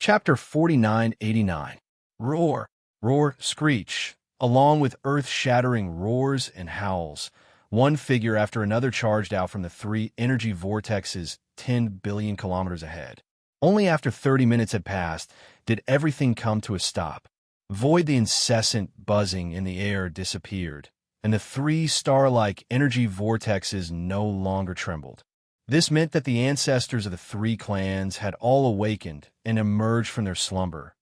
Chapter 4989. Roar, roar, screech. Along with earth-shattering roars and howls, one figure after another charged out from the three energy vortexes 10 billion kilometers ahead. Only after 30 minutes had passed did everything come to a stop. The incessant buzzing in the air disappeared, and the three star-like energy vortexes no longer trembled. This meant that the ancestors of the three clans had all awakened and emerged from their slumber.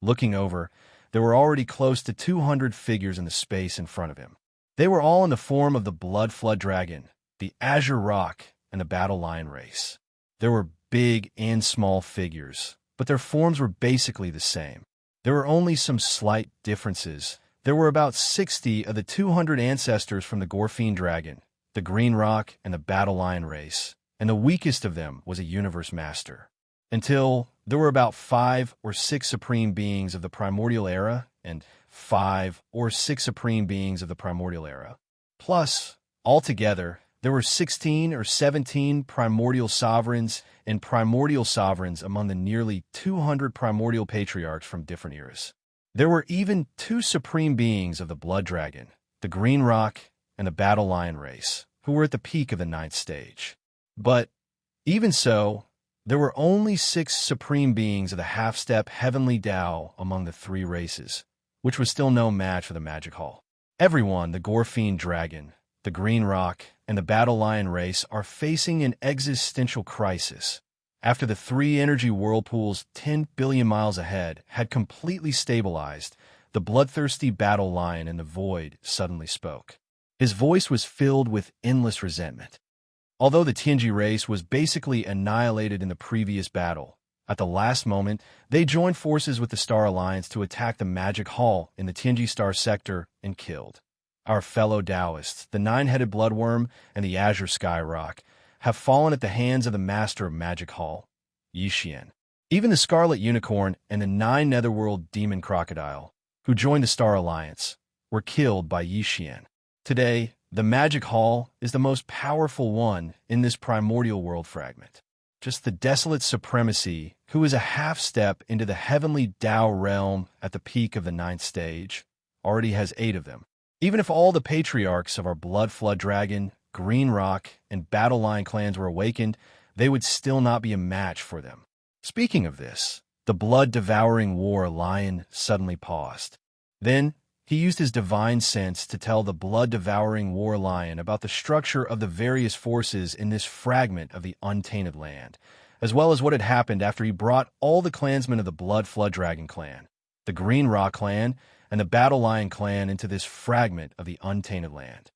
Looking over, there were already close to 200 figures in the space in front of him. They were all in the form of the Blood Flood Dragon, the Azure Rock, and the Battle Lion race. There were big and small figures, but their forms were basically the same. There were only some slight differences. There were about 60 of the 200 ancestors from the Gorfine Dragon, the Green Rock, and the Battle Lion race, and the weakest of them was a Universe Master. Until there were about 5 or 6 Supreme Beings of the Primordial Era and 5 or 6 Supreme Beings of the Primordial Era. Plus, altogether, there were 16 or 17 Primordial Sovereigns and Primordial Sovereigns among the nearly 200 Primordial Patriarchs from different eras. There were even 2 Supreme Beings of the Blood Dragon, the Green Rock, and the Battle Lion race, who were at the peak of the 9th stage. But, even so, there were only 6 Supreme Beings of the Half-Step Heavenly Tao among the 3 races, which was still no match for the Magic Hall. Everyone, the Gorfine Dragon, the Green Rock, and the Battle Lion race are facing an existential crisis. After the 3 energy whirlpools 10 billion miles ahead had completely stabilized, the bloodthirsty Battle Lion in the void suddenly spoke. His voice was filled with endless resentment. Although the Tianji race was basically annihilated in the previous battle, at the last moment, they joined forces with the Star Alliance to attack the Magic Hall in the Tianji Star sector and killed. Our fellow Taoists, the 9-headed Bloodworm and the Azure Sky Rock, have fallen at the hands of the Master of Magic Hall, Yixian. Even the Scarlet Unicorn and the 9 Netherworld Demon Crocodile, who joined the Star Alliance, were killed by Yixian. Today, the Magic Hall is the most powerful one in this primordial world fragment. Just the desolate supremacy, who is a half-step into the heavenly Tao realm at the peak of the 9th stage, already has 8 of them. Even if all the patriarchs of our Blood Flood Dragon, Green Rock, and Battle Lion clans were awakened, they would still not be a match for them. Speaking of this, the blood-devouring war lion suddenly paused. Then, he used his divine sense to tell the blood-devouring war lion about the structure of the various forces in this fragment of the untainted land, as well as what had happened after he brought all the clansmen of the Blood Flood Dragon clan, the Green Rock clan, and the Battle Lion clan into this fragment of the untainted land.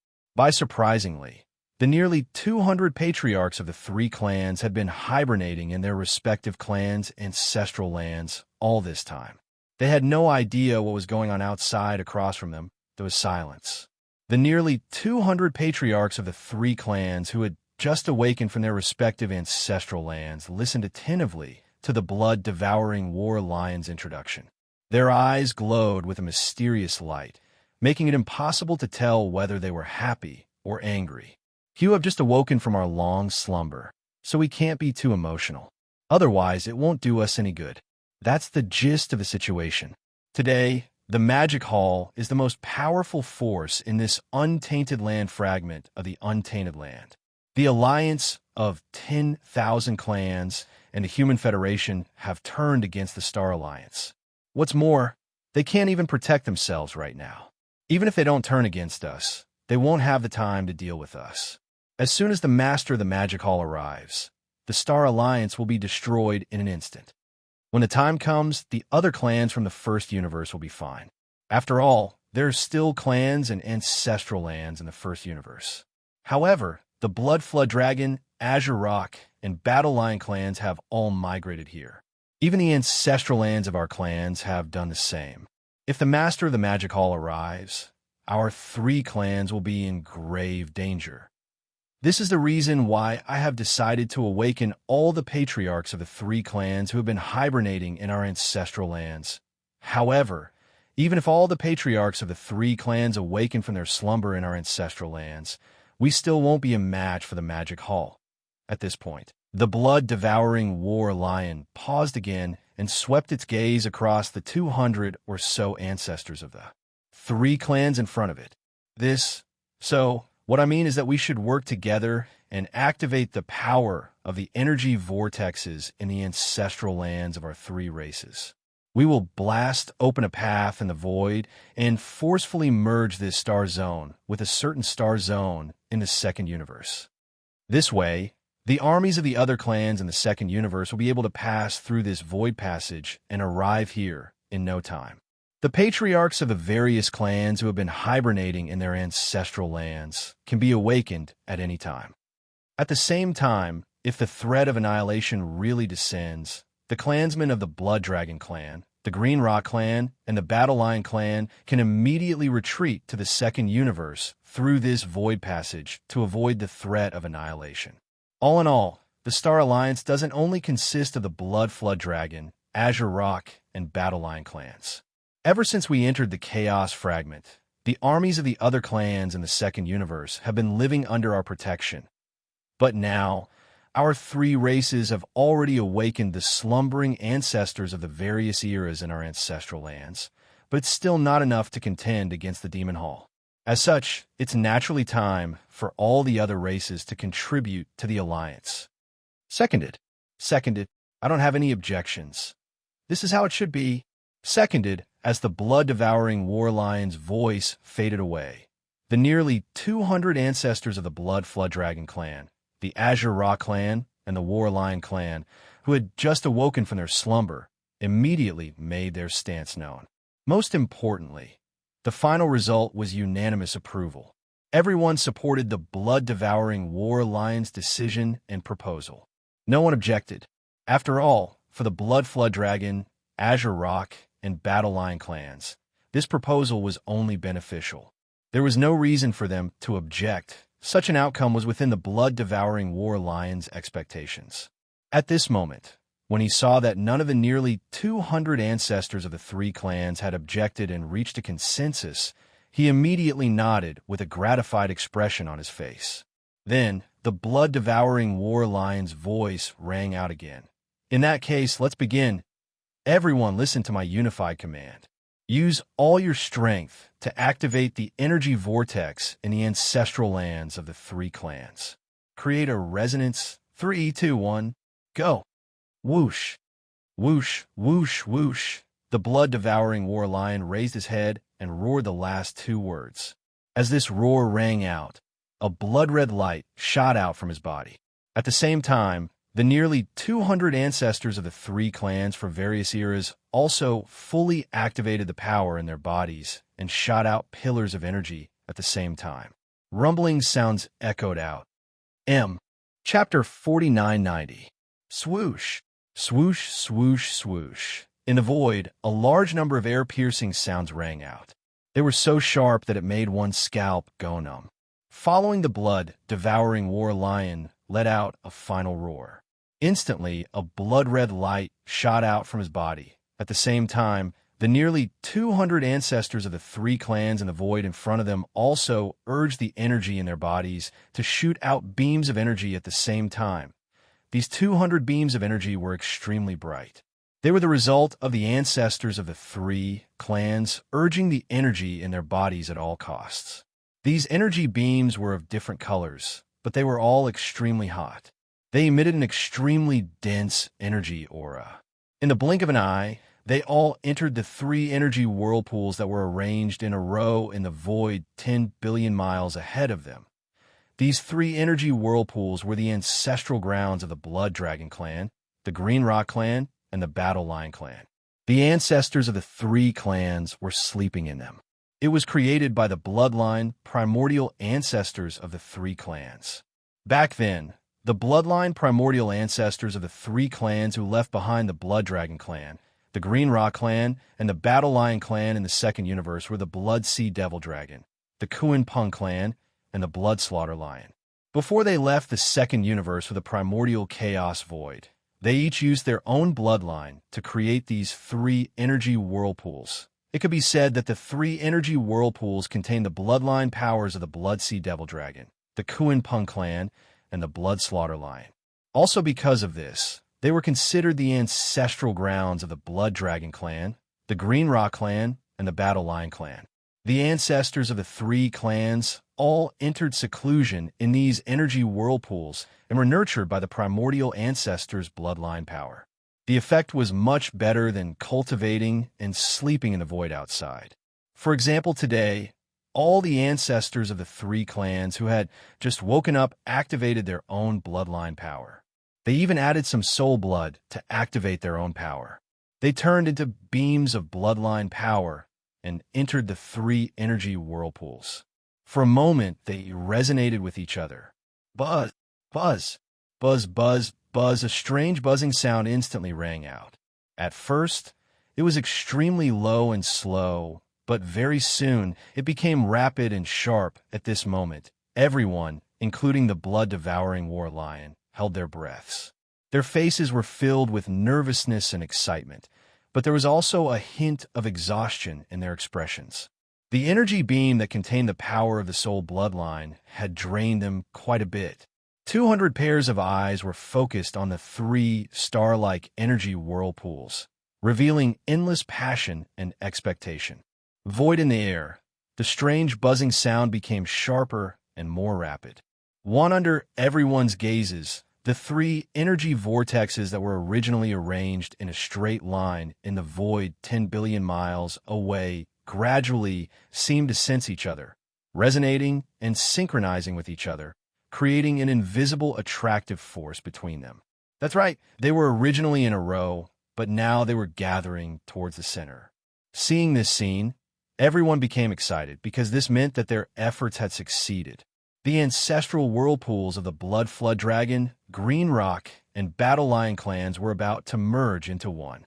Surprisingly, the nearly 200 patriarchs of the 3 clans had been hibernating in their respective clans' ancestral lands all this time. They had no idea what was going on outside across from them. There was silence. The nearly 200 patriarchs of the 3 clans who had just awakened from their respective ancestral lands listened attentively to the blood-devouring war lion's introduction. Their eyes glowed with a mysterious light, making it impossible to tell whether they were happy or angry. You have just awoken from our long slumber, so we can't be too emotional. Otherwise, it won't do us any good. That's the gist of the situation. Today, the Magic Hall is the most powerful force in this untainted land fragment of the untainted land. The alliance of 10,000 clans and the Human Federation have turned against the Star Alliance. What's more, they can't even protect themselves right now. Even if they don't turn against us, they won't have the time to deal with us. As soon as the Master of the Magic Hall arrives, the Star Alliance will be destroyed in an instant. When the time comes, the other clans from the First Universe will be fine. After all, there are still clans and ancestral lands in the First Universe. However, the Blood Flood Dragon, Azure Rock, and Battle Lion clans have all migrated here. Even the ancestral lands of our clans have done the same. If the Master of the Magic Hall arrives, our 3 clans will be in grave danger. This is the reason why I have decided to awaken all the patriarchs of the 3 clans who have been hibernating in our ancestral lands. However, even if all the patriarchs of the 3 clans awaken from their slumber in our ancestral lands, we still won't be a match for the Magic Hall. At this point, the blood-devouring war lion paused again and swept its gaze across the 200 or so ancestors of the three clans in front of it. What I mean is that we should work together and activate the power of the energy vortexes in the ancestral lands of our three races. We will blast open a path in the void and forcefully merge this star zone with a certain star zone in the second universe. This way, the armies of the other clans in the second universe will be able to pass through this void passage and arrive here in no time. The patriarchs of the various clans who have been hibernating in their ancestral lands can be awakened at any time. At the same time, if the threat of annihilation really descends, the clansmen of the Blood Dragon clan, the Green Rock clan, and the Battle Lion clan can immediately retreat to the second universe through this void passage to avoid the threat of annihilation. All in all, the Star Alliance doesn't only consist of the Blood Flood Dragon, Azure Rock, and Battle Lion clans. Ever since we entered the Chaos Fragment, the armies of the other clans in the second universe have been living under our protection. But now, our three races have already awakened the slumbering ancestors of the various eras in our ancestral lands, but it's still not enough to contend against the Demon Hall. As such, it's naturally time for all the other races to contribute to the Alliance. Seconded. I don't have any objections. This is how it should be. Seconded, as the blood-devouring war lion's voice faded away. The nearly 200 ancestors of the Blood Flood Dragon clan, the Azure Rock clan, and the War Lion clan, who had just awoken from their slumber, immediately made their stance known. Most importantly, the final result was unanimous approval. Everyone supported the blood-devouring War Lion's decision and proposal. No one objected. After all, for the Blood Flood Dragon, Azure Rock, and Battle Lion clans, this proposal was only beneficial. There was no reason for them to object. Such an outcome was within the blood-devouring War Lion's expectations. At this moment, when he saw that none of the nearly 200 ancestors of the three clans had objected and reached a consensus, he immediately nodded with a gratified expression on his face. Then, the blood-devouring War Lion's voice rang out again. In that case, let's begin. Everyone listen to my unified command. Use all your strength to activate the energy vortex in the ancestral lands of the three clans. Create a resonance. 3, 2, 1, go. Whoosh. Whoosh, whoosh, whoosh. The blood-devouring War Lion raised his head and roared the last two words. As this roar rang out, a blood-red light shot out from his body. At the same time, the nearly 200 ancestors of the three clans from various eras also fully activated the power in their bodies and shot out pillars of energy at the same time. Rumbling sounds echoed out. Chapter 4990. Swoosh. Swoosh, swoosh, swoosh. In the void, a large number of air-piercing sounds rang out. They were so sharp that it made one's scalp go numb. Following the blood-devouring War Lion let out a final roar. Instantly, a blood-red light shot out from his body. At the same time, the nearly 200 ancestors of the three clans in the void in front of them also urged the energy in their bodies to shoot out beams of energy at the same time. These 200 beams of energy were extremely bright. They were the result of the ancestors of the three clans urging the energy in their bodies at all costs. These energy beams were of different colors, but they were all extremely hot. They emitted an extremely dense energy aura. In the blink of an eye, they all entered the three energy whirlpools that were arranged in a row in the void 10 billion miles ahead of them. These three energy whirlpools were the ancestral grounds of the Blood Dragon clan, the Green Rock clan, and the Battle Lion clan. The ancestors of the three clans were sleeping in them. It was created by the bloodline primordial ancestors of the three clans. Back then, the bloodline primordial ancestors of the three clans who left behind the Blood Dragon clan, the Green Rock clan, and the Battle Lion clan in the second universe were the Blood Sea Devil Dragon, the Kuan Pung clan, and the Blood Slaughter Lion. Before they left the second universe with the primordial chaos void, they each used their own bloodline to create these three energy whirlpools. It could be said that the three energy whirlpools contain the bloodline powers of the Blood Sea Devil Dragon, the Kuan Pung clan, and the Blood Slaughter Lion. Also because of this, They were considered the ancestral grounds of the Blood Dragon clan, the Green Rock clan, and the Battle Lion clan. The ancestors of the three clans all entered seclusion in these energy whirlpools and were nurtured by the primordial ancestors' bloodline power. The effect was much better than cultivating and sleeping in the void outside. For example, today, all the ancestors of the three clans who had just woken up activated their own bloodline power. They even added some soul blood to activate their own power. They turned into beams of bloodline power and entered the three energy whirlpools. For a moment, they resonated with each other. Buzz, buzz, buzz, buzz, buzz. A strange buzzing sound instantly rang out. At first, it was extremely low and slow, but very soon it became rapid and sharp. At this moment, everyone, including the blood-devouring war lion, held their breaths. Their faces were filled with nervousness and excitement, but there was also a hint of exhaustion in their expressions. The energy beam that contained the power of the soul bloodline had drained them quite a bit. 200 pairs of eyes were focused on the three star-like energy whirlpools, revealing endless passion and expectation. Void in the air, the strange buzzing sound became sharper and more rapid. One under everyone's gazes, the three energy vortexes that were originally arranged in a straight line in the void 10 billion miles away gradually seemed to sense each other, resonating and synchronizing with each other, creating an invisible attractive force between them. That's right, they were originally in a row, but now they were gathering towards the center. Seeing this scene, everyone became excited because this meant that their efforts had succeeded. The ancestral whirlpools of the Blood Flood Dragon, Green Rock, and Battle Lion clans were about to merge into one.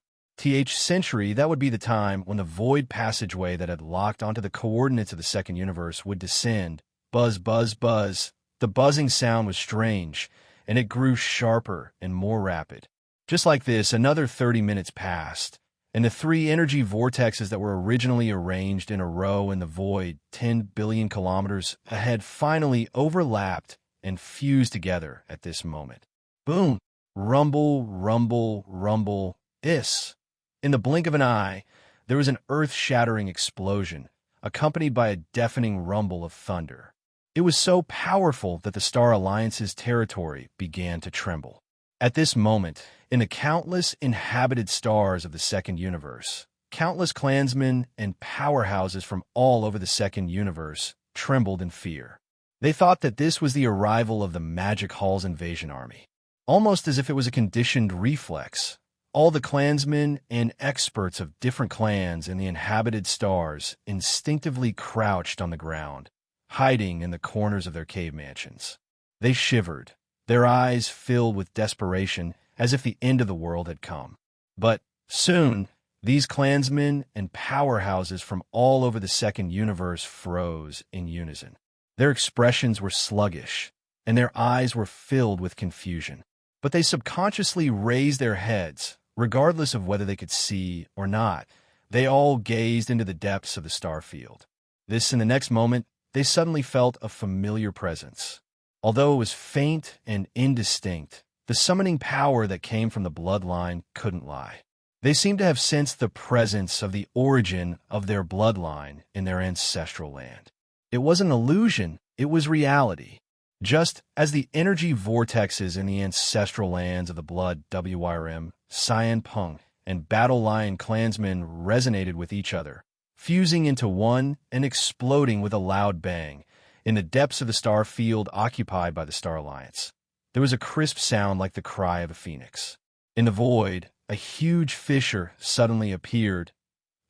Century, that would be the time when the void passageway that had locked onto the coordinates of the second universe would descend. Buzz, buzz, buzz. The buzzing sound was strange, and it grew sharper and more rapid. Just like this, another 30 minutes passed, and the three energy vortexes that were originally arranged in a row in the void 10 billion kilometers ahead finally overlapped and fused together at this moment. Boom! Rumble, rumble, rumble. In the blink of an eye, there was an earth-shattering explosion, accompanied by a deafening rumble of thunder. It was so powerful that the Star Alliance's territory began to tremble. At this moment, in the countless inhabited stars of the second universe, countless clansmen and powerhouses from all over the second universe trembled in fear. They thought that this was the arrival of the Magic Hall's invasion army. Almost as if it was a conditioned reflex, all the clansmen and experts of different clans in the inhabited stars instinctively crouched on the ground, hiding in the corners of their cave mansions. They shivered, their eyes filled with desperation as if the end of the world had come. But soon, these clansmen and powerhouses from all over the second universe froze in unison. Their expressions were sluggish, and their eyes were filled with confusion. But they subconsciously raised their heads, regardless of whether they could see or not. They all gazed into the depths of the star field. In the next moment, they suddenly felt a familiar presence. Although it was faint and indistinct, the summoning power that came from the bloodline couldn't lie. They seemed to have sensed the presence of the origin of their bloodline in their ancestral land. It wasn't an illusion, it was reality. Just as the energy vortexes in the ancestral lands of the Blood WRM, Cyan Pung, and Battle Lion clansmen resonated with each other, fusing into one and exploding with a loud bang, in the depths of the star field occupied by the Star Alliance. There was a crisp sound like the cry of a phoenix. In the void, a huge fissure suddenly appeared.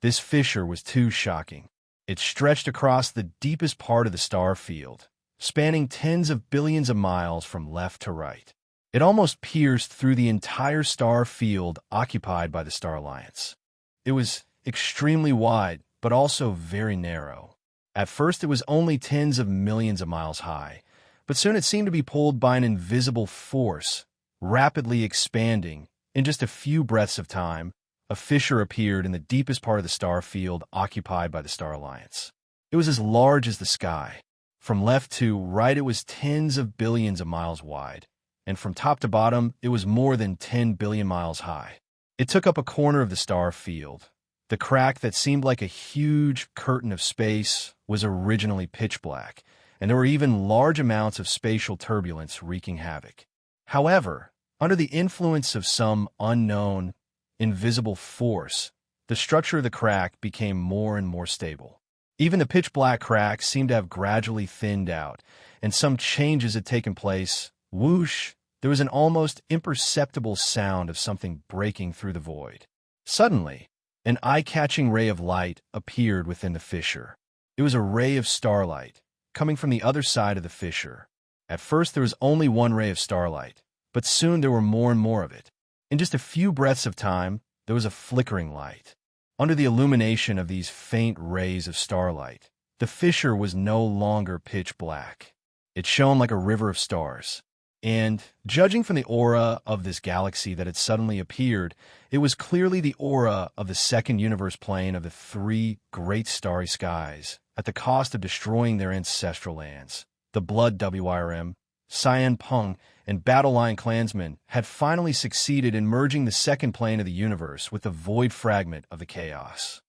This fissure was too shocking. It stretched across the deepest part of the star field, spanning tens of billions of miles from left to right. It almost pierced through the entire star field occupied by the Star Alliance. It was extremely wide, but also very narrow. At first, it was only tens of millions of miles high, but soon it seemed to be pulled by an invisible force, rapidly expanding. In just a few breaths of time, a fissure appeared in the deepest part of the star field occupied by the Star Alliance. It was as large as the sky. From left to right, it was tens of billions of miles wide, and from top to bottom, it was more than 10 billion miles high. It took up a corner of the star field. The crack that seemed like a huge curtain of space was originally pitch black, and there were even large amounts of spatial turbulence wreaking havoc. However, under the influence of some unknown, invisible force, the structure of the crack became more and more stable. Even the pitch-black crack seemed to have gradually thinned out, and some changes had taken place. Whoosh! There was an almost imperceptible sound of something breaking through the void. Suddenly, an eye-catching ray of light appeared within the fissure. It was a ray of starlight, coming from the other side of the fissure. At first there was only one ray of starlight, but soon there were more and more of it. In just a few breaths of time, there was a flickering light. Under the illumination of these faint rays of starlight, the fissure was no longer pitch black. It shone like a river of stars. And, judging from the aura of this galaxy that had suddenly appeared, it was clearly the aura of the second universe plane of the three great starry skies, at the cost of destroying their ancestral lands. The Blood WIRM, Cyan Pung, and Battle Line clansmen had finally succeeded in merging the second plane of the universe with the void fragment of the chaos.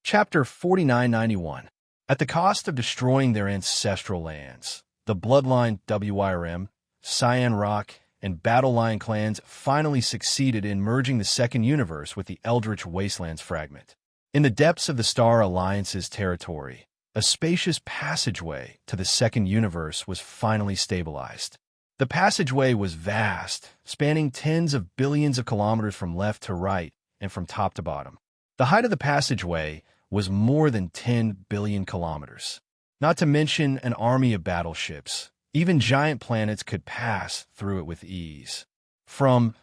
Chapter 4991. At the cost of destroying their ancestral lands, the Bloodline WIRM, Cyan Rock, and Battle Line clans finally succeeded in merging the second universe with the Eldritch Wastelands fragment. In the depths of the Star Alliance's territory, a spacious passageway to the second universe was finally stabilized. The passageway was vast, spanning tens of billions of kilometers from left to right and from top to bottom. The height of the passageway was more than 10 billion kilometers. Not to mention an army of battleships. Even giant planets could pass through it with ease. From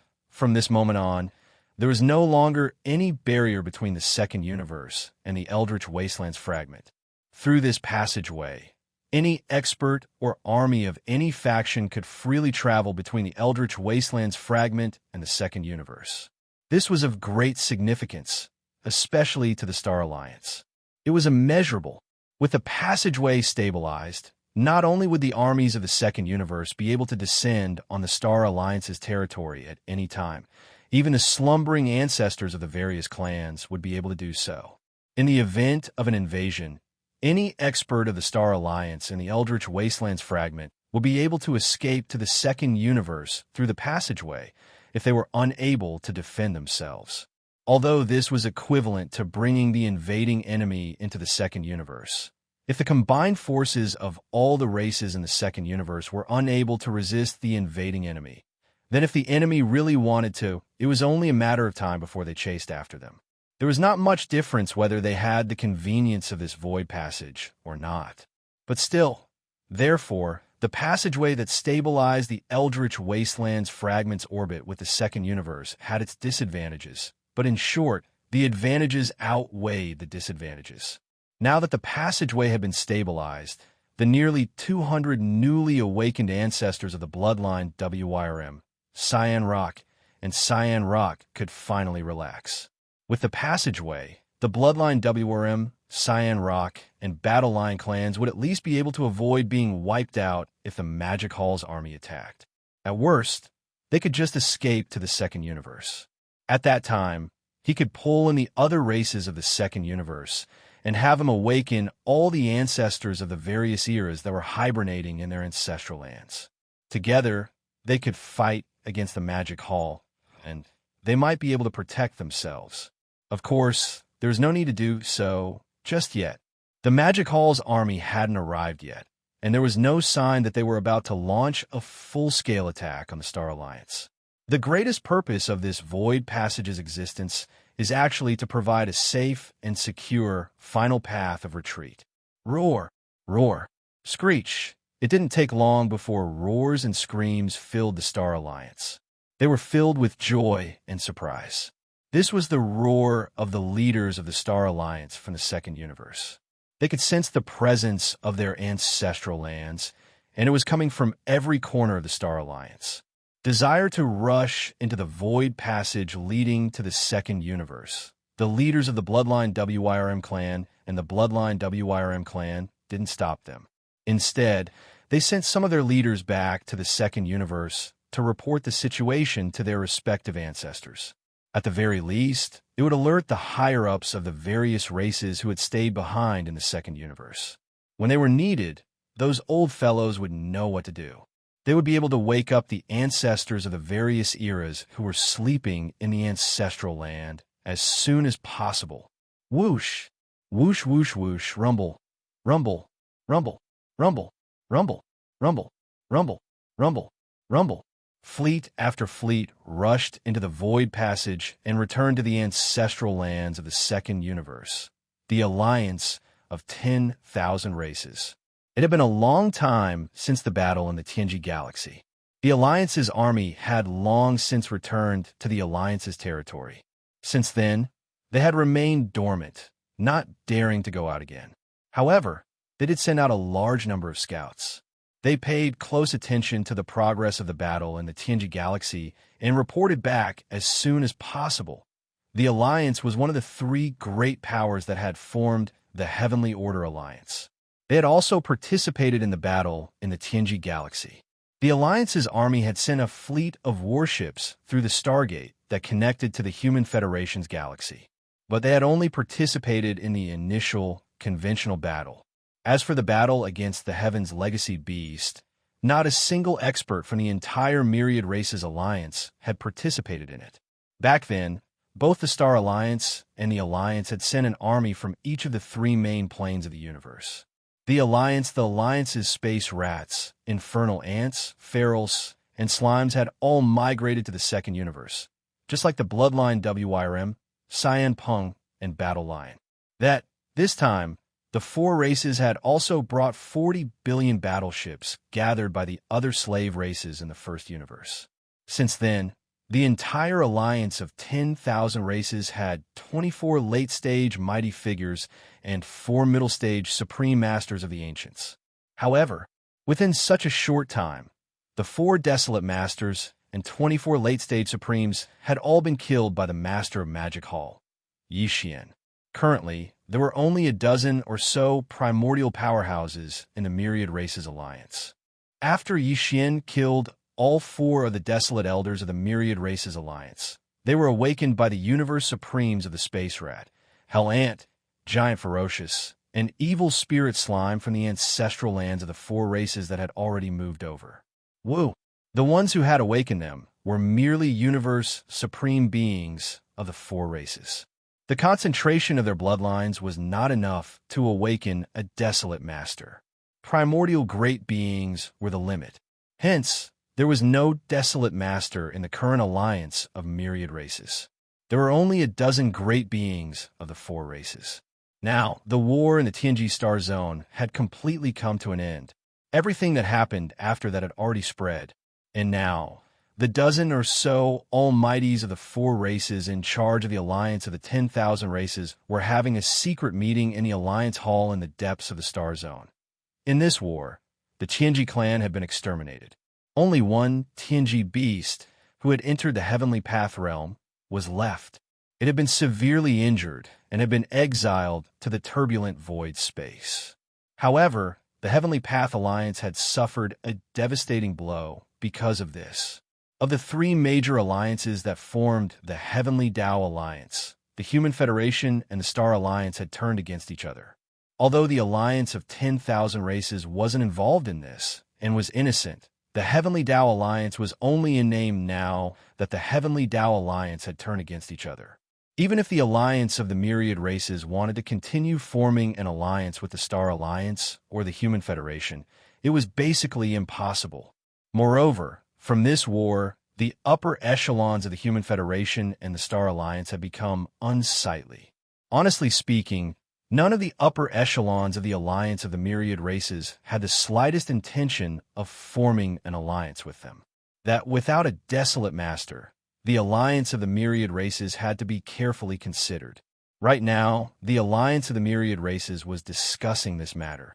this moment on, there was no longer any barrier between the second universe and the Eldritch Wastelands fragment. Through this passageway, any expert or army of any faction could freely travel between the Eldritch Wastelands fragment and the second universe. This was of great significance, especially to the Star Alliance. It was immeasurable. With the passageway stabilized, not only would the armies of the second universe be able to descend on the Star Alliance's territory at any time, even the slumbering ancestors of the various clans would be able to do so. In the event of an invasion, any expert of the Star Alliance in the Eldritch Wastelands fragment would be able to escape to the second universe through the passageway if they were unable to defend themselves. Although this was equivalent to bringing the invading enemy into the second universe. If the combined forces of all the races in the second universe were unable to resist the invading enemy, then if the enemy really wanted to, it was only a matter of time before they chased after them. There was not much difference whether they had the convenience of this void passage or not. But still, therefore, the passageway that stabilized the Eldritch Wastelands fragment's orbit with the second universe had its disadvantages, but in short, the advantages outweighed the disadvantages. Now that the passageway had been stabilized, the nearly 200 newly awakened ancestors of the Bloodline WIRM, Cyan Rock, and Cyan Rock could finally relax. With the passageway, the Bloodline WIRM, Cyan Rock, and Battle Line clans would at least be able to avoid being wiped out if the Magic Hall's army attacked. At worst, they could just escape to the second universe. At that time, he could pull in the other races of the second universe and have them awaken all the ancestors of the various eras that were hibernating in their ancestral lands. Together, they could fight against the Magic Hall, and they might be able to protect themselves. Of course, there's no need to do so just yet. The Magic Hall's army hadn't arrived yet, and there was no sign that they were about to launch a full-scale attack on the Star Alliance. The greatest purpose of this void passage's existence is actually to provide a safe and secure final path of retreat. Roar, roar, screech. It didn't take long before roars and screams filled the Star Alliance. They were filled with joy and surprise. This was the roar of the leaders of the Star Alliance from the second universe. They could sense the presence of their ancestral lands, and it was coming from every corner of the Star Alliance. Desire to rush into the void passage leading to the second universe. The leaders of the Bloodline WIRM clan and the Bloodline WIRM clan didn't stop them. Instead, They sent some of their leaders back to the second universe to report the situation to their respective ancestors. At the very least, it would alert the higher-ups of the various races who had stayed behind in the second universe. When they were needed, those old fellows would know what to do. They would be able to wake up the ancestors of the various eras who were sleeping in the ancestral land as soon as possible. Whoosh! Whoosh, whoosh, whoosh, rumble, rumble, rumble, rumble, rumble, rumble, rumble, rumble, rumble. Fleet after fleet rushed into the void passage and returned to the ancestral lands of the second universe, the alliance of 10,000 races. It had been a long time since the battle in the Tianji galaxy. The Alliance's army had long since returned to the Alliance's territory. Since then, they had remained dormant, not daring to go out again. However, they did send out a large number of scouts. They paid close attention to the progress of the battle in the Tianji galaxy and reported back as soon as possible. The Alliance was one of the three great powers that had formed the Heavenly Order Alliance. They had also participated in the battle in the Tianji galaxy. The Alliance's army had sent a fleet of warships through the Stargate that connected to the Human Federation's galaxy, but they had only participated in the initial conventional battle. As for the battle against the Heaven's Legacy Beast, not a single expert from the entire Myriad Races Alliance had participated in it. Back then, both the Star Alliance and the Alliance had sent an army from each of the three main planes of the universe. The Alliance's space rats, infernal ants, ferals, and slimes had all migrated to the second universe, just like the Bloodline WYRM, Cyan Pung, and Battle Lion. This time, the four races had also brought 40 billion battleships gathered by the other slave races in the first universe. Since then, the entire alliance of 10,000 races had 24 late-stage mighty figures and 4 middle-stage supreme masters of the ancients. However, within such a short time, the 4 desolate masters and 24 late-stage supremes had all been killed by the master of Magic Hall, Yi Xian. Currently, there were only a dozen or so primordial powerhouses in the Myriad Races Alliance. After Yi Xian killed all 4 of the desolate elders of the Myriad Races Alliance, they were awakened by the Universe Supremes of the Space Rat, Hell Ant, Giant Ferocious, and Evil Spirit Slime from the ancestral lands of the 4 races that had already moved over. Woo! The ones who had awakened them were merely Universe Supreme beings of the 4 races. The concentration of their bloodlines was not enough to awaken a desolate master. Primordial great beings were the limit. Hence, there was no desolate master in the current alliance of Myriad Races. There were only a dozen great beings of the 4 races. Now, the war in the Tianji Star Zone had completely come to an end. Everything that happened after that had already spread. And now, the dozen or so almighties of the 4 races in charge of the alliance of the 10,000 races were having a secret meeting in the Alliance Hall in the depths of the Star Zone. In this war, the Tianji clan had been exterminated. Only one Tianji beast, who had entered the Heavenly Path realm, was left. It had been severely injured and had been exiled to the turbulent void space. However, the Heavenly Path Alliance had suffered a devastating blow because of this. Of the 3 major alliances that formed the Heavenly Tao Alliance, the Human Federation and the Star Alliance had turned against each other. Although the alliance of 10,000 races wasn't involved in this and was innocent, the Heavenly Tao Alliance was only in name now that the Heavenly Tao Alliance had turned against each other. Even if the alliance of the Myriad Races wanted to continue forming an alliance with the Star Alliance or the Human Federation, it was basically impossible. Moreover, from this war, the upper echelons of the Human Federation and the Star Alliance had become unsightly. Honestly speaking, none of the upper echelons of the alliance of the Myriad Races had the slightest intention of forming an alliance with them. That without a desolate master, the alliance of the Myriad Races had to be carefully considered. Right now, the alliance of the Myriad Races was discussing this matter.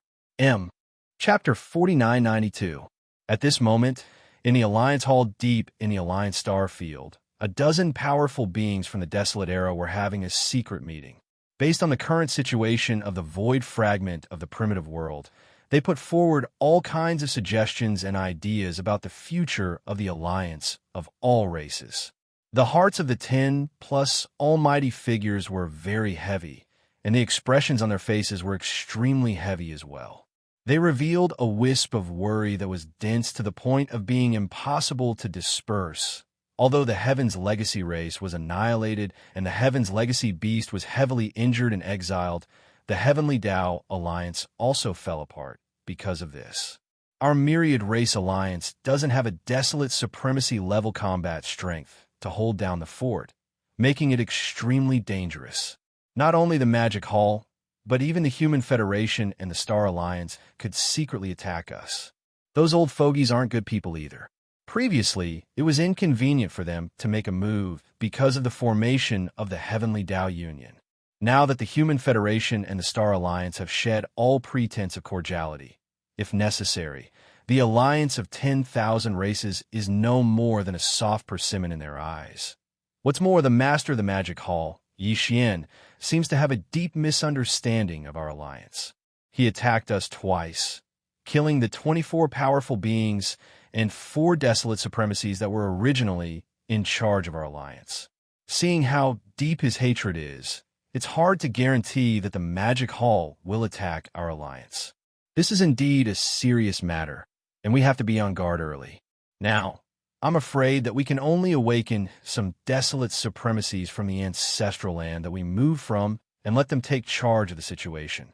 Chapter 4992. At this moment, in the Alliance Hall deep in the Alliance Star Field, a dozen powerful beings from the Desolate Era were having a secret meeting. Based on the current situation of the void fragment of the primitive world, They put forward all kinds of suggestions and ideas about the future of the alliance of all races. The hearts of the 10 plus almighty figures were very heavy, and the expressions on their faces were extremely heavy as well. They revealed a wisp of worry that was dense to the point of being impossible to disperse. Although the Heaven's Legacy race was annihilated and the Heaven's Legacy beast was heavily injured and exiled, the Heavenly Tao Alliance also fell apart because of this. Our Myriad Race Alliance doesn't have a desolate supremacy-level combat strength to hold down the fort, making it extremely dangerous. Not only the Magic Hall, but even the Human Federation and the Star Alliance could secretly attack us. Those old fogies aren't good people either. Previously, it was inconvenient for them to make a move because of the formation of the Heavenly Tao Union. Now that the Human Federation and the Star Alliance have shed all pretense of cordiality, if necessary, the alliance of 10,000 races is no more than a soft persimmon in their eyes. What's more, the master of the Magic Hall, Yi Xian, seems to have a deep misunderstanding of our alliance. He attacked us twice, killing the 24 powerful beings and 4 desolate supremacies that were originally in charge of our alliance. Seeing how deep his hatred is, it's hard to guarantee that the Magic Hall will attack our alliance. This is indeed a serious matter, and we have to be on guard early. Now, I'm afraid that we can only awaken some desolate supremacies from the ancestral land that we moved from and let them take charge of the situation.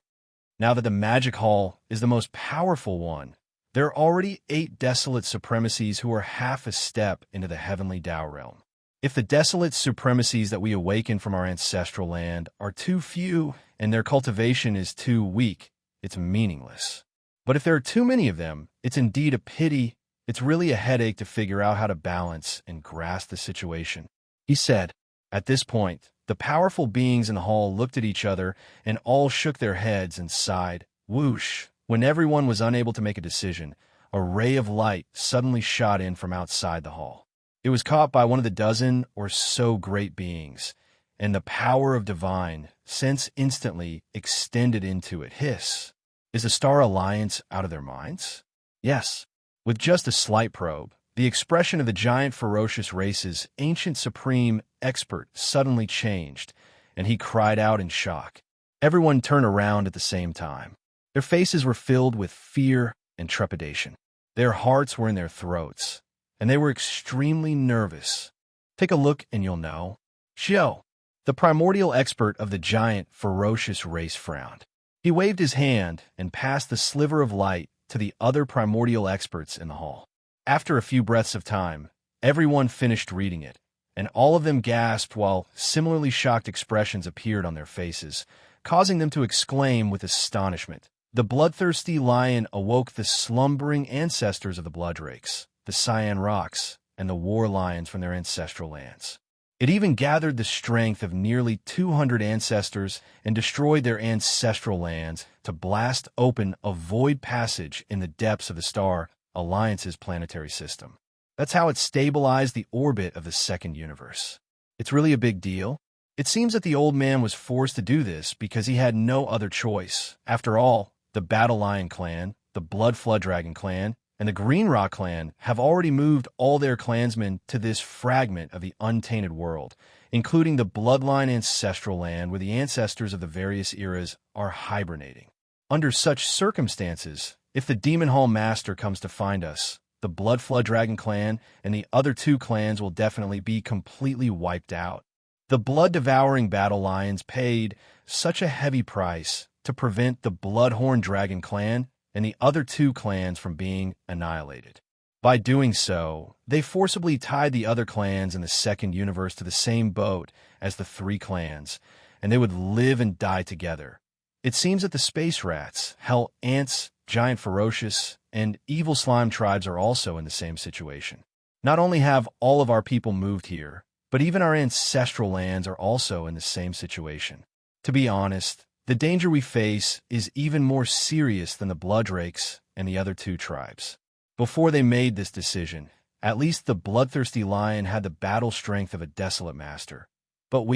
Now that the Magic Hall is the most powerful one, there are already 8 desolate supremacies who are half a step into the Heavenly Tao realm. If the desolate supremacies that we awaken from our ancestral land are too few and their cultivation is too weak, it's meaningless. But if there are too many of them, it's indeed a pity. It's really a headache to figure out how to balance and grasp the situation, he said. At this point, the powerful beings in the hall looked at each other and all shook their heads and sighed. Whoosh! When everyone was unable to make a decision, a ray of light suddenly shot in from outside the hall. It was caught by one of the dozen or so great beings, and the power of divine sense instantly extended into it. Hiss! Is the Star Alliance out of their minds? Yes. With just a slight probe, the expression of the giant ferocious race's ancient supreme expert suddenly changed, and he cried out in shock. Everyone turned around at the same time. Their faces were filled with fear and trepidation. Their hearts were in their throats, and they were extremely nervous. Take a look and you'll know. Xiao, the primordial expert of the giant ferocious race, frowned. He waved his hand and passed the sliver of light to the other primordial experts in the hall. After a few breaths of time, everyone finished reading it, and all of them gasped while similarly shocked expressions appeared on their faces, causing them to exclaim with astonishment. The bloodthirsty lion awoke the slumbering ancestors of the Blooddrakes, the Cyan Rocks, and the War Lions from their ancestral lands. It even gathered the strength of nearly 200 ancestors and destroyed their ancestral lands to blast open a void passage in the depths of the Star Alliance's planetary system. That's how it stabilized the orbit of the second universe. It's really a big deal. It seems that the old man was forced to do this because he had no other choice. After all, the Battle Lion clan, the Blood Flood Dragon clan, and the Green Rock clan have already moved all their clansmen to this fragment of the untainted world, including the Bloodline ancestral land where the ancestors of the various eras are hibernating. Under such circumstances, if the Demon Hall Master comes to find us, the Blood Flood Dragon clan and the other 2 clans will definitely be completely wiped out. The blood-devouring Battle Lions paid such a heavy price to prevent the Bloodhorn Dragon clan and the other 2 clans from being annihilated. By doing so, they forcibly tied the other clans in the second universe to the same boat as the 3 clans, and they would live and die together. It seems that the Space Rats, Hell Ants, Giant Ferocious, and Evil Slime tribes are also in the same situation. Not only have all of our people moved here, but even our ancestral lands are also in the same situation. To be honest, the danger we face is even more serious than the Blooddrakes and the other 2 tribes. Before they made this decision, at least the bloodthirsty lion had the battle strength of a desolate master. But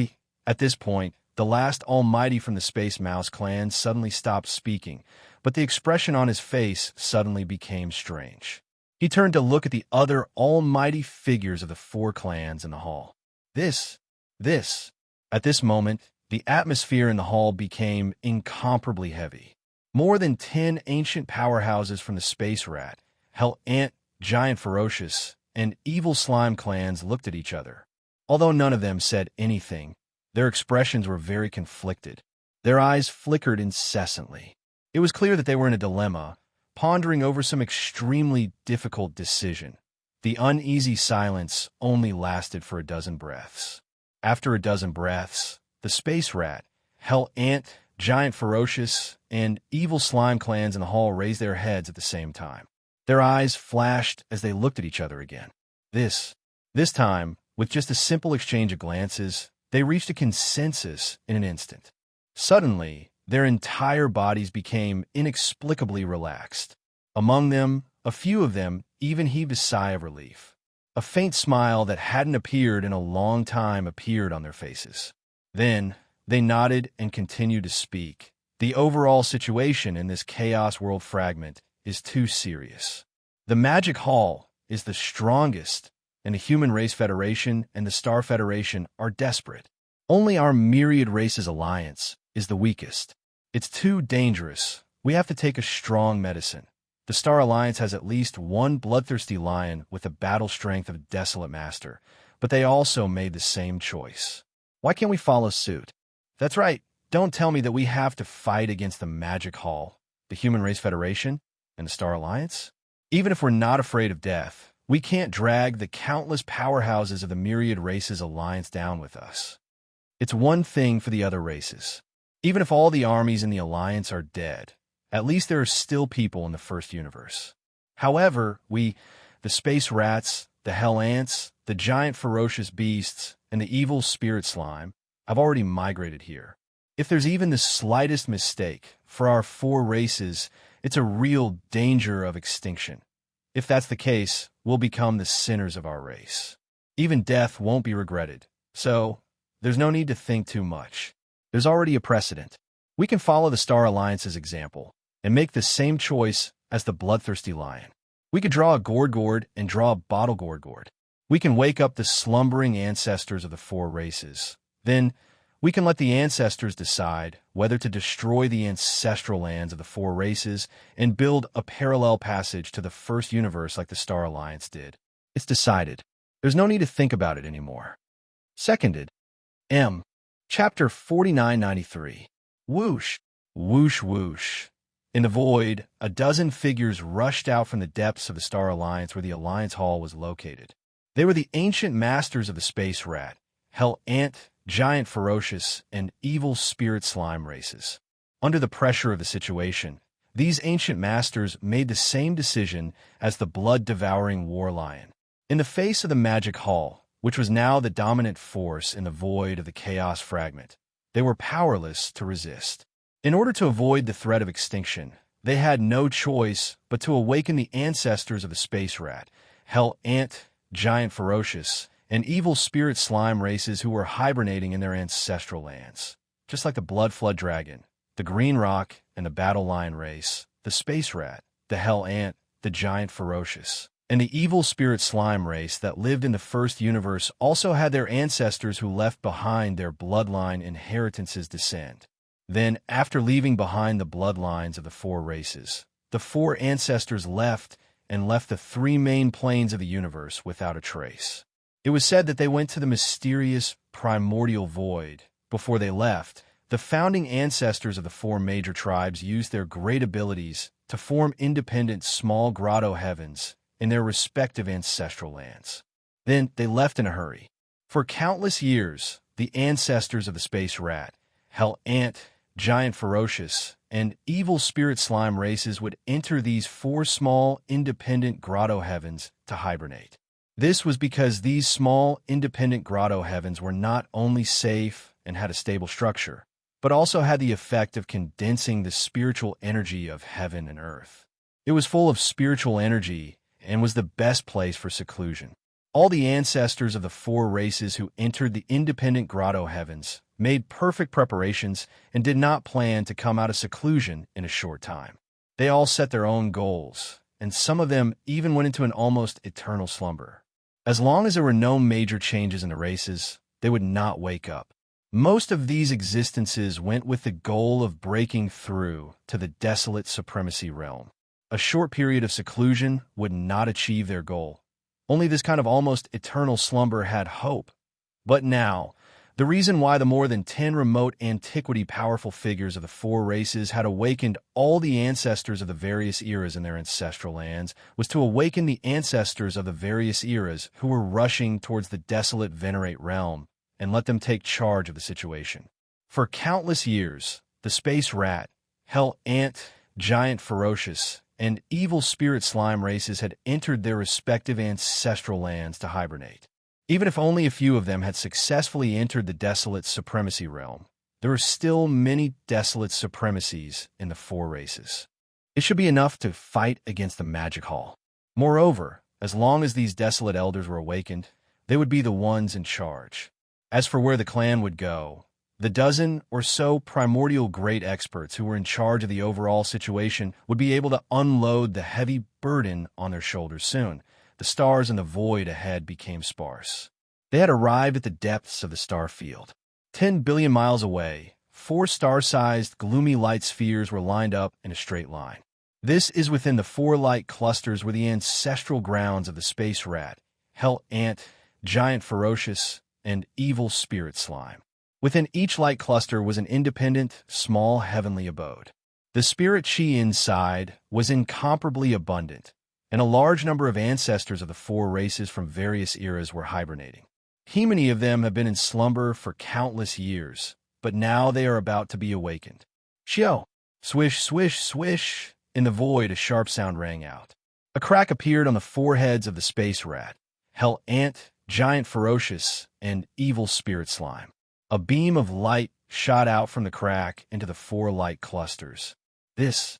at this point, the last almighty from the Space Mouse clan, suddenly stopped speaking, but the expression on his face suddenly became strange. He turned to look at the other almighty figures of the 4 clans in the hall. This. At this moment, the atmosphere in the hall became incomparably heavy. More than 10 ancient powerhouses from the Space Rat, Hell Ant, Giant Ferocious, and Evil Slime clans looked at each other. Although none of them said anything, their expressions were very conflicted. Their eyes flickered incessantly. It was clear that they were in a dilemma, pondering over some extremely difficult decision. The uneasy silence only lasted for a dozen breaths. After a dozen breaths, the Space Rat, Hell Ant, Giant Ferocious, and Evil Slime clans in the hall raised their heads at the same time. Their eyes flashed as they looked at each other again. This time, with just a simple exchange of glances, they reached a consensus in an instant. Suddenly, their entire bodies became inexplicably relaxed. Among them, a few of them even heaved a sigh of relief. A faint smile that hadn't appeared in a long time appeared on their faces. Then, they nodded and continued to speak. The overall situation in this Chaos World fragment is too serious. The Magic Hall is the strongest, and the Human Race Federation and the Star Federation are desperate. Only our Myriad Races Alliance is the weakest. It's too dangerous. We have to take a strong medicine. The Star Alliance has at least one bloodthirsty lion with the battle strength of a desolate master, but they also made the same choice. Why can't we follow suit? That's right. Don't tell me that we have to fight against the Magic Hall, the Human Race Federation, and the Star Alliance. Even if we're not afraid of death, we can't drag the countless powerhouses of the Myriad Races Alliance down with us. It's one thing for the other races. Even if all the armies in the Alliance are dead, at least there are still people in the first universe. However, we, the Space Rats, the Hell Ants, the Giant Ferocious Beasts, and the Evil Spirit Slime, have already migrated here. If there's even the slightest mistake, for our 4 races, it's a real danger of extinction. If that's the case, we'll become the sinners of our race. Even death won't be regretted, so there's no need to think too much. There's already a precedent. We can follow the Star Alliance's example and make the same choice as the bloodthirsty lion. We could draw a Gorgord and draw a bottle Gorgord. We can wake up the slumbering ancestors of the 4 races. Then, we can let the ancestors decide whether to destroy the ancestral lands of the 4 races and build a parallel passage to the first universe like the Star Alliance did. It's decided. There's no need to think about it anymore. Seconded. M. Chapter 4993. Whoosh. Whoosh whoosh. In the void, a dozen figures rushed out from the depths of the Star Alliance where the Alliance Hall was located. They were the ancient masters of the Space Rat, Hell Ant, Giant Ferocious, and Evil Spirit Slime races. Under the pressure of the situation, these ancient masters made the same decision as the blood-devouring war lion. In the face of the Magic Hall, which was now the dominant force in the void of the Chaos Fragment, they were powerless to resist. In order to avoid the threat of extinction, they had no choice but to awaken the ancestors of the Space Rat, Hell Ant, Giant Ferocious, and Evil Spirit Slime races who were hibernating in their ancestral lands. Just like the Blood Flood Dragon, the Green Rock, and the Battle Lion race, the Space Rat, the Hell Ant, the Giant Ferocious, and the Evil Spirit Slime race that lived in the first universe also had their ancestors who left behind their bloodline inheritances descend. Then, after leaving behind the bloodlines of the 4 races, the 4 ancestors left the 3 main planes of the universe without a trace. It was said that they went to the mysterious primordial void. Before they left, the founding ancestors of the 4 major tribes used their great abilities to form independent small grotto heavens in their respective ancestral lands. Then they left in a hurry. For countless years, the ancestors of the Space Rat, Hell Ant, Giant Ferocious, and Evil Spirit Slime races would enter these 4 small, independent grotto heavens to hibernate. This was because these small, independent grotto heavens were not only safe and had a stable structure, but also had the effect of condensing the spiritual energy of heaven and earth. It was full of spiritual energy and was the best place for seclusion. All the ancestors of the 4 races who entered the independent grotto heavens made perfect preparations, and did not plan to come out of seclusion in a short time. They all set their own goals, and some of them even went into an almost eternal slumber. As long as there were no major changes in the races, they would not wake up. Most of these existences went with the goal of breaking through to the desolate supremacy realm. A short period of seclusion would not achieve their goal. Only this kind of almost eternal slumber had hope. But now, the reason why the more than 10 remote antiquity powerful figures of the four races had awakened all the ancestors of the various eras in their ancestral lands was to awaken the ancestors of the various eras who were rushing towards the desolate venerate realm and let them take charge of the situation. For countless years, the space rat, hell ant, giant ferocious, and evil spirit slime races had entered their respective ancestral lands to hibernate. Even if only a few of them had successfully entered the desolate supremacy realm, there are still many desolate supremacies in the four races. It should be enough to fight against the magic hall. Moreover, as long as these desolate elders were awakened, they would be the ones in charge. As for where the clan would go, the dozen or so primordial great experts who were in charge of the overall situation would be able to unload the heavy burden on their shoulders soon. The stars in the void ahead became sparse. They had arrived at the depths of the star field. 10 billion miles away, 4 star-sized, gloomy light spheres were lined up in a straight line. This is within the 4 light clusters were the ancestral grounds of the space rat, hell ant, giant ferocious, and evil spirit slime. Within each light cluster was an independent, small heavenly abode. The spirit chi inside was incomparably abundant, and a large number of ancestors of the four races from various eras were hibernating. Many of them have been in slumber for countless years, but now they are about to be awakened. Shio! Swish, swish, swish! In the void, a sharp sound rang out. A crack appeared on the foreheads of the space rat, hell ant, giant ferocious, and evil spirit slime. A beam of light shot out from the crack into the 4 light clusters. This,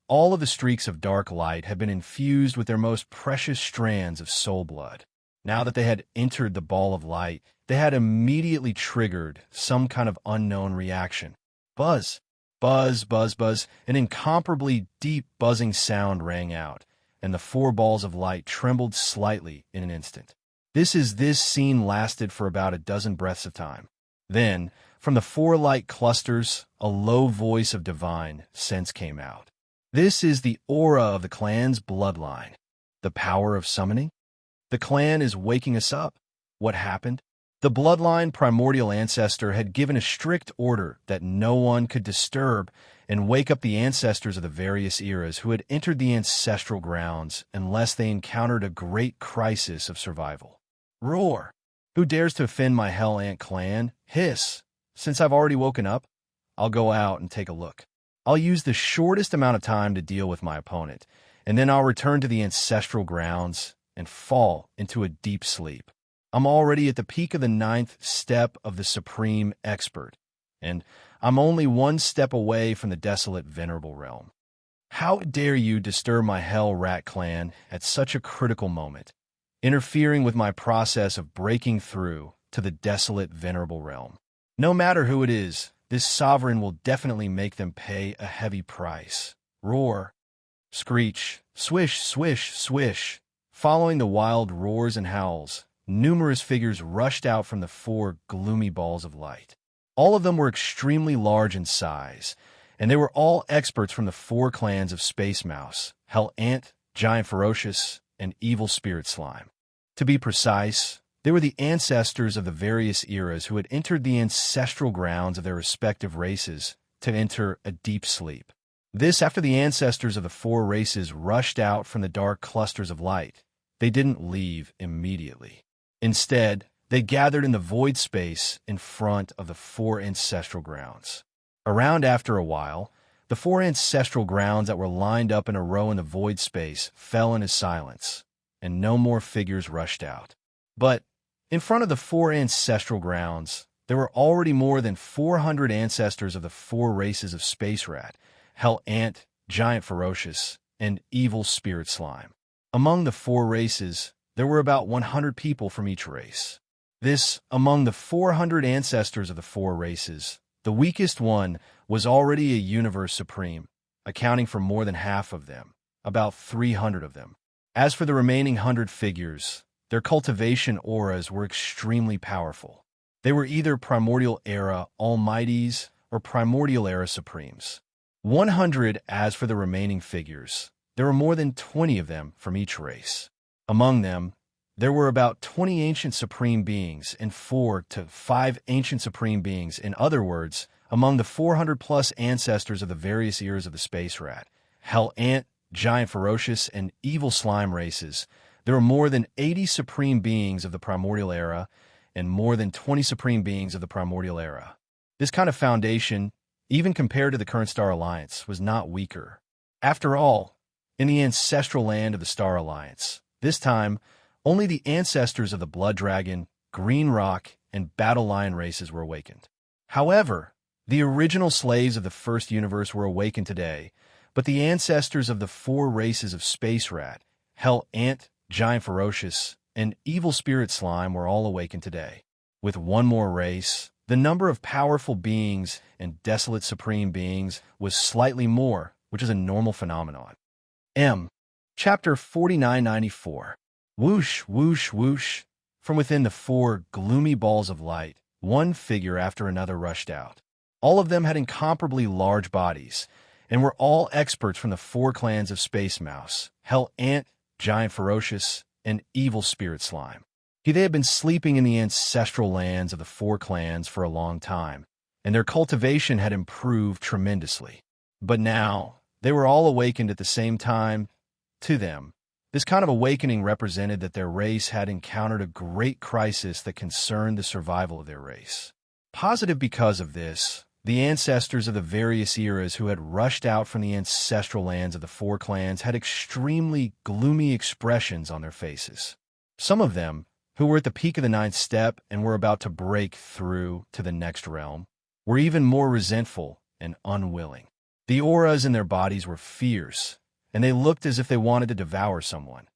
all of the streaks of dark light had been infused with their most precious strands of soul blood. Now that they had entered the ball of light, they had immediately triggered some kind of unknown reaction. Buzz, buzz, buzz, buzz, an incomparably deep buzzing sound rang out, and the 4 balls of light trembled slightly in an instant. This scene lasted for about a dozen breaths of time. Then, from the 4 light clusters, a low voice of divine sense came out. This is the aura of the clan's bloodline. The power of summoning? The clan is waking us up. What happened? The bloodline primordial ancestor had given a strict order that no one could disturb and wake up the ancestors of the various eras who had entered the ancestral grounds unless they encountered a great crisis of survival. Roar! Who dares to offend my hell ant clan? Hiss! Since I've already woken up, I'll go out and take a look. I'll use the shortest amount of time to deal with my opponent, and then I'll return to the ancestral grounds and fall into a deep sleep. I'm already at the peak of the 9th step of the Supreme Expert, and I'm only 1 step away from the desolate venerable realm. How dare you disturb my hell rat clan at such a critical moment, interfering with my process of breaking through to the desolate venerable realm? No matter who it is, this sovereign will definitely make them pay a heavy price. Roar! Screech! Swish, swish, swish! Following the wild roars and howls, numerous figures rushed out from the 4 gloomy balls of light. All of them were extremely large in size, and they were all experts from the 4 clans of Space Mouse, Hell Ant, Giant Ferocious, and Evil Spirit Slime. To be precise, they were the ancestors of the various eras who had entered the ancestral grounds of their respective races to enter a deep sleep. This after the ancestors of the 4 races rushed out from the dark clusters of light. They didn't leave immediately. Instead, they gathered in the void space in front of the 4 ancestral grounds. Around after a while, the 4 ancestral grounds that were lined up in a row in the void space fell into silence, and no more figures rushed out. But in front of the 4 ancestral grounds, there were already more than 400 ancestors of the 4 races of Space Rat, Hell Ant, Giant Ferocious, and Evil Spirit Slime. Among the four races, there were about 100 people from each race. Among the 400 ancestors of the four races, the weakest one was already a universe supreme, accounting for more than half of them, about 300 of them. As for the remaining 100 figures, their cultivation auras were extremely powerful. They were either primordial era almighties or primordial era supremes. 100. As for the remaining figures, there were more than 20 of them from each race. Among them, there were about 20 ancient supreme beings and 4 to 5 ancient supreme beings. In other words, among the 400-plus ancestors of the various eras of the space rat, hell ant, giant ferocious, and evil slime races, there were more than 80 supreme beings of the primordial era and more than 20 supreme beings of the primordial era. This kind of foundation, even compared to the current Star Alliance, was not weaker. After all, in the ancestral land of the Star Alliance, this time, only the ancestors of the Blood Dragon, Green Rock, and Battle Lion races were awakened. However, the original slaves of the first universe were awakened today, but the ancestors of the four races of Space Rat, Hell Ant, Giant Ferocious, and Evil Spirit Slime were all awakened today. With one more race, the number of powerful beings and desolate supreme beings was slightly more, which is a normal phenomenon. Chapter 4994. Whoosh, whoosh, whoosh. From within the four gloomy balls of light, one figure after another rushed out. All of them had incomparably large bodies, and were all experts from the four clans of Space Mouse, Hell Ant, Giant Ferocious, and Evil Spirit Slime. They had been sleeping in the ancestral lands of the four clans for a long time, and their cultivation had improved tremendously. But now, they were all awakened at the same time. To them, this kind of awakening represented that their race had encountered a great crisis that concerned the survival of their race. Positive because of this, the ancestors of the various eras who had rushed out from the ancestral lands of the four clans had extremely gloomy expressions on their faces. Some of them, who were at the peak of the ninth step and were about to break through to the next realm, were even more resentful and unwilling. The auras in their bodies were fierce, and they looked as if they wanted to devour someone.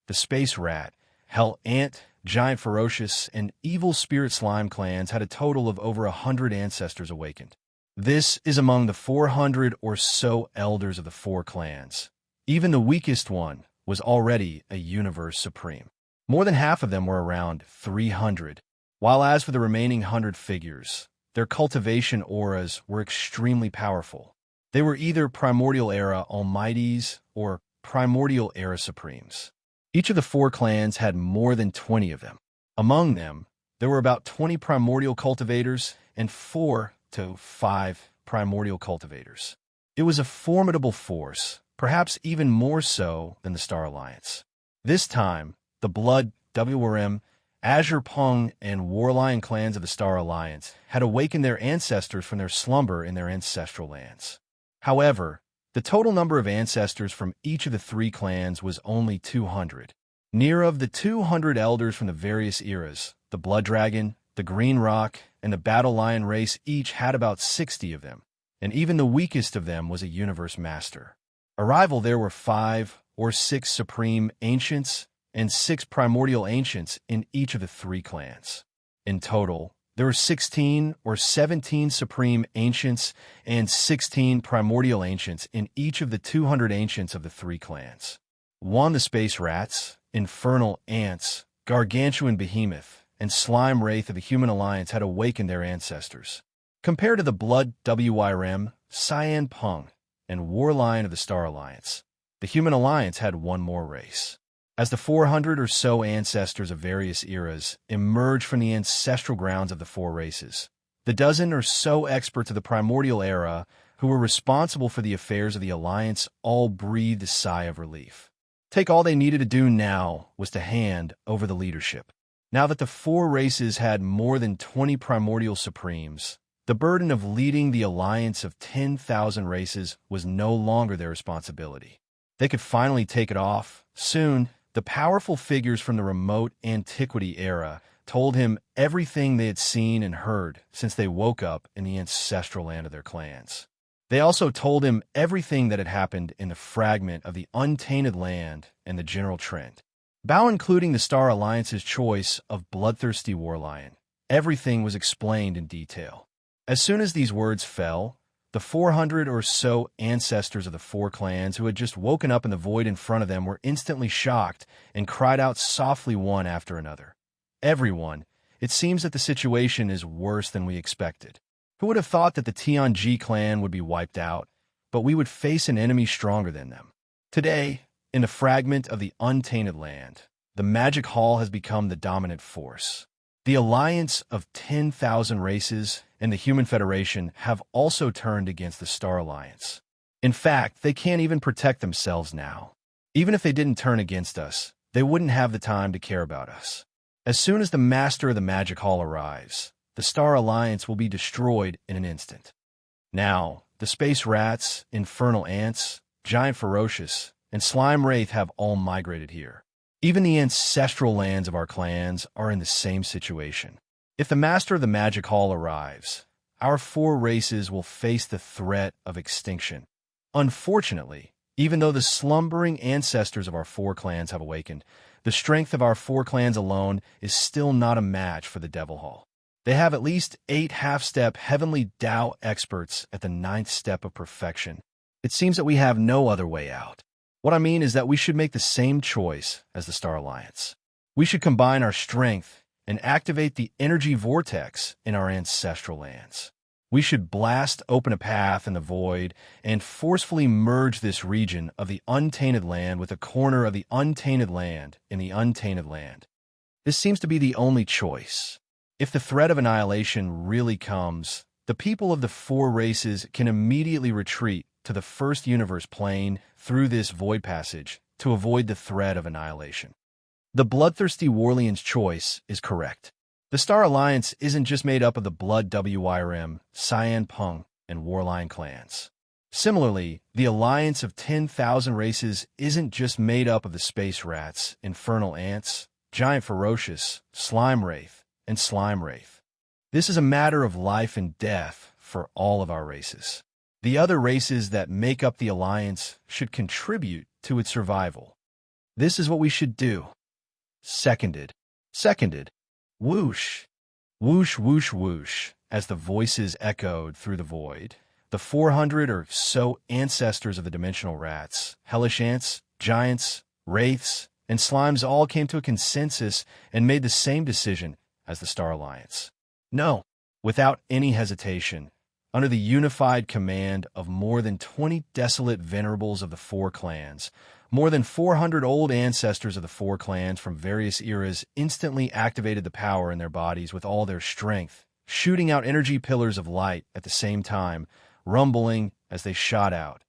The Space Rat, Hell Ant, Giant Ferocious, and Evil Spirit Slime clans had a total of over 100 ancestors awakened. This is among the 400 or so elders of the four clans. Even the weakest one was already a universe supreme. More than half of them were around 300, while as for the remaining 100 figures, their cultivation auras were extremely powerful. They were either primordial era almighties or primordial era supremes. Each of the four clans had more than 20 of them. Among them, there were about 20 primordial cultivators and 4 to 5 primordial cultivators. It was a formidable force, perhaps even more so than the Star Alliance. This time, the Blood, WRM, Azure Pung, and Warlion clans of the Star Alliance had awakened their ancestors from their slumber in their ancestral lands. However, the total number of ancestors from each of the three clans was only 200. Near of the 200 elders from the various eras, the Blood Dragon, the Green Rock, and the Battle Lion race each had about 60 of them, and even the weakest of them was a universe master. Arrival there were 5 or 6 supreme ancients and 6 primordial ancients in each of the three clans. In total, there were 16 or 17 supreme ancients and 16 primordial ancients in each of the 200 ancients of the three clans. The Space Rats, Infernal Ants, Gargantuan Behemoth, and Slime Wraith of the Human Alliance had awakened their ancestors. Compared to the Blood WRM, Cyan Pung, and Warlion of the Star Alliance, the Human Alliance had one more race. As the 400 or so ancestors of various eras emerged from the ancestral grounds of the four races, the dozen or so experts of the primordial era who were responsible for the affairs of the Alliance all breathed a sigh of relief. All they needed to do now was to hand over the leadership. Now that the four races had more than 20 primordial supremes, the burden of leading the alliance of 10,000 races was no longer their responsibility. They could finally take it off. Soon, the powerful figures from the remote antiquity era told him everything they had seen and heard since they woke up in the ancestral land of their clans. They also told him everything that had happened in the fragment of the untainted land and the general trend. Bao including the Star Alliance's choice of bloodthirsty war lion. Everything was explained in detail. As soon as these words fell, the 400 or so ancestors of the four clans who had just woken up in the void in front of them were instantly shocked and cried out softly one after another. Everyone, it seems that the situation is worse than we expected. Who would have thought that the Tianji clan would be wiped out, but we would face an enemy stronger than them? Today, in the fragment of the untainted land, the magic hall has become the dominant force. The alliance of 10,000 races and the Human Federation have also turned against the Star Alliance. In fact, they can't even protect themselves now. Even if they didn't turn against us, they wouldn't have the time to care about us. As soon as the master of the magic hall arrives, the Star Alliance will be destroyed in an instant. Now, the space rats, infernal ants, giant ferocious, and slime wraith have all migrated here. Even the ancestral lands of our clans are in the same situation. If the master of the magic hall arrives, our four races will face the threat of extinction. Unfortunately, even though the slumbering ancestors of our four clans have awakened, the strength of our four clans alone is still not a match for the Devil Hall. They have at least 8 half-step heavenly Tao experts at the 9th step of perfection. It seems that we have no other way out. What I mean is that we should make the same choice as the Star Alliance. We should combine our strength and activate the energy vortex in our ancestral lands. We should blast open a path in the void and forcefully merge this region of the untainted land with a corner of the untainted land in the untainted land. This seems to be the only choice. If the threat of annihilation really comes, the people of the four races can immediately retreat to the first universe plane through this void passage to avoid the threat of annihilation. The bloodthirsty Warlian's choice is correct. The Star Alliance isn't just made up of the Blood WYRM, Cyan Peng, and Warlion clans. Similarly, the alliance of 10,000 races isn't just made up of the space rats, infernal ants, giant ferocious, slime wraith, and slime wraith. This is a matter of life and death for all of our races. The other races that make up the alliance should contribute to its survival. This is what we should do. Seconded. Seconded. Whoosh. Whoosh, whoosh, whoosh, as the voices echoed through the void. The 400 or so ancestors of the dimensional rats, hellish ants, giants, wraiths, and slimes all came to a consensus and made the same decision as the Star Alliance. No, without any hesitation, under the unified command of more than 20 desolate venerables of the four clans, more than 400 old ancestors of the four clans from various eras instantly activated the power in their bodies with all their strength, shooting out energy pillars of light at the same time, rumbling as they shot out.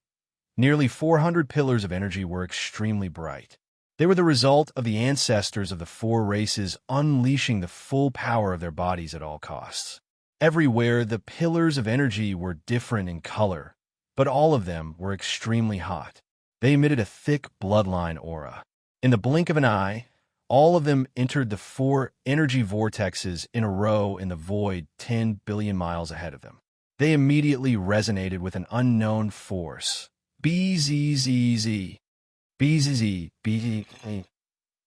Nearly 400 pillars of energy were extremely bright. They were the result of the ancestors of the four races unleashing the full power of their bodies at all costs. Everywhere, the pillars of energy were different in color, but all of them were extremely hot. They emitted a thick bloodline aura. In the blink of an eye, all of them entered the 4 energy vortexes in a row in the void 10 billion miles ahead of them. They immediately resonated with an unknown force. BZZZ. BZZ. BZZ.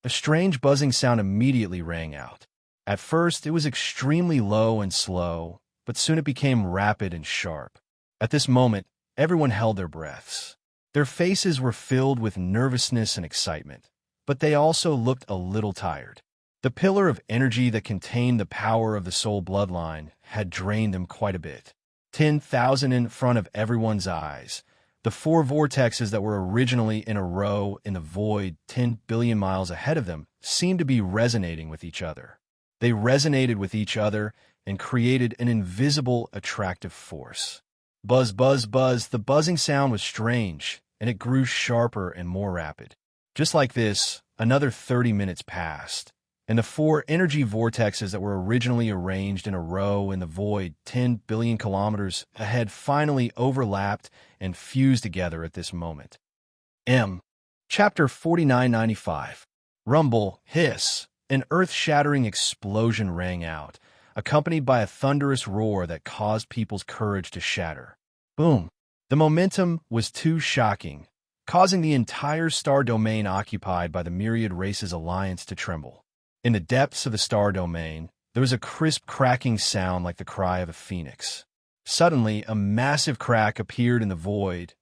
A strange buzzing sound immediately rang out. At first, it was extremely low and slow, but soon it became rapid and sharp. At this moment, everyone held their breaths. Their faces were filled with nervousness and excitement, but they also looked a little tired. The pillar of energy that contained the power of the soul bloodline had drained them quite a bit. 10,000 in front of everyone's eyes. The 4 vortexes that were originally in a row in the void 10 billion miles ahead of them seemed to be resonating with each other. They resonated with each other and created an invisible, attractive force. Buzz, buzz, buzz. The buzzing sound was strange, and it grew sharper and more rapid. Just like this, another 30 minutes passed, and the 4 energy vortexes that were originally arranged in a row in the void 10 billion kilometers ahead finally overlapped and fused together at this moment. Chapter 4995. Rumble, hiss. An earth-shattering explosion rang out, accompanied by a thunderous roar that caused people's courage to shatter. Boom! The momentum was too shocking, causing the entire star domain occupied by the myriad races alliance to tremble. In the depths of the star domain, there was a crisp cracking sound like the cry of a phoenix. Suddenly, a massive crack appeared in the void.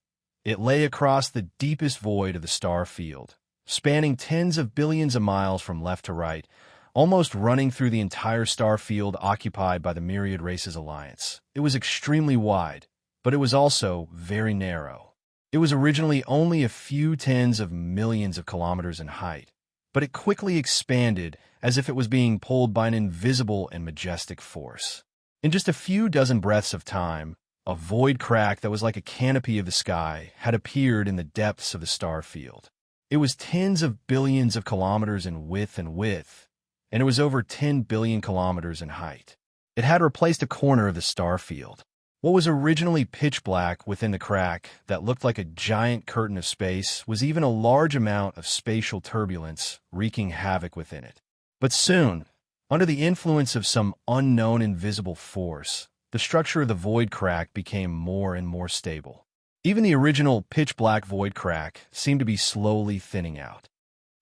It lay across the deepest void of the star field, spanning tens of billions of miles from left to right, almost running through the entire star field occupied by the myriad races alliance. It was extremely wide, but it was also very narrow. It was originally only a few tens of millions of kilometers in height, but it quickly expanded as if it was being pulled by an invisible and majestic force. In just a few dozen breaths of time, a void crack that was like a canopy of the sky had appeared in the depths of the star field. It was tens of billions of kilometers in width, and it was over 10 billion kilometers in height. It had replaced a corner of the star field. What was originally pitch black within the crack that looked like a giant curtain of space was even a large amount of spatial turbulence wreaking havoc within it. But soon, under the influence of some unknown invisible force, the structure of the void crack became more and more stable. Even the original pitch-black void crack seemed to be slowly thinning out.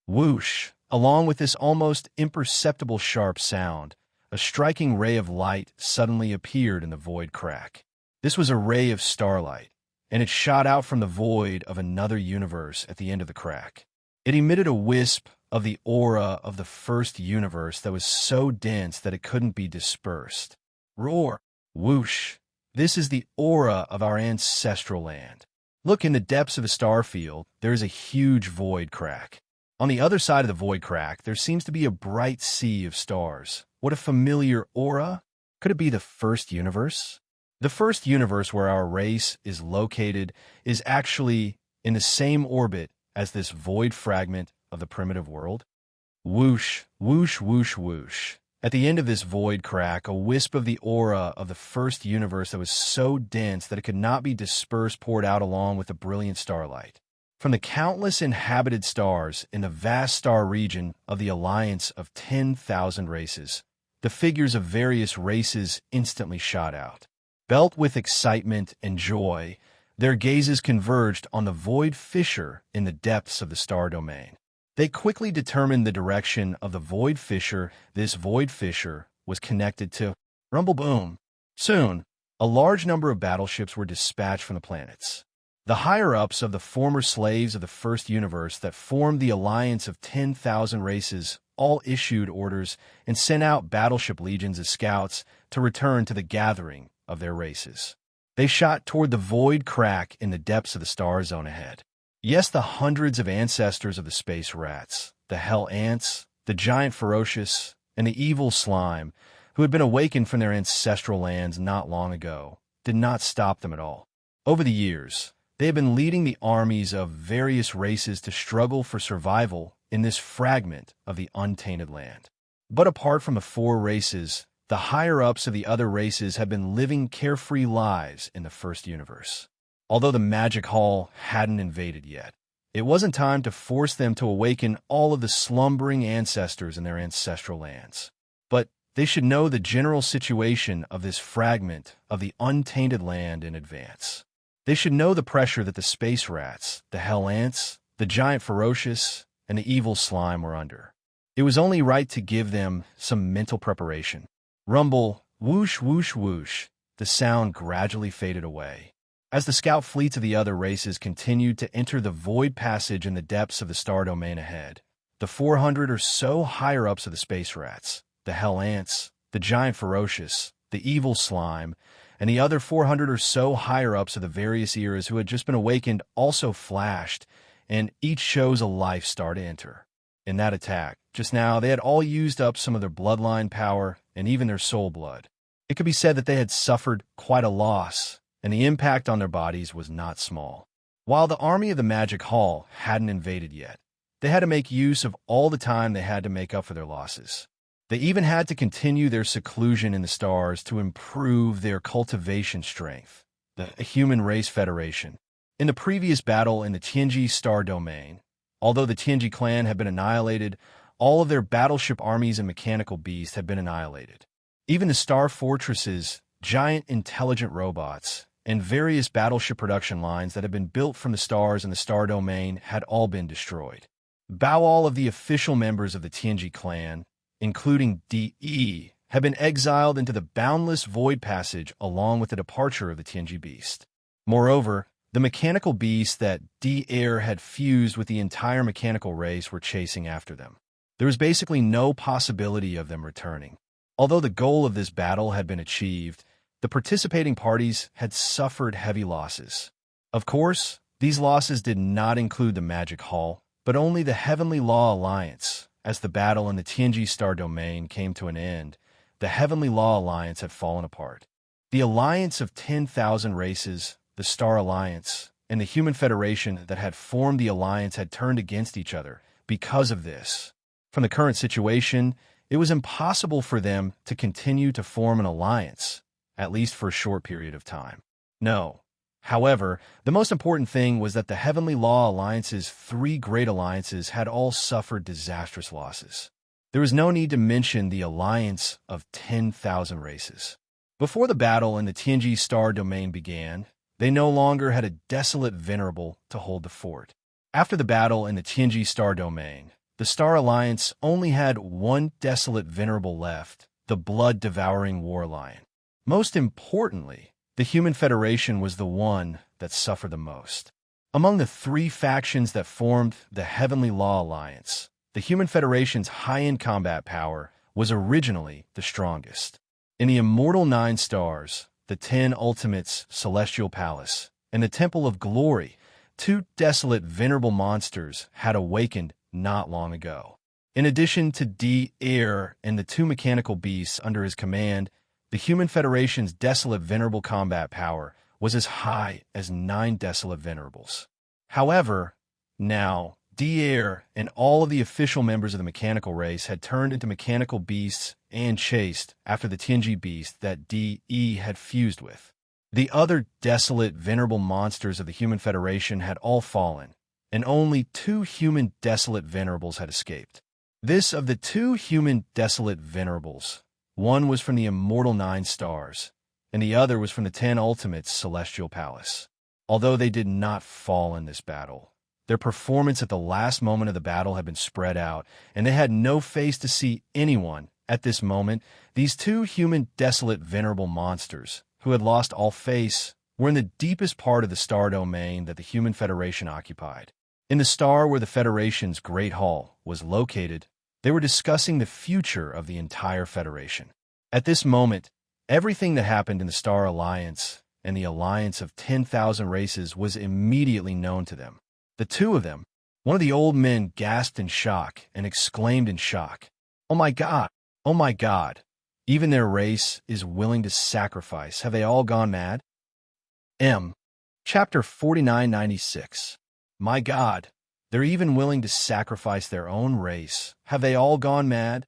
Whoosh! Along with this almost imperceptible sharp sound, a striking ray of light suddenly appeared in the void crack. This was a ray of starlight, and it shot out from the void of another universe at the end of the crack. It emitted a wisp of the aura of the first universe that was so dense that it couldn't be dispersed. Roar! Whoosh! This is the aura of our ancestral land. Look, in the depths of the star field, there is a huge void crack. On the other side of the void crack, there seems to be a bright sea of stars. What a familiar aura! Could it be the first universe? The first universe where our race is located is actually in the same orbit as this void fragment of the primitive world. Whoosh, whoosh, whoosh, whoosh. At the end of this void crack, a wisp of the aura of the first universe that was so dense that it could not be dispersed poured out along with the brilliant starlight. From the countless inhabited stars in the vast star region of the alliance of 10,000 races, the figures of various races instantly shot out. Belt with excitement and joy, their gazes converged on the void fissure in the depths of the star domain. They quickly determined the direction of the void fissure. This void fissure was connected to Rumble Boom. Soon, a large number of battleships were dispatched from the planets. The higher-ups of the former slaves of the first universe that formed the alliance of 10,000 races all issued orders and sent out battleship legions as scouts to return to the gathering of their races. They shot toward the void crack in the depths of the star zone ahead. Yes, the hundreds of ancestors of the space rats, the hell ants, the giant ferocious, and the evil slime, who had been awakened from their ancestral lands not long ago, did not stop them at all. Over the years, they have been leading the armies of various races to struggle for survival in this fragment of the untainted land. But apart from the four races, the higher-ups of the other races have been living carefree lives in the first universe. Although the magic hall hadn't invaded yet, it wasn't time to force them to awaken all of the slumbering ancestors in their ancestral lands. But they should know the general situation of this fragment of the untainted land in advance. They should know the pressure that the space rats, the hell ants, the giant ferocious, and the evil slime were under. It was only right to give them some mental preparation. Rumble, whoosh, whoosh, whoosh. The sound gradually faded away. As the scout fleets of the other races continued to enter the void passage in the depths of the star domain ahead, the 400 or so higher-ups of the space rats, the hell ants, the giant ferocious, the evil slime, and the other 400 or so higher-ups of the various eras who had just been awakened also flashed, and each chose a life star to enter. In that attack, just now, they had all used up some of their bloodline power and even their soul blood. It could be said that they had suffered quite a loss, and the impact on their bodies was not small. While the army of the Magic Hall hadn't invaded yet, they had to make use of all the time they had to make up for their losses. They even had to continue their seclusion in the stars to improve their cultivation strength, the Human Race Federation. In the previous battle in the Tianji star domain, although the Tianji clan had been annihilated, all of their battleship armies and mechanical beasts had been annihilated. Even the star fortresses, giant intelligent robots, and various battleship production lines that had been built from the stars in the star domain had all been destroyed. All of the official members of the Tianji clan, including DE, had been exiled into the boundless void passage along with the departure of the Tianji beast. Moreover, the mechanical beasts that D-Air had fused with the entire mechanical race were chasing after them. There was basically no possibility of them returning. Although the goal of this battle had been achieved, the participating parties had suffered heavy losses. Of course, these losses did not include the Magic Hall, but only the Heavenly Law Alliance. As the battle in the Tianji Star Domain came to an end, the Heavenly Law Alliance had fallen apart. The alliance of 10,000 races, the Star Alliance, and the Human Federation that had formed the alliance had turned against each other. Because of this, from the current situation, it was impossible for them to continue to form an alliance, at least for a short period of time. No. However, the most important thing was that the Heavenly Law Alliance's 3 great alliances had all suffered disastrous losses. There was no need to mention the alliance of 10,000 races. Before the battle in the Tianji Star Domain began, they no longer had a desolate venerable to hold the fort. After the battle in the Tianji Star Domain, the Star Alliance only had one desolate venerable left, the blood-devouring war lion. Most importantly, the Human Federation was the one that suffered the most. Among the 3 factions that formed the Heavenly Law Alliance, the Human Federation's high-end combat power was originally the strongest. In the Immortal 9 Stars, the 10 Ultimates Celestial Palace, and the Temple of Glory, 2 desolate venerable monsters had awakened not long ago. In addition to D-Air and the 2 mechanical beasts under his command, the Human Federation's desolate venerable combat power was as high as 9 desolate venerables. However, now, D-Air and all of the official members of the mechanical race had turned into mechanical beasts and chased after the Tianji beast that DE had fused with. The other desolate venerable monsters of the Human Federation had all fallen, and only 2 human desolate venerables had escaped. This of the 2 human desolate venerables, one was from the Immortal 9 Stars, and the other was from the 10 Ultimates Celestial Palace. Although they did not fall in this battle, their performance at the last moment of the battle had been spread out, and they had no face to see anyone. At this moment, these 2 human desolate venerable monsters, who had lost all face, were in the deepest part of the star domain that the Human Federation occupied. In the star where the Federation's Great Hall was located, they were discussing the future of the entire Federation. At this moment, everything that happened in the Star Alliance and the alliance of 10,000 races was immediately known to them. The 2 of them, one of the old men gasped in shock and exclaimed in shock, "Oh my God! Oh my God! Even their race is willing to sacrifice. Have they all gone mad?" Chapter 4996. My God! They're even willing to sacrifice their own race. Have they all gone mad?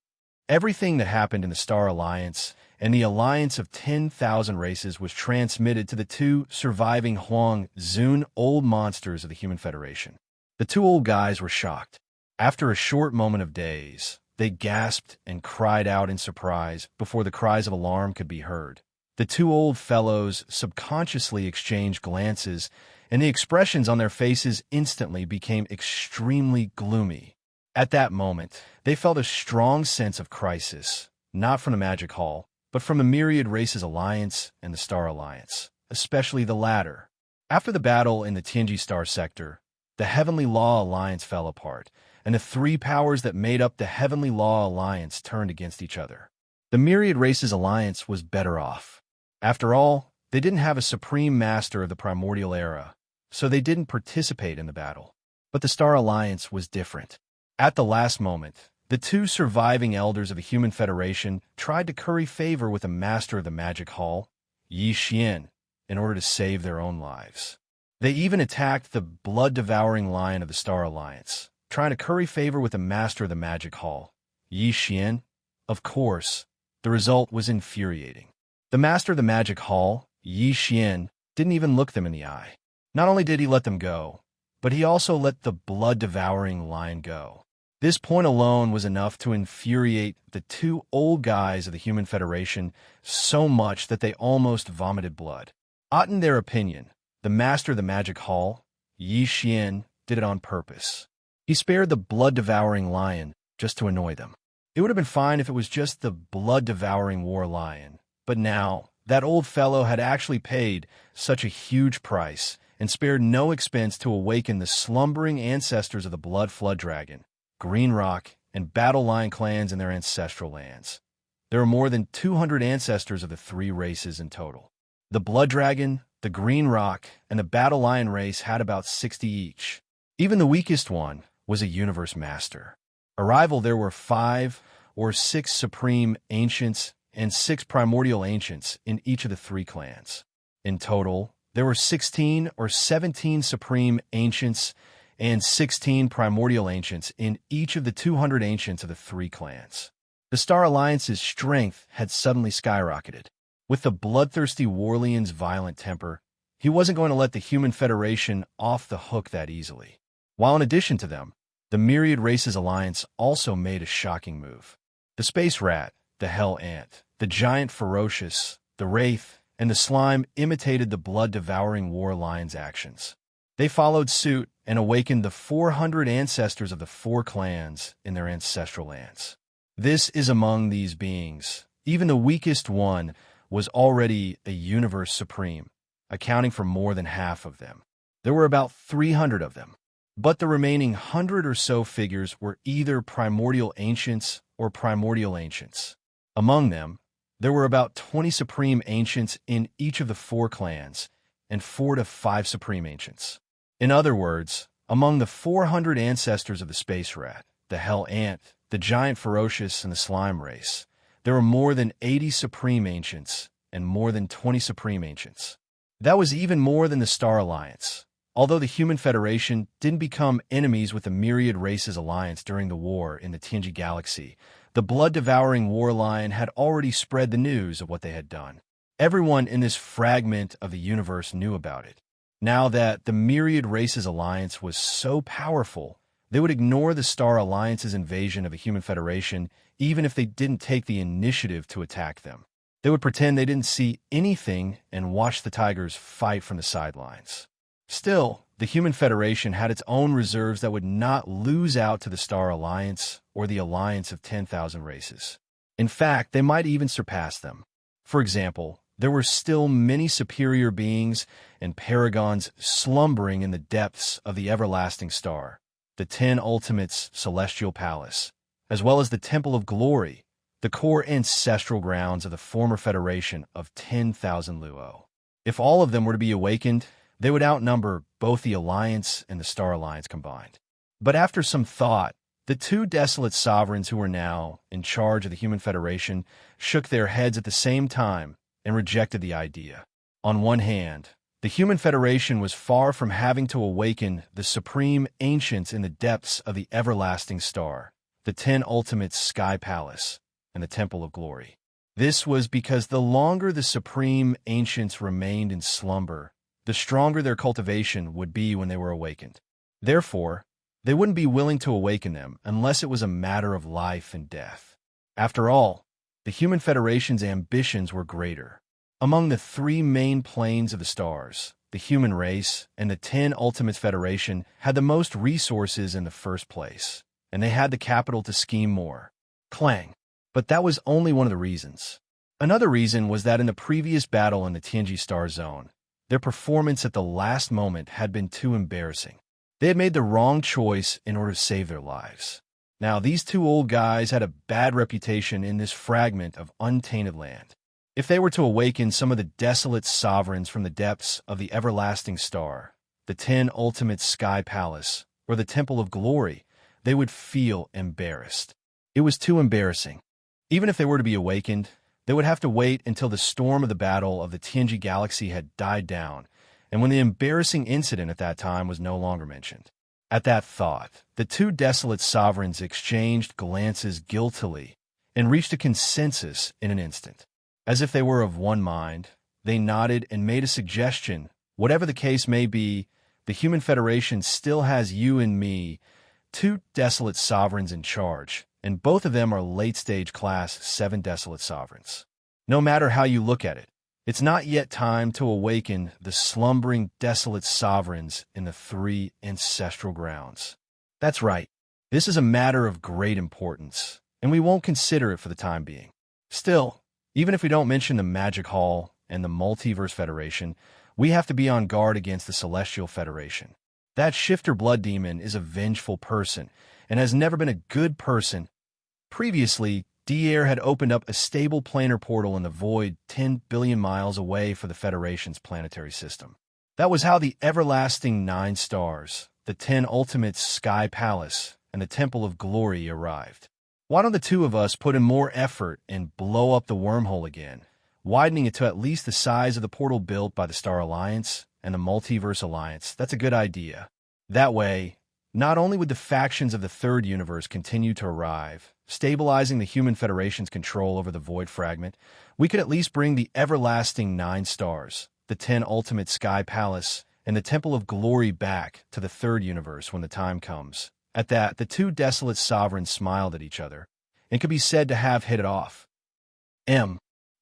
Everything that happened in the Star Alliance and the alliance of 10,000 races was transmitted to the 2 surviving Huang Zun old monsters of the Human Federation. The 2 old guys were shocked. After a short moment of daze, they gasped and cried out in surprise before the cries of alarm could be heard. The 2 old fellows subconsciously exchanged glances, and the expressions on their faces instantly became extremely gloomy. At that moment, they felt a strong sense of crisis, not from the Magic Hall, but from the Myriad Races Alliance and the Star Alliance, especially the latter. After the battle in the Tianji Star Sector, the Heavenly Law Alliance fell apart, and the 3 powers that made up the Heavenly Law Alliance turned against each other. The Myriad Races Alliance was better off. After all, they didn't have a supreme master of the primordial era, so they didn't participate in the battle. But the Star Alliance was different. At the last moment, the 2 surviving elders of the Human Federation tried to curry favor with the master of the Magic Hall, Yi Xian, in order to save their own lives. They even attacked the blood-devouring lion of the Star Alliance, trying to curry favor with the master of the Magic Hall, Yi Xian. Of course, the result was infuriating. The master of the Magic Hall, Yi Xian, didn't even look them in the eye. Not only did he let them go, but he also let the blood-devouring lion go. This point alone was enough to infuriate the 2 old guys of the Human Federation so much that they almost vomited blood. In their opinion, the master of the magic hall, Yi Xian, did it on purpose. He spared the blood-devouring lion just to annoy them. It would have been fine if it was just the blood-devouring war lion, but now that old fellow had actually paid such a huge price and spared no expense to awaken the slumbering ancestors of the Blood Flood Dragon, Green Rock, and Battle Lion clans in their ancestral lands. There are more than 200 ancestors of the three races in total. The Blood Dragon, the Green Rock, and the Battle Lion race had about 60 each. Even the weakest one was a universe master. Arrival, there were 5 or 6 supreme ancients and 6 primordial ancients in each of the 3 clans. In total, there were 16 or 17 supreme ancients and 16 primordial ancients in each of the 200 ancients of the 3 clans. The Star Alliance's strength had suddenly skyrocketed. With the bloodthirsty Warleon's violent temper, he wasn't going to let the Human Federation off the hook that easily. While in addition to them, the Myriad Races Alliance also made a shocking move. The Space Rat, the Hell Ant, the Giant Ferocious, the Wraith, and the Slime imitated the blood-devouring War Lion's actions. They followed suit and awakened the 400 ancestors of the 4 clans in their ancestral lands. This is among these beings. Even the weakest one was already a universe supreme, accounting for more than half of them. There were about 300 of them. But the remaining 100 or so figures were either primordial ancients or primordial ancients. Among them, there were about 20 supreme ancients in each of the 4 clans, and 4 to 5 supreme ancients. In other words, among the 400 ancestors of the Space Rat, the Hell Ant, the Giant Ferocious, and the Slime race, there were more than 80 supreme ancients and more than 20 supreme ancients. That was even more than the Star Alliance. Although the Human Federation didn't become enemies with the Myriad Races Alliance during the war in the Tianji Galaxy, the blood-devouring War Lion had already spread the news of what they had done. Everyone in this fragment of the universe knew about it. Now that the Myriad Races Alliance was so powerful, they would ignore the Star Alliance's invasion of the Human Federation even if they didn't take the initiative to attack them. They would pretend they didn't see anything and watch the Tigers fight from the sidelines. Still, the Human Federation had its own reserves that would not lose out to the Star Alliance or the Alliance of 10,000 races. In fact, they might even surpass them. For example, there were still many superior beings and paragons slumbering in the depths of the everlasting star, the 10 Ultimates' celestial palace, as well as the Temple of Glory, the core ancestral grounds of the former Federation of 10,000 Luo. If all of them were to be awakened, they would outnumber both the Alliance and the Star Alliance combined. But after some thought, the 2 desolate sovereigns who were now in charge of the Human Federation shook their heads at the same time and rejected the idea. On one hand, the Human Federation was far from having to awaken the supreme ancients in the depths of the everlasting star, the 10 Ultimates' Sky Palace, and the Temple of Glory. This was because the longer the supreme ancients remained in slumber, the stronger their cultivation would be when they were awakened. Therefore, they wouldn't be willing to awaken them unless it was a matter of life and death. After all, the Human Federation's ambitions were greater. Among the 3 main planes of the stars, the human race and the 10 Ultimates Federation had the most resources in the first place, and they had the capital to scheme more. Clang. But that was only one of the reasons. Another reason was that in the previous battle in the Tianji Star Zone, their performance at the last moment had been too embarrassing. They had made the wrong choice in order to save their lives. Now, these 2 old guys had a bad reputation in this fragment of untainted land. If they were to awaken some of the desolate sovereigns from the depths of the everlasting star, the 10 Ultimate Sky Palace, or the Temple of Glory, they would feel embarrassed. It was too embarrassing. Even if they were to be awakened, they would have to wait until the storm of the battle of the Tianji Galaxy had died down, and when the embarrassing incident at that time was no longer mentioned. At that thought, the 2 desolate sovereigns exchanged glances guiltily and reached a consensus in an instant. As if they were of one mind, they nodded and made a suggestion. Whatever the case may be, the Human Federation still has you and me, 2 desolate sovereigns in charge, and both of them are late-stage class 7 desolate sovereigns. No matter how you look at it, It's not yet time to awaken the slumbering, desolate sovereigns in the three ancestral grounds. That's right. This is a matter of great importance, and we won't consider it for the time being. Still, even if we don't mention the Magic Hall and the Multiverse Federation, we have to be on guard against the Celestial Federation. That shifter blood demon is a vengeful person and has never been a good person. Previously, Dier had opened up a stable planar portal in the void 10 billion miles away for the Federation's planetary system. That was how the everlasting 9 stars, the 10 ultimates Sky Palace, and the Temple of Glory arrived. Why don't the two of us put in more effort and blow up the wormhole again, widening it to at least the size of the portal built by the Star Alliance and the Multiverse Alliance? That's a good idea. That way, not only would the factions of the third universe continue to arrive, stabilizing the Human Federation's control over the Void Fragment, we could at least bring the everlasting 9 stars, the 10 ultimate Sky Palace, and the Temple of Glory back to the third universe when the time comes. At that, the two desolate sovereigns smiled at each other, and could be said to have hit it off.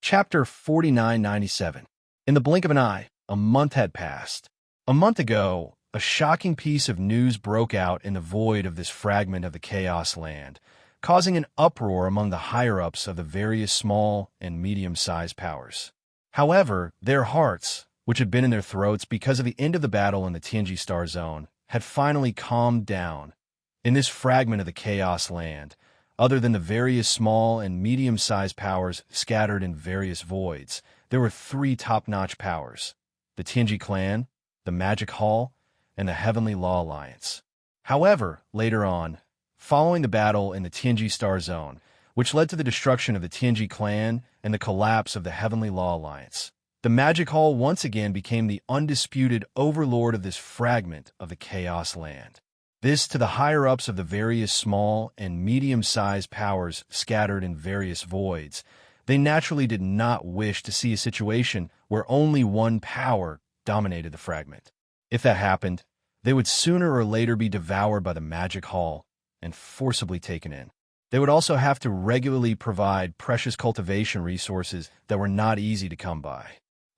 Chapter 4997. In the blink of an eye, a month had passed. A month ago, a shocking piece of news broke out in the void of this fragment of the Chaos Land, causing an uproar among the higher-ups of the various small and medium-sized powers. However, their hearts, which had been in their throats because of the end of the battle in the Tianji Star Zone, had finally calmed down. In this fragment of the Chaos Land, other than the various small and medium-sized powers scattered in various voids, there were 3 top-notch powers: the Tianji Clan, the Magic Hall, and the Heavenly Law Alliance. However, later on, following the battle in the Tianji Star Zone, which led to the destruction of the Tianji Clan and the collapse of the Heavenly Law Alliance, the Magic Hall once again became the undisputed overlord of this fragment of the Chaos Land. This to the higher-ups of the various small and medium-sized powers scattered in various voids. They naturally did not wish to see a situation where only one power dominated the fragment. If that happened, they would sooner or later be devoured by the Magic Hall and forcibly taken in. They would also have to regularly provide precious cultivation resources that were not easy to come by.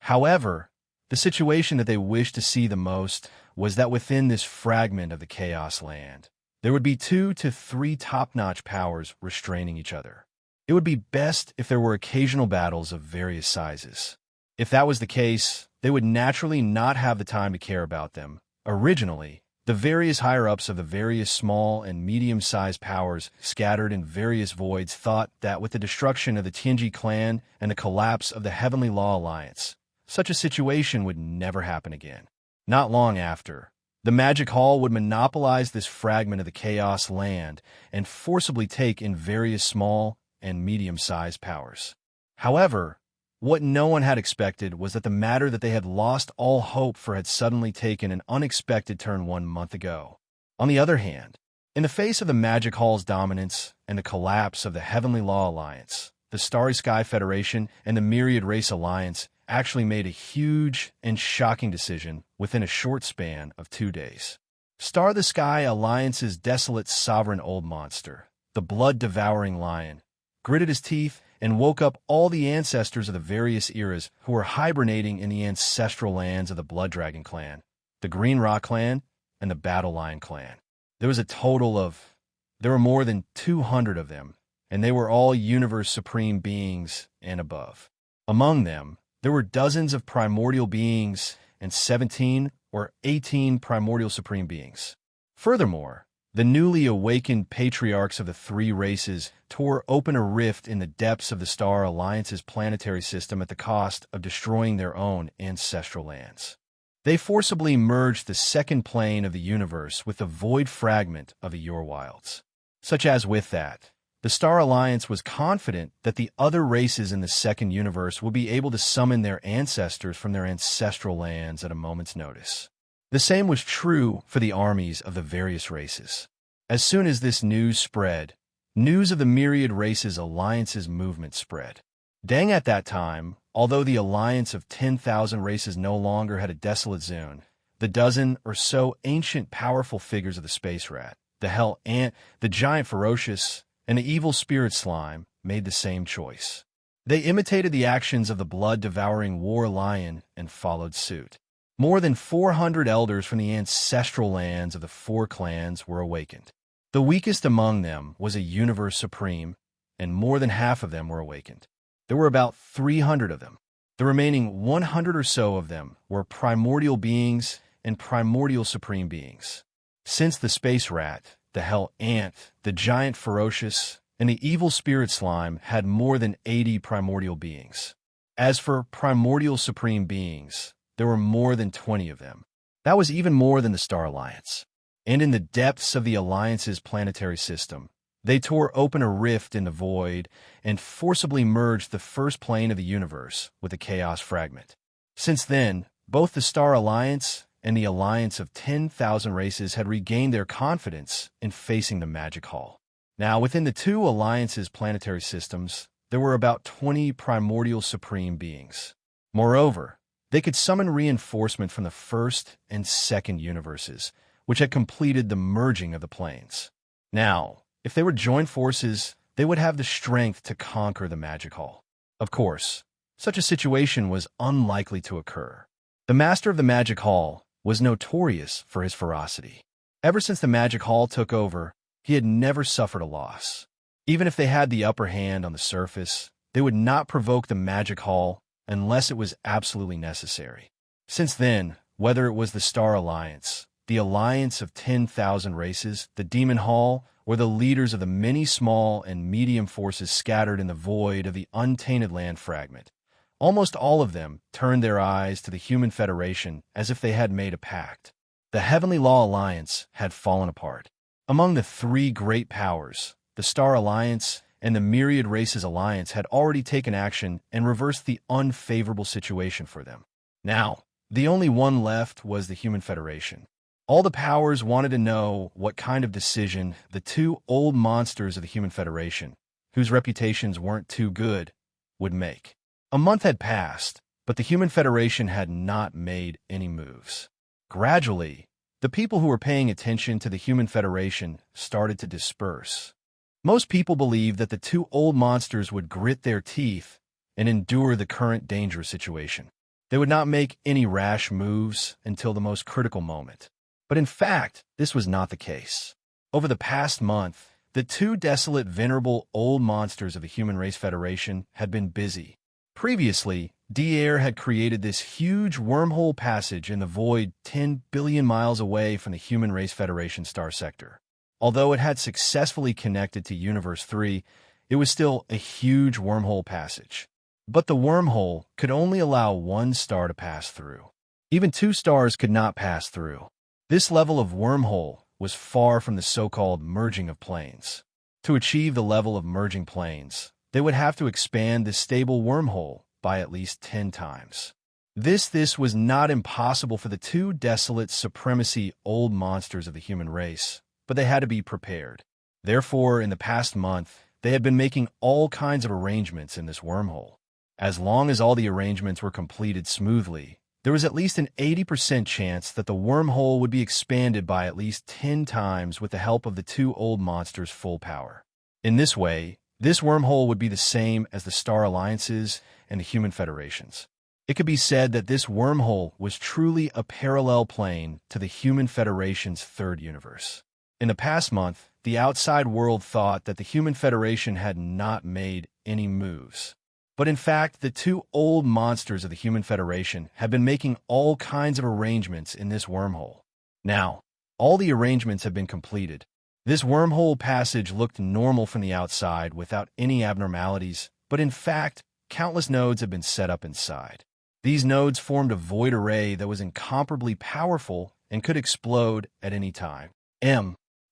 However, the situation that they wished to see the most was that within this fragment of the Chaos Land, there would be 2 to 3 top-notch powers restraining each other. It would be best if there were occasional battles of various sizes. If that was the case, they would naturally not have the time to care about them. Originally, the various higher-ups of the various small and medium-sized powers scattered in various voids thought that with the destruction of the Tianji Clan and the collapse of the Heavenly Law Alliance, such a situation would never happen again. Not long after, the Magic Hall would monopolize this fragment of the Chaos Land and forcibly take in various small and medium-sized powers. However, what no one had expected was that the matter that they had lost all hope for had suddenly taken an unexpected turn 1 month ago. On the other hand, in the face of the Magic Hall's dominance and the collapse of the Heavenly Law Alliance, the Starry Sky Federation and the Myriad Race Alliance actually made a huge and shocking decision within a short span of 2 days. Star the Sky Alliance's desolate sovereign old monster, the blood-devouring lion, gritted his teeth and woke up all the ancestors of the various eras who were hibernating in the ancestral lands of the Blood Dragon Clan, the Green Rock Clan, and the Battle Lion Clan. There were more than 200 of them, and they were all universe supreme beings and above. Among them, there were dozens of primordial beings and 17 or 18 primordial supreme beings. Furthermore, the newly awakened patriarchs of the 3 races tore open a rift in the depths of the Star Alliance's planetary system at the cost of destroying their own ancestral lands. They forcibly merged the second plane of the universe with the void fragment of the Yorwilds. Such as with that, the Star Alliance was confident that the other races in the second universe would be able to summon their ancestors from their ancestral lands at a moment's notice. The same was true for the armies of the various races. As soon as this news spread, news of the Myriad Races Alliance's movement spread. Dang, at that time, although the alliance of 10,000 races no longer had a desolate zone, the dozen or so ancient powerful figures of the Space Rat, the Hell Ant, the Giant Ferocious, and the Evil Spirit Slime made the same choice. They imitated the actions of the blood-devouring war lion and followed suit. More than 400 elders from the ancestral lands of the four clans were awakened. The weakest among them was a universe supreme, and more than half of them were awakened. There were about 300 of them. The remaining 100 or so of them were primordial beings and primordial supreme beings. Since the space rat, the hell ant, the giant ferocious, and the evil spirit slime had more than 80 primordial beings. As for primordial supreme beings, there were more than 20 of them. That was even more than the Star Alliance. And in the depths of the Alliance's planetary system, they tore open a rift in the void and forcibly merged the first plane of the universe with a chaos fragment. Since then, both the Star Alliance and the Alliance of 10,000 races had regained their confidence in facing the Magic Hall. Now, within the two Alliance's planetary systems, there were about 20 primordial supreme beings. Moreover, they could summon reinforcement from the first and second universes, which had completed the merging of the planes. Now, if they would join forces, they would have the strength to conquer the Magic Hall. Of course, such a situation was unlikely to occur. The master of the Magic Hall was notorious for his ferocity. Ever since the Magic Hall took over, he had never suffered a loss. Even if they had the upper hand on the surface, they would not provoke the Magic Hall unless it was absolutely necessary. Since then, whether it was the Star Alliance, the Alliance of 10,000 races, the Demon Hall, or the leaders of the many small and medium forces scattered in the void of the untainted land fragment, almost all of them turned their eyes to the Human Federation as if they had made a pact. The Heavenly Law Alliance had fallen apart. Among the three great powers, the Star Alliance and the Myriad Races Alliance had already taken action and reversed the unfavorable situation for them. Now, the only one left was the Human Federation. All the powers wanted to know what kind of decision the two old monsters of the Human Federation, whose reputations weren't too good, would make. A month had passed, but the Human Federation had not made any moves. Gradually, the people who were paying attention to the Human Federation started to disperse. Most people believed that the two old monsters would grit their teeth and endure the current dangerous situation. They would not make any rash moves until the most critical moment. But in fact, this was not the case. Over the past month, the two desolate, venerable old monsters of the Human Race Federation had been busy. Previously, Dier had created this huge wormhole passage in the void 10 billion miles away from the Human Race Federation star sector. Although it had successfully connected to Universe 3, it was still a huge wormhole passage. But the wormhole could only allow one star to pass through. Even two stars could not pass through. This level of wormhole was far from the so-called merging of planes. To achieve the level of merging planes, they would have to expand this stable wormhole by at least 10 times. This was not impossible for the two desolate supremacy old monsters of the human race, but they had to be prepared. Therefore, in the past month, they had been making all kinds of arrangements in this wormhole. As long as all the arrangements were completed smoothly, there was at least an 80% chance that the wormhole would be expanded by at least 10 times with the help of the two old monsters' full power. In this way, this wormhole would be the same as the Star Alliances and the Human Federations. It could be said that this wormhole was truly a parallel plane to the Human Federation's third universe. In the past month, the outside world thought that the Human Federation had not made any moves. But in fact, the two old monsters of the Human Federation have been making all kinds of arrangements in this wormhole. Now, all the arrangements have been completed. This wormhole passage looked normal from the outside without any abnormalities, but in fact, countless nodes have been set up inside. These nodes formed a void array that was incomparably powerful and could explode at any time.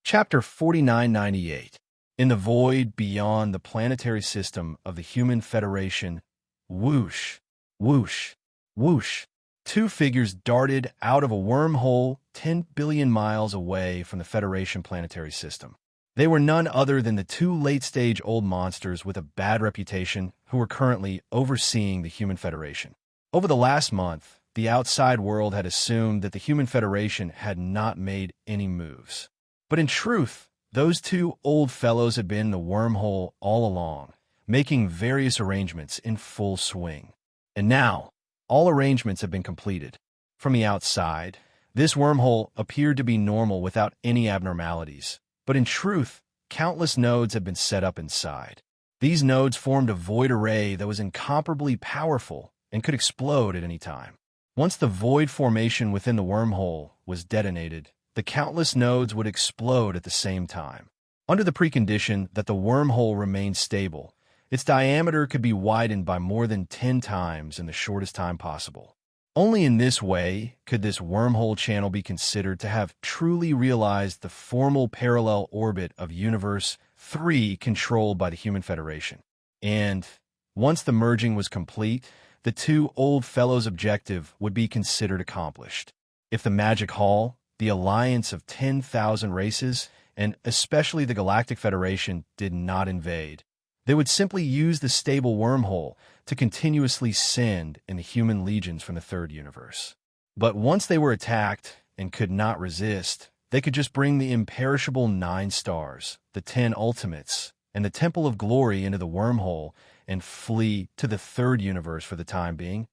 Chapter 4998. In the void beyond the planetary system of the Human Federation, whoosh, whoosh, whoosh, two figures darted out of a wormhole 10 billion miles away from the Federation planetary system. They were none other than the two late-stage old monsters with a bad reputation who were currently overseeing the Human Federation. Over the last month, the outside world had assumed that the Human Federation had not made any moves. But in truth, those two old fellows had been in the wormhole all along, making various arrangements in full swing. And now, all arrangements have been completed. From the outside, this wormhole appeared to be normal without any abnormalities, but in truth, countless nodes had been set up inside. These nodes formed a void array that was incomparably powerful and could explode at any time. Once the void formation within the wormhole was detonated, the countless nodes would explode at the same time. Under the precondition that the wormhole remained stable, its diameter could be widened by more than 10 times in the shortest time possible. Only in this way could this wormhole channel be considered to have truly realized the formal parallel orbit of Universe 3 controlled by the Human Federation. And once the merging was complete, the two old fellows' objective would be considered accomplished. If the Magic Hall, the alliance of 10,000 races, and especially the Galactic Federation, did not invade, they would simply use the stable wormhole to continuously send in the human legions from the third universe. But once they were attacked and could not resist, they could just bring the imperishable 9 stars, the 10 ultimates, and the Temple of Glory into the wormhole and flee to the third universe for the time being.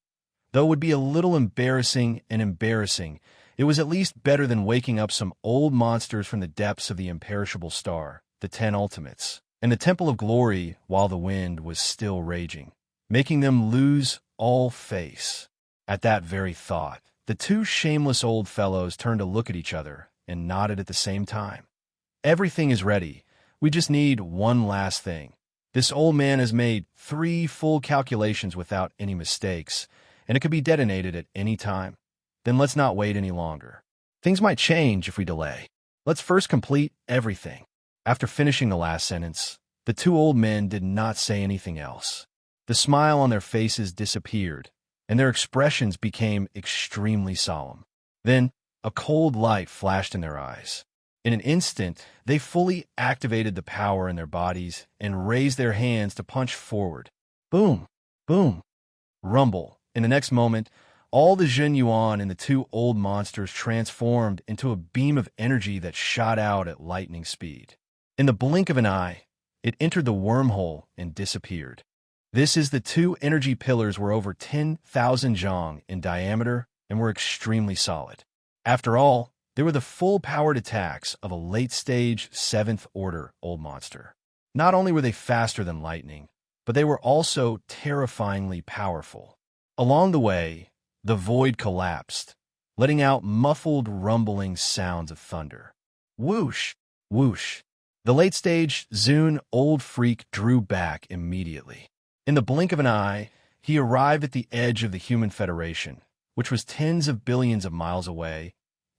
Though it would be a little embarrassing, it was at least better than waking up some old monsters from the depths of the imperishable star, the 10 ultimates, and the Temple of Glory while the wind was still raging, making them lose all face. At that very thought, the two shameless old fellows turned to look at each other and nodded at the same time. Everything is ready. We just need one last thing. This old man has made 3 full calculations without any mistakes, and it could be detonated at any time. Then let's not wait any longer. Things might change if we delay. Let's first complete everything. After finishing the last sentence, the 2 old men did not say anything else. The smile on their faces disappeared, and their expressions became extremely solemn. Then, a cold light flashed in their eyes. In an instant, they fully activated the power in their bodies and raised their hands to punch forward. Boom! Boom! Rumble. In the next moment, all the Jin Yuan and the 2 old monsters transformed into a beam of energy that shot out at lightning speed. In the blink of an eye, it entered the wormhole and disappeared. This is the 2 energy pillars were over 10,000 zhang in diameter and were extremely solid. After all, they were the full-powered attacks of a late-stage 7th-order old monster. Not only were they faster than lightning, but they were also terrifyingly powerful. Along the way, the void collapsed, letting out muffled rumbling sounds of thunder. Whoosh! Whoosh! The late-stage Zune old freak drew back immediately. In the blink of an eye, he arrived at the edge of the Human Federation, which was tens of billions of miles away,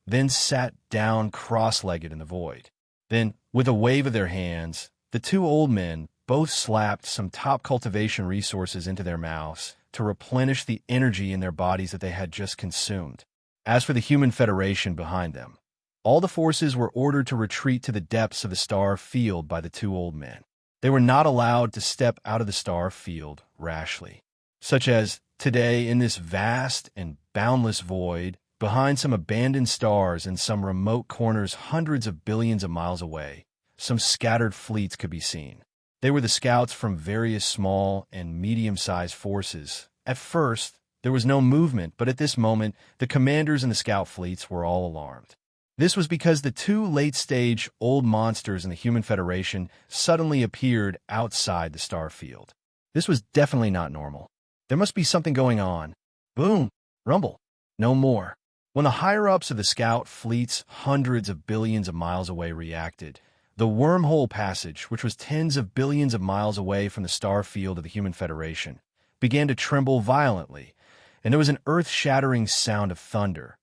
then sat down cross-legged in the void. Then, with a wave of their hands, the 2 old men both slapped some top cultivation resources into their mouths to replenish the energy in their bodies that they had just consumed. As for the Human Federation behind them, all the forces were ordered to retreat to the depths of the star field by the 2 old men. They were not allowed to step out of the star field rashly, such as today in this vast and boundless void, behind some abandoned stars in some remote corners hundreds of billions of miles away, some scattered fleets could be seen. They were the scouts from various small and medium-sized forces. At first, there was no movement, but at this moment, the commanders in the scout fleets were all alarmed. This was because the 2 late-stage old monsters in the Human Federation suddenly appeared outside the star field. This was definitely not normal. There must be something going on. Boom! Rumble! No more. When the higher-ups of the scout fleets hundreds of billions of miles away reacted, the wormhole passage, which was tens of billions of miles away from the star field of the Human Federation, began to tremble violently, and there was an earth-shattering sound of thunder.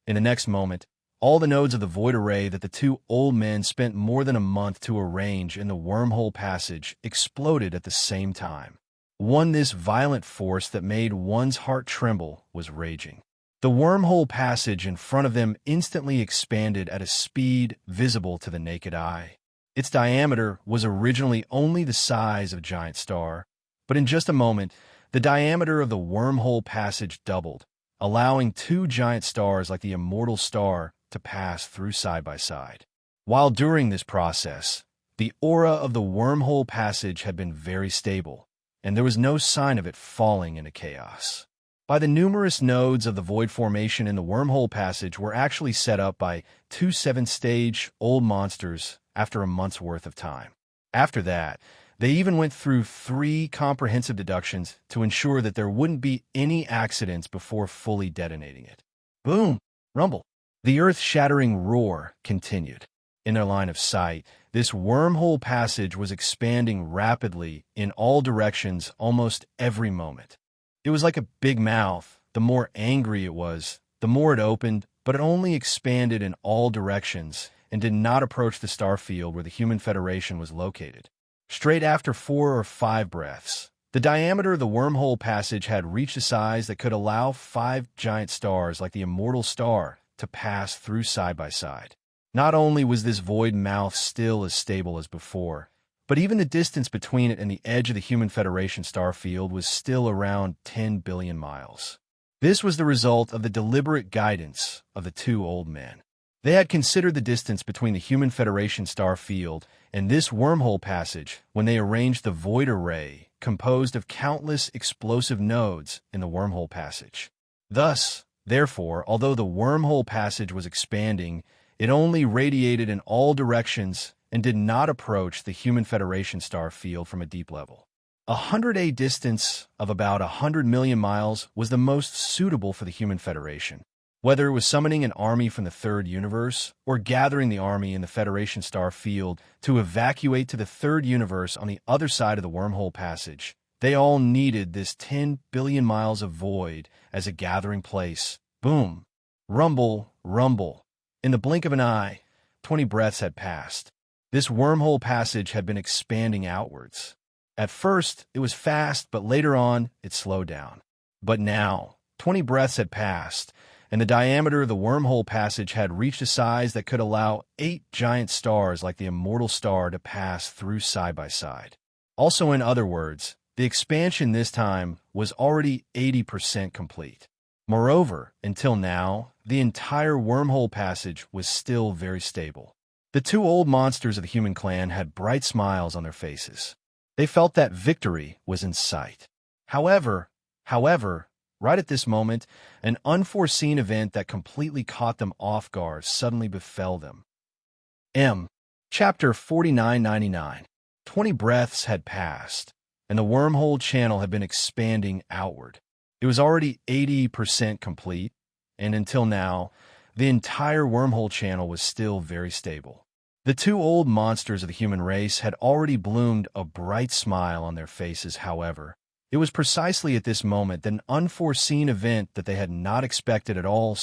In the next moment, all the nodes of the void array that the 2 old men spent more than a month to arrange in the wormhole passage exploded at the same time. This violent force that made one's heart tremble was raging. The wormhole passage in front of them instantly expanded at a speed visible to the naked eye. Its diameter was originally only the size of a giant star, but in just a moment, the diameter of the wormhole passage doubled, allowing 2 giant stars like the immortal star to pass through side by side. While during this process, The aura of the wormhole passage had been very stable, and there was no sign of it falling into chaos. By the numerous nodes of the void formation in the wormhole passage were actually set up by 2 7th-stage old monsters after a month's worth of time. After that, they even went through 3 comprehensive deductions to ensure that there wouldn't be any accidents before fully detonating it. Boom! Rumble! The earth-shattering roar continued. In their line of sight, this wormhole passage was expanding rapidly in all directions almost every moment. It was like a big mouth. The more angry it was, the more it opened, but it only expanded in all directions and did not approach the star field where the Human Federation was located. Straight after 4 or 5 breaths, the diameter of the wormhole passage had reached a size that could allow 5 giant stars like the immortal star to pass through side by side. Not only was this void mouth still as stable as before, but even the distance between it and the edge of the Human Federation star field was still around 10 billion miles. This was the result of the deliberate guidance of the 2 old men. They had considered the distance between the Human Federation star field and this wormhole passage when they arranged the void array composed of countless explosive nodes in the wormhole passage. Thus, therefore, although the wormhole passage was expanding, it only radiated in all directions and did not approach the Human Federation star field from a deep level. 100 distance of about 100 million miles was the most suitable for the Human Federation. Whether it was summoning an army from the third universe or gathering the army in the Federation star field to evacuate to the third universe on the other side of the wormhole passage, they all needed this 10 billion miles of void as a gathering place. Boom! Rumble, rumble. In the blink of an eye, 20 breaths had passed. This wormhole passage had been expanding outwards. At first, it was fast, but later on, it slowed down. But now, 20 breaths had passed, and the diameter of the wormhole passage had reached a size that could allow 8 giant stars like the immortal star to pass through side by side. Also, in other words, the expansion this time was already 80% complete. Moreover, until now, the entire wormhole passage was still very stable. The 2 old monsters of the human clan had bright smiles on their faces. They felt that victory was in sight. However, right at this moment, an unforeseen event that completely caught them off guard suddenly befell them. Chapter 4999. 20 breaths had passed, and the wormhole channel had been expanding outward. It was already 80% complete, and until now, the entire wormhole channel was still very stable. The 2 old monsters of the human race had already bloomed a bright smile on their faces. However, it was precisely at this moment that an unforeseen event that they had not expected at all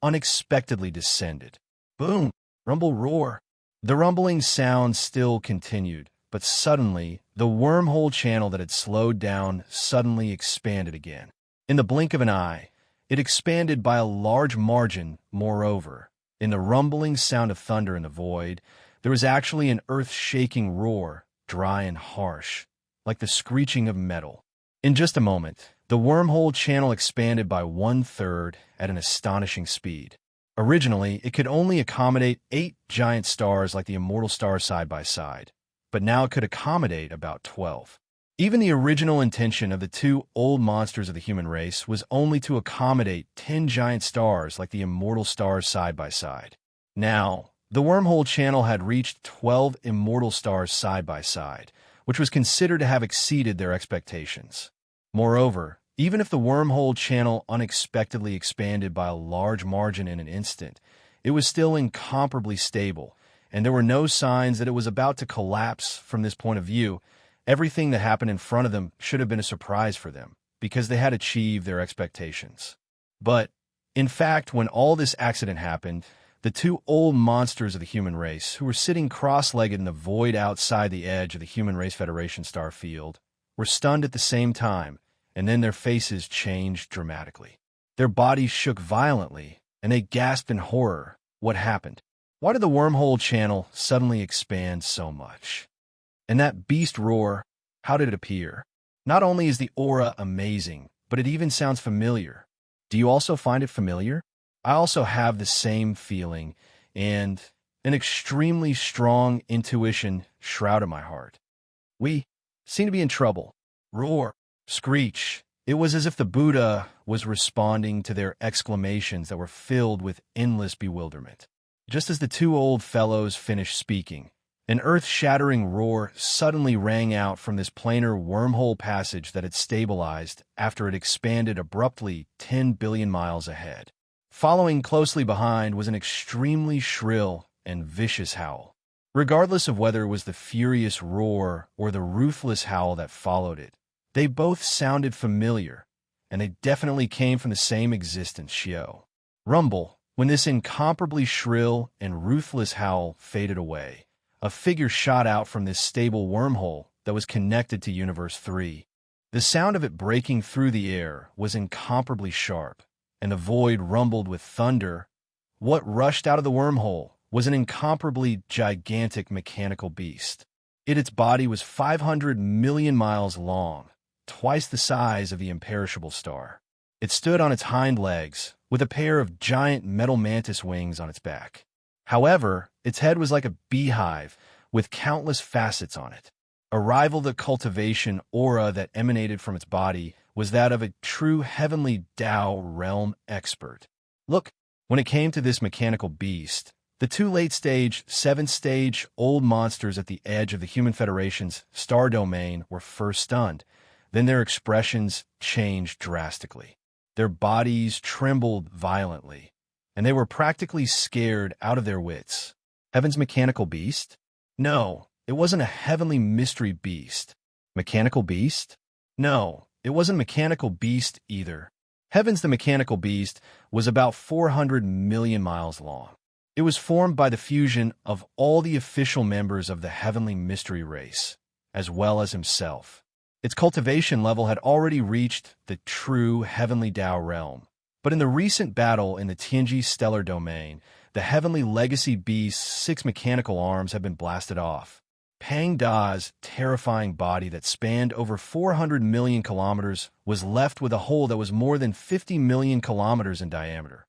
unexpectedly descended. Boom! Rumble, roar. The rumbling sound still continued, but suddenly, the wormhole channel that had slowed down suddenly expanded again. In the blink of an eye, it expanded by a large margin. Moreover, in the rumbling sound of thunder in the void, there was actually an earth-shaking roar, dry and harsh, like the screeching of metal. In just a moment, the wormhole channel expanded by 1/3 at an astonishing speed. Originally, it could only accommodate 8 giant stars like the immortal star side by side, but now it could accommodate about 12. Even the original intention of the 2 old monsters of the human race was only to accommodate 10 giant stars like the immortal stars side by side. Now, the wormhole channel had reached 12 immortal stars side by side, which was considered to have exceeded their expectations. Moreover, even if the wormhole channel unexpectedly expanded by a large margin in an instant, it was still incomparably stable, and there were no signs that it was about to collapse. From this point of view, everything that happened in front of them should have been a surprise for them, because they had achieved their expectations. But, in fact, when all this accident happened, the 2 old monsters of the human race, who were sitting cross-legged in the void outside the edge of the Human Race Federation star field, were stunned at the same time, and then their faces changed dramatically. Their bodies shook violently, and they gasped in horror. What happened? Why did the wormhole channel suddenly expand so much? And that beast roar, how did it appear? Not only is the aura amazing, but it even sounds familiar. Do you also find it familiar? I also have the same feeling, and An extremely strong intuition shrouded my heart. We seem to be in trouble. Roar, screech. It was as if the Buddha was responding to their exclamations that were filled with endless bewilderment. Just as the two old fellows finished speaking, an earth-shattering roar suddenly rang out from this planar wormhole passage that had stabilized after it expanded abruptly 10 billion miles ahead. Following closely behind was an extremely shrill and vicious howl. Regardless of whether it was the furious roar or the ruthless howl that followed it, they both sounded familiar, and they definitely came from the same existence, Shio. Rumble, when this incomparably shrill and ruthless howl faded away, a figure shot out from this stable wormhole that was connected to Universe 3. The sound of it breaking through the air was incomparably sharp, and the void rumbled with thunder. What rushed out of the wormhole was an incomparably gigantic mechanical beast. Its body was 500 million miles long, twice the size of the imperishable star. It stood on its hind legs, with a pair of giant metal mantis wings on its back. However, its head was like a beehive, with countless facets on it. A rival the cultivation aura that emanated from its body was that of a true heavenly Tao realm expert. Look, when it came to this mechanical beast, the two late-stage, seventh-stage old monsters at the edge of the Human Federation's star domain were first stunned. Then their expressions changed drastically. Their bodies trembled violently, and they were practically scared out of their wits. Heaven's mechanical beast? No, it wasn't a heavenly mystery beast. Mechanical beast? No, it wasn't mechanical beast either. Heaven's the mechanical beast was about 400 million miles long. It was formed by the fusion of all the official members of the heavenly mystery race, as well as himself. Its cultivation level had already reached the true heavenly Tao realm. But in the recent battle in the Tianji stellar domain, the heavenly legacy beast's 6 mechanical arms had been blasted off. Pang Da's terrifying body that spanned over 400 million kilometers was left with a hole that was more than 50 million kilometers in diameter.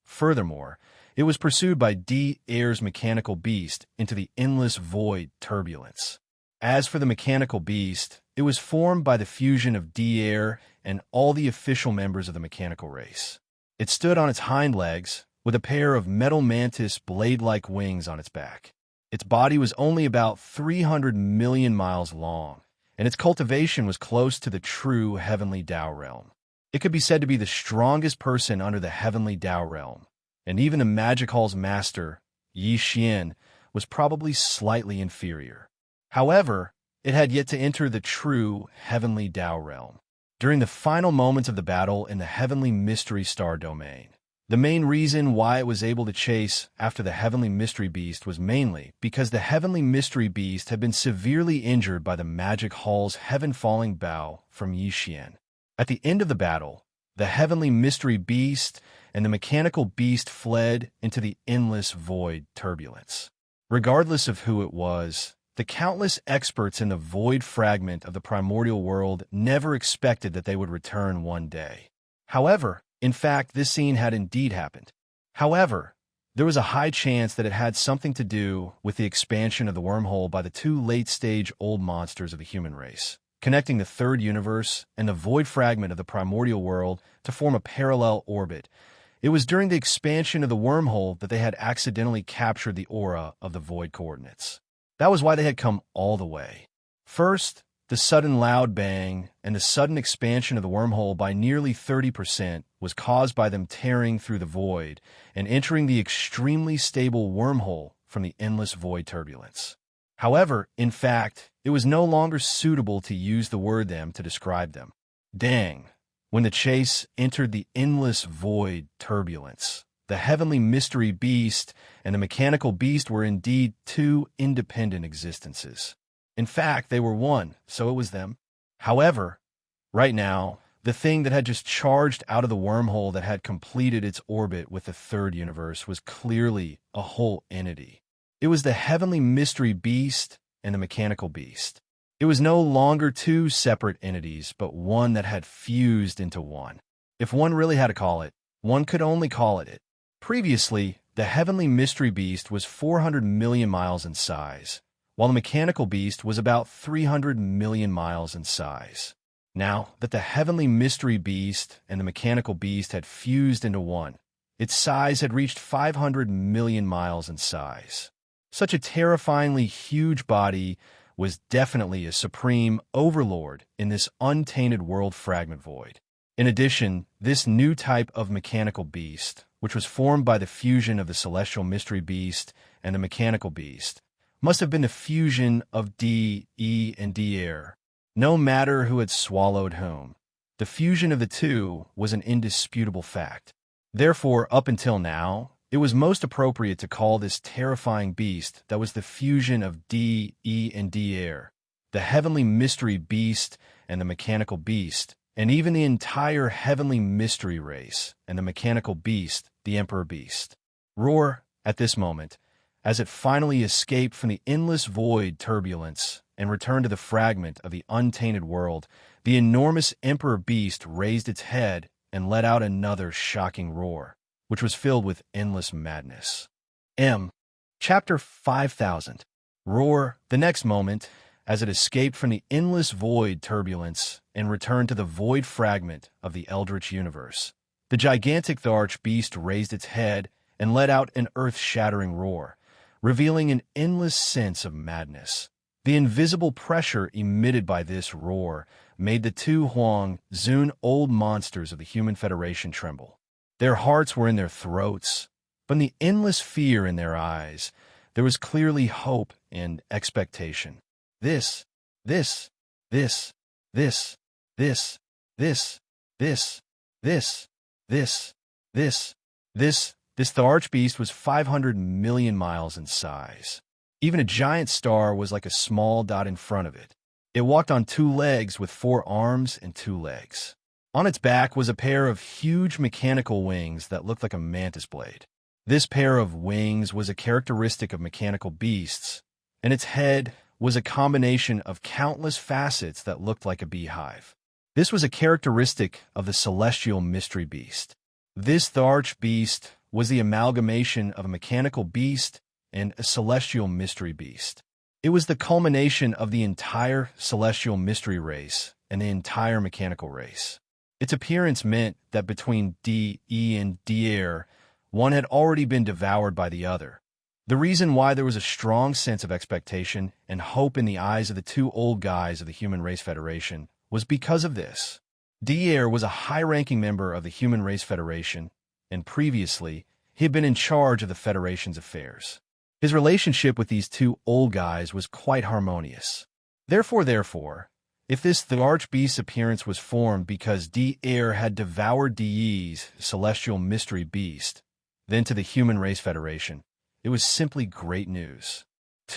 Furthermore, it was pursued by D-Air's mechanical beast into the endless void turbulence. As for the mechanical beast, it was formed by the fusion of D-Air and all the official members of the mechanical race. It stood on its hind legs, with a pair of metal mantis blade-like wings on its back. Its body was only about 300 million miles long, and its cultivation was close to the true heavenly Tao realm. It could be said to be the strongest person under the heavenly Tao realm, and even the Magic Hall's master, Yi Xian, was probably slightly inferior. However, it had yet to enter the true heavenly Tao realm. During the final moments of the battle in the heavenly mystery star domain, the main reason why it was able to chase after the heavenly mystery beast was mainly because the heavenly mystery beast had been severely injured by the Magic Hall's heaven-falling bow from Yi Xian. At the end of the battle, the heavenly mystery beast and the mechanical beast fled into the endless void turbulence. Regardless of who it was, the countless experts in the void fragment of the primordial world never expected that they would return one day. However, in fact, this scene had indeed happened. However, there was a high chance that it had something to do with the expansion of the wormhole by the two late-stage old monsters of the human race, connecting the third universe and the void fragment of the primordial world to form a parallel orbit. It was during the expansion of the wormhole that they had accidentally captured the aura of the void coordinates. That was why they had come all the way. First, the sudden loud bang and the sudden expansion of the wormhole by nearly 30% was caused by them tearing through the void and entering the extremely stable wormhole from the endless void turbulence. However, in fact, it was no longer suitable to use the word them to describe them. Dang, when the chase entered the endless void turbulence, the heavenly mystery beast and the mechanical beast were indeed two independent existences. In fact, they were one, so it was them. However, right now, the thing that had just charged out of the wormhole that had completed its orbit with the third universe was clearly a whole entity. It was the heavenly mystery beast and the mechanical beast. It was no longer two separate entities, but one that had fused into one. If one really had to call it, one could only call it it. Previously, The heavenly mystery beast was 400 million miles in size, while the mechanical beast was about 300 million miles in size. Now that the heavenly mystery beast and the mechanical beast had fused into one, its size had reached 500 million miles in size. Such a terrifyingly huge body was definitely a supreme overlord in this untainted world fragment void. In addition, this new type of mechanical beast, which was formed by the fusion of the celestial mystery beast and the mechanical beast, must have been the fusion of D, E, and D air. No matter who had swallowed whom, the fusion of the two was an indisputable fact. Therefore, up until now, it was most appropriate to call this terrifying beast that was the fusion of D, E, and D air, the heavenly mystery beast and the mechanical beast, and even the entire heavenly mystery race and the mechanical beast, the Emperor Beast. Roar, at this moment, as it finally escaped from the endless void turbulence and returned to the fragment of the untainted world, the enormous Emperor Beast raised its head and let out another shocking roar, which was filled with endless madness. Chapter 5000. Roar, the next moment, as it escaped from the endless void turbulence and returned to the void fragment of the eldritch universe. The gigantic archbeast raised its head and let out an earth-shattering roar, revealing an endless sense of madness. The invisible pressure emitted by this roar made the two Huang Zun old monsters of the Human Federation tremble. Their hearts were in their throats, but in the endless fear in their eyes, there was clearly hope and expectation. This, this, this, this, this, this, this, this, this, this, this, the archbeast was 500 million miles in size. Even a giant star was like a small dot in front of it. It walked on two legs with 4 arms and 2 legs. On its back was a pair of huge mechanical wings that looked like a mantis blade. This pair of wings was a characteristic of mechanical beasts, and its head was a combination of countless facets that looked like a beehive. This was a characteristic of the celestial mystery beast. This archbeast was the amalgamation of a mechanical beast and a celestial mystery beast. It was the culmination of the entire celestial mystery race and the entire mechanical race. Its appearance meant that between D, E, and D air, one had already been devoured by the other. The reason why there was a strong sense of expectation and hope in the eyes of the two old guys of the Human Race Federation was because of this. D air was a high-ranking member of the Human Race Federation, and previously, he had been in charge of the Federation's affairs. His relationship with these two old guys was quite harmonious. Therefore, if this archbeast's appearance was formed because D air had devoured DE's celestial mystery beast, then to the Human Race Federation, it was simply great news.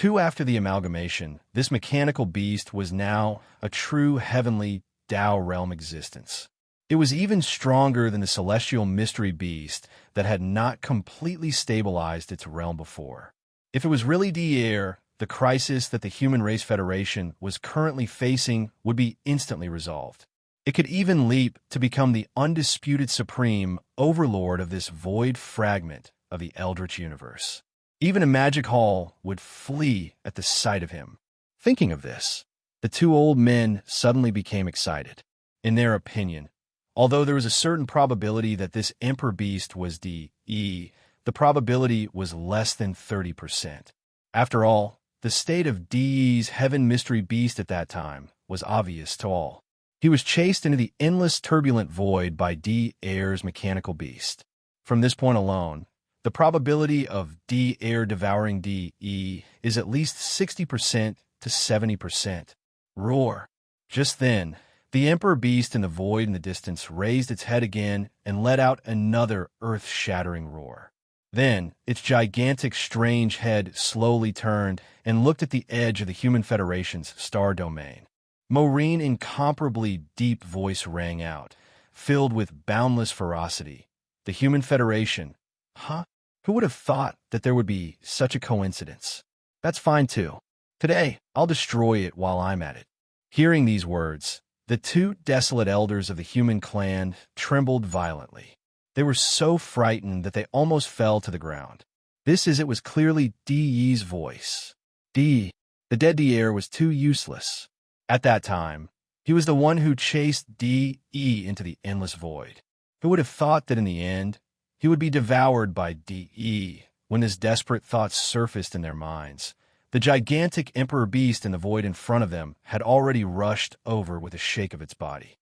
After the amalgamation, this mechanical beast was now a true heavenly Tao realm existence. It was even stronger than the celestial mystery beast that had not completely stabilized its realm before. If it was really D air, the crisis that the Human Race Federation was currently facing would be instantly resolved. It could even leap to become the undisputed supreme overlord of this void fragment of the eldritch universe. Even a magic hall would flee at the sight of him. Thinking of this, the two old men suddenly became excited. In their opinion, although there was a certain probability that this Emperor Beast was D.E., the probability was less than 30%. After all, the state of D.E.'s Heaven Mystery Beast at that time was obvious to all. He was chased into the endless turbulent void by D-Air's mechanical beast. From this point alone, the probability of D-Air devouring D.E. is at least 60% to 70%. Roar. Just then, the Emperor Beast in the void in the distance raised its head again and let out another earth-shattering roar. Then, its gigantic, strange head slowly turned and looked at the edge of the Human Federation's star domain. Maureen's incomparably deep voice rang out, filled with boundless ferocity. The Human Federation. Huh? Who would have thought that there would be such a coincidence? That's fine too. Today, I'll destroy it while I'm at it. Hearing these words, the two desolate elders of the human clan trembled violently. They were so frightened that they almost fell to the ground. It was clearly Di Yi's voice. Di, the dead Dier was too useless. At that time, he was the one who chased Di Yi into the endless void. Who would have thought that in the end, he would be devoured by Di Yi when his desperate thoughts surfaced in their minds? The gigantic emperor beast in the void in front of them had already rushed over with a shake of its body.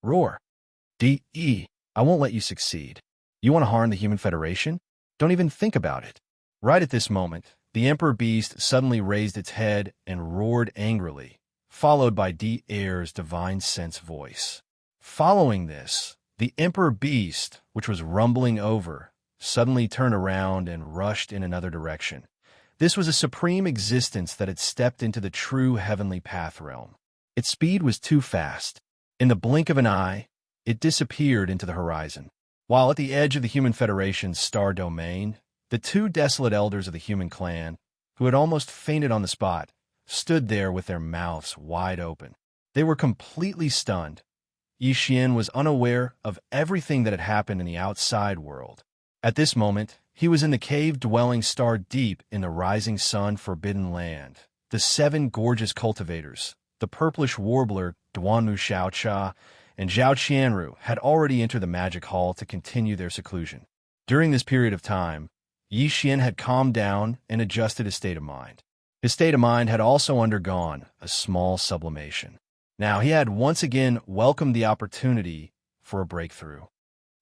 Roar! Di Yi, I won't let you succeed. You want to harm the Human Federation? Don't even think about it. Right at this moment, the emperor beast suddenly raised its head and roared angrily, followed by Di Er's divine sense voice. Following this, the emperor beast, which was rumbling over, suddenly turned around and rushed in another direction. This was a supreme existence that had stepped into the true heavenly path realm. Its speed was too fast. In the blink of an eye, it disappeared into the horizon. While at the edge of the Human Federation's star domain, the two desolate elders of the human clan, who had almost fainted on the spot, stood there with their mouths wide open. They were completely stunned. Yi Xian was unaware of everything that had happened in the outside world. At this moment, he was in the cave-dwelling star deep in the rising sun forbidden land. The 7 gorgeous cultivators, the purplish warbler Duanmu Xiaocha and Zhao Qianru, had already entered the magic hall to continue their seclusion. During this period of time, Yi Xian had calmed down and adjusted his state of mind. His state of mind had also undergone a small sublimation. Now he had once again welcomed the opportunity for a breakthrough.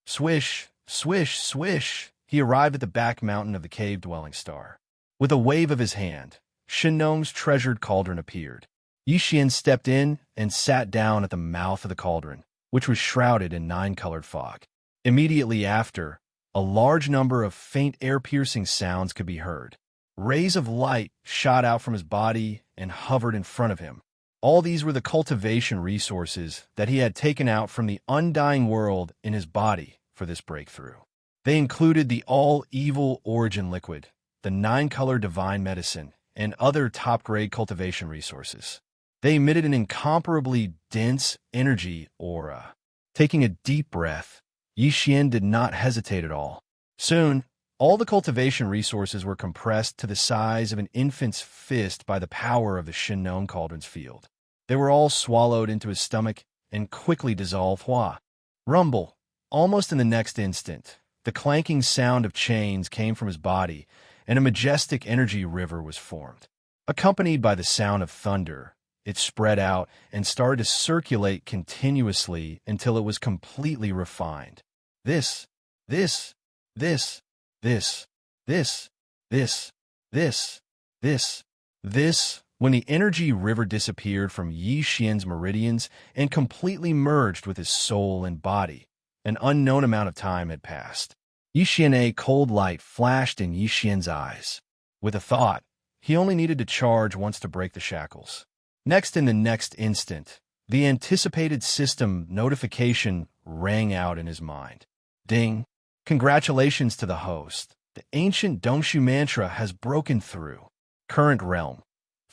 Swish, swish, swish, he arrived at the back mountain of the cave-dwelling star. With a wave of his hand, Shinnong's treasured cauldron appeared. Yi Xian stepped in and sat down at the mouth of the cauldron, which was shrouded in 9-colored fog. Immediately after, a large number of faint air-piercing sounds could be heard. Rays of light shot out from his body and hovered in front of him. All these were the cultivation resources that he had taken out from the undying world in his body for this breakthrough. They included the all-evil origin liquid, the 9-color divine medicine, and other top-grade cultivation resources. They emitted an incomparably dense energy aura. Taking a deep breath, Yi Xian did not hesitate at all. Soon, all the cultivation resources were compressed to the size of an infant's fist by the power of the Shinnong cauldron's field. They were all swallowed into his stomach and quickly dissolved. Hua! Rumble! Almost in the next instant, the clanking sound of chains came from his body, and a majestic energy river was formed. Accompanied by the sound of thunder, it spread out and started to circulate continuously until it was completely refined. This, this, this, this, this, this, this, this, this. When the energy river disappeared from Yi Xian's meridians and completely merged with his soul and body, an unknown amount of time had passed. Yi Xian, a cold light flashed in Yi Xian's eyes. With a thought, he only needed to charge once to break the shackles. Next, in the next instant, the anticipated system notification rang out in his mind. Ding! Congratulations to the host. The ancient Dongshu mantra has broken through. Current realm.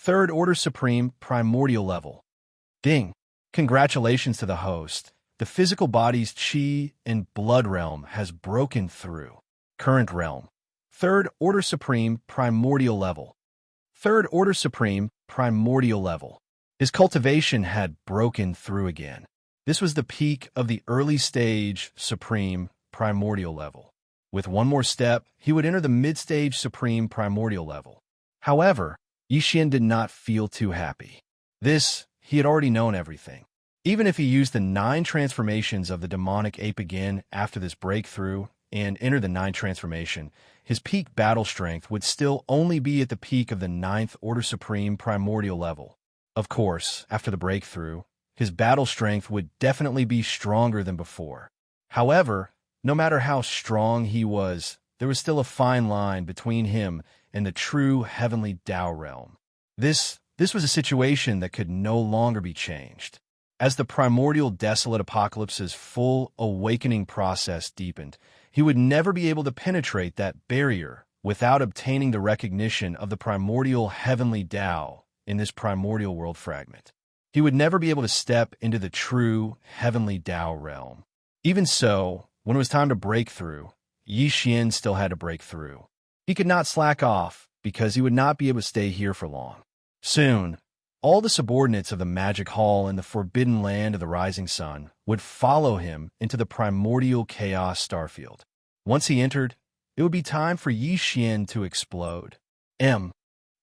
3rd Order Supreme Primordial Level. Ding! Congratulations to the host. The physical body's chi and blood realm has broken through. Current realm. 3rd Order Supreme Primordial Level. 3rd Order Supreme Primordial Level. His cultivation had broken through again. This was the peak of the early stage Supreme Primordial Level. With one more step, he would enter the mid-stage Supreme Primordial Level. However, Yi Xian did not feel too happy. He had already known everything. Even if he used the 9 transformations of the demonic ape again after this breakthrough and entered the 9th transformation, his peak battle strength would still only be at the peak of the 9th Order Supreme Primordial Level. Of course, after the breakthrough, his battle strength would definitely be stronger than before. However, no matter how strong he was, there was still a fine line between him and the true heavenly Tao realm. This was a situation that could no longer be changed. As the primordial desolate apocalypse's full awakening process deepened, he would never be able to penetrate that barrier without obtaining the recognition of the primordial heavenly Tao in this primordial world fragment. He would never be able to step into the true heavenly Tao realm. Even so, when it was time to break through, Yi Xian still had to break through. He could not slack off, because he would not be able to stay here for long. Soon, all the subordinates of the magic hall in the forbidden land of the rising sun would follow him into the primordial chaos starfield. Once he entered, it would be time for Yi Xian to explode.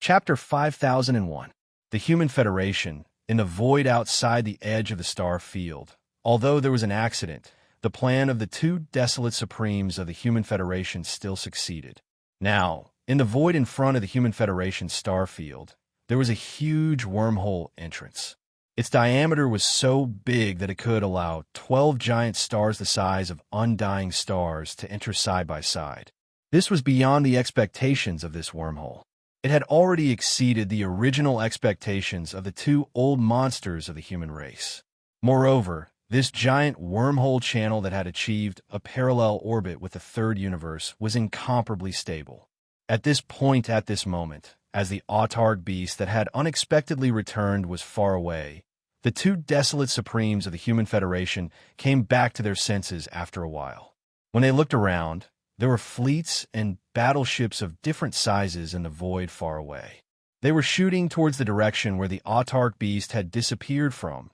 Chapter 5001. The Human Federation, in the void outside the edge of the star field. Although there was an accident, the plan of the two desolate supremes of the Human Federation still succeeded. Now, in the void in front of the Human Federation star field, there was a huge wormhole entrance. Its diameter was so big that it could allow 12 giant stars the size of undying stars to enter side by side. This was beyond the expectations of this wormhole. It had already exceeded the original expectations of the two old monsters of the human race. Moreover, this giant wormhole channel that had achieved a parallel orbit with the third universe was incomparably stable. At this moment, as the autarch beast that had unexpectedly returned was far away, the two desolate supremes of the Human Federation came back to their senses after a while. When they looked around, there were fleets and battleships of different sizes in the void far away. They were shooting towards the direction where the autarch beast had disappeared from.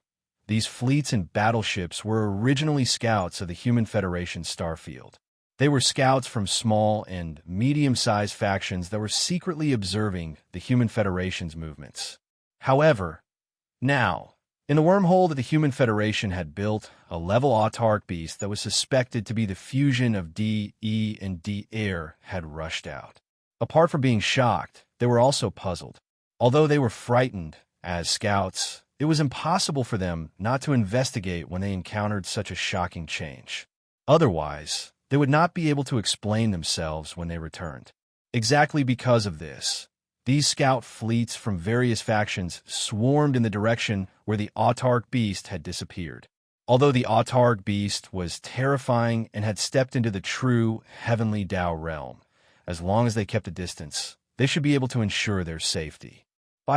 These fleets and battleships were originally scouts of the Human Federation starfield. They were scouts from small and medium-sized factions that were secretly observing the Human Federation's movements. However, now, in the wormhole that the Human Federation had built, a level autarch beast that was suspected to be the fusion of D, E, and D air had rushed out. Apart from being shocked, they were also puzzled. Although they were frightened, as scouts, it was impossible for them not to investigate when they encountered such a shocking change. Otherwise, they would not be able to explain themselves when they returned. Exactly because of this, these scout fleets from various factions swarmed in the direction where the autarch beast had disappeared. Although the autarch beast was terrifying and had stepped into the true heavenly Tao realm, as long as they kept a distance, they should be able to ensure their safety.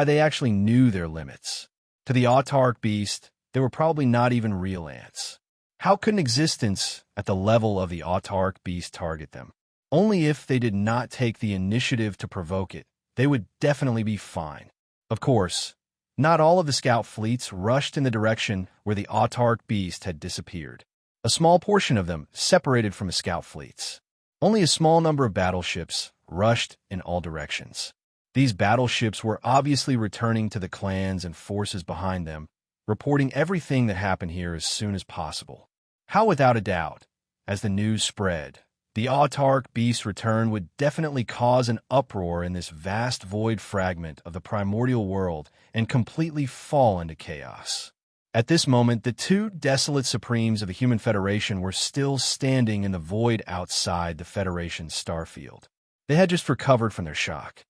They actually knew their limits. To the autarch beast, they were probably not even real ants. How could an existence at the level of the autarch beast target them? Only if they did not take the initiative to provoke it, they would definitely be fine. Of course, not all of the scout fleets rushed in the direction where the autarch beast had disappeared. A small portion of them separated from the scout fleets. Only a small number of battleships rushed in all directions. These battleships were obviously returning to the clans and forces behind them, reporting everything that happened here as soon as possible. How, without a doubt, as the news spread, the autarch beast's return would definitely cause an uproar in this vast void fragment of the primordial world and completely fall into chaos. At this moment, the two desolate supremes of the Human Federation were still standing in the void outside the Federation's starfield. They had just recovered from their shock.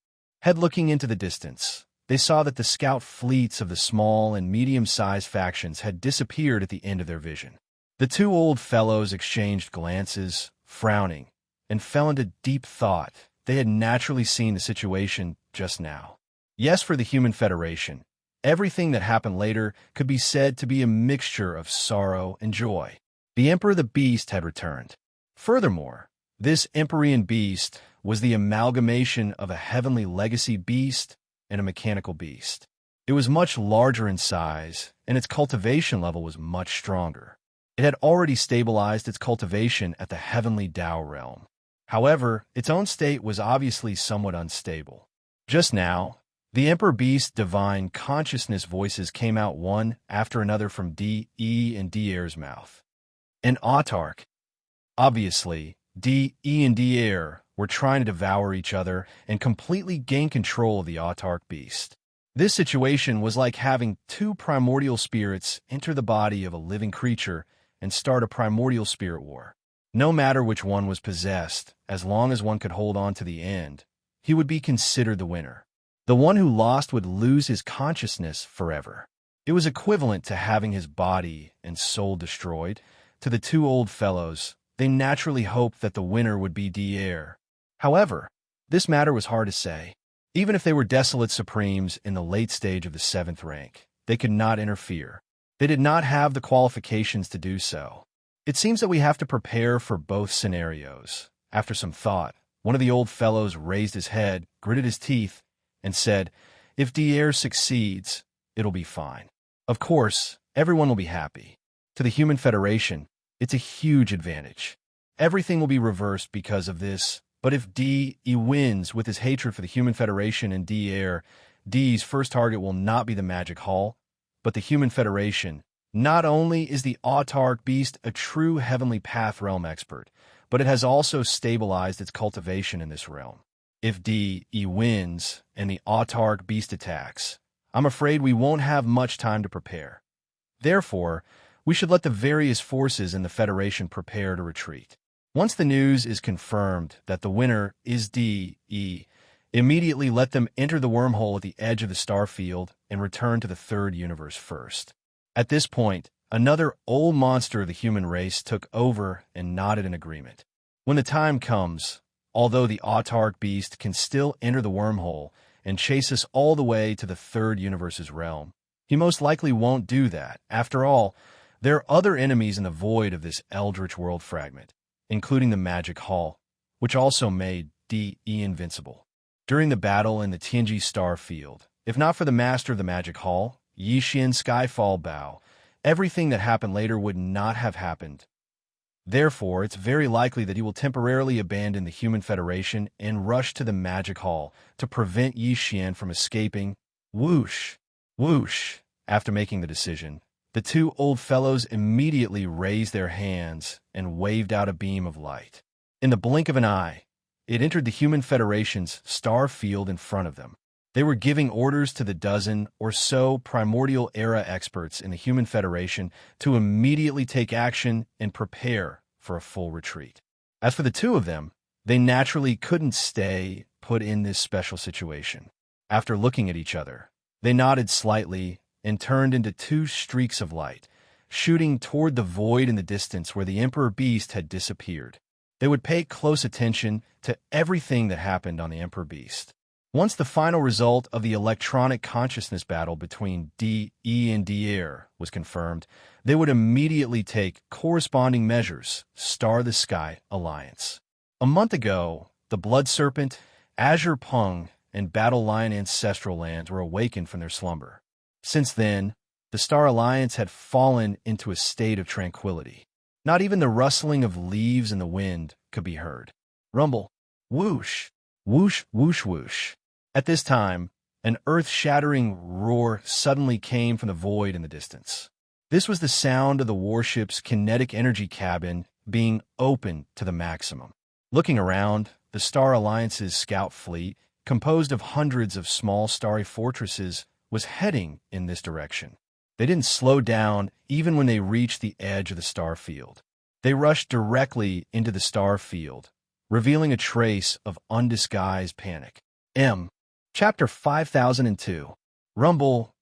Looking into the distance, they saw that the scout fleets of the small and medium-sized factions had disappeared at the end of their vision. The two old fellows exchanged glances, frowning, and fell into deep thought. They had naturally seen the situation just now. Yes, for the Human Federation, everything that happened later could be said to be a mixture of sorrow and joy. The Emperor the Beast had returned. Furthermore, this Empyrean beast was the amalgamation of a heavenly legacy beast and a mechanical beast. It was much larger in size, and its cultivation level was much stronger. It had already stabilized its cultivation at the heavenly Tao realm. However, its own state was obviously somewhat unstable. Just now, the Emperor Beast's divine consciousness voices came out one after another from D, E, and D Air's mouth. An autarch. Obviously, D, E, and D Air were trying to devour each other and completely gain control of the autarch beast. This situation was like having two primordial spirits enter the body of a living creature and start a primordial spirit war. No matter which one was possessed, as long as one could hold on to the end, he would be considered the winner. The one who lost would lose his consciousness forever. It was equivalent to having his body and soul destroyed. To the two old fellows, they naturally hoped that the winner would be D Air. However, this matter was hard to say. Even if they were desolate supremes in the late stage of the 7th rank, they could not interfere. They did not have the qualifications to do so. It seems that we have to prepare for both scenarios. After some thought, One of the old fellows raised his head, gritted his teeth, and said, "If Dier succeeds, it'll be fine. Of course, everyone will be happy. To the Human Federation, it's a huge advantage. Everything will be reversed because of this, but if D wins with his hatred for the Human Federation and Dier, D's first target will not be the Magic Hall, but the Human Federation. Not only is the Autarch Beast a true Heavenly Path realm expert, but it has also stabilized its cultivation in this realm. If D wins and the Autarch Beast attacks, I'm afraid we won't have much time to prepare. Therefore, we should let the various forces in the Federation prepare to retreat. Once the news is confirmed that the winner is D, immediately let them enter the wormhole at the edge of the star field and return to the third universe first." At this point, another old monster of the human race took over and nodded in agreement. When the time comes, although the Autarch Beast can still enter the wormhole and chase us all the way to the third universe's realm, he most likely won't do that. After all, there are other enemies in the void of this eldritch world fragment, including the Magic Hall, which also made D invincible. During the battle in the Tianji star field, if not for the master of the Magic Hall, Yixian Skyfall Bao, everything that happened later would not have happened. Therefore, it's very likely that he will temporarily abandon the Human Federation and rush to the Magic Hall to prevent Yixian from escaping. Whoosh! Whoosh! After making the decision, the two old fellows immediately raised their hands and waved out a beam of light. In the blink of an eye, it entered the Human Federation's star field in front of them. They were giving orders to the dozen or so primordial era experts in the Human Federation to immediately take action and prepare for a full retreat. As for the two of them, they naturally couldn't stay put in this special situation. After looking at each other, they nodded slightly and turned into two streaks of light, shooting toward the void in the distance where the Emperor Beast had disappeared. They would pay close attention to everything that happened on the Emperor Beast. Once the final result of the electronic consciousness battle between D and Dier was confirmed, they would immediately take corresponding measures. Star the Sky Alliance. A month ago, the Blood Serpent, Azure Pung, and Battle Lion ancestral lands were awakened from their slumber. Since then, the Star Alliance had fallen into a state of tranquility. Not even the rustling of leaves in the wind could be heard. Rumble, whoosh, whoosh, whoosh, whoosh. At this time, an earth-shattering roar suddenly came from the void in the distance. This was the sound of the warship's kinetic energy cabin being opened to the maximum. Looking around, the Star Alliance's scout fleet, composed of hundreds of small starry fortresses, was heading in this direction. They didn't slow down even when they reached the edge of the star field. They rushed directly into the star field, revealing a trace of undisguised panic. Chapter 5002. Rumble,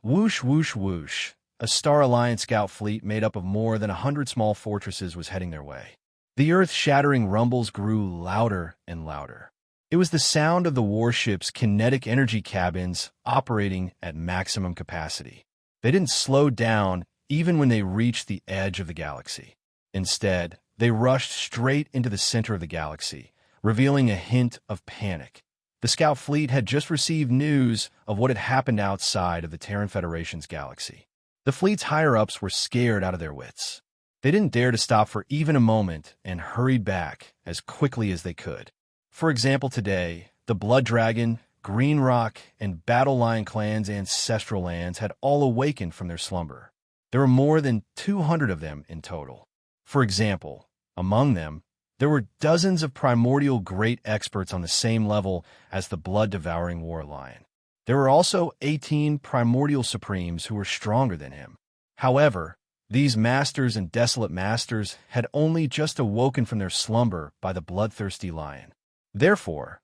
whoosh, whoosh, whoosh. A Star Alliance scout fleet made up of more than 100 small fortresses was heading their way. The earth-shattering rumbles grew louder and louder. It was the sound of the warship's kinetic energy cabins operating at maximum capacity. They didn't slow down even when they reached the edge of the galaxy. Instead, they rushed straight into the center of the galaxy, revealing a hint of panic. The scout fleet had just received news of what had happened outside of the Terran Federation's galaxy. The fleet's higher-ups were scared out of their wits. They didn't dare to stop for even a moment and hurried back as quickly as they could. For example, today, the Blood Dragon, Green Rock, and Battle Lion clans' ancestral lands had all awakened from their slumber. There were more than 200 of them in total. For example, among them, there were dozens of primordial great experts on the same level as the blood-devouring War Lion. There were also 18 primordial supremes who were stronger than him. However, these masters and desolate masters had only just awoken from their slumber by the bloodthirsty lion. Therefore,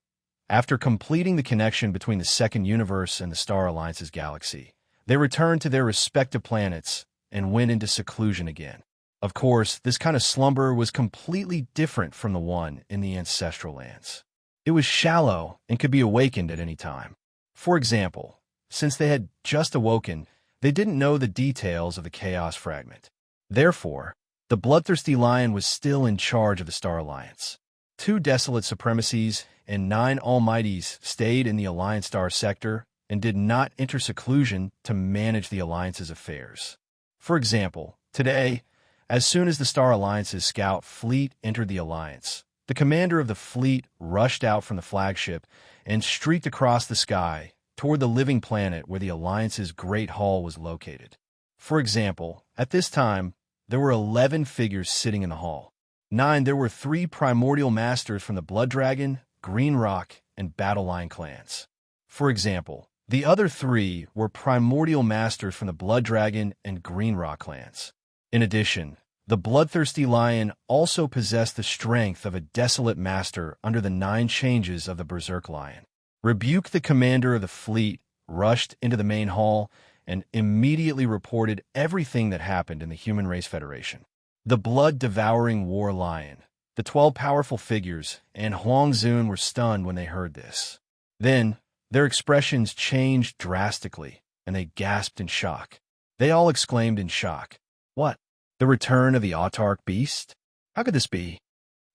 after completing the connection between the second universe and the Star Alliance's galaxy, they returned to their respective planets and went into seclusion again. Of course, this kind of slumber was completely different from the one in the ancestral lands. It was shallow and could be awakened at any time. For example, since they had just awoken, they didn't know the details of the Chaos Fragment. Therefore, the bloodthirsty lion was still in charge of the Star Alliance. 2 desolate supremacies and 9 almighties stayed in the Alliance Star sector and did not enter seclusion to manage the Alliance's affairs. For example, today, as soon as the Star Alliance's scout fleet entered the Alliance, the commander of the fleet rushed out from the flagship and streaked across the sky toward the living planet where the Alliance's Great Hall was located. For example, at this time, there were 11 figures sitting in the hall. There were 3 primordial masters from the Blood Dragon, Green Rock, and Battle Line clans. For example, the other 3 were primordial masters from the Blood Dragon and Green Rock clans. In addition, the Bloodthirsty Lion also possessed the strength of a desolate master under the 9 changes of the Berserk Lion. Rebuke, the commander of the fleet, rushed into the main hall and immediately reported everything that happened in the Human Race Federation. The blood-devouring War Lion, the 12 powerful figures, and Huang Zun were stunned when they heard this. Then, their expressions changed drastically, and they gasped in shock. They all exclaimed in shock, "What? The return of the autarch beast? How could this be?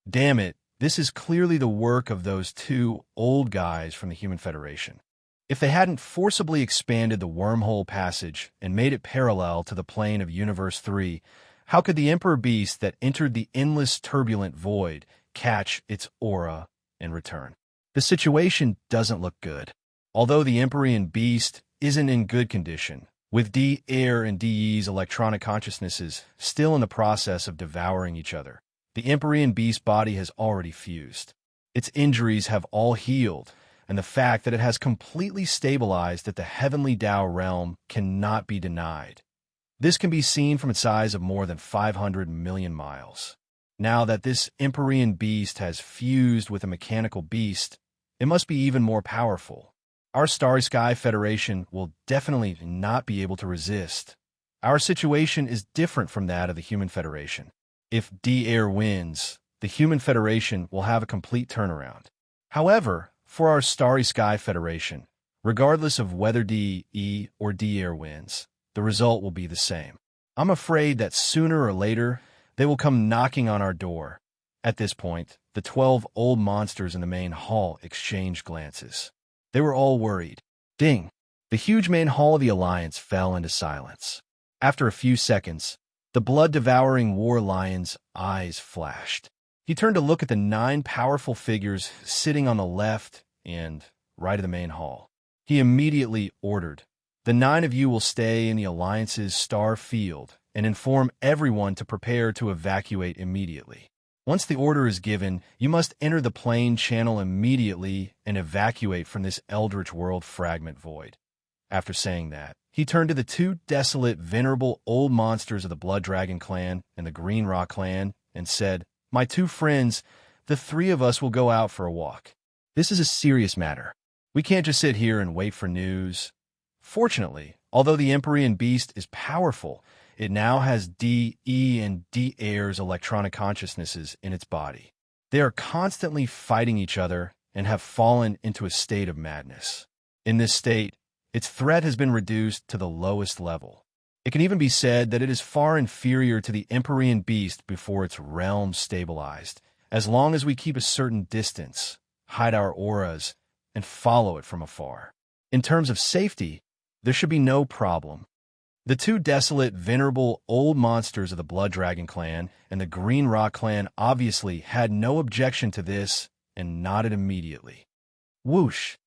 Damn it, this is clearly the work of those 2 old guys from the Human Federation." If they hadn't forcibly expanded the wormhole passage and made it parallel to the plane of Universe 3, how could the Emperor Beast that entered the endless turbulent void catch its aura and return? The situation doesn't look good. Although the Empyrean Beast isn't in good condition, with D-Air and D-E's electronic consciousnesses still in the process of devouring each other, the Empyrean Beast body has already fused. Its injuries have all healed, and the fact that it has completely stabilized at the Heavenly Tao realm cannot be denied. This can be seen from its size of more than 500 million miles. Now that this Empyrean Beast has fused with a mechanical beast, it must be even more powerful. Our Starry Sky Federation will definitely not be able to resist. Our situation is different from that of the Human Federation. If D-Air wins, the Human Federation will have a complete turnaround. However, for our Starry Sky Federation, regardless of whether D-E or D-Air wins, the result will be the same. I'm afraid that sooner or later, they will come knocking on our door. At this point, the 12 old monsters in the main hall exchanged glances. They were all worried. Ding! The huge main hall of the Alliance fell into silence. After a few seconds, the blood-devouring War Lion's eyes flashed. He turned to look at the 9 powerful figures sitting on the left and right of the main hall. He immediately ordered, "The 9 of you will stay in the Alliance's star field and inform everyone to prepare to evacuate immediately. Once the order is given, you must enter the plane channel immediately and evacuate from this Eldritch World fragment void." After saying that, he turned to the 2 desolate, venerable old monsters of the Blood Dragon clan and the Green Rock clan and said, "My 2 friends, the 3 of us will go out for a walk. This is a serious matter. We can't just sit here and wait for news." Fortunately, although the Empyrean Beast is powerful, it now has D-E and D-Air's electronic consciousnesses in its body. They are constantly fighting each other and have fallen into a state of madness. In this state, its threat has been reduced to the lowest level. It can even be said that it is far inferior to the Empyrean Beast before its realm stabilized, as long as we keep a certain distance, hide our auras, and follow it from afar. In terms of safety, there should be no problem. The 2 desolate, venerable old monsters of the Blood Dragon clan and the Green Rock clan obviously had no objection to this and nodded immediately. Whoosh!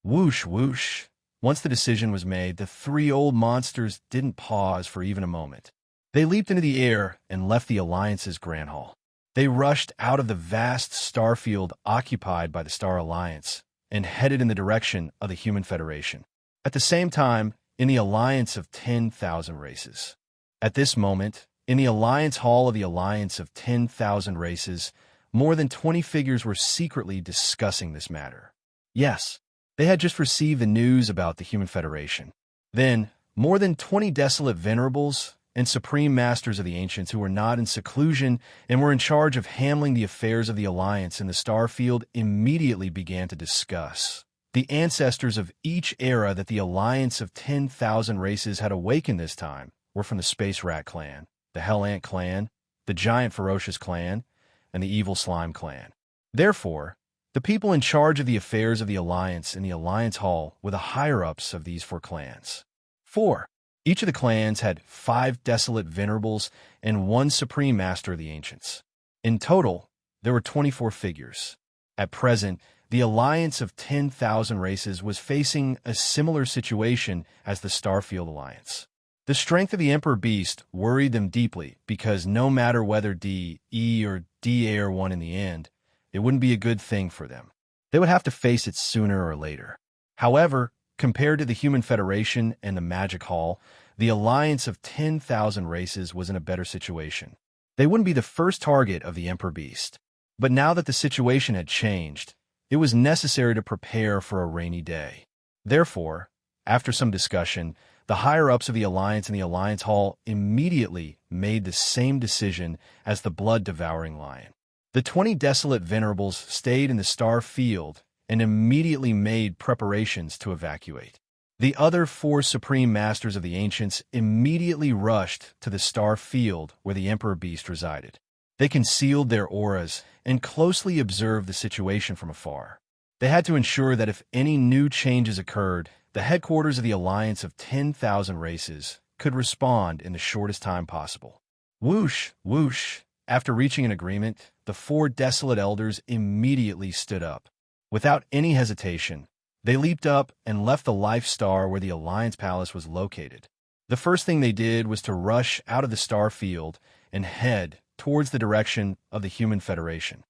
Whoosh, whoosh! Once the decision was made, the 3 old monsters didn't pause for even a moment. They leaped into the air and left the Alliance's Grand Hall. They rushed out of the vast starfield occupied by the Star Alliance and headed in the direction of the Human Federation. At the same time, in the Alliance of 10,000 Races. At this moment, in the Alliance Hall of the Alliance of 10,000 Races, more than 20 figures were secretly discussing this matter. Yes, they had just received the news about the Human Federation. Then, more than 20 desolate venerables and supreme masters of the ancients who were not in seclusion and were in charge of handling the affairs of the Alliance in the Starfield immediately began to discuss. The ancestors of each era that the Alliance of 10,000 Races had awakened this time were from the Space Rat clan, the Hell Ant clan, the Giant Ferocious clan, and the Evil Slime clan. Therefore, the people in charge of the affairs of the Alliance in the Alliance Hall were the higher-ups of these 4 clans. 4. Each of the clans had 5 desolate venerables and 1 supreme master of the ancients. In total, there were 24 figures. At present, the Alliance of 10,000 races was facing a similar situation as the Starfield Alliance. The strength of the Emperor Beast worried them deeply because no matter whether DE or DA won in the end, it wouldn't be a good thing for them. They would have to face it sooner or later. However, compared to the Human Federation and the Magic Hall, the Alliance of 10,000 races was in a better situation. They wouldn't be the first target of the Emperor Beast. But now that the situation had changed, it was necessary to prepare for a rainy day. Therefore, after some discussion, the higher-ups of the Alliance in the Alliance Hall immediately made the same decision as the blood-devouring lion. The 20 desolate venerables stayed in the star field and immediately made preparations to evacuate. The other 4 supreme masters of the ancients immediately rushed to the star field where the Emperor Beast resided. They concealed their auras and closely observed the situation from afar. They had to ensure that if any new changes occurred, the headquarters of the Alliance of 10,000 races could respond in the shortest time possible. Whoosh, whoosh. After reaching an agreement, the 4 desolate elders immediately stood up. Without any hesitation, they leaped up and left the Life Star where the Alliance Palace was located. The first thing they did was to rush out of the star field and head towards the direction of the Human Federation.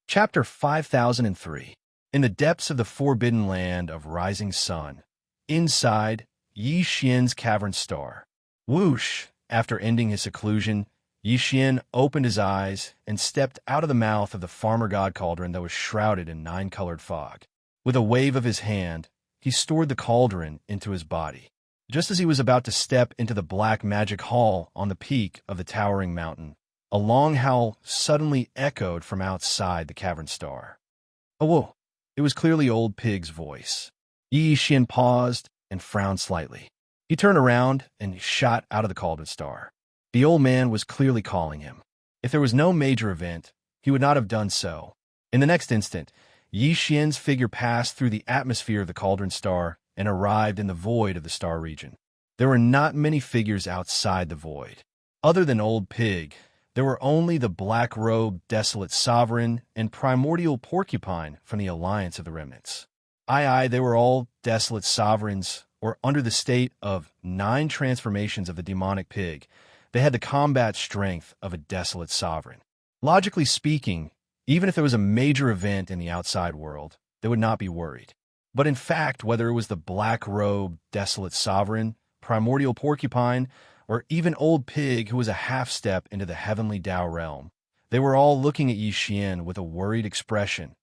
Chapter 5003. In the depths of the forbidden land of Rising Sun, inside Yi Xian's cavern star. Whoosh! After ending his seclusion, Yi Xian opened his eyes and stepped out of the mouth of the farmer god cauldron that was shrouded in 9-colored fog. With a wave of his hand, he stored the cauldron into his body. Just as he was about to step into the black magic hall on the peak of the towering mountain, a long howl suddenly echoed from outside the cavern star. Oh, it was clearly Old Pig's voice. Yi Xian paused and frowned slightly. He turned around and shot out of the cauldron star. The old man was clearly calling him. If there was no major event, he would not have done so. In the next instant, Yi Xian's figure passed through the atmosphere of the cauldron star and arrived in the void of the star region. There were not many figures outside the void. Other than Old Pig, there were only the black-robed desolate sovereign and primordial porcupine from the Alliance of the Remnants. They were all desolate sovereigns, or under the state of 9 transformations of the demonic pig. They had the combat strength of a desolate sovereign. Logically speaking, even if there was a major event in the outside world, they would not be worried. But in fact, whether it was the black-robed desolate sovereign, primordial porcupine, or even Old Pig who was a half-step into the heavenly Tao realm, they were all looking at Yi Xian with a worried expression.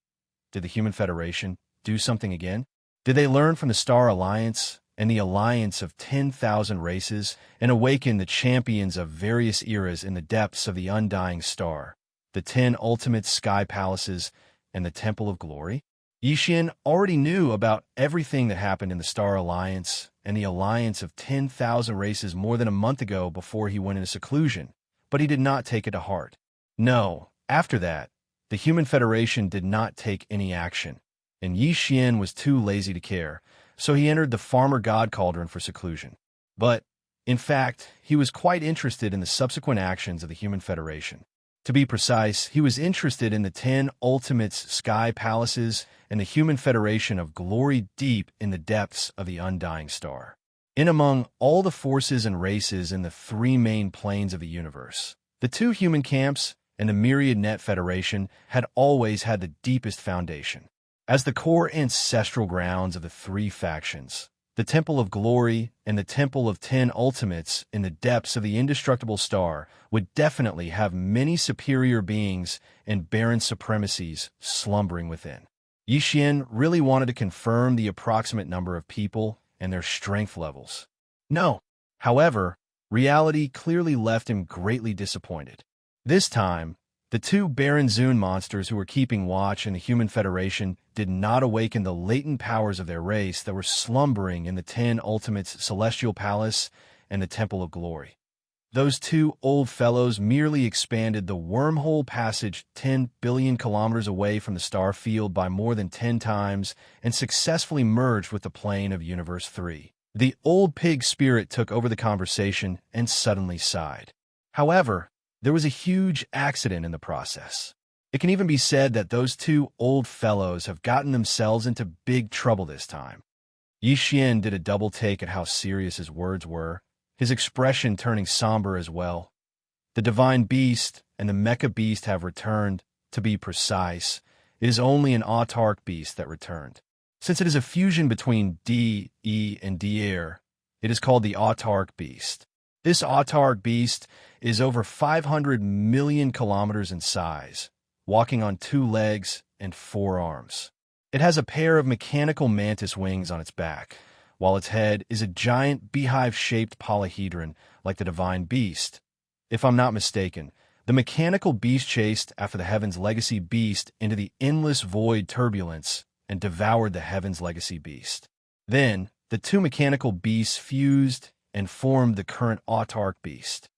Did the Human Federation do something again? Did they learn from the Star Alliance and the Alliance of 10,000 races and awaken the champions of various eras in the depths of the undying star, the 10 ultimate sky palaces, and the Temple of Glory? Yi Xian already knew about everything that happened in the Star Alliance and the Alliance of 10,000 races more than a month ago before he went into seclusion, but he did not take it to heart. No, after that, the Human Federation did not take any action, and Yi Xian was too lazy to care, so he entered the Farmer God Cauldron for seclusion. But, in fact, he was quite interested in the subsequent actions of the Human Federation. To be precise, he was interested in the 10 Ultimates Sky Palaces and the Human Federation of Glory deep in the depths of the undying star. In among all the forces and races in the 3 main planes of the universe, the 2 human camps and the Myriad Net Federation had always had the deepest foundation. As the core ancestral grounds of the 3 factions, the Temple of Glory and the Temple of 10 Ultimates in the depths of the indestructible star would definitely have many superior beings and barren supremacies slumbering within. Yi Xian really wanted to confirm the approximate number of people and their strength levels. No, however, reality clearly left him greatly disappointed. This time, the 2 Baron Zune monsters who were keeping watch in the Human Federation did not awaken the latent powers of their race that were slumbering in the 10 Ultimates Celestial Palace and the Temple of Glory. Those two old fellows merely expanded the wormhole passage 10 billion kilometers away from the star field by more than 10 times and successfully merged with the plane of Universe 3. The old pig spirit took over the conversation and suddenly sighed. However, there was a huge accident in the process. It can even be said that those two old fellows have gotten themselves into big trouble this time. Yi Xian did a double take at how serious his words were, his expression turning somber as well. The divine beast and the mecha beast have returned. To be precise, it is only an autark beast that returned. Since it is a fusion between D, E, and D-Air, it is called the autark beast. This autark beast is over 500 million kilometers in size, walking on 2 legs and 4 arms. It has a pair of mechanical mantis wings on its back, while its head is a giant beehive-shaped polyhedron like the divine beast. If I'm not mistaken, the mechanical beast chased after the Heaven's Legacy beast into the endless void turbulence and devoured the Heaven's Legacy beast. Then, the two mechanical beasts fused and formed the current autark beast.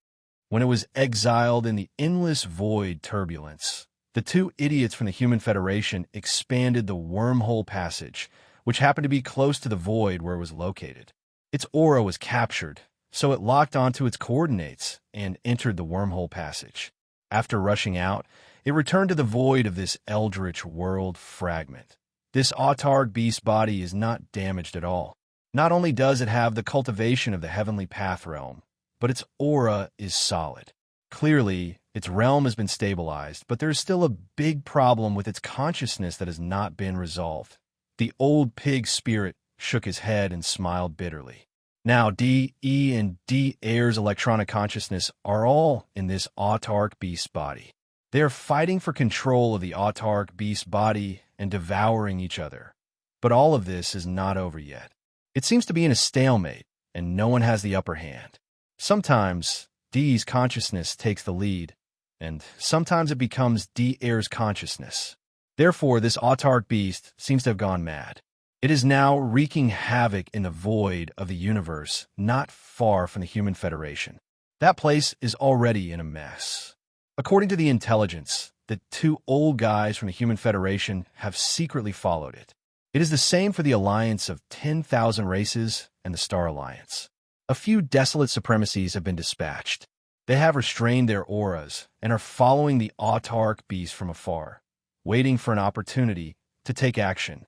When it was exiled in the endless void turbulence, the two idiots from the Human Federation expanded the wormhole passage, which happened to be close to the void where it was located. Its aura was captured, so it locked onto its coordinates and entered the wormhole passage. After rushing out, it returned to the void of this eldritch world fragment. This autark beast body is not damaged at all. Not only does it have the cultivation of the heavenly path realm, but its aura is solid. Clearly, its realm has been stabilized, but there is still a big problem with its consciousness that has not been resolved. The old pig spirit shook his head and smiled bitterly. Now D, E, and D-Air's electronic consciousness are all in this autark beast body. They are fighting for control of the autark beast body and devouring each other. But all of this is not over yet. It seems to be in a stalemate, and no one has the upper hand. Sometimes D's consciousness takes the lead, and sometimes it becomes D-Air's consciousness. Therefore, this autark beast seems to have gone mad. It is now wreaking havoc in the void of the universe, not far from the Human Federation. That place is already in a mess. According to the intelligence, the two old guys from the Human Federation have secretly followed it. It is the same for the alliance of 10,000 races and the Star Alliance. A few desolate supremacies have been dispatched. They have restrained their auras and are following the autark beast from afar, waiting for an opportunity to take action.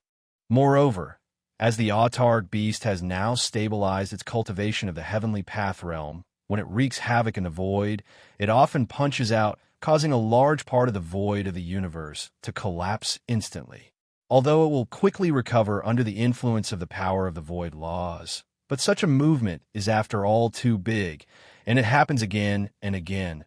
Moreover, as the autark beast has now stabilized its cultivation of the heavenly path realm, when it wreaks havoc in the void, it often punches out, causing a large part of the void of the universe to collapse instantly. Although it will quickly recover under the influence of the power of the void laws. But such a movement is after all too big, and it happens again and again.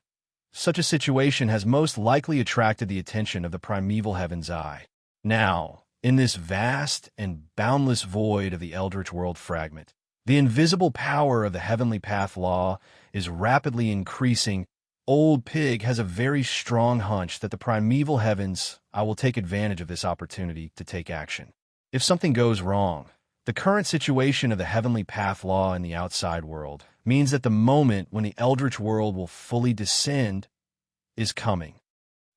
Such a situation has most likely attracted the attention of the primeval heaven's eye. Now, in this vast and boundless void of the eldritch world fragment, the invisible power of the heavenly path law is rapidly increasing. Old Pig has a very strong hunch that the primeval heavens will take advantage of this opportunity to take action. If something goes wrong, the current situation of the heavenly path law in the outside world means that the moment when the eldritch world will fully descend is coming.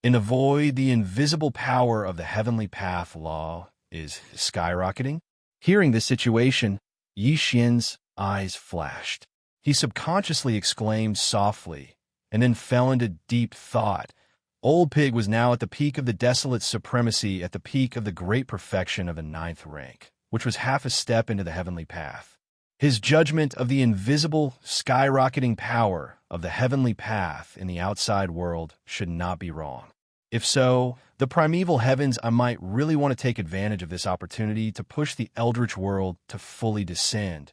In the void, the invisible power of the heavenly path law is skyrocketing. Hearing this situation, Yi Xian's eyes flashed. He subconsciously exclaimed softly, and then fell into deep thought. Old Pig was now at the peak of the desolate supremacy, at the peak of the great perfection of the 9th rank, which was half a step into the heavenly path. His judgment of the invisible, skyrocketing power of the heavenly path in the outside world should not be wrong. If so, the primeval heavens might really want to take advantage of this opportunity to push the eldritch world to fully descend.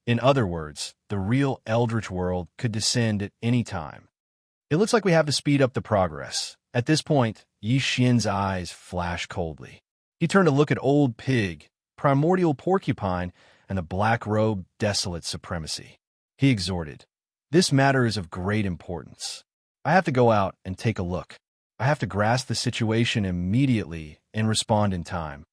In other words, the real eldritch world could descend at any time. It looks like we have to speed up the progress. At this point, Yi Xian's eyes flashed coldly. He turned to look at Old Pig, Primordial Porcupine, and the black-robed desolate supremacy. He exhorted, "This matter is of great importance. I have to go out and take a look. I have to grasp the situation immediately and respond in time.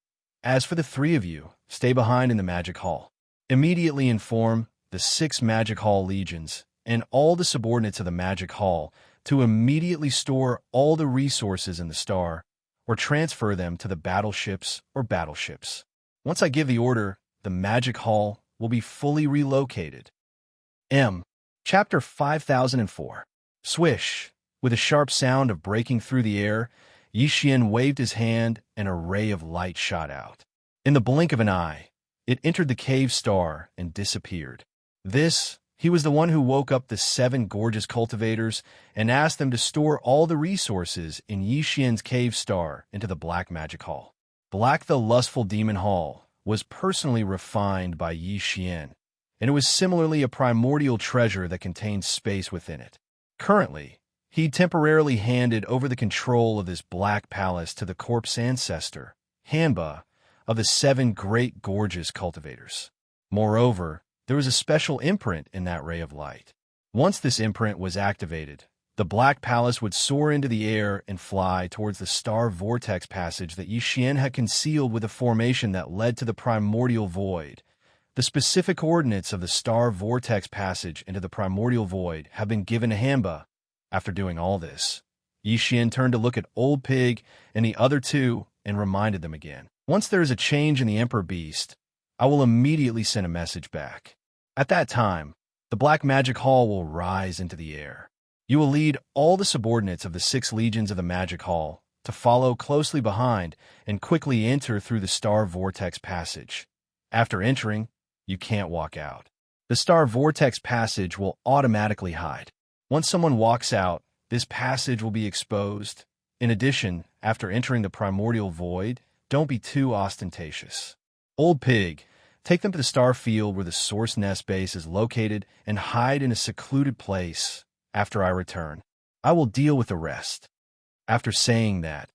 As for the 3 of you, stay behind in the Magic Hall. Immediately inform the 6 Magic Hall legions and all the subordinates of the magic hall to immediately store all the resources in the star or transfer them to the battleships. Once I give the order, the magic hall will be fully relocated. Chapter 5004. Swish. With a sharp sound of breaking through the air, Yixin waved his hand and a ray of light shot out. In the blink of an eye, it entered the cave star and disappeared. He was the one who woke up the 7 gorgeous cultivators and asked them to store all the resources in Yixin's cave star into the Black Magic Hall. Black the Lustful Demon Hall was personally refined by Yixin, and it was similarly a primordial treasure that contained space within it. Currently, he temporarily handed over the control of this black palace to the corpse ancestor, Hanba, of the 7 great gorgeous cultivators. Moreover, there was a special imprint in that ray of light. Once this imprint was activated, the Black Palace would soar into the air and fly towards the star vortex passage that Yixin had concealed with a formation that led to the primordial void. The specific coordinates of the star vortex passage into the primordial void have been given to Hanba. After doing all this, Yixin turned to look at Old Pig and the other 2 and reminded them again. Once there is a change in the Emperor Beast, I will immediately send a message back. At that time, the Black Magic Hall will rise into the air. You will lead all the subordinates of the 6 legions of the Magic Hall to follow closely behind and quickly enter through the Star Vortex Passage. After entering, you can't walk out. The Star Vortex Passage will automatically hide. Once someone walks out, this passage will be exposed. In addition, after entering the primordial void, don't be too ostentatious. Old Pig, take them to the star field where the Source Nest base is located and hide in a secluded place. After I return, I will deal with the rest. After saying that,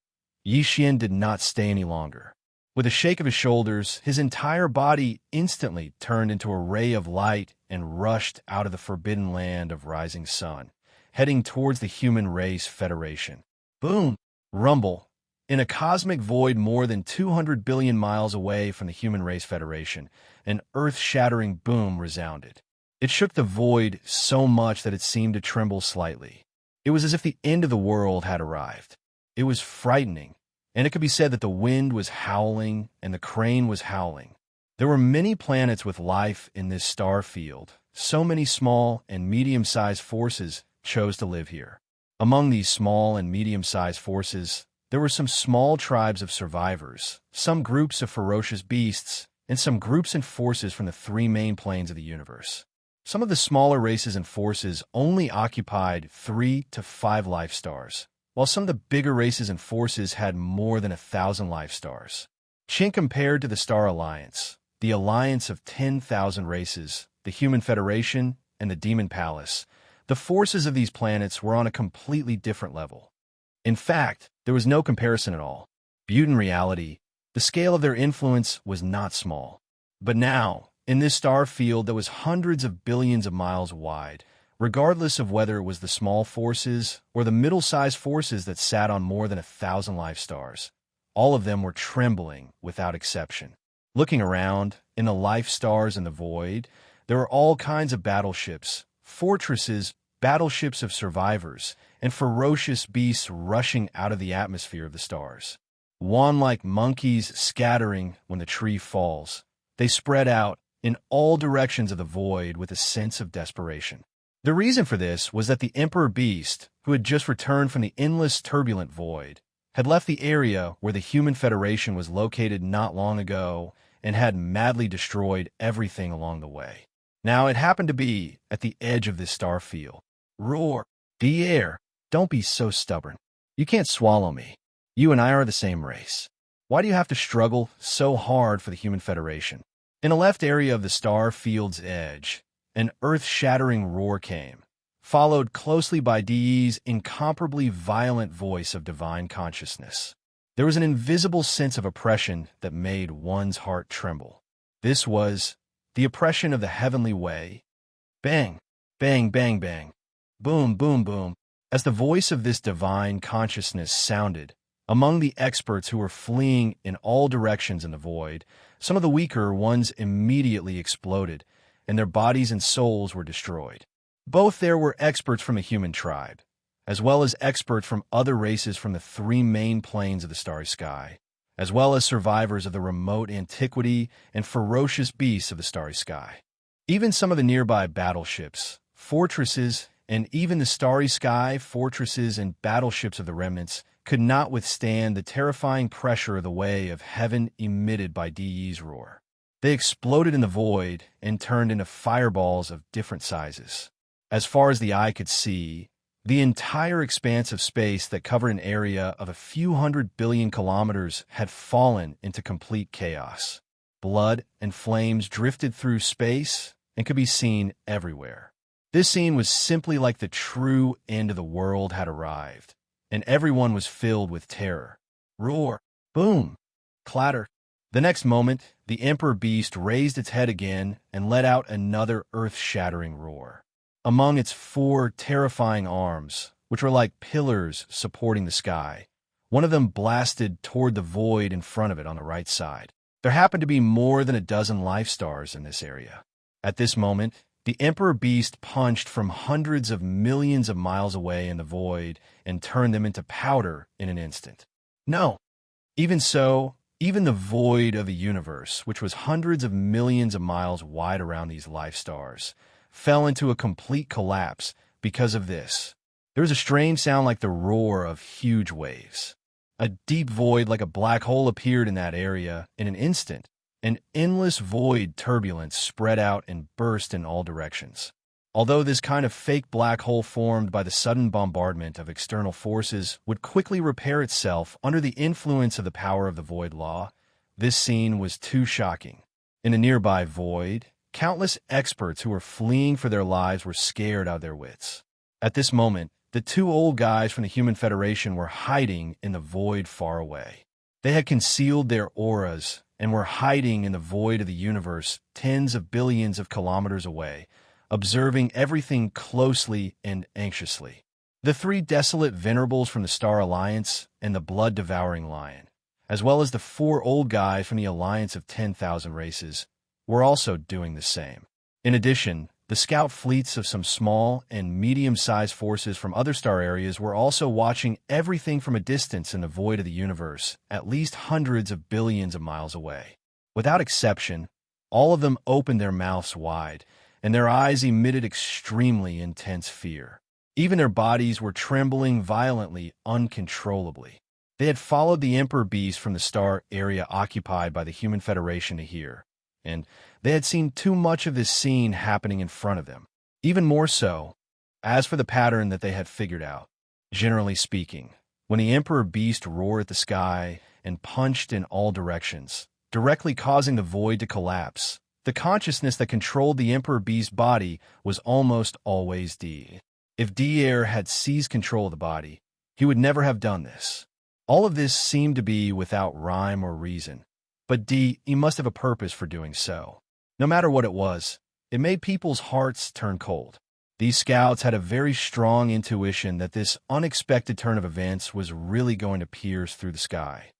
Yixin did not stay any longer. With a shake of his shoulders, his entire body instantly turned into a ray of light and rushed out of the forbidden land of Rising Sun, heading towards the Human Race Federation. Boom! Rumble. In a cosmic void more than 200 billion miles away from the Human Race Federation, an earth-shattering boom resounded. It shook the void so much that it seemed to tremble slightly. It was as if the end of the world had arrived. It was frightening, and it could be said that the wind was howling and the crane was howling. There were many planets with life in this star field. So many small and medium-sized forces chose to live here. Among these small and medium-sized forces, there were some small tribes of survivors, some groups of ferocious beasts, and some groups and forces from the 3 main planes of the universe. Some of the smaller races and forces only occupied 3 to 5 life stars, while some of the bigger races and forces had more than 1,000 life stars. Compared to the Star Alliance, the alliance of 10,000 races, the Human Federation, and the Demon Palace, the forces of these planets were on a completely different level. In fact, there was no comparison at all. Viewed in reality, the scale of their influence was not small. But now, in this star field that was hundreds of billions of miles wide, regardless of whether it was the small forces or the middle-sized forces that sat on more than 1,000 life stars, all of them were trembling without exception. Looking around, in the life stars in the void, there were all kinds of battleships, fortresses, battleships of survivors, and ferocious beasts rushing out of the atmosphere of the stars. Wand-like monkeys scattering when the tree falls, they spread out in all directions of the void with a sense of desperation. The reason for this was that the Emperor Beast, who had just returned from the endless turbulent void, had left the area where the Human Federation was located not long ago and had madly destroyed everything along the way. Now it happened to be at the edge of this star field. Roar! The air! Don't be so stubborn. You can't swallow me. You and I are the same race. Why do you have to struggle so hard for the Human Federation? In a left area of the star field's edge, an earth-shattering roar came, followed closely by DE's incomparably violent voice of divine consciousness. There was an invisible sense of oppression that made one's heart tremble. This was the oppression of the heavenly way. Bang, bang, bang, bang. Boom, boom, boom. As the voice of this divine consciousness sounded, among the experts who were fleeing in all directions in the void, some of the weaker ones immediately exploded, and their bodies and souls were destroyed. Both there were experts from the human tribe, as well as experts from other races from the three main planes of the starry sky, as well as survivors of the remote antiquity and ferocious beasts of the starry sky. Even some of the nearby battleships, fortresses, and even the starry sky fortresses and battleships of the remnants could not withstand the terrifying pressure of the way of heaven emitted by DE's roar. They exploded in the void and turned into fireballs of different sizes. As far as the eye could see, the entire expanse of space that covered an area of a few 100 billion kilometers had fallen into complete chaos. Blood and flames drifted through space and could be seen everywhere. This scene was simply like the true end of the world had arrived, and everyone was filled with terror. Roar, boom, clatter. The next moment, the Emperor Beast raised its head again and let out another earth-shattering roar. Among its four terrifying arms, which were like pillars supporting the sky, one of them blasted toward the void in front of it on the right side. There happened to be more than a dozen life stars in this area. At this moment, the Emperor Beast punched from hundreds of millions of miles away in the void and turned them into powder in an instant. No. Even so, even the void of the universe, which was hundreds of millions of miles wide around these life stars, fell into a complete collapse because of this. There was a strange sound like the roar of huge waves. A deep void like a black hole appeared in that area in an instant. An endless void turbulence spread out and burst in all directions. Although this kind of fake black hole formed by the sudden bombardment of external forces would quickly repair itself under the influence of the power of the void law, this scene was too shocking. In a nearby void, countless experts who were fleeing for their lives were scared out of their wits. At this moment, the two old guys from the Human Federation were hiding in the void far away. They had concealed their auras and were hiding in the void of the universe tens of billions of kilometers away, observing everything closely and anxiously. The three desolate venerables from the Star Alliance and the blood-devouring lion, as well as the four old guys from the Alliance of 10,000 races, were also doing the same. In addition, the scout fleets of some small and medium-sized forces from other star areas were also watching everything from a distance in the void of the universe, at least hundreds of billions of miles away. Without exception, all of them opened their mouths wide, and their eyes emitted extremely intense fear. Even their bodies were trembling violently, uncontrollably. They had followed the Emperor Beast from the star area occupied by the Human Federation to here, and they had seen too much of this scene happening in front of them. Even more so, as for the pattern that they had figured out. Generally speaking, when the Emperor Beast roared at the sky and punched in all directions, directly causing the void to collapse, the consciousness that controlled the Emperor Beast's body was almost always D. If D-Air had seized control of the body, he would never have done this. All of this seemed to be without rhyme or reason, but he must have a purpose for doing so. No matter what it was, it made people's hearts turn cold. These scouts had a very strong intuition that this unexpected turn of events was really going to pierce through the sky.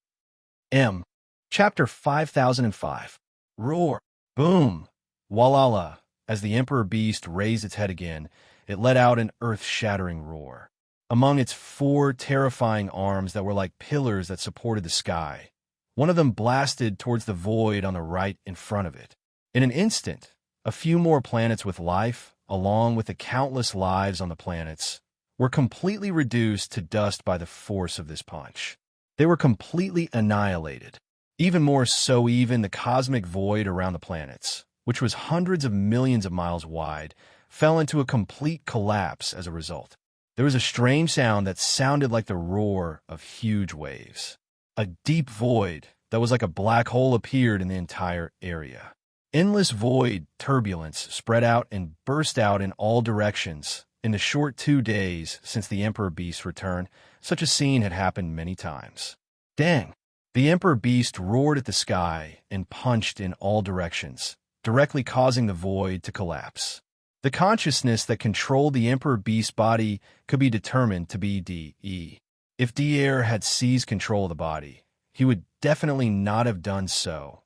Chapter 5005. Roar, boom, walala. As the Emperor Beast raised its head again, it let out an earth-shattering roar. Among its four terrifying arms that were like pillars that supported the sky, one of them blasted towards the void on the right in front of it. In an instant, a few more planets with life, along with the countless lives on the planets, were completely reduced to dust by the force of this punch. They were completely annihilated. Even more so, even the cosmic void around the planets, which was hundreds of millions of miles wide, fell into a complete collapse as a result. There was a strange sound that sounded like the roar of huge waves. A deep void that was like a black hole appeared in the entire area. Endless void turbulence spread out and burst out in all directions. In the short 2 days since the Emperor Beast's return, such a scene had happened many times. Dang! The Emperor Beast roared at the sky and punched in all directions, directly causing the void to collapse. The consciousness that controlled the Emperor Beast's body could be determined to be D.E. If D-Air had seized control of the body, he would definitely not have done so.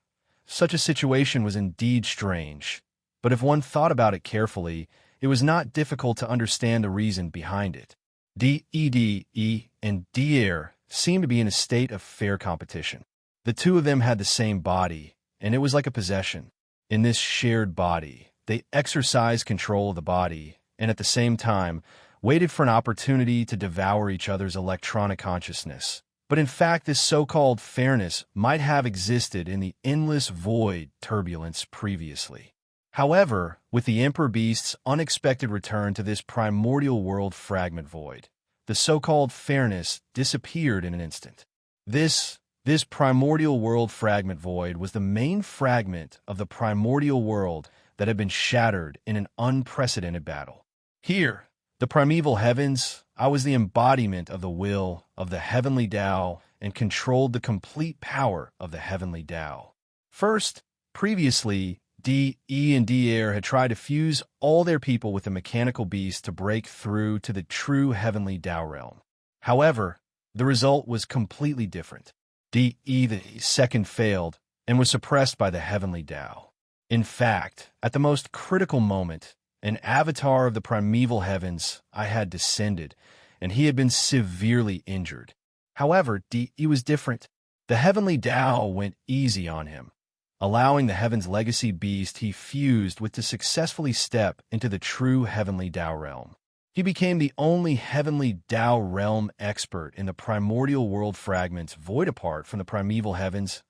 Such a situation was indeed strange, but if one thought about it carefully, it was not difficult to understand the reason behind it. D.E.D.E. and Dier seemed to be in a state of fair competition. The two of them had the same body, and it was like a possession. In this shared body, they exercised control of the body, and at the same time, waited for an opportunity to devour each other's electronic consciousness. But in fact, this so-called fairness might have existed in the endless void turbulence previously. However, with the Emperor Beast's unexpected return to this primordial world fragment void, the so-called fairness disappeared in an instant. This primordial world fragment void was the main fragment of the primordial world that had been shattered in an unprecedented battle. Here, the primeval heavens, I was the embodiment of the will of the heavenly Tao and controlled the complete power of the heavenly Tao. First, previously, D.E. and D.Air had tried to fuse all their people with the mechanical beast to break through to the true heavenly Tao realm. However, the result was completely different. D.E. the second failed and was suppressed by the heavenly Tao. In fact, at the most critical moment, an avatar of the primeval heavens I had descended, and he had been severely injured. However, D.E. was different. The heavenly Tao went easy on him, allowing the heaven's legacy beast he fused with to successfully step into the true heavenly Tao realm. He became the only heavenly Tao realm expert in the primordial world fragments void apart from the primeval heavens.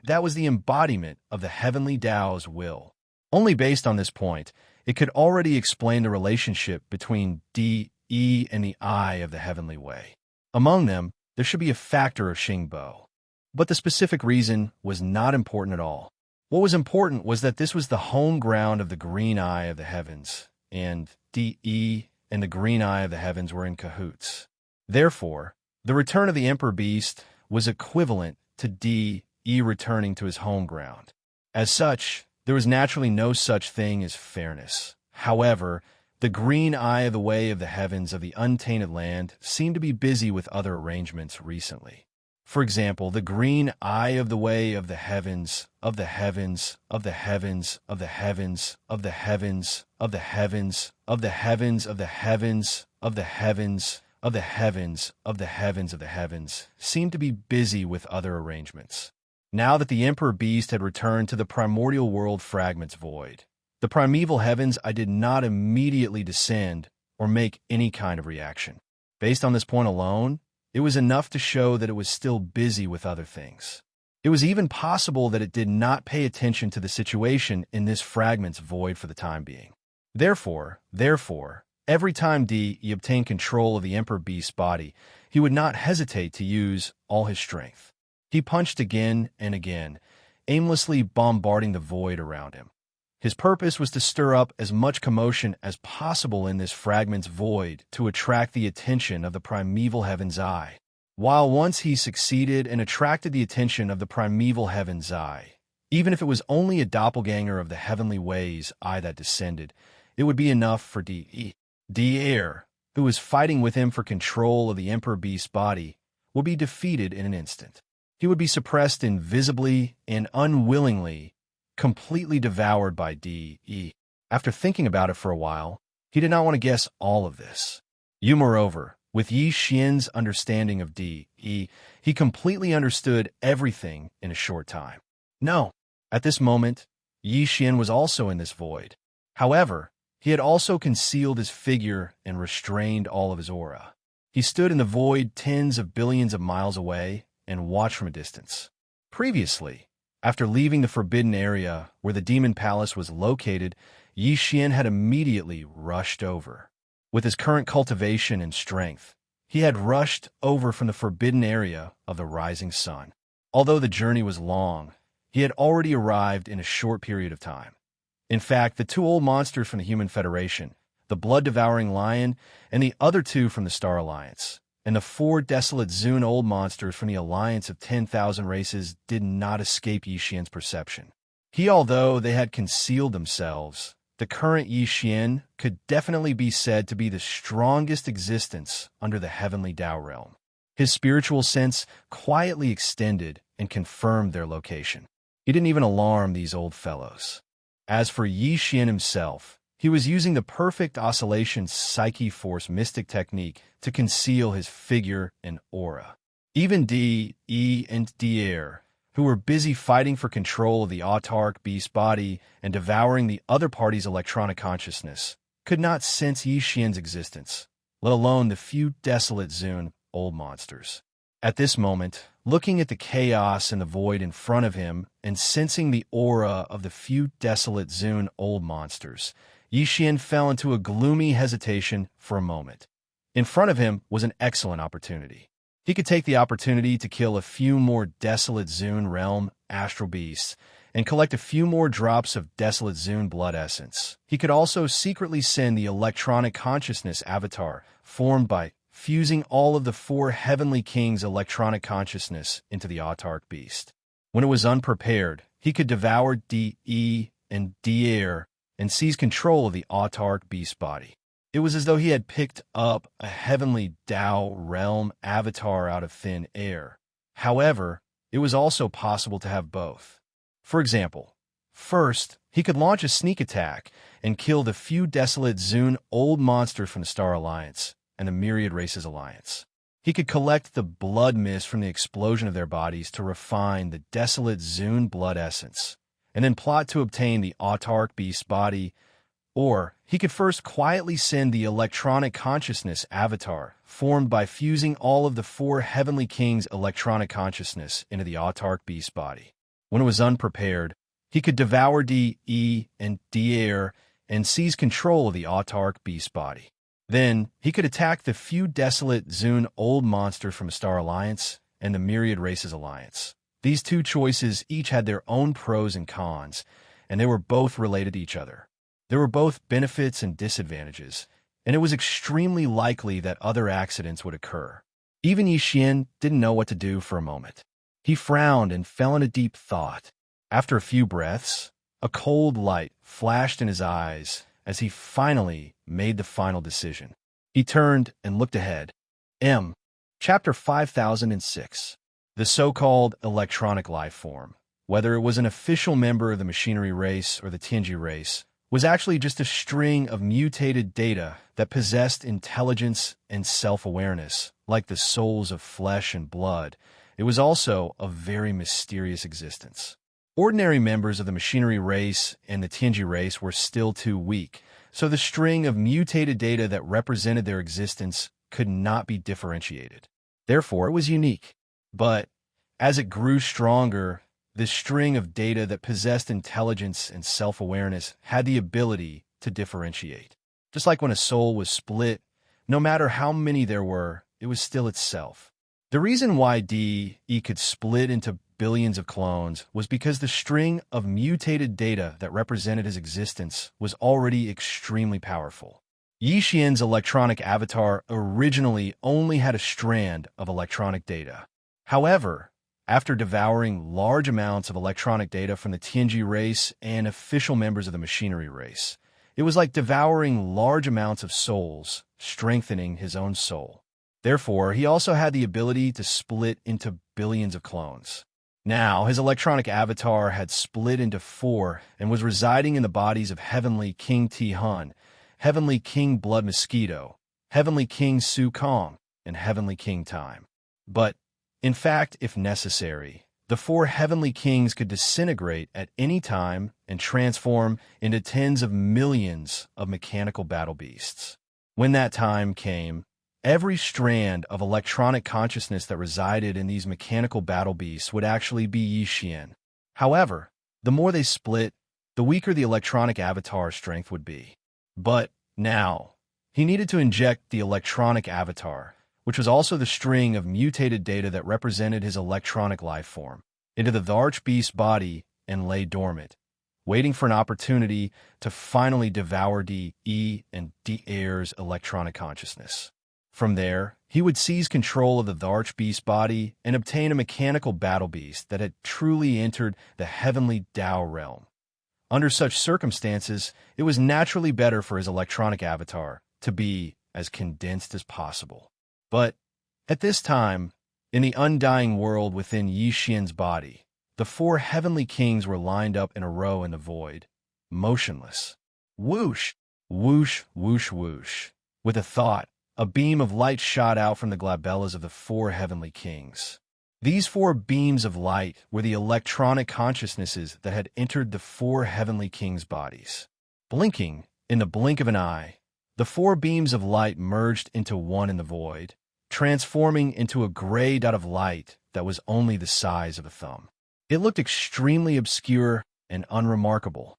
That was the embodiment of the heavenly Tao's will. Only based on this point, it could already explain the relationship between D.E. and the eye of the heavenly way. Among them, there should be a factor of Xingbo. But the specific reason was not important at all. What was important was that this was the home ground of the green eye of the heavens, and D.E. and the green eye of the heavens were in cahoots. Therefore, the return of the Emperor Beast was equivalent to D.E. returning to his home ground. As such, there was naturally no such thing as fairness. However, the green eye of the way of the heavens of the untainted land seemed to be busy with other arrangements recently. For example, the green eye of the way of the heavens, of the heavens, of the heavens, of the heavens, of the heavens, of the heavens, of the heavens, of the heavens, of the heavens, of the heavens, of the heavens, of the heavens, seemed to be busy with other arrangements. Now that the Emperor Beast had returned to the primordial world fragments void, the primeval heavens, I did not immediately descend or make any kind of reaction. Based on this point alone, it was enough to show that it was still busy with other things. It was even possible that it did not pay attention to the situation in this fragment's void for the time being. Therefore, every time D.E. obtained control of the Emperor Beast's body, he would not hesitate to use all his strength. He punched again and again, aimlessly bombarding the void around him. His purpose was to stir up as much commotion as possible in this fragment's void to attract the attention of the primeval heaven's eye. While once he succeeded and attracted the attention of the primeval heaven's eye, even if it was only a doppelganger of the heavenly ways eye that descended, it would be enough for D.E. D.Air, who was fighting with him for control of the Emperor Beast's body, would be defeated in an instant. He would be suppressed invisibly and unwillingly, completely devoured by D.E. After thinking about it for a while, he did not want to guess all of this. Moreover, with Yi Xian's understanding of D.E., he completely understood everything in a short time. No, at this moment, Yi Xian was also in this void. However, he had also concealed his figure and restrained all of his aura. He stood in the void tens of billions of miles away and watched from a distance. Previously, after leaving the forbidden area where the demon palace was located, Yi Xian had immediately rushed over. With his current cultivation and strength, he had rushed over from the forbidden area of the rising sun. Although the journey was long, he had already arrived in a short period of time. In fact, the two old monsters from the Human Federation, the blood-devouring lion and the other two from the Star Alliance, and the four desolate Zun old monsters from the Alliance of 10,000 races did not escape Yi Xian's perception. Although they had concealed themselves, the current Yi Xian could definitely be said to be the strongest existence under the heavenly Tao realm. His spiritual sense quietly extended and confirmed their location. He didn't even alarm these old fellows. As for Yi Xian himself, He was using the perfect oscillation psyche force mystic technique to conceal his figure and aura. Even D, E, and Dier, who were busy fighting for control of the autarch beast body and devouring the other party's electronic consciousness, could not sense Yi Xian's existence, let alone the few desolate Zun old monsters. At this moment, looking at the chaos and the void in front of him and sensing the aura of the few desolate Zun old monsters, Yi Xian fell into a gloomy hesitation for a moment. In front of him was an excellent opportunity. He could take the opportunity to kill a few more desolate Zun realm astral beasts and collect a few more drops of desolate Zun blood essence. He could also secretly send the electronic consciousness avatar formed by fusing all of the four heavenly kings' electronic consciousness into the autarch beast. When it was unprepared, he could devour D, E, and Dier and seize control of the autarch beast body. It was as though he had picked up a heavenly Tao realm avatar out of thin air. However, it was also possible to have both. For example, first, he could launch a sneak attack and kill the few desolate Zun old monsters from the Star Alliance and the Myriad Races Alliance. He could collect the blood mist from the explosion of their bodies to refine the desolate Zun blood essence, and then plot to obtain the autarch beast body. Or he could first quietly send the electronic consciousness avatar, formed by fusing all of the four heavenly kings' electronic consciousness into the autarch beast body. When it was unprepared, he could devour D, E, and Dier and seize control of the autarch beast body. Then he could attack the few desolate Zun old monsters from Star Alliance and the Myriad Races Alliance. These two choices each had their own pros and cons, and they were both related to each other. There were both benefits and disadvantages, and it was extremely likely that other accidents would occur. Even Yi Xian didn't know what to do for a moment. He frowned and fell into deep thought. After a few breaths, a cold light flashed in his eyes as he finally made the final decision. He turned and looked ahead. Chapter 5006. The so-called electronic life form, whether it was an official member of the machinery race or the Tianji race, was actually just a string of mutated data that possessed intelligence and self-awareness, like the souls of flesh and blood. It was also a very mysterious existence. Ordinary members of the machinery race and the Tianji race were still too weak, so the string of mutated data that represented their existence could not be differentiated. Therefore, it was unique. But as it grew stronger, this string of data that possessed intelligence and self-awareness had the ability to differentiate. Just like when a soul was split, no matter how many there were, it was still itself. The reason why DE could split into billions of clones was because the string of mutated data that represented his existence was already extremely powerful. Yi Xian's electronic avatar originally only had a strand of electronic data. However, after devouring large amounts of electronic data from the Tianji race and official members of the machinery race, it was like devouring large amounts of souls, strengthening his own soul. Therefore, he also had the ability to split into billions of clones. Now, his electronic avatar had split into 4 and was residing in the bodies of Heavenly King Ti Hun, Heavenly King Blood Mosquito, Heavenly King Su Kong, and Heavenly King Time. But, in fact, if necessary, the 4 heavenly kings could disintegrate at any time and transform into tens of millions of mechanical battle beasts. When that time came, every strand of electronic consciousness that resided in these mechanical battle beasts would actually be Yi Xian. However, the more they split, the weaker the electronic avatar's strength would be. But now, he needed to inject the electronic avatar, which was also the string of mutated data that represented his electronic life form, into the Dharch beast body and lay dormant, waiting for an opportunity to finally devour DE and Dier's electronic consciousness. From there, he would seize control of the Dharch beast body and obtain a mechanical battle beast that had truly entered the heavenly Tao realm. Under such circumstances, it was naturally better for his electronic avatar to be as condensed as possible. But at this time, in the undying world within Yi Xian's body, the 4 heavenly kings were lined up in a row in the void, motionless. Whoosh! Whoosh, whoosh, whoosh. With a thought, a beam of light shot out from the glabellas of the four heavenly kings. These four beams of light were the electronic consciousnesses that had entered the four heavenly kings' bodies. Blinking, in the blink of an eye, the four beams of light merged into one in the void, transforming into a gray dot of light that was only the size of a thumb. It looked extremely obscure and unremarkable.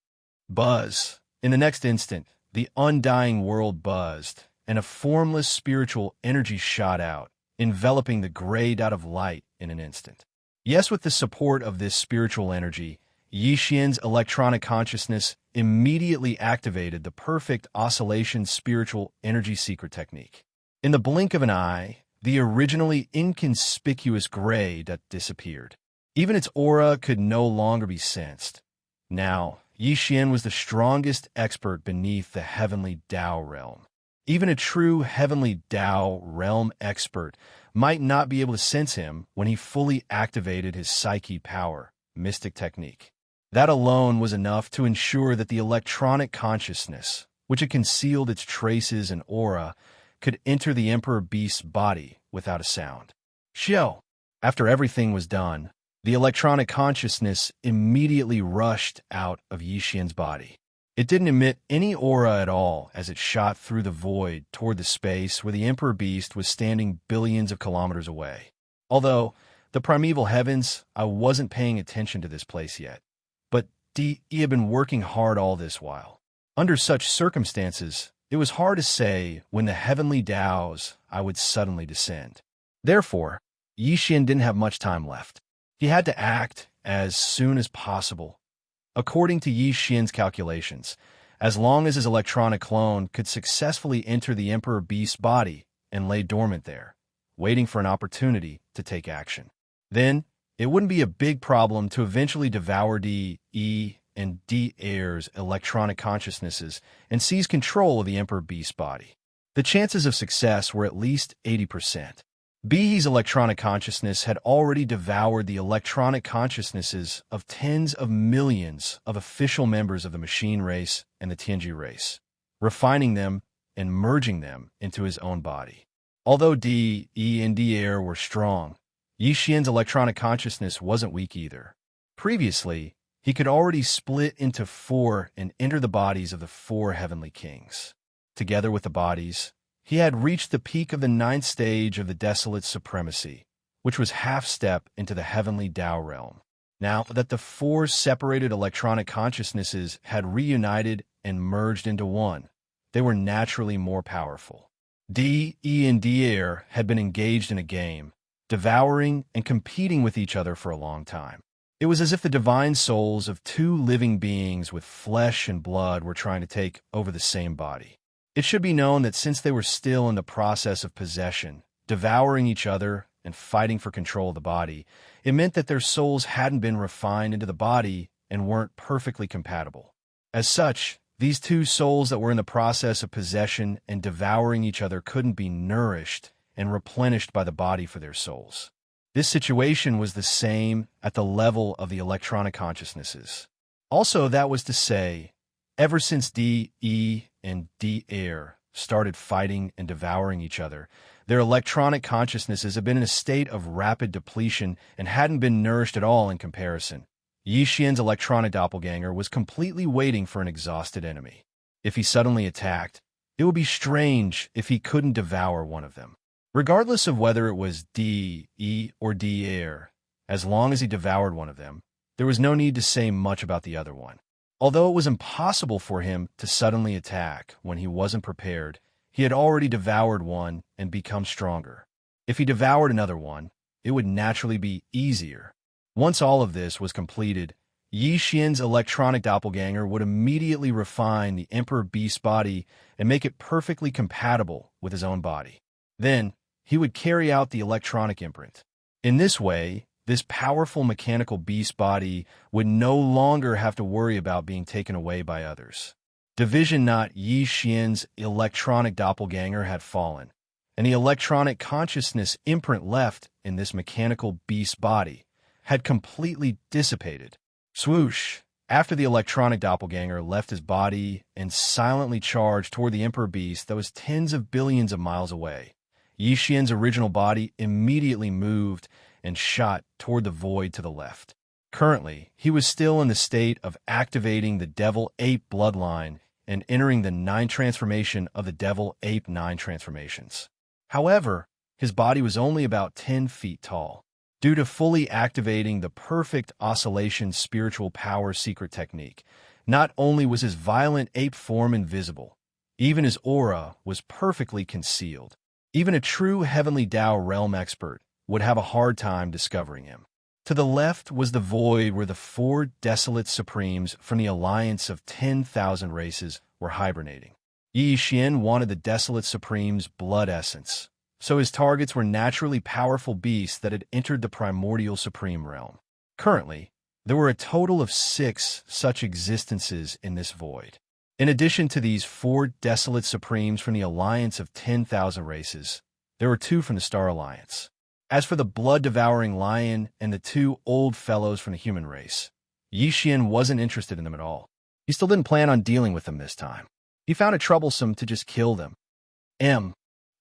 Buzz. In the next instant, the undying world buzzed, and a formless spiritual energy shot out, enveloping the gray dot of light in an instant. Yes, with the support of this spiritual energy, Yi Xian's electronic consciousness immediately activated the perfect oscillation spiritual energy secret technique. In the blink of an eye, the originally inconspicuous gray dot disappeared. Even its aura could no longer be sensed. Now, Yi Xian was the strongest expert beneath the heavenly Tao realm. Even a true heavenly Tao realm expert might not be able to sense him when he fully activated his psyche power, mystic technique. That alone was enough to ensure that the electronic consciousness, which had concealed its traces and aura, could enter the Emperor Beast's body without a sound. Xiao! After everything was done, the electronic consciousness immediately rushed out of Yi Xian's body. It didn't emit any aura at all as it shot through the void toward the space where the Emperor Beast was standing billions of kilometers away. Although, the primeval heavens, I wasn't paying attention to this place yet. But he had been working hard all this while. Under such circumstances, it was hard to say when the heavenly Taos I would suddenly descend. Therefore, Yi Xian didn't have much time left. He had to act as soon as possible. According to Yi Xian's calculations, as long as his electronic clone could successfully enter the Emperor Beast's body and lay dormant there, waiting for an opportunity to take action, then it wouldn't be a big problem to eventually devour D, E, and D Air's electronic consciousnesses and seize control of the Emperor Beast's body. The chances of success were at least 80%. Bihi's electronic consciousness had already devoured the electronic consciousnesses of tens of millions of official members of the machine race and the Tianji race, refining them and merging them into his own body. Although D, E, and D Air were strong, Yi Xian's electronic consciousness wasn't weak either. Previously, he could already split into four and enter the bodies of the four heavenly kings. Together with the bodies, he had reached the peak of the 9th stage of the Desolate Supremacy, which was half-step into the heavenly Tao realm. Now that the four separated electronic consciousnesses had reunited and merged into one, they were naturally more powerful. D, E, and D Air had been engaged in a game, devouring and competing with each other for a long time. It was as if the divine souls of two living beings with flesh and blood were trying to take over the same body. It should be known that since they were still in the process of possession, devouring each other and fighting for control of the body, it meant that their souls hadn't been refined into the body and weren't perfectly compatible. As such, these two souls that were in the process of possession and devouring each other couldn't be nourished and replenished by the body for their souls. This situation was the same at the level of the electronic consciousnesses. Also, that was to say, ever since D, E, and D Air started fighting and devouring each other, their electronic consciousnesses had been in a state of rapid depletion and hadn't been nourished at all in comparison. Yi Xian's electronic doppelganger was completely waiting for an exhausted enemy. If he suddenly attacked, it would be strange if he couldn't devour one of them. Regardless of whether it was D, E, or D Air, as long as he devoured one of them, there was no need to say much about the other one. Although it was impossible for him to suddenly attack when he wasn't prepared, he had already devoured one and become stronger. If he devoured another one, it would naturally be easier. Once all of this was completed, Yi Xian's electronic doppelganger would immediately refine the Emperor Beast's body and make it perfectly compatible with his own body. Then, he would carry out the electronic imprint. In this way, this powerful mechanical beast body would no longer have to worry about being taken away by others. Division Knot Yi Xian's electronic doppelganger had fallen, and the electronic consciousness imprint left in this mechanical beast body had completely dissipated. Swoosh! After the electronic doppelganger left his body and silently charged toward the Emperor Beast that was tens of billions of miles away, Yi Xian's original body immediately moved and shot toward the void to the left. Currently, he was still in the state of activating the Devil-Ape bloodline and entering the 9 transformation of the Devil-Ape 9 transformations. However, his body was only about 10 feet tall. Due to fully activating the perfect oscillation spiritual power secret technique, not only was his violent ape form invisible, even his aura was perfectly concealed. Even a true Heavenly Tao realm expert would have a hard time discovering him. To the left was the void where the 4 desolate supremes from the alliance of 10,000 races were hibernating. Yi Xian wanted the desolate supreme's blood essence, so his targets were naturally powerful beasts that had entered the primordial supreme realm. Currently, there were a total of 6 such existences in this void. In addition to these 4 desolate supremes from the alliance of 10,000 races, there were 2 from the Star Alliance. As for the blood-devouring lion and the 2 old fellows from the human race, Yi Xian wasn't interested in them at all. He still didn't plan on dealing with them this time. He found it troublesome to just kill them.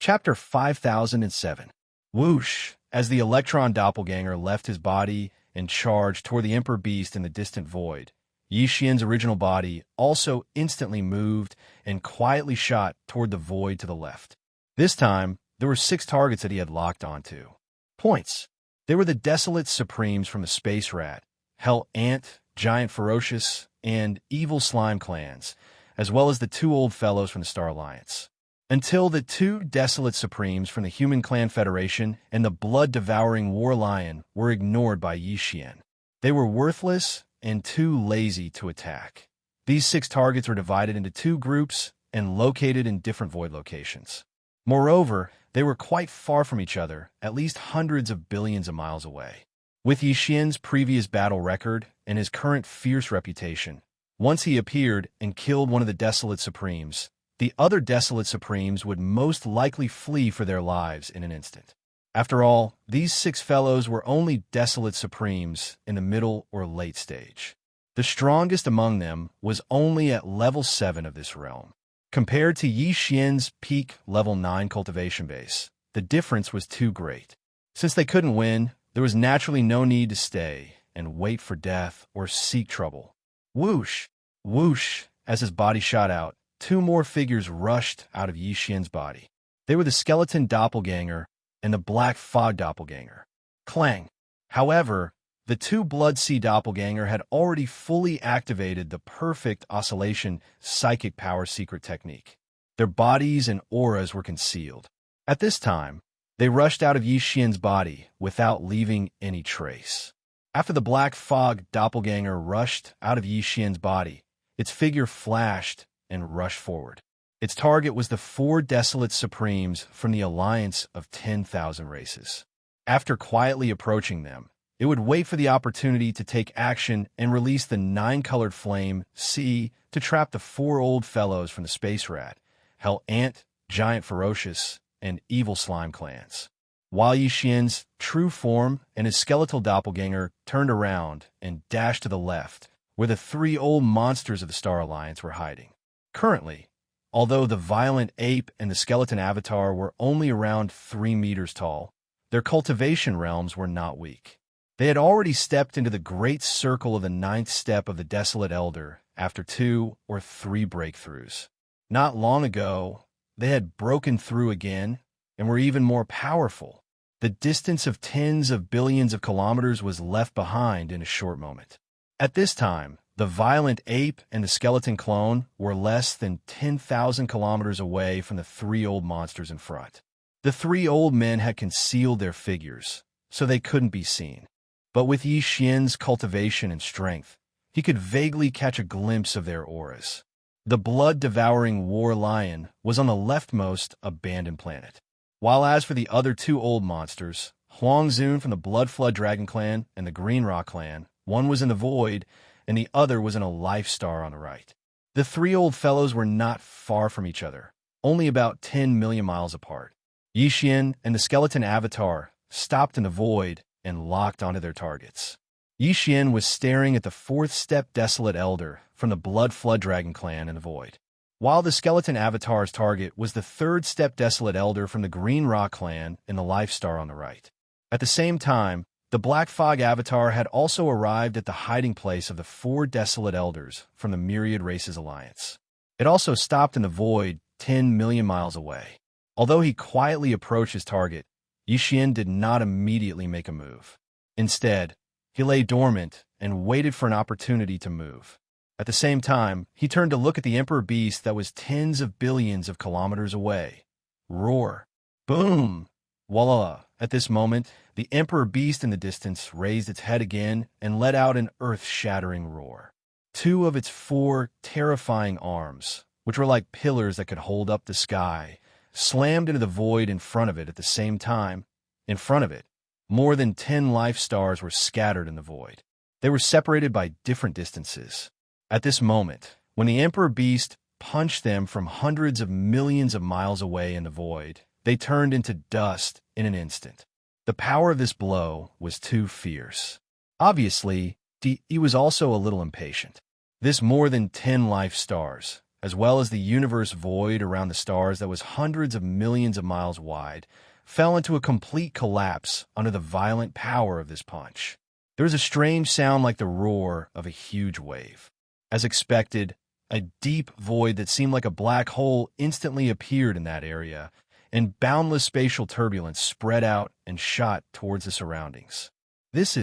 Chapter 5007. Whoosh! As the electron doppelganger left his body and charged toward the Emperor Beast in the distant void, Yi Xian's original body also instantly moved and quietly shot toward the void to the left. This time, there were 6 targets that he had locked onto. Points. They were the desolate supremes from the Space Rat, Hell Ant, Giant Ferocious, and Evil Slime clans, as well as the 2 old fellows from the Star Alliance. Until the 2 desolate supremes from the Human Clan Federation and the blood-devouring War Lion were ignored by Yi Xian. They were worthless and too lazy to attack. These 6 targets were divided into 2 groups and located in different void locations. Moreover, they were quite far from each other, at least hundreds of billions of miles away. With Yi Xian's previous battle record and his current fierce reputation, once he appeared and killed one of the desolate supremes, the other desolate supremes would most likely flee for their lives in an instant. After all, these 6 fellows were only desolate supremes in the middle or late stage. The strongest among them was only at level 7 of this realm. Compared to Yi Xian's peak level 9 cultivation base, the difference was too great. Since they couldn't win, there was naturally no need to stay and wait for death or seek trouble. Whoosh! Whoosh! As his body shot out, 2 more figures rushed out of Yi Xian's body. They were the skeleton doppelganger and the black fog doppelganger. Clang! However, the 2 Blood Sea doppelganger had already fully activated the perfect oscillation psychic power secret technique. Their bodies and auras were concealed. At this time, they rushed out of Yi Xian's body without leaving any trace. After the black fog doppelganger rushed out of Yi Xian's body, its figure flashed and rushed forward. Its target was the 4 desolate supremes from the alliance of 10,000 races. After quietly approaching them, it would wait for the opportunity to take action and release the 9-colored flame, C, to trap the 4 old fellows from the Space Rat, Hell Ant, Giant Ferocious, and Evil Slime clans. While Yi Xian's true form and his skeletal doppelganger turned around and dashed to the left, where the 3 old monsters of the Star Alliance were hiding. Currently, although the violent ape and the skeleton avatar were only around 3 meters tall, their cultivation realms were not weak. They had already stepped into the great circle of the 9th step of the Desolate Elder after 2 or 3 breakthroughs. Not long ago, they had broken through again and were even more powerful. The distance of tens of billions of kilometers was left behind in a short moment. At this time, the violent ape and the skeleton clone were less than 10,000 kilometers away from the 3 old monsters in front. The 3 old men had concealed their figures, so they couldn't be seen. But with Yi Xian's cultivation and strength, he could vaguely catch a glimpse of their auras. The blood-devouring war lion was on the leftmost abandoned planet, while as for the other 2 old monsters, Huangzun from the Blood Flood Dragon Clan and the Green Rock Clan, one was in the void, and the other was in a life star on the right. The 3 old fellows were not far from each other, only about 10 million miles apart. Yi Xian and the skeleton avatar stopped in the void and locked onto their targets. Yi Xian was staring at the fourth-step Desolate Elder from the Blood Flood Dragon clan in the void, while the Skeleton Avatar's target was the third-step Desolate Elder from the Green Rock clan in the Life Star on the right. At the same time, the Black Fog Avatar had also arrived at the hiding place of the four Desolate Elders from the Myriad Races Alliance. It also stopped in the void 10 million miles away. Although he quietly approached his target, Yi Xian did not immediately make a move. Instead, he lay dormant and waited for an opportunity to move. At the same time, he turned to look at the Emperor Beast that was tens of billions of kilometers away. Roar. Boom! Voila! At this moment, the Emperor Beast in the distance raised its head again and let out an earth-shattering roar. Two of its four terrifying arms, which were like pillars that could hold up the sky, slammed into the void in front of it at the same time. In front of it, more than 10 life stars were scattered in the void. They were separated by different distances. At this moment, when the Emperor Beast punched them from hundreds of millions of miles away in the void, they turned into dust in an instant. The power of this blow was too fierce. Obviously, he was also a little impatient. This more than 10 life stars, as well as the universe void around the stars that was hundreds of millions of miles wide, fell into a complete collapse under the violent power of this punch. There was a strange sound like the roar of a huge wave. As expected, a deep void that seemed like a black hole instantly appeared in that area, and boundless spatial turbulence spread out and shot towards the surroundings. This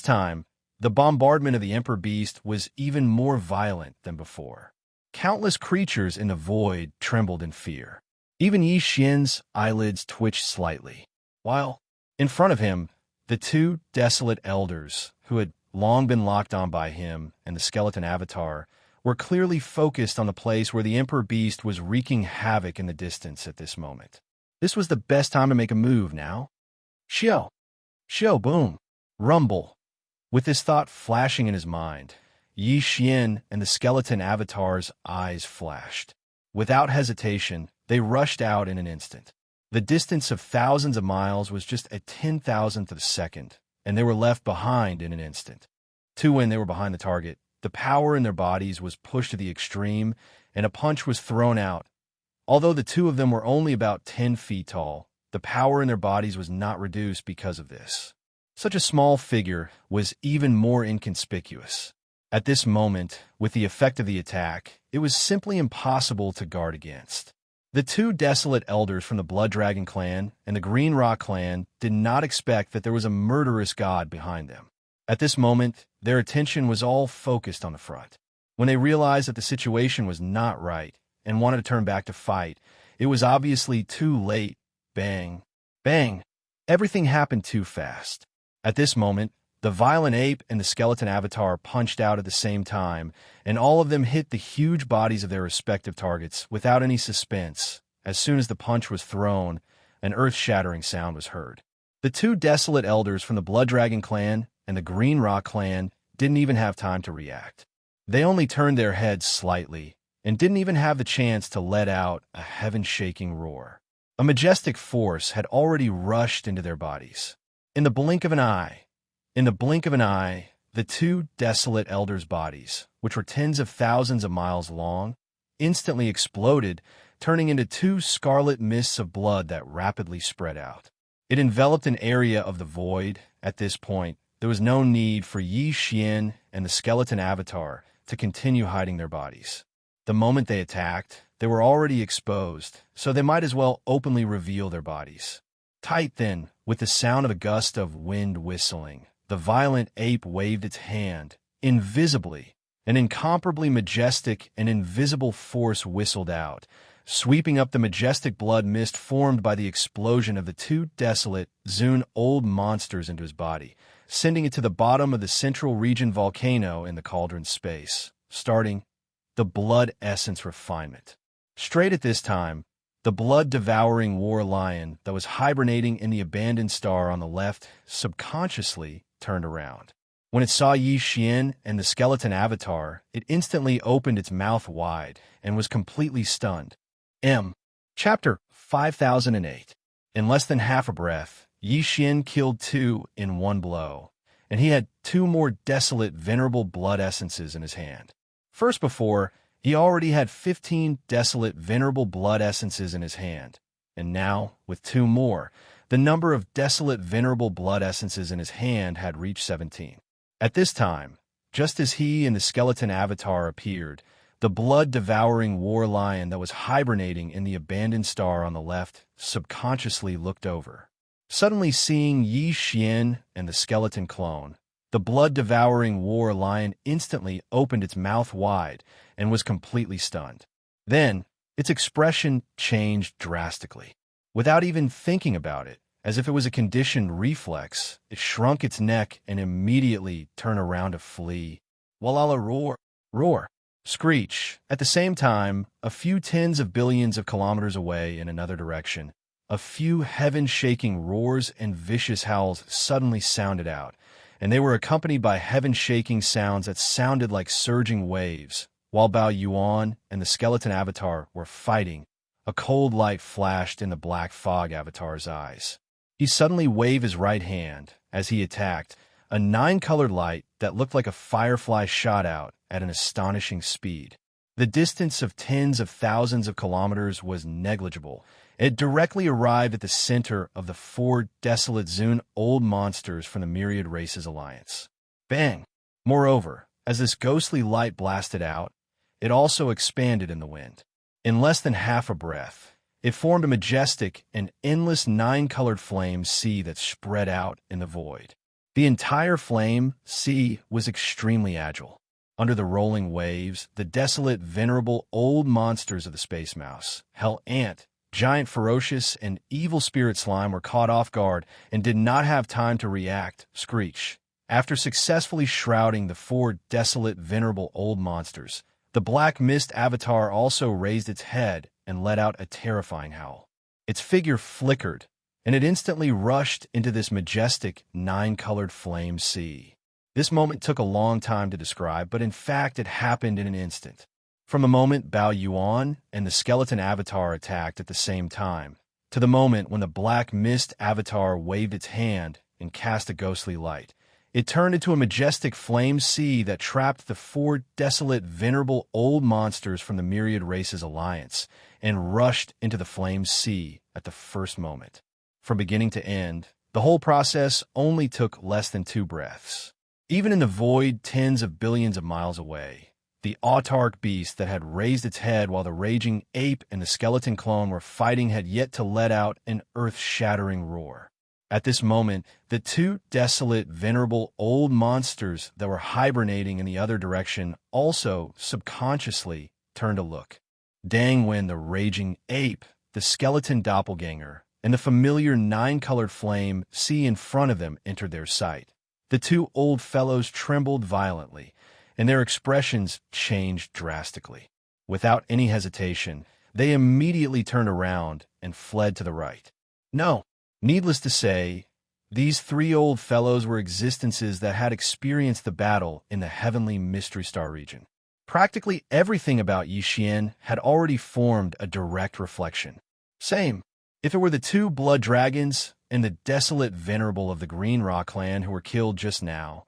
time, the bombardment of the Emperor Beast was even more violent than before. Countless creatures in the void trembled in fear. Even Yi Xian's eyelids twitched slightly, while, in front of him, the two Desolate Elders, who had long been locked on by him and the Skeleton Avatar, were clearly focused on the place where the Emperor Beast was wreaking havoc in the distance at this moment. This was the best time to make a move now. Shio! Shio, boom! Rumble! With this thought flashing in his mind, Yi Xian and the Skeleton Avatar's eyes flashed. Without hesitation, they rushed out in an instant. The distance of thousands of miles was just a 10,000th of a second, and they were left behind in an instant. When they were behind the target, the power in their bodies was pushed to the extreme, and a punch was thrown out. Although the two of them were only about 10 feet tall, the power in their bodies was not reduced because of this. Such a small figure was even more inconspicuous. At this moment, with the effect of the attack, it was simply impossible to guard against. The two Desolate Elders from the Blood Dragon clan and the Green Rock clan did not expect that there was a murderous god behind them. At this moment, their attention was all focused on the front. When they realized that the situation was not right and wanted to turn back to fight, it was obviously too late. Bang! Bang! Everything happened too fast. At this moment, the Violent Ape and the Skeleton Avatar punched out at the same time, and all of them hit the huge bodies of their respective targets without any suspense. As soon as the punch was thrown, an earth-shattering sound was heard. The two Desolate Elders from the Blood Dragon clan and the Green Rock clan didn't even have time to react. They only turned their heads slightly and didn't even have the chance to let out a heaven-shaking roar. A majestic force had already rushed into their bodies. In the blink of an eye, the two Desolate Elders' bodies, which were tens of thousands of miles long, instantly exploded, turning into two scarlet mists of blood that rapidly spread out. It enveloped an area of the void. At this point, there was no need for Yi Xian and the Skeleton Avatar to continue hiding their bodies. The moment they attacked, they were already exposed, so they might as well openly reveal their bodies. Tight then, with the sound of a gust of wind whistling, the Violent Ape waved its hand. Invisibly, an incomparably majestic and invisible force whistled out, sweeping up the majestic blood mist formed by the explosion of the two Desolate Zune old monsters into his body, sending it to the bottom of the Central Region volcano in the Cauldron space, starting the Blood Essence Refinement. Straight at this time, the blood-devouring war lion that was hibernating in the abandoned star on the left subconsciously turned around. When it saw Yi Xian and the Skeleton Avatar, it instantly opened its mouth wide and was completely stunned. Chapter 5008. In less than half a breath, Yi Xian killed two in one blow, and he had two more desolate, venerable blood essences in his hand. First before, he already had 15 desolate, venerable blood essences in his hand, and now, with two more, the number of desolate, venerable blood essences in his hand had reached 17. At this time, just as he and the skeleton avatar appeared, the blood-devouring war lion that was hibernating in the abandoned star on the left subconsciously looked over. Suddenly seeing Yi Xian and the skeleton clone, the blood-devouring war lion instantly opened its mouth wide and was completely stunned. Then, its expression changed drastically. Without even thinking about it, as if it was a conditioned reflex, it shrunk its neck and immediately turned around to flee. Walala roar, screech. At the same time, a few tens of billions of kilometers away in another direction, a few heaven-shaking roars and vicious howls suddenly sounded out, and they were accompanied by heaven-shaking sounds that sounded like surging waves. While Bao Yuan and the skeleton avatar were fighting, a cold light flashed in the black fog avatar's eyes. He suddenly waved his right hand as he attacked. A 9-colored light that looked like a firefly shot out at an astonishing speed. The distance of tens of thousands of kilometers was negligible. It directly arrived at the center of the 4 desolate Zune old monsters from the Myriad Races Alliance. Bang! Moreover, as this ghostly light blasted out, it also expanded in the wind. In less than half a breath, it formed a majestic and endless 9-colored flame sea that spread out in the void. The entire flame sea was extremely agile. Under the rolling waves, the desolate, venerable old monsters of the space mouse, hell ant, giant ferocious, and evil spirit slime were caught off guard and did not have time to react, screech. After successfully shrouding the 4 desolate, venerable old monsters, the black mist avatar also raised its head and let out a terrifying howl. Its figure flickered, and it instantly rushed into this majestic 9-colored flame sea. This moment took a long time to describe, but in fact it happened in an instant. From the moment Bao Yuan and the skeleton avatar attacked at the same time, to the moment when the black mist avatar waved its hand and cast a ghostly light, it turned into a majestic flame sea that trapped the 4 desolate, venerable old monsters from the Myriad Races Alliance and rushed into the flame sea at the first moment. From beginning to end, the whole process only took less than 2 breaths. Even in the void tens of billions of miles away, the autarch beast that had raised its head while the raging ape and the skeleton clone were fighting had yet to let out an earth-shattering roar. At this moment, the 2 desolate, venerable old monsters that were hibernating in the other direction also subconsciously turned to look. Dang when the raging ape, the skeleton doppelganger, and the familiar 9-colored flame sea in front of them entered their sight. The 2 old fellows trembled violently, and their expressions changed drastically. Without any hesitation, they immediately turned around and fled to the right. No, needless to say, these 3 old fellows were existences that had experienced the battle in the heavenly Mystery Star region. Practically everything about Yi Xian had already formed a direct reflection. Same. If it were the 2 blood dragons and the desolate venerable of the Green Rock clan who were killed just now,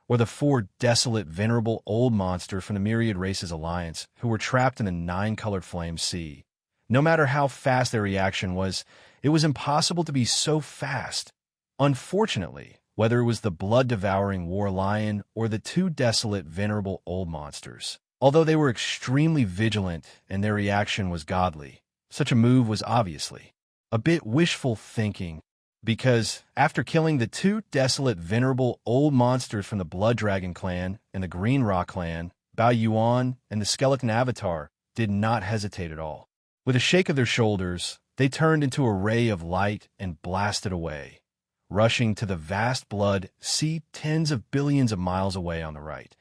or the 4 desolate venerable old monsters from the Myriad Races Alliance who were trapped in the 9-colored flame sea, no matter how fast their reaction was, it was impossible to be so fast. Unfortunately, whether it was the blood-devouring war lion or the 2 desolate venerable old monsters, although they were extremely vigilant and their reaction was godly, such a move was obviously a bit wishful thinking, because after killing the 2 desolate, venerable old monsters from the Blood Dragon clan and the Green Rock clan, Bao Yuan and the skeleton avatar did not hesitate at all. With a shake of their shoulders, they turned into a ray of light and blasted away, rushing to the vast blood sea tens of billions of miles away on the right.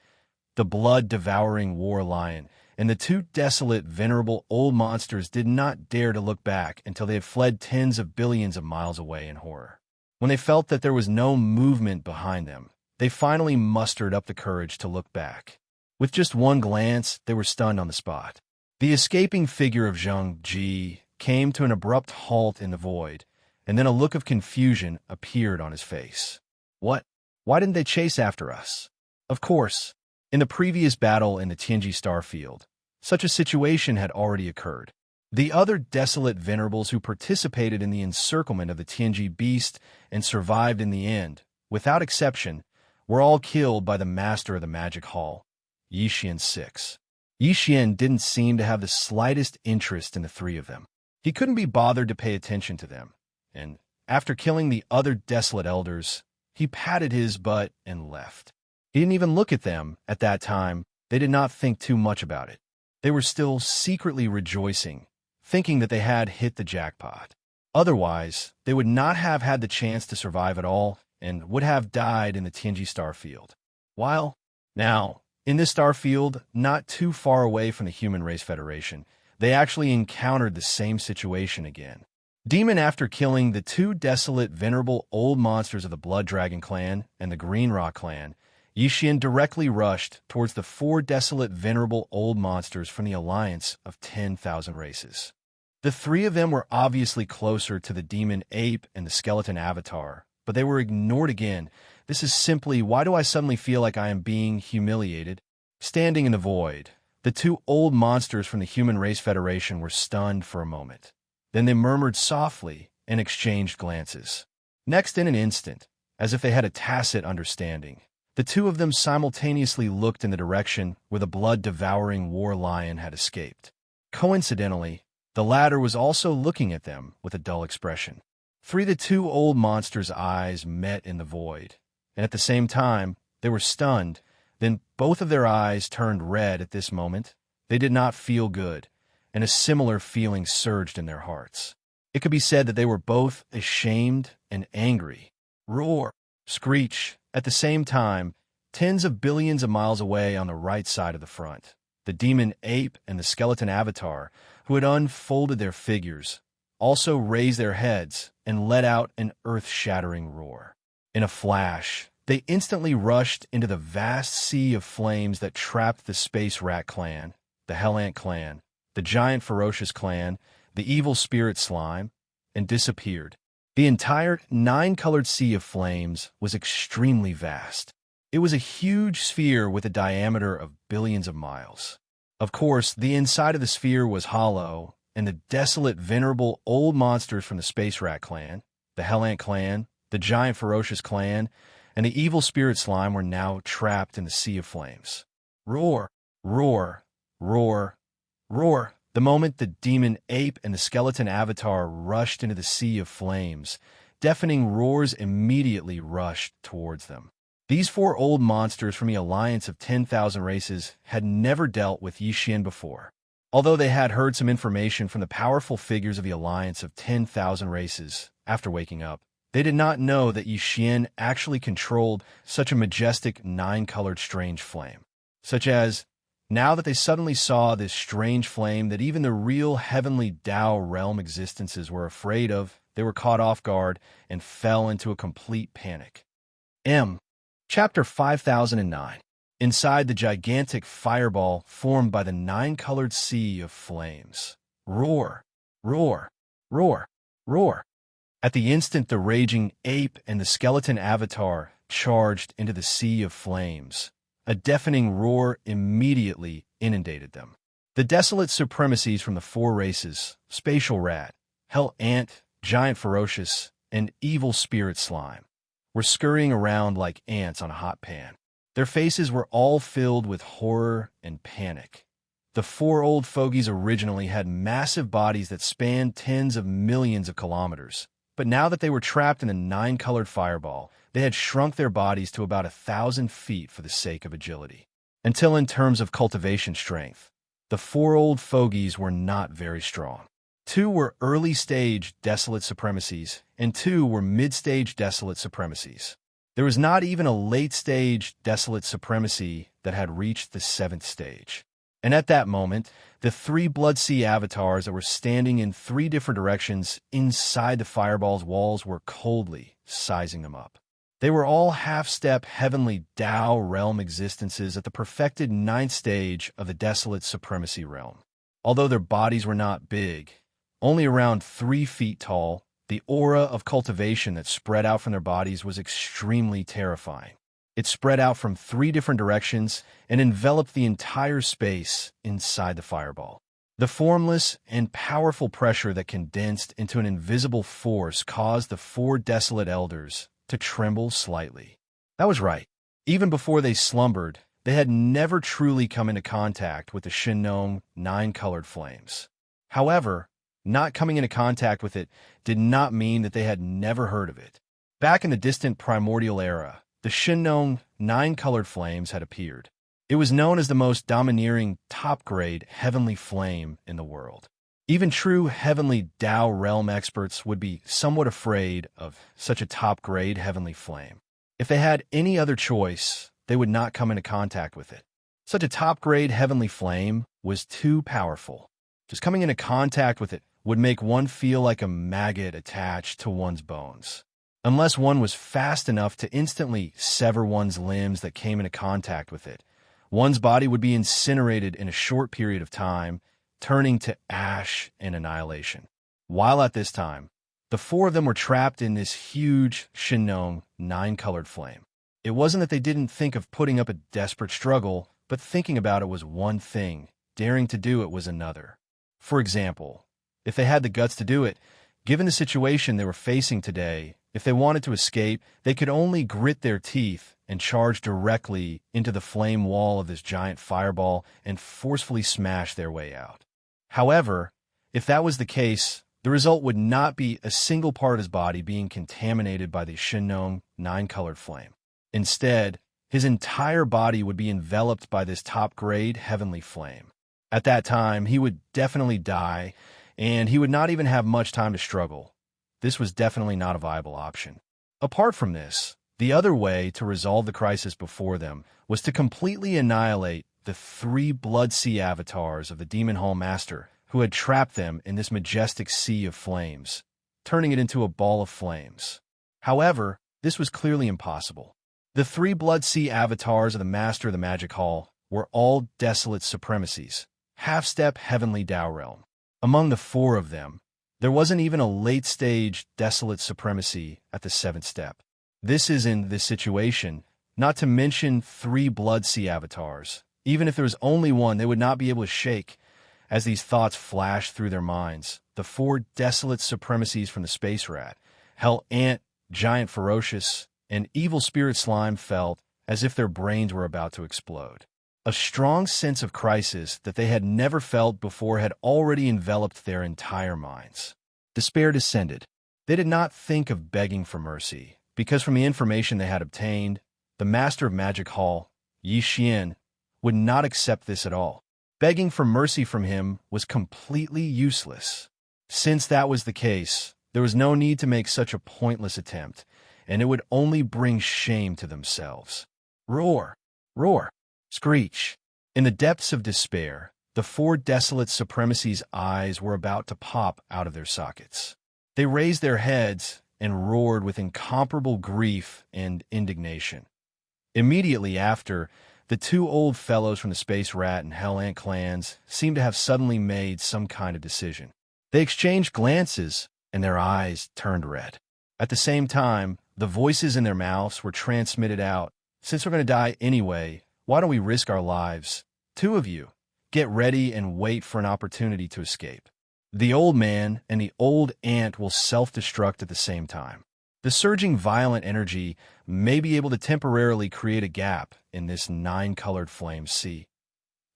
The blood-devouring war lion and the 2 desolate, venerable old monsters did not dare to look back until they had fled tens of billions of miles away in horror. When they felt that there was no movement behind them, they finally mustered up the courage to look back. With just one glance, they were stunned on the spot. The escaping figure of Zheng Ji came to an abrupt halt in the void, and then a look of confusion appeared on his face. What? Why didn't they chase after us? Of course, in the previous battle in the Tianji Starfield, such a situation had already occurred. The other desolate venerables who participated in the encirclement of the Tianji beast and survived in the end, without exception, were all killed by the master of the magic hall, Yixian 6. Yixian didn't seem to have the slightest interest in the three of them. He couldn't be bothered to pay attention to them, and after killing the other desolate elders, he patted his butt and left. He didn't even look at them at that time. They did not think too much about it. They were still secretly rejoicing, thinking that they had hit the jackpot. Otherwise, they would not have had the chance to survive at all and would have died in the Tianji Starfield. While, now, in this starfield, not too far away from the Human Race Federation, they actually encountered the same situation again. Demon, after killing the two desolate, venerable old monsters of the Blood Dragon clan and the Green Rock clan, Yixian directly rushed towards the four desolate, venerable old monsters from the alliance of 10,000 races. The three of them were obviously closer to the demon ape and the skeleton avatar, but they were ignored again. This is simply, why do I suddenly feel like I am being humiliated? Standing in the void, the two old monsters from the Human Race Federation were stunned for a moment. Then they murmured softly and exchanged glances. Next, in an instant, as if they had a tacit understanding, the two of them simultaneously looked in the direction where the blood-devouring war lion had escaped. Coincidentally, the latter was also looking at them with a dull expression. The two old monsters' eyes met in the void, and at the same time, they were stunned. Then both of their eyes turned red at this moment. They did not feel good, and a similar feeling surged in their hearts. It could be said that they were both ashamed and angry. Roar, screech, at the same time, tens of billions of miles away on the right side of the front. The demon ape and the skeleton avatar, who had unfolded their figures, also raised their heads and let out an earth-shattering roar. In a flash, they instantly rushed into the vast sea of flames that trapped the Space Rat clan, the Hell Ant clan, the Giant Ferocious clan, the Evil Spirit Slime, and disappeared. The entire nine-colored sea of flames was extremely vast. It was a huge sphere with a diameter of billions of miles. Of course, the inside of the sphere was hollow, and the desolate, venerable old monsters from the Space Rat clan, the Hell Ant clan, the Giant Ferocious clan, and the Evil Spirit Slime were now trapped in the sea of flames. Roar, roar, roar, roar. The moment the demon ape and the skeleton avatar rushed into the sea of flames, deafening roars immediately rushed towards them. These four old monsters from the alliance of 10,000 races had never dealt with Yixian before. Although they had heard some information from the powerful figures of the alliance of 10,000 races after waking up, they did not know that Yixian actually controlled such a majestic nine-colored strange flame. Such as, now that they suddenly saw this strange flame that even the real heavenly Tao realm existences were afraid of, they were caught off guard and fell into a complete panic. Chapter 5009. Inside the gigantic fireball formed by the nine-colored sea of flames. Roar, roar, roar, roar. At the instant the raging ape and the skeleton avatar charged into the sea of flames, a deafening roar immediately inundated them. The desolate supremacies from the four races, Spatial Rat, Hell Ant, Giant Ferocious, and Evil Spirit Slime, were scurrying around like ants on a hot pan. Their faces were all filled with horror and panic. The four old fogies originally had massive bodies that spanned tens of millions of kilometers, but now that they were trapped in a nine-colored fireball, they had shrunk their bodies to about 1,000 feet for the sake of agility. Until in terms of cultivation strength, the four old fogies were not very strong. 2 were early-stage desolate supremacies, and 2 were mid-stage desolate supremacies. There was not even a late-stage desolate supremacy that had reached the 7th stage. And at that moment, the 3 Blood Sea avatars that were standing in 3 different directions inside the fireball's walls were coldly sizing them up. They were all half-step heavenly Tao realm existences at the perfected 9th stage of the desolate supremacy realm. Although their bodies were not big, only around 3 feet tall, The aura of cultivation that spread out from their bodies was extremely terrifying. It spread out from 3 different directions and enveloped the entire space inside the fireball. The formless and powerful pressure that condensed into an invisible force caused the 4 desolate elders to tremble slightly. That was right. Even before they slumbered, they had never truly come into contact with the Shinong 9-colored flames. However, not coming into contact with it did not mean that they had never heard of it. Back in the distant primordial era, the Shinong 9-colored flames had appeared. It was known as the most domineering, top-grade heavenly flame in the world. Even true heavenly Tao realm experts would be somewhat afraid of such a top-grade heavenly flame. If they had any other choice, they would not come into contact with it. Such a top-grade heavenly flame was too powerful. Just coming into contact with it would make one feel like a maggot attached to one's bones. Unless one was fast enough to instantly sever one's limbs that came into contact with it, one's body would be incinerated in a short period of time, turning to ash and annihilation. While at this time, the 4 of them were trapped in this huge Shinong 9-colored flame. It wasn't that they didn't think of putting up a desperate struggle, but thinking about it was one thing, daring to do it was another. For example, if they had the guts to do it, given the situation they were facing today, if they wanted to escape, they could only grit their teeth and charge directly into the flame wall of this giant fireball and forcefully smash their way out. However, if that was the case, the result would not be a single part of his body being contaminated by the Shinong 9-colored flame. Instead, his entire body would be enveloped by this top-grade heavenly flame. At that time, he would definitely die, and he would not even have much time to struggle. This was definitely not a viable option. Apart from this, the other way to resolve the crisis before them was to completely annihilate the 3 Blood Sea avatars of the Demon Hall Master who had trapped them in this majestic sea of flames, turning it into a ball of flames. However, this was clearly impossible. The 3 Blood Sea avatars of the Master of the Magic Hall were all desolate supremacies, half-step heavenly Tao realm. Among the 4 of them, there wasn't even a late-stage desolate supremacy at the 7th step. This is in this situation, not to mention 3 Blood Sea avatars. Even if there was only one, they would not be able to shake. As these thoughts flashed through their minds, the 4 desolate supremacies from the Space Rat, Hell Ant, Giant Ferocious, and Evil Spirit Slime felt as if their brains were about to explode. A strong sense of crisis that they had never felt before had already enveloped their entire minds. Despair descended. They did not think of begging for mercy, because from the information they had obtained, the Master of Magic Hall, Yi Xian, would not accept this at all. Begging for mercy from him was completely useless. Since that was the case, there was no need to make such a pointless attempt, and it would only bring shame to themselves. Roar! Roar! Screech! In the depths of despair, the 4 desolate supremacies' eyes were about to pop out of their sockets. They raised their heads and roared with incomparable grief and indignation. Immediately after, the 2 old fellows from the Space Rat and Hell Ant clans seemed to have suddenly made some kind of decision. They exchanged glances, and their eyes turned red. At the same time, the voices in their mouths were transmitted out. Since we're going to die anyway, why don't we risk our lives? 2 of you, get ready and wait for an opportunity to escape. The old man and the old ant will self-destruct at the same time. The surging violent energy may be able to temporarily create a gap in this 9-colored flame sea.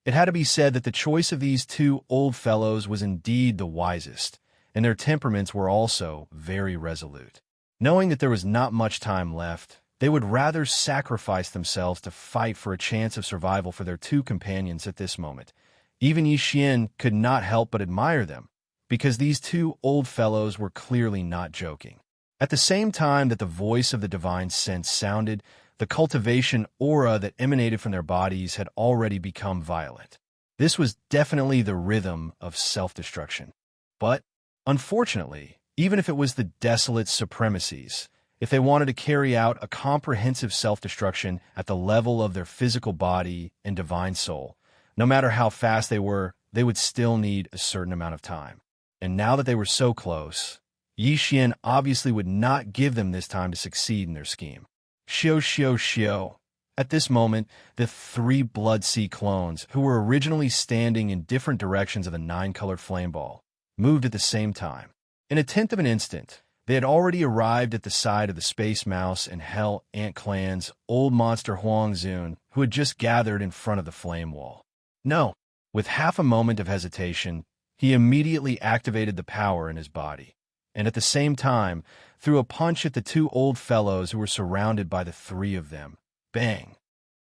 It had to be said that the choice of these 2 old fellows was indeed the wisest, and their temperaments were also very resolute. Knowing that there was not much time left, they would rather sacrifice themselves to fight for a chance of survival for their 2 companions at this moment. Even Yi Xian could not help but admire them, because these 2 old fellows were clearly not joking. At the same time that the voice of the divine sense sounded, the cultivation aura that emanated from their bodies had already become violent. This was definitely the rhythm of self-destruction. But, unfortunately, even if it was the desolate supremacies, if they wanted to carry out a comprehensive self-destruction at the level of their physical body and divine soul, no matter how fast they would still need a certain amount of time. And now that they were so close, Yi Xian obviously would not give them this time to succeed in their scheme. Xiao Xiao Xiao. At this moment, the three Blood Sea clones, who were originally standing in different directions of the nine-colored flame ball, moved at the same time. In a tenth of an instant, they had already arrived at the side of the Space Mouse and Hell Ant Clan's old monster Huang Zun, who had just gathered in front of the flame wall. No, with half a moment of hesitation, he immediately activated the power in his body, and at the same time, threw a punch at the two old fellows who were surrounded by the three of them. Bang!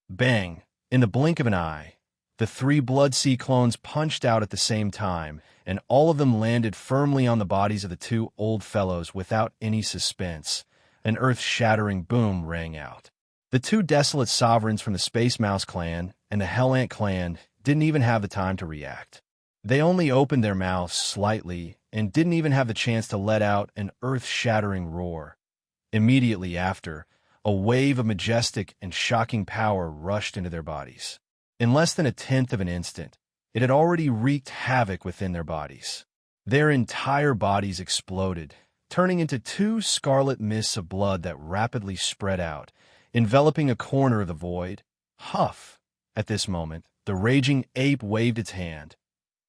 Bang! In the blink of an eye, the three Blood Sea clones punched out at the same time, and all of them landed firmly on the bodies of the two old fellows without any suspense. An earth-shattering boom rang out. The two desolate sovereigns from the Space Mouse clan and the Hell Ant clan didn't even have the time to react. They only opened their mouths slightly and didn't even have the chance to let out an earth-shattering roar. Immediately after, a wave of majestic and shocking power rushed into their bodies. In less than a tenth of an instant, it had already wreaked havoc within their bodies. Their entire bodies exploded, turning into two scarlet mists of blood that rapidly spread out, enveloping a corner of the void. Huff! At this moment, the raging ape waved its hand.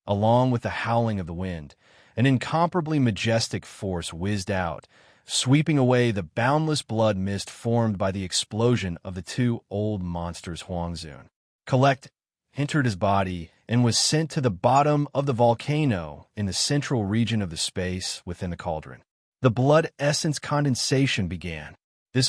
Along with the howling of the wind, an incomparably majestic force whizzed out, sweeping away the boundless blood mist formed by the explosion of the two old monsters Huang Zun. Collect entered his body and was sent to the bottom of the volcano in the central region of the space within the cauldron. The blood essence condensation began.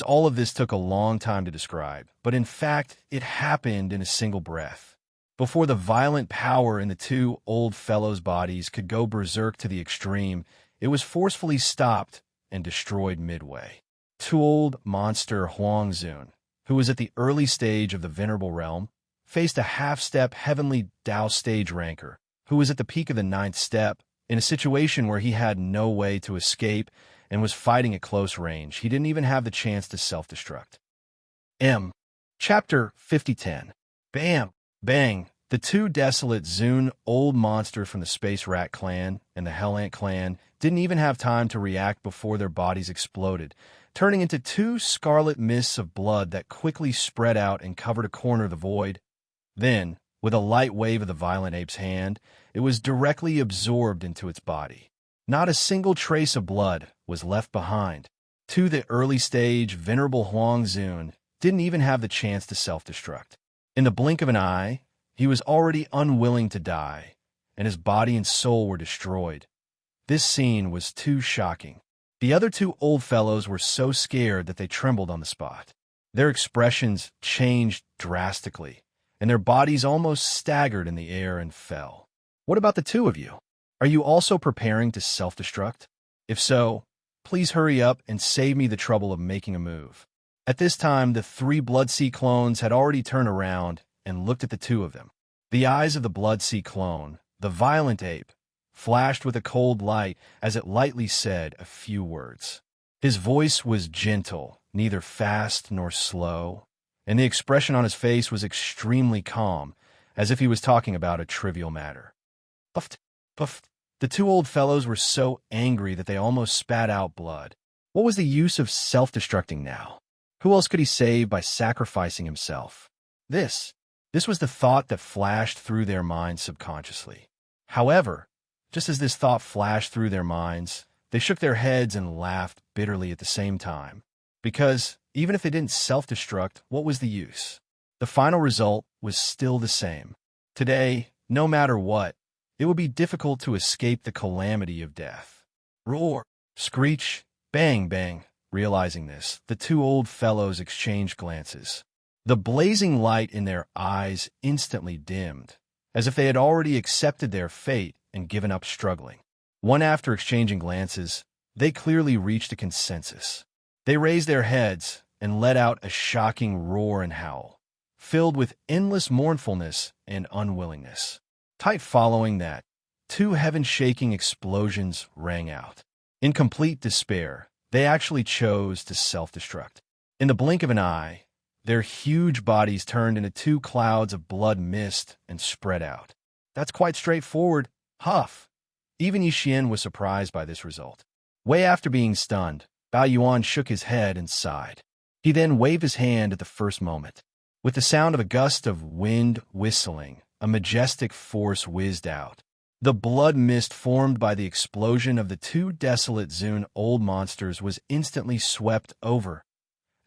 All of this took a long time to describe, but in fact, it happened in a single breath. Before the violent power in the two old fellows' bodies could go berserk to the extreme, it was forcefully stopped and destroyed midway. Two old monster Huang Zun, who was at the early stage of the Venerable Realm, faced a half-step heavenly Dao stage ranker, who was at the peak of the ninth step, in a situation where he had no way to escape and was fighting at close range. He didn't even have the chance to self-destruct. Chapter 5010. Bam! Bang! The two desolate Zun old monsters from the Space Rat clan and the Hell Ant clan didn't even have time to react before their bodies exploded, turning into two scarlet mists of blood that quickly spread out and covered a corner of the void. Then, with a light wave of the violent ape's hand, it was directly absorbed into its body. Not a single trace of blood was left behind. To the early stage, Venerable Huang Zun didn't even have the chance to self-destruct. In the blink of an eye, he was already unwilling to die, and his body and soul were destroyed. This scene was too shocking. The other two old fellows were so scared that they trembled on the spot. Their expressions changed drastically, and their bodies almost staggered in the air and fell. What about the two of you? Are you also preparing to self-destruct? If so, please hurry up and save me the trouble of making a move. At this time, the three Blood Sea clones had already turned around and looked at the two of them. The eyes of the Blood Sea clone, the violent ape, flashed with a cold light as it lightly said a few words. His voice was gentle, neither fast nor slow, and the expression on his face was extremely calm, as if he was talking about a trivial matter. Puffed, puffed. The two old fellows were so angry that they almost spat out blood. What was the use of self-destructing now? Who else could he save by sacrificing himself? This was the thought that flashed through their minds subconsciously. However, just as this thought flashed through their minds, they shook their heads and laughed bitterly at the same time. Because, even if they didn't self-destruct, what was the use? The final result was still the same. Today, no matter what, it would be difficult to escape the calamity of death. Roar! Screech! Bang! Bang! Realizing this, the two old fellows exchanged glances. The blazing light in their eyes instantly dimmed, as if they had already accepted their fate and given up struggling. One after exchanging glances, they clearly reached a consensus. They raised their heads and let out a shocking roar and howl, filled with endless mournfulness and unwillingness. Tight following that, two heaven-shaking explosions rang out. In complete despair, they actually chose to self-destruct. In the blink of an eye, their huge bodies turned into two clouds of blood mist and spread out. That's quite straightforward. Huff! Even Yi Xian was surprised by this result. Way after being stunned, Bao Yuan shook his head and sighed. He then waved his hand at the first moment. With the sound of a gust of wind whistling, a majestic force whizzed out. The blood mist formed by the explosion of the two desolate Zune old monsters was instantly swept over.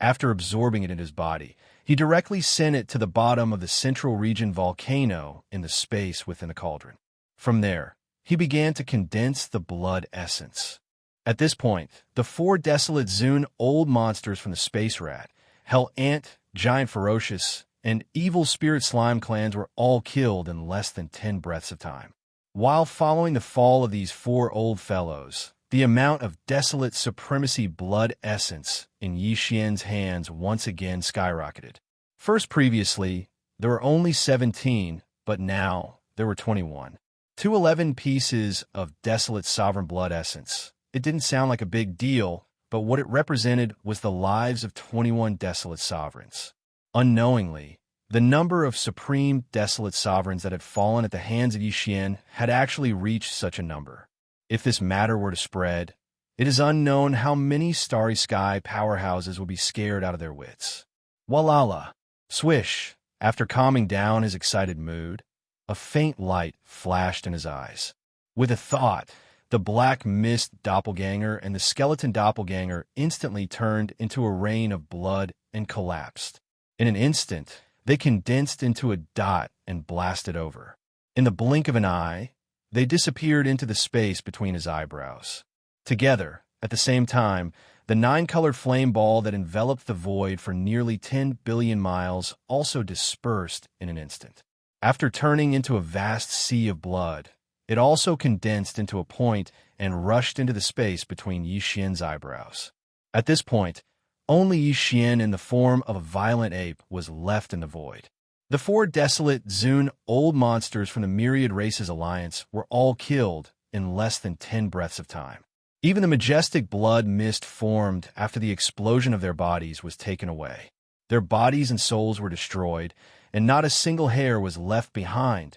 After absorbing it in his body, he directly sent it to the bottom of the central region volcano in the space within the cauldron. From there, he began to condense the blood essence. At this point, the four desolate Zune old monsters from the space rat, Hell Ant, Giant Ferocious, and Evil Spirit Slime clans were all killed in less than 10 breaths of time. While following the fall of these four old fellows, the amount of desolate supremacy blood essence in Yi Xian's hands once again skyrocketed. First previously, there were only 17, but now there were 21. 211 pieces of desolate sovereign blood essence. It didn't sound like a big deal, but what it represented was the lives of 21 desolate sovereigns. Unknowingly, the number of supreme desolate sovereigns that had fallen at the hands of Yi Xian had actually reached such a number. If this matter were to spread, it is unknown how many Starry Sky powerhouses would be scared out of their wits. Walala! Swish! After calming down his excited mood, a faint light flashed in his eyes. With a thought, the black mist doppelganger and the skeleton doppelganger instantly turned into a rain of blood and collapsed. In an instant, they condensed into a dot and blasted over. In the blink of an eye, they disappeared into the space between his eyebrows. Together, at the same time, the 9-colored flame ball that enveloped the void for nearly 10 billion miles also dispersed in an instant. After turning into a vast sea of blood, it also condensed into a point and rushed into the space between Yi Xian's eyebrows. At this point, only Yi Xian in the form of a violent ape was left in the void. The four desolate Zune old monsters from the Myriad Races Alliance were all killed in less than 10 breaths of time. Even the majestic blood mist formed after the explosion of their bodies was taken away. Their bodies and souls were destroyed, and not a single hair was left behind.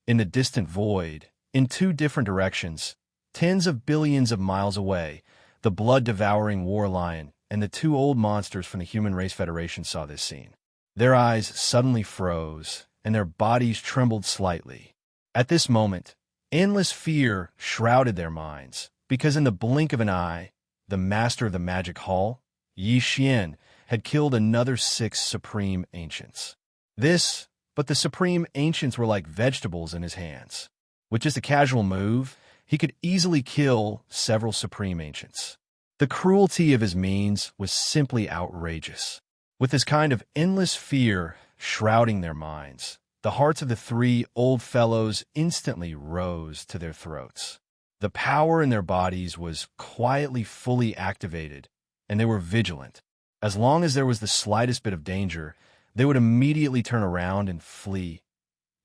In the distant void, in two different directions, tens of billions of miles away, the blood-devouring war lion and the two old monsters from the Human Race Federation saw this scene. Their eyes suddenly froze, and their bodies trembled slightly. At this moment, endless fear shrouded their minds, because in the blink of an eye, the master of the magic hall, Yi Xian, had killed another 6 supreme ancients. But the supreme ancients were like vegetables in his hands. With just a casual move, he could easily kill several supreme ancients. The cruelty of his means was simply outrageous. With this kind of endless fear shrouding their minds, the hearts of the 3 old fellows instantly rose to their throats. The power in their bodies was quietly fully activated, and they were vigilant. As long as there was the slightest bit of danger, they would immediately turn around and flee.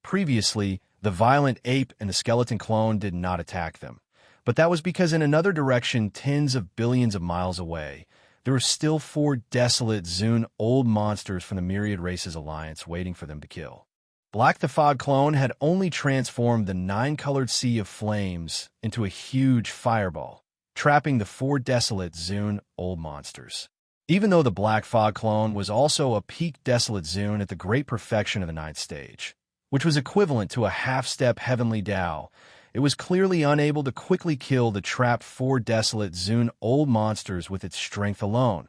Previously, the violent ape and the skeleton clone did not attack them, but that was because in another direction tens of billions of miles away, there were still 4 desolate Zune old monsters from the Myriad Races Alliance waiting for them to kill. Black the Fog clone had only transformed the 9-colored sea of flames into a huge fireball, trapping the 4 desolate Zune old monsters. Even though the Black Fog clone was also a peak desolate Zune at the great perfection of the 9th stage, which was equivalent to a half-step heavenly Tao, it was clearly unable to quickly kill the trapped 4 desolate Zune old monsters with its strength alone,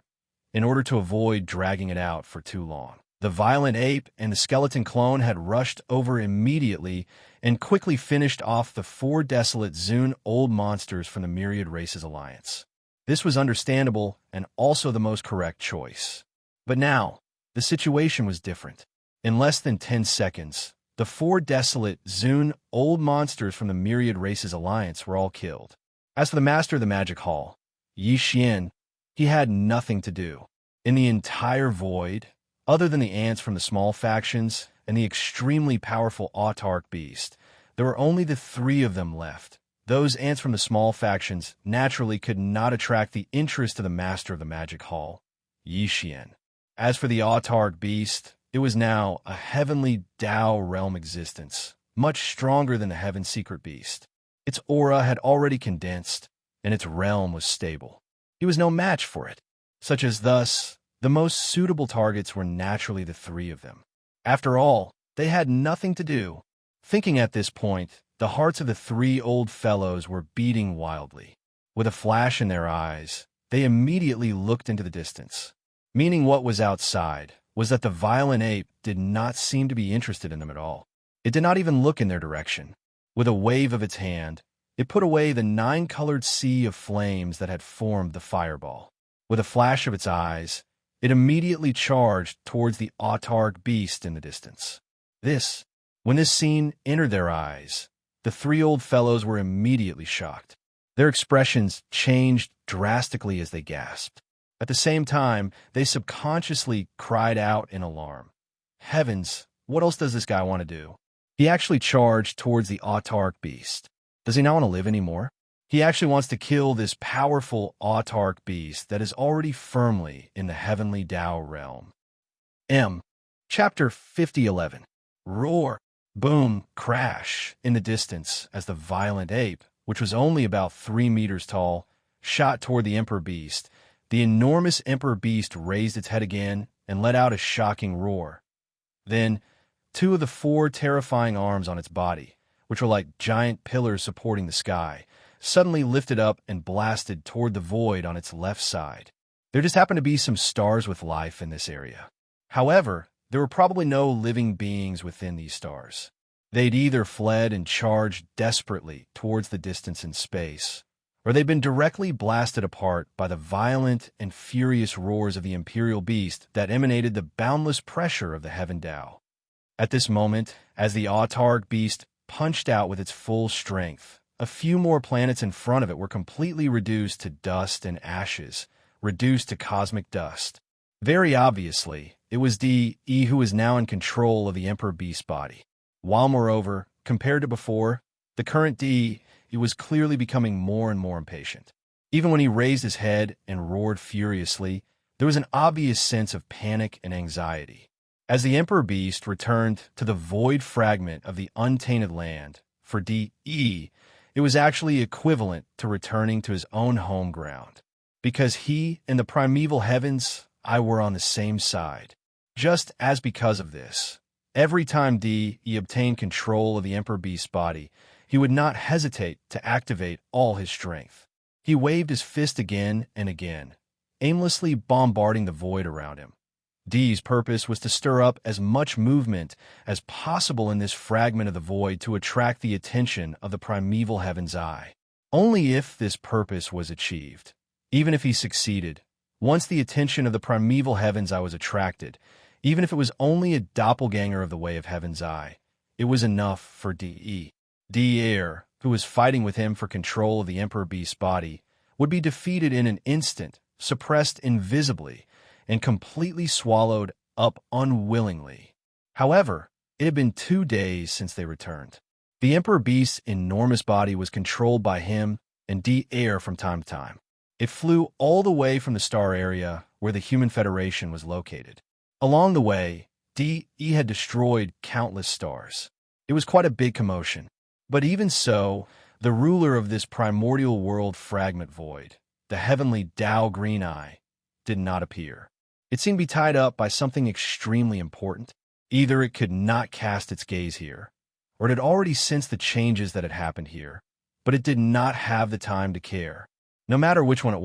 in order to avoid dragging it out for too long. The violent ape and the skeleton clone had rushed over immediately and quickly finished off the 4 desolate Zune old monsters from the Myriad Races Alliance. This was understandable and also the most correct choice. But now, the situation was different. In less than 10 seconds, the 4 desolate Zune old monsters from the Myriad Races Alliance were all killed. As for the master of the magic hall, Yi Xian, he had nothing to do. In the entire void, other than the ants from the small factions and the extremely powerful autarch beast, there were only the 3 of them left. Those ants from the small factions naturally could not attract the interest of the master of the magic hall, Yi Xian. As for the autarch beast, it was now a heavenly Tao realm existence, much stronger than the heaven secret beast. Its aura had already condensed, and its realm was stable. He was no match for it, such as thus, the most suitable targets were naturally the three of them. After all, they had nothing to do. Thinking at this point, the hearts of the three old fellows were beating wildly. With a flash in their eyes, they immediately looked into the distance. Meaning what was outside was that the violent ape did not seem to be interested in them at all. It did not even look in their direction. With a wave of its hand, it put away the nine-colored sea of flames that had formed the fireball. With a flash of its eyes, it immediately charged towards the autarch beast in the distance. When this scene entered their eyes, the three old fellows were immediately shocked. Their expressions changed drastically as they gasped. At the same time, they subconsciously cried out in alarm. Heavens, what else does this guy want to do? He actually charged towards the autarch beast. Does he not want to live anymore? He actually wants to kill this powerful autarch beast that is already firmly in the heavenly Tao realm. Chapter 50:11. Roar, boom, crash in the distance as the violent ape, which was only about 3 meters tall, shot toward the emperor beast. The enormous emperor beast raised its head again and let out a shocking roar. Then, 2 of the 4 terrifying arms on its body, which were like giant pillars supporting the sky, suddenly lifted up and blasted toward the void on its left side. There just happened to be some stars with life in this area. However, there were probably no living beings within these stars. They'd either fled and charged desperately towards the distance in space, or they'd been directly blasted apart by the violent and furious roars of the imperial beast that emanated the boundless pressure of the heaven Tao. At this moment, as the autarch beast punched out with its full strength, a few more planets in front of it were completely reduced to dust and ashes, reduced to cosmic dust. Very obviously, it was DE who was now in control of the Emperor Beast's body. While moreover, compared to before, the current DE was clearly becoming more and more impatient. Even when he raised his head and roared furiously, there was an obvious sense of panic and anxiety. As the Emperor Beast returned to the void fragment of the untainted land, for DE, it was actually equivalent to returning to his own home ground. Because he and the primeval heavens, I were on the same side. Just as because of this, every time DE obtained control of the Emperor Beast's body, he would not hesitate to activate all his strength. He waved his fist again and again, aimlessly bombarding the void around him. Dee's purpose was to stir up as much movement as possible in this fragment of the void to attract the attention of the primeval heaven's eye. Only if this purpose was achieved, even if he succeeded, once the attention of the primeval heaven's eye was attracted, even if it was only a doppelganger of the way of heaven's eye, it was enough for DE. Air, who was fighting with him for control of the Emperor Beast's body, would be defeated in an instant, suppressed invisibly, and completely swallowed up unwillingly. However, it had been 2 days since they returned. The Emperor Beast's enormous body was controlled by him and Air from time to time. It flew all the way from the star area where the Human Federation was located. Along the way, DE had destroyed countless stars. It was quite a big commotion. But even so, the ruler of this primordial world fragment void, the heavenly Tao Green Eye, did not appear. It seemed to be tied up by something extremely important. Either it could not cast its gaze here, or it had already sensed the changes that had happened here, but it did not have the time to care. No matter which one it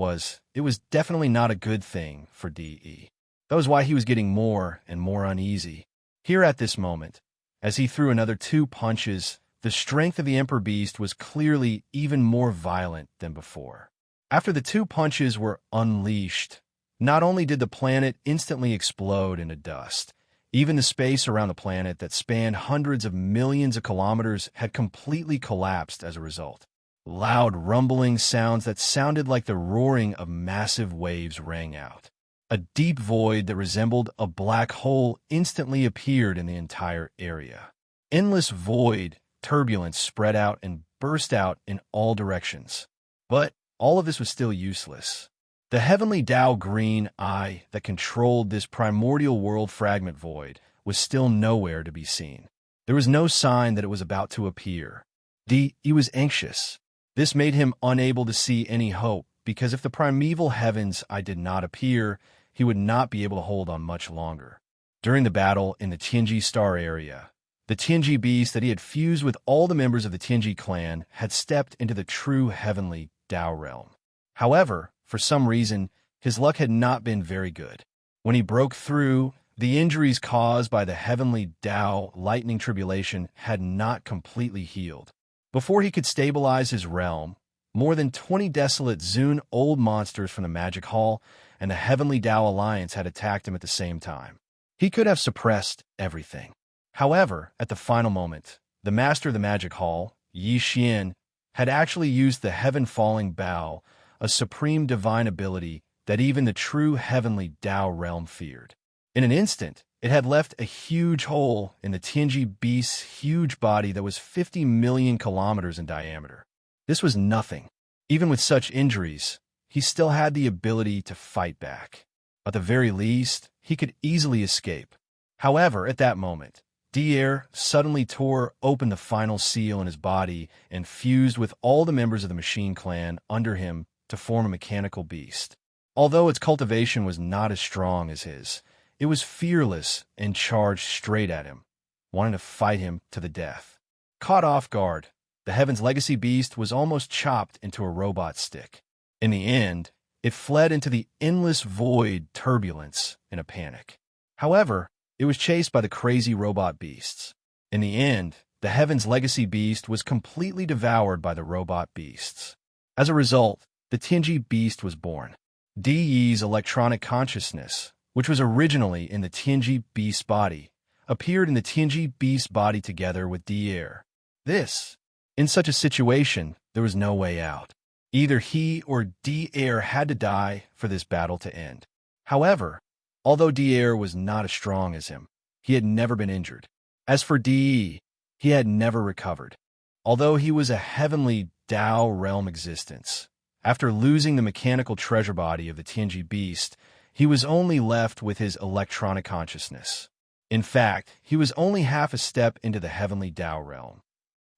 was definitely not a good thing for DE. That was why he was getting more and more uneasy. Here at this moment, as he threw another 2 punches, the strength of the Emperor Beast was clearly even more violent than before. After the 2 punches were unleashed, not only did the planet instantly explode into dust, even the space around the planet that spanned hundreds of millions of kilometers had completely collapsed as a result. Loud rumbling sounds that sounded like the roaring of massive waves rang out. A deep void that resembled a black hole instantly appeared in the entire area. Endless void turbulence spread out and burst out in all directions. But all of this was still useless. The heavenly Tao Green Eye that controlled this primordial world fragment void was still nowhere to be seen. There was no sign that it was about to appear. He was anxious. This made him unable to see any hope, because if the primeval heavens I did not appear, he would not be able to hold on much longer. During the battle in the Tianji star area, the Tianji beast that he had fused with all the members of the Tianji clan had stepped into the true heavenly Dao realm. However, for some reason, his luck had not been very good. When he broke through, the injuries caused by the heavenly Dao lightning tribulation had not completely healed. Before he could stabilize his realm, more than 20 desolate Zun old monsters from the Magic Hall and the Heavenly Dao Alliance had attacked him at the same time. He could have suppressed everything. However, at the final moment, the master of the Magic Hall, Yi Xian, had actually used the Heaven-Falling Bao, a supreme divine ability that even the true heavenly Dao realm feared. In an instant, it had left a huge hole in the Tianji beast's huge body that was 50 million kilometers in diameter. This was nothing. Even with such injuries, he still had the ability to fight back. At the very least, he could easily escape. However, at that moment, Dier suddenly tore open the final seal in his body and fused with all the members of the machine clan under him to form a mechanical beast. Although its cultivation was not as strong as his, it was fearless and charged straight at him, wanting to fight him to the death. Caught off guard, the Heaven's Legacy Beast was almost chopped into a robot stick. In the end, it fled into the endless void turbulence in a panic. However, it was chased by the crazy robot beasts. In the end, the Heaven's Legacy Beast was completely devoured by the robot beasts. As a result, the Tianji Beast was born. Di Yi's electronic consciousness, which was originally in the Tianji Beast's body, appeared in the Tianji Beast's body together with Dier. In such a situation, there was no way out. Either he or Dier had to die for this battle to end. However, although Dier was not as strong as him, he had never been injured. As for Di, he had never recovered. Although he was a heavenly Dao realm existence, after losing the mechanical treasure body of the Tianji Beast, he was only left with his electronic consciousness. In fact, he was only half a step into the heavenly Dao realm.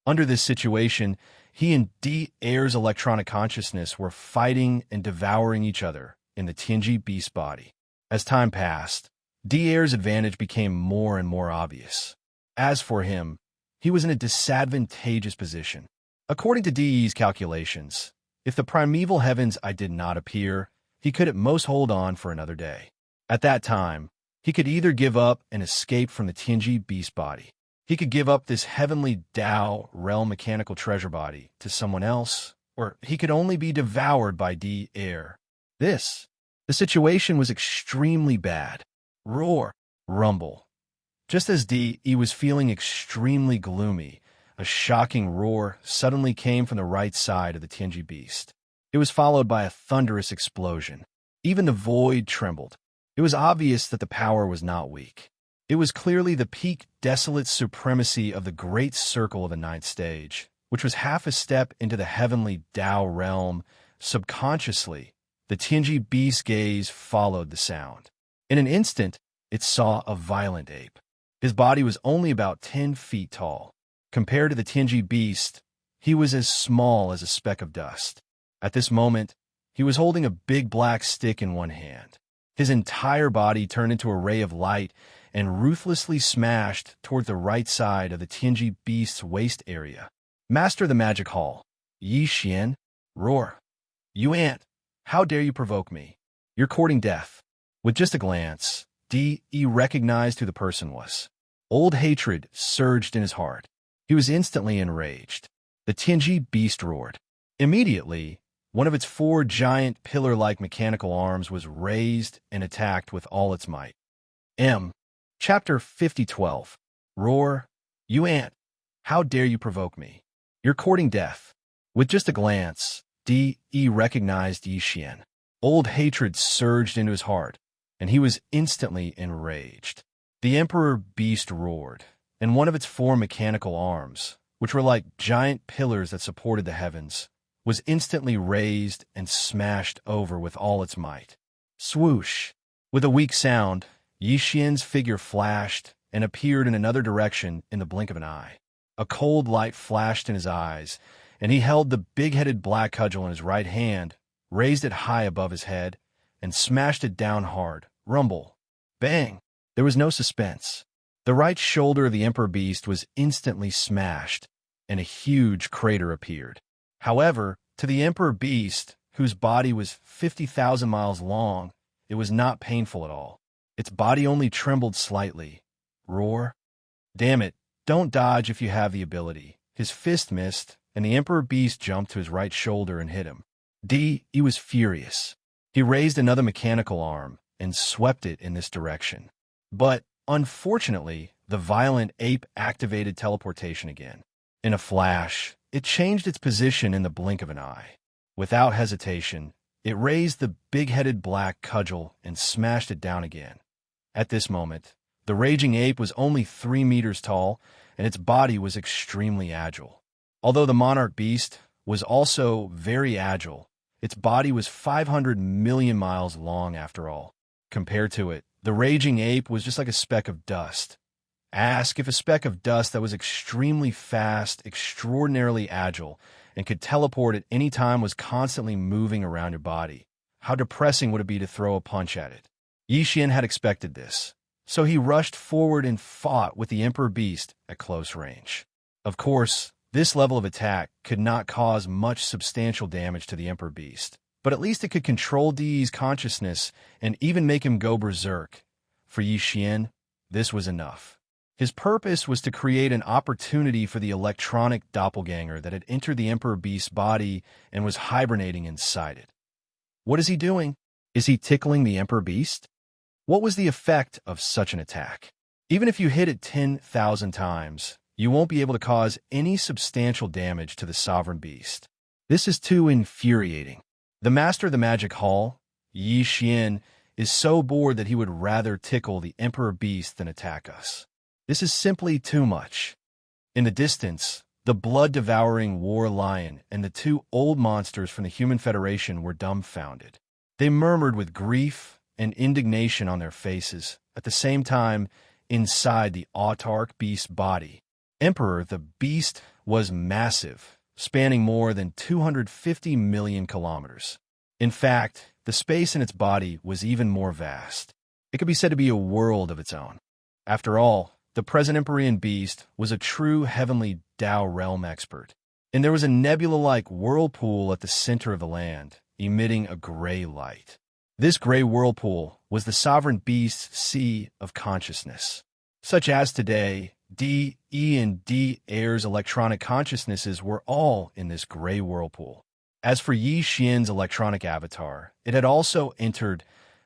Under this situation, he and Dier's electronic consciousness were fighting and devouring each other in the Tianji Beast body. As time passed, Dier's advantage became more and more obvious. As for him, he was in a disadvantageous position. According to Di's calculations, if the primeval heavens I did not appear, he could at most hold on for another day. At that time, he could either give up and escape from the Tianji Beast body. He could give up this heavenly Dao realm mechanical treasure body to someone else, or he could only be devoured by Dier. The situation was extremely bad. Roar, rumble. Just as Di was feeling extremely gloomy, a shocking roar suddenly came from the right side of the Tianji Beast. It was followed by a thunderous explosion. Even the void trembled. It was obvious that the power was not weak. It was clearly the peak desolate supremacy of the great circle of the ninth stage, which was half a step into the heavenly Dao realm. Subconsciously, the Tianji Beast's gaze followed the sound. In an instant, it saw a violent ape. His body was only about 10 feet tall. Compared to the Tianji Beast, he was as small as a speck of dust. At this moment, he was holding a big black stick in one hand. His entire body turned into a ray of light and ruthlessly smashed toward the right side of the Tianji Beast's waist area. Master of the Magic Hall, Yi Xian, roar. You ant, how dare you provoke me? You're courting death. With just a glance, Di recognized who the person was. Old hatred surged in his heart. He was instantly enraged. The Tianji Beast roared. Immediately, one of its 4 giant pillar-like mechanical arms was raised and attacked with all its might. Chapter 50:12. Roar, you ant, how dare you provoke me? You're courting death. With just a glance, Di recognized Yi Xian. Old hatred surged into his heart, and he was instantly enraged. The Emperor Beast roared, and one of its 4 mechanical arms, which were like giant pillars that supported the heavens, was instantly raised and smashed over with all its might. Swoosh! With a weak sound, Yi Xian's figure flashed and appeared in another direction in the blink of an eye. A cold light flashed in his eyes, and he held the big-headed black cudgel in his right hand, raised it high above his head, and smashed it down hard. Rumble. Bang. There was no suspense. The right shoulder of the Emperor Beast was instantly smashed, and a huge crater appeared. However, to the Emperor Beast, whose body was 50,000 miles long, it was not painful at all. Its body only trembled slightly. Roar. Damn it, don't dodge if you have the ability. His fist missed, and the Emperor Beast jumped to his right shoulder and hit him. He was furious. He raised another mechanical arm and swept it in this direction. But, unfortunately, the violent ape activated teleportation again. In a flash, it changed its position in the blink of an eye. Without hesitation, it raised the big-headed black cudgel and smashed it down again. At this moment, the raging ape was only 3 meters tall, and its body was extremely agile. Although the monarch beast was also very agile, its body was 500 million miles long after all. Compared to it, the raging ape was just like a speck of dust. Ask if a speck of dust that was extremely fast, extraordinarily agile, and could teleport at any time was constantly moving around your body. How depressing would it be to throw a punch at it? Yi Xian had expected this, so he rushed forward and fought with the Emperor Beast at close range. Of course, this level of attack could not cause much substantial damage to the Emperor Beast, but at least it could control Di's consciousness and even make him go berserk. For Yi Xian, this was enough. His purpose was to create an opportunity for the electronic doppelganger that had entered the Emperor Beast's body and was hibernating inside it. What is he doing? Is he tickling the Emperor Beast? What was the effect of such an attack? Even if you hit it 10,000 times, you won't be able to cause any substantial damage to the sovereign beast. This is too infuriating. The master of the magic hall, Yi Xian, is so bored that he would rather tickle the Emperor Beast than attack us. This is simply too much. In the distance, the blood-devouring war lion and the 2 old monsters from the Human Federation were dumbfounded. They murmured with grief and indignation on their faces. At the same time, inside the autarch beast's body, Emperor the Beast was massive, spanning more than 250 million kilometers. In fact, the space in its body was even more vast. It could be said to be a world of its own. After all, the present Empyrean beast was a true heavenly Tao realm expert, and there was a nebula-like whirlpool at the center of the land, emitting a gray light. This gray whirlpool was the sovereign beast's sea of consciousness. Such as today, D, E, and D Air's electronic consciousnesses were all in this gray whirlpool. As for Yi Xian's electronic avatar, it had also entered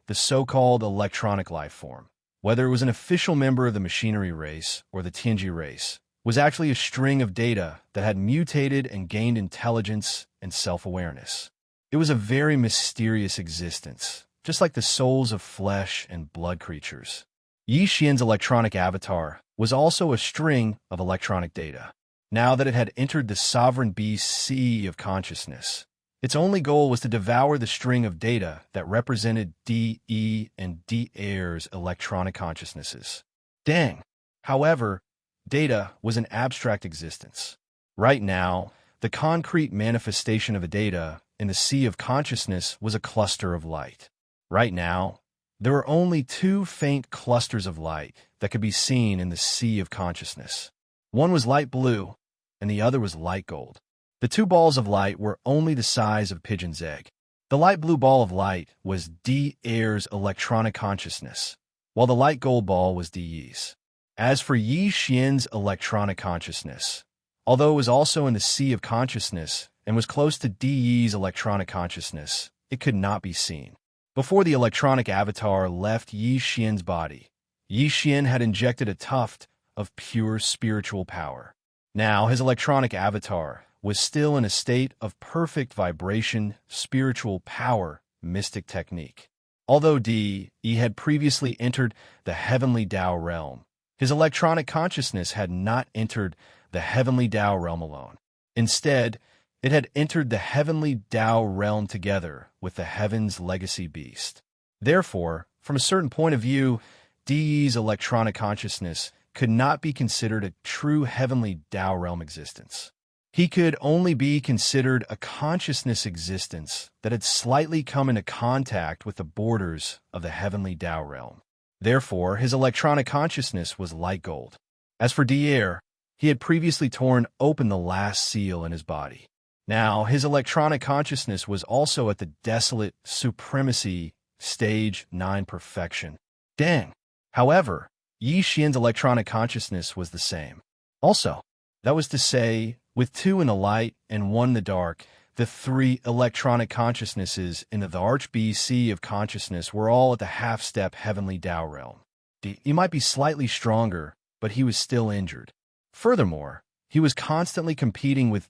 the so-called electronic life form. Whether it was an official member of the machinery race or the Tianji race, was actually a string of data that had mutated and gained intelligence and self-awareness. It was a very mysterious existence, just like the souls of flesh and blood creatures. Yi Xian's electronic avatar was also a string of electronic data. Now that it had entered the sovereign beast's sea of consciousness, its only goal was to devour the string of data that represented D, E, and D Air's electronic consciousnesses. Dang! However, data was an abstract existence. Right now, the concrete manifestation of a data in the sea of consciousness was a cluster of light. Right now, there were only 2 faint clusters of light that could be seen in the sea of consciousness. One was light blue, and the other was light gold. The 2 balls of light were only the size of a pigeon's egg. The light blue ball of light was D Air's electronic consciousness, while the light gold ball was D Yi's. As for Yi Xian's electronic consciousness, although it was also in the sea of consciousness and was close to D Yi's electronic consciousness, it could not be seen. Before the electronic avatar left Yi Xian's body, Yi Xian had injected a tuft of pure spiritual power. Now his electronic avatar was still in a state of perfect vibration, spiritual power, mystic technique. Although D, E had previously entered the heavenly Tao realm, his electronic consciousness had not entered the heavenly Tao realm alone. Instead, it had entered the heavenly Tao realm together with the heaven's legacy beast. Therefore, from a certain point of view, Di's electronic consciousness could not be considered a true heavenly Tao realm existence. He could only be considered a consciousness existence that had slightly come into contact with the borders of the heavenly Tao realm. Therefore, his electronic consciousness was light gold. As for Dier, he had previously torn open the last seal in his body. Now, his electronic consciousness was also at the desolate supremacy stage 9 perfection. Dang! However, Yi Xian's electronic consciousness was the same. Also, that was to say, with 2 in the light and 1 in the dark, the 3 electronic consciousnesses in the Archbeast Sea of Consciousness were all at the half-step heavenly Tao realm. He might be slightly stronger, but he was still injured. Furthermore, he was constantly competing with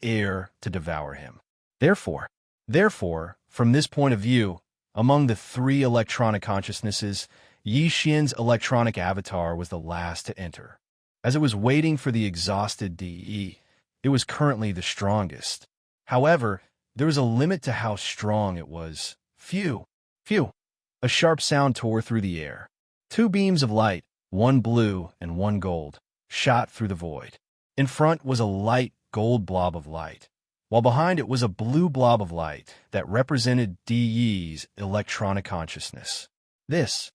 Air to devour him. Therefore, from this point of view, among the 3 electronic consciousnesses, Yi Xian's electronic avatar was the last to enter. As it was waiting for the exhausted DE, it was currently the strongest. However, there was a limit to how strong it was. Phew! Phew! A sharp sound tore through the air. 2 beams of light, 1 blue and 1 gold, shot through the void. In front was a light gold blob of light, while behind it was a blue blob of light that represented DE's electronic consciousness. This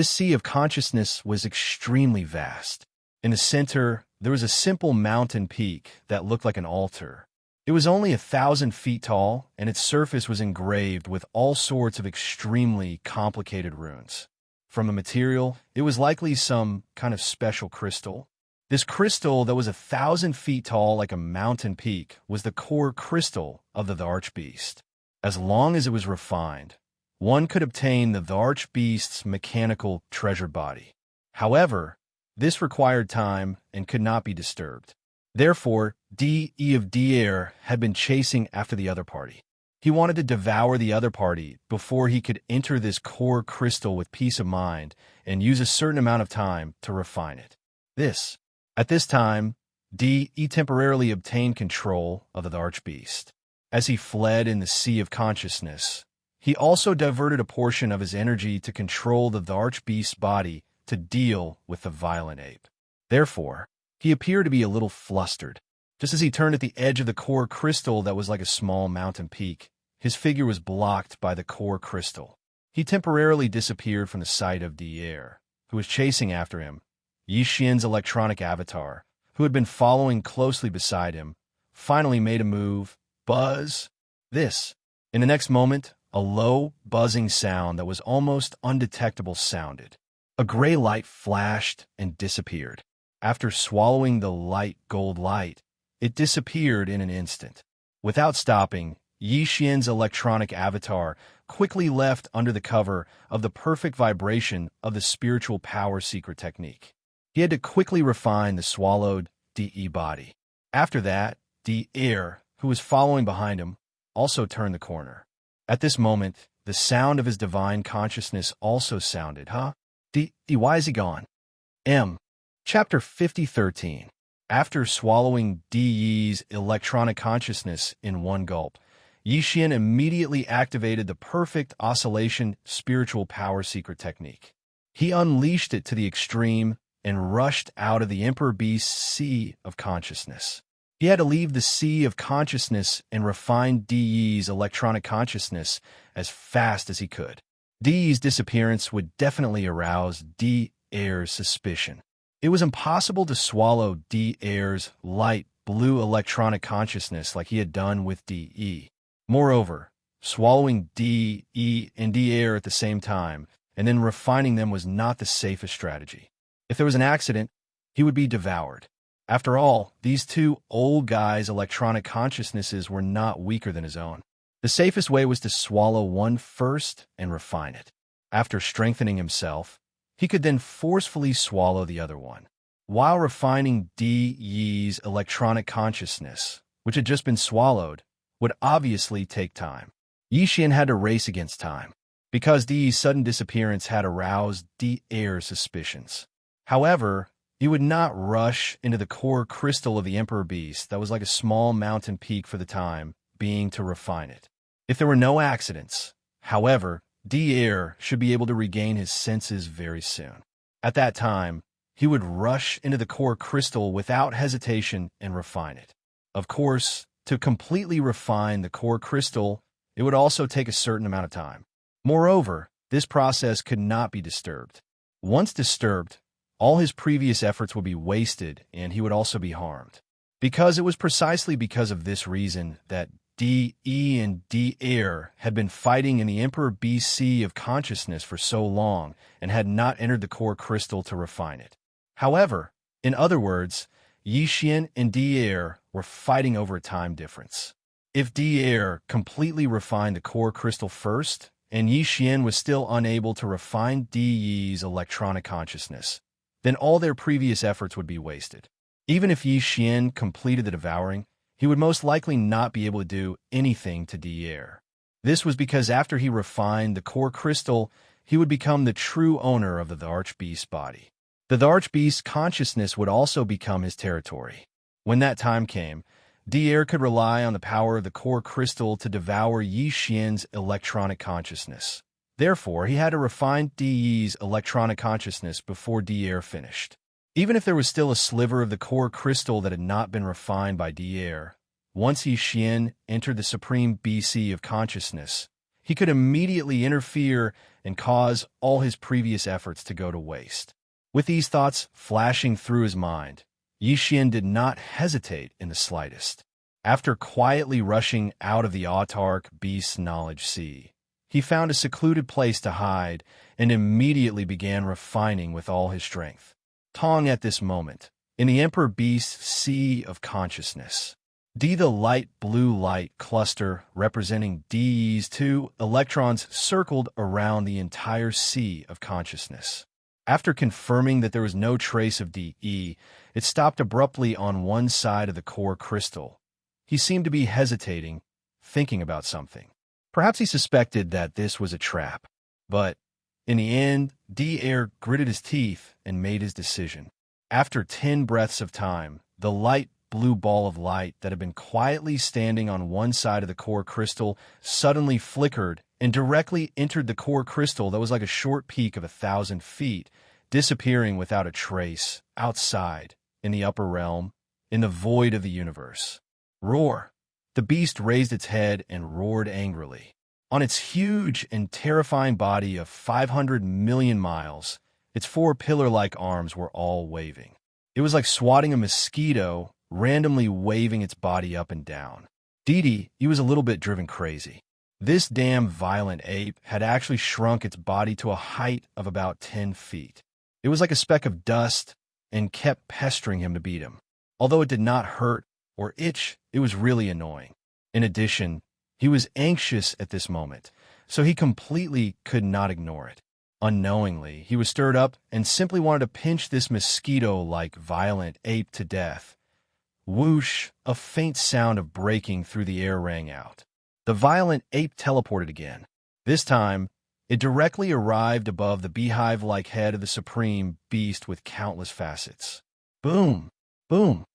sea of consciousness was extremely vast. In the center, there was a simple mountain peak that looked like an altar. It was only 1,000 feet tall, and its surface was engraved with all sorts of extremely complicated runes. From the material, it was likely some kind of special crystal. This crystal that was 1,000 feet tall like a mountain peak was the core crystal of the Archbeast. As long as it was refined, one could obtain the Archbeast's mechanical treasure body. However, this required time and could not be disturbed. Therefore, D.E. of Dier had been chasing after the other party. He wanted to devour the other party before he could enter this core crystal with peace of mind and use a certain amount of time to refine it. At this time, D.E. temporarily obtained control of the Archbeast. As he fled in the Sea of Consciousness, he also diverted a portion of his energy to control the Archbeast's body to deal with the violent ape. Therefore, he appeared to be a little flustered. Just as he turned at the edge of the core crystal that was like a small mountain peak, his figure was blocked by the core crystal. He temporarily disappeared from the sight of Dier, who was chasing after him. Yi Xian's electronic avatar, who had been following closely beside him, finally made a move. Buzz! In the next moment, a low, buzzing sound that was almost undetectable sounded. A gray light flashed and disappeared. After swallowing the light gold light, it disappeared in an instant. Without stopping, Yi Xian's electronic avatar quickly left under the cover of the perfect vibration of the spiritual power secret technique. He had to quickly refine the swallowed DE body. After that, Dier, who was following behind him, also turned the corner. At this moment, the sound of his divine consciousness also sounded, why is he gone? Chapter 50:13. After swallowing Di's electronic consciousness in one gulp, Yi Xian immediately activated the perfect oscillation spiritual power secret technique. He unleashed it to the extreme and rushed out of the Emperor Beast's Sea of Consciousness. He had to leave the Sea of Consciousness and refine Di's electronic consciousness as fast as he could. Di's disappearance would definitely arouse Dier's suspicion. It was impossible to swallow Dier's light blue electronic consciousness like he had done with DE. Moreover, swallowing DE and Dier at the same time and then refining them was not the safest strategy. If there was an accident, he would be devoured. After all, these two old guys' electronic consciousnesses were not weaker than his own. The safest way was to swallow one first and refine it. After strengthening himself, he could then forcefully swallow the other one. While refining Di's electronic consciousness, which had just been swallowed, would obviously take time. Yi Xian had to race against time, because Di's sudden disappearance had aroused Dier's suspicions. However, he would not rush into the core crystal of the Emperor Beast that was like a small mountain peak for the time being to refine it. If there were no accidents, however, Dier should be able to regain his senses very soon. At that time, he would rush into the core crystal without hesitation and refine it. Of course, to completely refine the core crystal, it would also take a certain amount of time. Moreover, this process could not be disturbed. Once disturbed, all his previous efforts would be wasted and he would also be harmed. Because it was precisely because of this reason that D.E. and D.Air had been fighting in the Emperor B.C. of consciousness for so long and had not entered the core crystal to refine it. However, in other words, Yi Xian and D.Air were fighting over a time difference. If D.Air completely refined the core crystal first, and Yi Xian was still unable to refine D.Yi's electronic consciousness, then all their previous efforts would be wasted. Even if Yi Xian completed the devouring, he would most likely not be able to do anything to D.Air. This was because after he refined the core crystal, he would become the true owner of the Archbeast's body. The Archbeast's consciousness would also become his territory. When that time came, D.Air could rely on the power of the core crystal to devour Yi Xian's electronic consciousness. Therefore, he had to refine D.Yi's electronic consciousness before D.Air finished. Even if there was still a sliver of the core crystal that had not been refined by D.Air, once Yi Xian entered the supreme BC of consciousness, he could immediately interfere and cause all his previous efforts to go to waste. With these thoughts flashing through his mind, Yi Xian did not hesitate in the slightest. After quietly rushing out of the autarch beast's knowledge sea, he found a secluded place to hide and immediately began refining with all his strength. Tong at this moment, in the Emperor Beast's sea of consciousness. D, the light blue light cluster representing D's two electrons circled around the entire sea of consciousness. After confirming that there was no trace of DE, it stopped abruptly on one side of the core crystal. He seemed to be hesitating, thinking about something. Perhaps he suspected that this was a trap. But, in the end, D-Air gritted his teeth and made his decision. After 10 breaths of time, the light blue ball of light that had been quietly standing on one side of the core crystal suddenly flickered and directly entered the core crystal that was like a short peak of 1,000 feet, disappearing without a trace, outside, in the upper realm, in the void of the universe. Roar! The beast raised its head and roared angrily. On its huge and terrifying body of 500 million miles, its 4 pillar-like arms were all waving. It was like swatting a mosquito, randomly waving its body up and down. Didi, he was a little bit driven crazy. This damn violent ape had actually shrunk its body to a height of about 10 feet. It was like a speck of dust and kept pestering him to beat him. Although it did not hurt or itch, it was really annoying. In addition, he was anxious at this moment, so he completely could not ignore it. Unknowingly, he was stirred up and simply wanted to pinch this mosquito-like violent ape to death. Whoosh! A faint sound of breaking through the air rang out. The violent ape teleported again. This time, it directly arrived above the beehive-like head of the supreme beast with countless facets. Boom! Boom!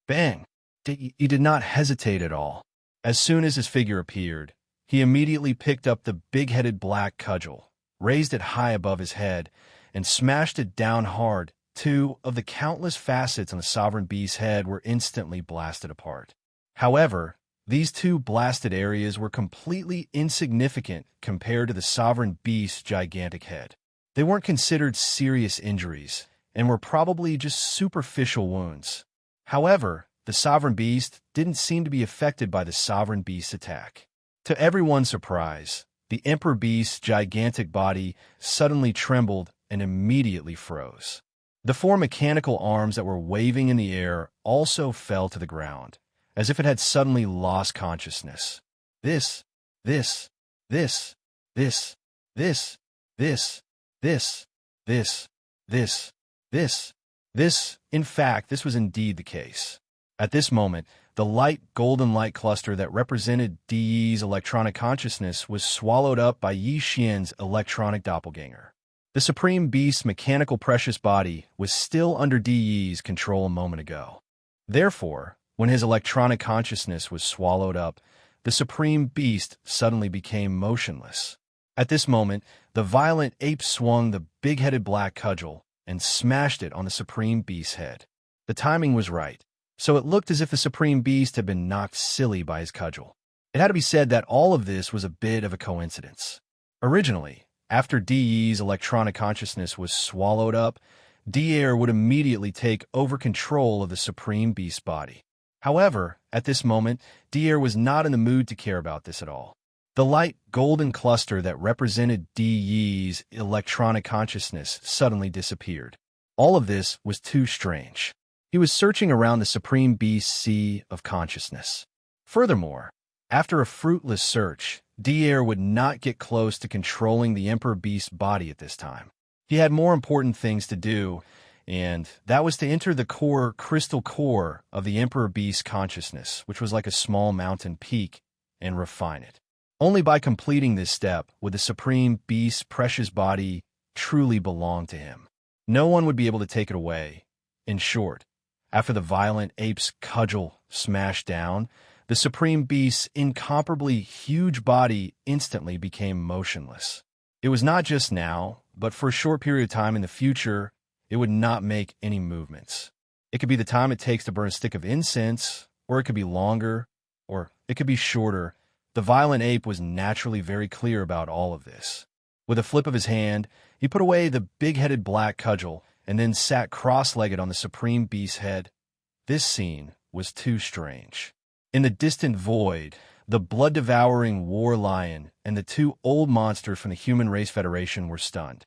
Bang! He did not hesitate at all. As soon as his figure appeared, he immediately picked up the big-headed black cudgel, raised it high above his head, and smashed it down hard. 2 of the countless facets on the sovereign beast's head were instantly blasted apart. However, these 2 blasted areas were completely insignificant compared to the sovereign beast's gigantic head. They weren't considered serious injuries, and were probably just superficial wounds. However, the sovereign beast didn't seem to be affected by the sovereign beast's attack. To everyone's surprise, the Emperor Beast's gigantic body suddenly trembled and immediately froze. The 4 mechanical arms that were waving in the air also fell to the ground, as if it had suddenly lost consciousness. This, this, this, this, this, this, this, this, this, this, this. In fact, this was indeed the case. At this moment, the light golden light cluster that represented Di's electronic consciousness was swallowed up by Yi Xian's electronic doppelganger. The Supreme Beast's mechanical precious body was still under Di's control a moment ago. Therefore, when his electronic consciousness was swallowed up, the Supreme Beast suddenly became motionless. At this moment, the violent ape swung the big-headed black cudgel and smashed it on the Supreme Beast's head. The timing was right. so it looked as if the Supreme Beast had been knocked silly by his cudgel. It had to be said that all of this was a bit of a coincidence. Originally, after Di's electronic consciousness was swallowed up, Dier would immediately take over control of the Supreme Beast's body. However, at this moment, Dier was not in the mood to care about this at all. The light golden cluster that represented Di's electronic consciousness suddenly disappeared. All of this was too strange. He was searching around the Supreme Beast's sea of consciousness. Furthermore, after a fruitless search, Dier would not get close to controlling the Emperor Beast's body at this time. He had more important things to do, and that was to enter the crystal core of the Emperor Beast's consciousness, which was like a small mountain peak, and refine it. Only by completing this step would the Supreme Beast's precious body truly belong to him. No one would be able to take it away. In short, after the violent ape's cudgel smashed down, the Supreme Beast's incomparably huge body instantly became motionless. It was not just now, but for a short period of time in the future, it would not make any movements. It could be the time it takes to burn a stick of incense, or it could be longer, or it could be shorter. The violent ape was naturally very clear about all of this. With a flip of his hand, he put away the big-headed black cudgel and then sat cross-legged on the Supreme Beast's head. This scene was too strange. In the distant void, the blood-devouring war lion and the two old monsters from the Human Race Federation were stunned.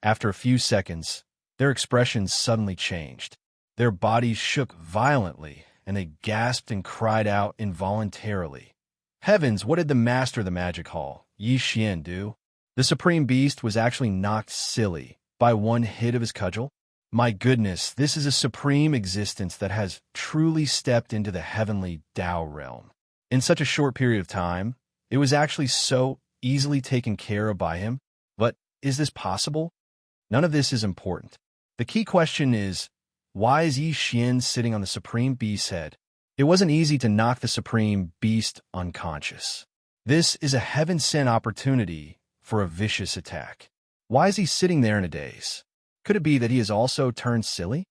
After a few seconds, their expressions suddenly changed. Their bodies shook violently, and they gasped and cried out involuntarily. Heavens, what did the master of the magic hall, Yi Xian, do? The Supreme Beast was actually knocked silly by one hit of his cudgel? My goodness, this is a supreme existence that has truly stepped into the heavenly Tao realm. In such a short period of time, it was actually so easily taken care of by him. But is this possible? None of this is important. The key question is, why is Yi Xian sitting on the Supreme Beast's head? It wasn't easy to knock the Supreme Beast unconscious. This is a heaven-sent opportunity for a vicious attack. Why is he sitting there in a daze? Could it be that he has also turned silly?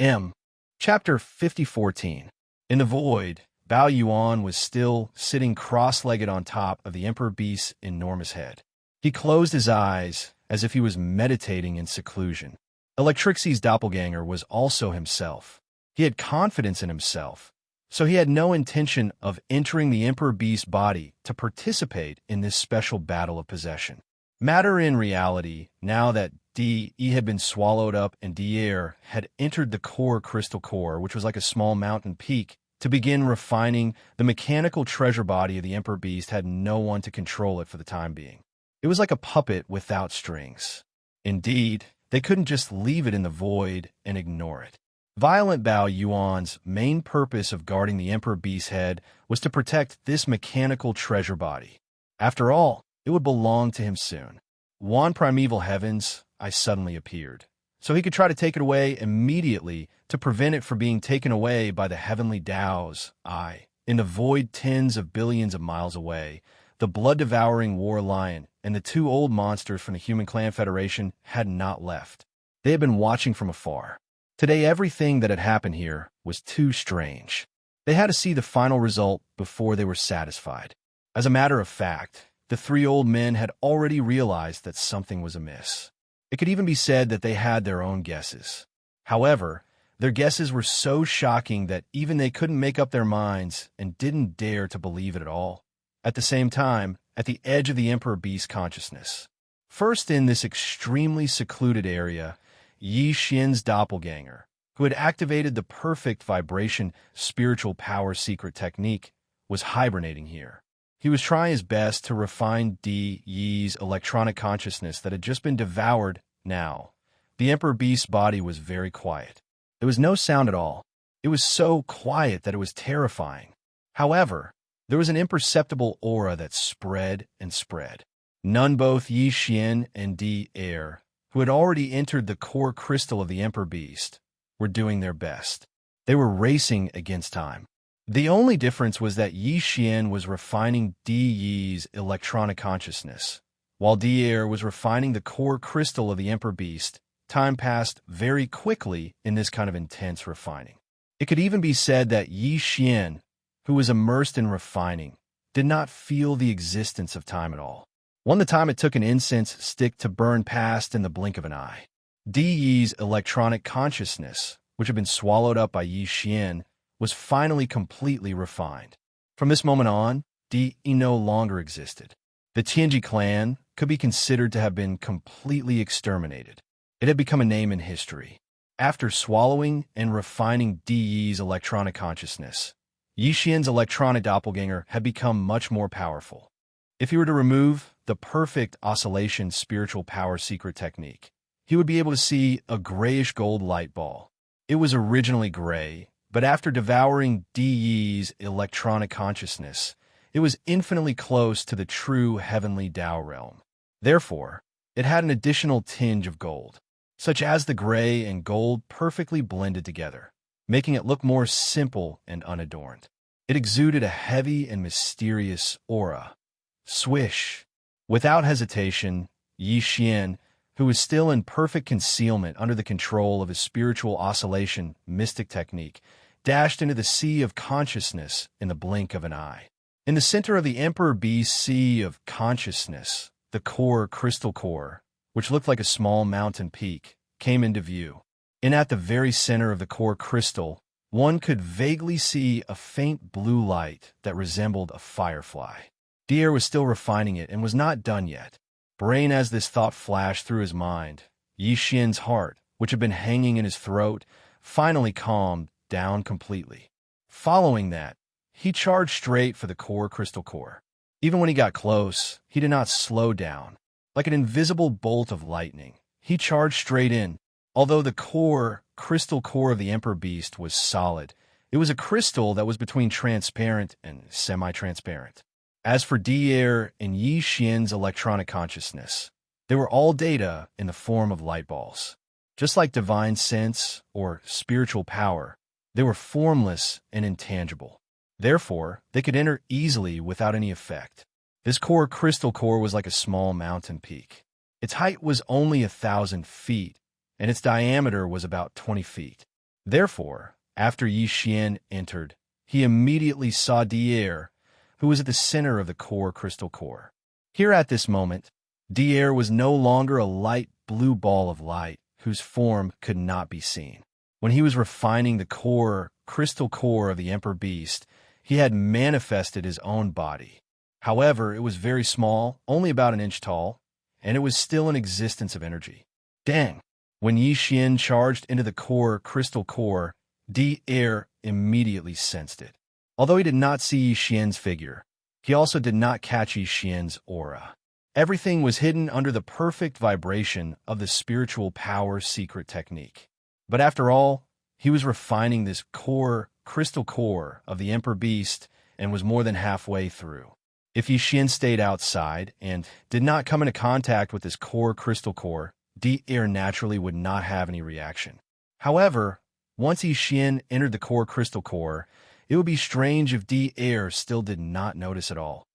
Chapter 50:14. In the void, Bao Yuan was still sitting cross-legged on top of the Emperor Beast's enormous head. He closed his eyes as if he was meditating in seclusion. Electrixi's doppelganger was also himself. He had confidence in himself, so he had no intention of entering the Emperor Beast's body to participate in this special battle of possession. Matter in reality, now that Di had been swallowed up and Dier had entered the crystal core, which was like a small mountain peak, to begin refining the mechanical treasure body of the Emperor Beast, had no one to control it for the time being. It was like a puppet without strings. Indeed, they couldn't just leave it in the void and ignore it. Violent Bao Yuan's main purpose of guarding the Emperor Beast's head was to protect this mechanical treasure body. After all, it would belong to him soon. One primeval heavens, I suddenly appeared, so he could try to take it away immediately to prevent it from being taken away by the heavenly Tao's eye. In the void tens of billions of miles away, the blood-devouring war lion and the two old monsters from the Human Clan Federation had not left. They had been watching from afar. Today, everything that had happened here was too strange. They had to see the final result before they were satisfied. As a matter of fact, the three old men had already realized that something was amiss. It could even be said that they had their own guesses. However, their guesses were so shocking that even they couldn't make up their minds and didn't dare to believe it at all. At the same time, at the edge of the Emperor Beast's consciousness. First in this extremely secluded area, Yi Xian's doppelganger, who had activated the perfect vibration spiritual power secret technique, was hibernating here. He was trying his best to refine Yi's electronic consciousness that had just been devoured now. The Emperor Beast's body was very quiet. There was no sound at all. It was so quiet that it was terrifying. However, there was an imperceptible aura that spread and spread. None both Yi Xian and Dier, who had already entered the core crystal of the Emperor Beast, were doing their best. They were racing against time. The only difference was that Yi Xian was refining Yi's electronic consciousness, while Dier was refining the core crystal of the Emperor Beast. Time passed very quickly in this kind of intense refining. It could even be said that Yi Xian, who was immersed in refining, did not feel the existence of time at all. The time it took an incense stick to burn past in the blink of an eye. Di Yi's electronic consciousness, which had been swallowed up by Yi Xian, was finally completely refined. From this moment on, Di Yi no longer existed. The Tianji clan could be considered to have been completely exterminated. It had become a name in history. After swallowing and refining Di Yi's electronic consciousness, Yi Xian's electronic doppelganger had become much more powerful. If he were to remove the perfect oscillation spiritual power secret technique, he would be able to see a grayish gold light ball. It was originally gray, but after devouring Di Yi's electronic consciousness, it was infinitely close to the true heavenly Tao realm. Therefore, it had an additional tinge of gold, such as the gray and gold perfectly blended together, making it look more simple and unadorned. It exuded a heavy and mysterious aura. Swish! Without hesitation, Yi Xian, who was still in perfect concealment under the control of his spiritual oscillation mystic technique, dashed into the sea of consciousness in the blink of an eye. In the center of the Emperor Beast's sea of consciousness, the core crystal core, which looked like a small mountain peak, came into view. And at the very center of the core crystal, one could vaguely see a faint blue light that resembled a firefly. Dier was still refining it and was not done yet. Brain as this thought flashed through his mind, Yi Xian's heart, which had been hanging in his throat, finally calmed down completely. Following that, he charged straight for the core crystal core. Even when he got close, he did not slow down. Like an invisible bolt of lightning, he charged straight in. Although the core crystal core of the Emperor Beast was solid, it was a crystal that was between transparent and semi-transparent. As for Dier and Yi Xian's electronic consciousness, they were all data in the form of light balls. Just like divine sense or spiritual power, they were formless and intangible. Therefore, they could enter easily without any effect. This core crystal core was like a small mountain peak. Its height was only 1,000 feet, and its diameter was about 20 feet. Therefore, after Yi Xian entered, he immediately saw Dier, who was at the center of the core crystal core. Here at this moment, Dier was no longer a light blue ball of light whose form could not be seen. When he was refining the core crystal core of the Emperor Beast, he had manifested his own body. However, it was very small, only about an inch tall, and it was still an existence of energy. Dang! When Yi Xian charged into the core crystal core, Dier immediately sensed it. Although he did not see Yi Xian's figure, he also did not catch Yi Xian's aura. Everything was hidden under the perfect vibration of the spiritual power secret technique. But after all, he was refining this core crystal core of the Emperor Beast and was more than halfway through. If Yi Xian stayed outside and did not come into contact with this core crystal core, Dier naturally would not have any reaction. However, once Yi Xian entered the core crystal core, it would be strange if Dier still did not notice at all.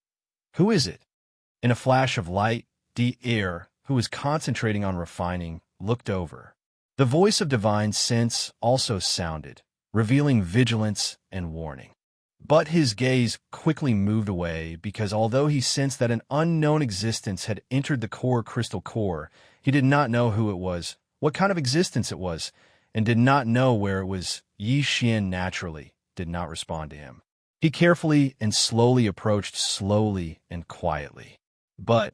Who is it? In a flash of light, Dier, who was concentrating on refining, looked over. The voice of divine sense also sounded, revealing vigilance and warning. But his gaze quickly moved away because although he sensed that an unknown existence had entered the core crystal core, he did not know who it was, what kind of existence it was, and did not know where it was. Yi Xian naturally did not respond to him. He carefully and slowly approached slowly and quietly. But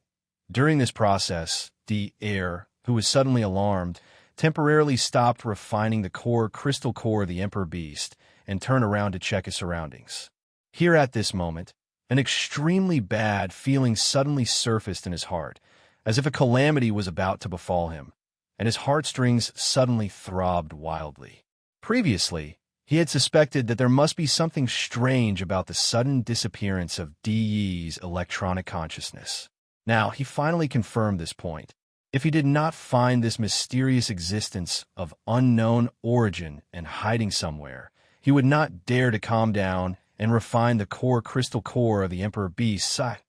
during this process, Dier, who was suddenly alarmed, temporarily stopped refining the core crystal core of the Emperor Beast and turned around to check his surroundings. Here at this moment, an extremely bad feeling suddenly surfaced in his heart, as if a calamity was about to befall him, and his heartstrings suddenly throbbed wildly. Previously, he had suspected that there must be something strange about the sudden disappearance of Di Yi's electronic consciousness. Now, he finally confirmed this point. If he did not find this mysterious existence of unknown origin and hiding somewhere, he would not dare to calm down and refine the core crystal core of the Emperor Beast's sigh.